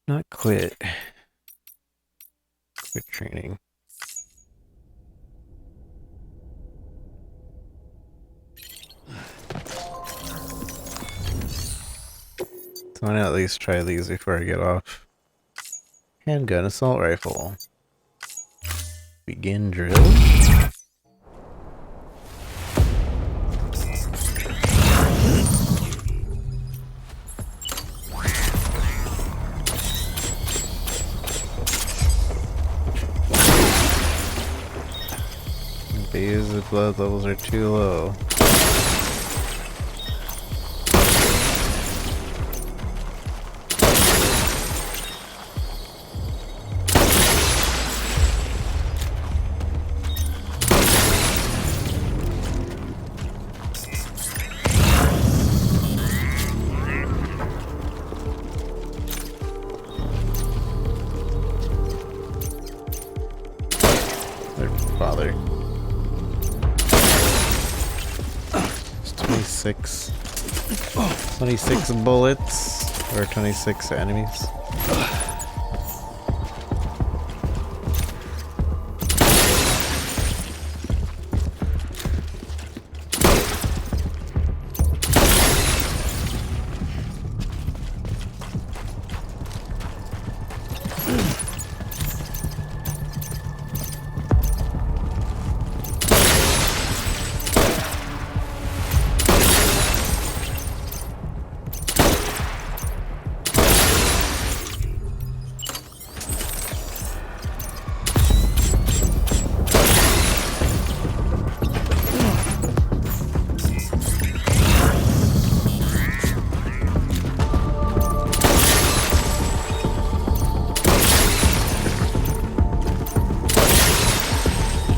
Not quit. Quit training. So I'm gonna at least try these before I get off. Handgun assault rifle. Begin drill. These blood levels are too low. Their father. 26 bullets or 26 enemies.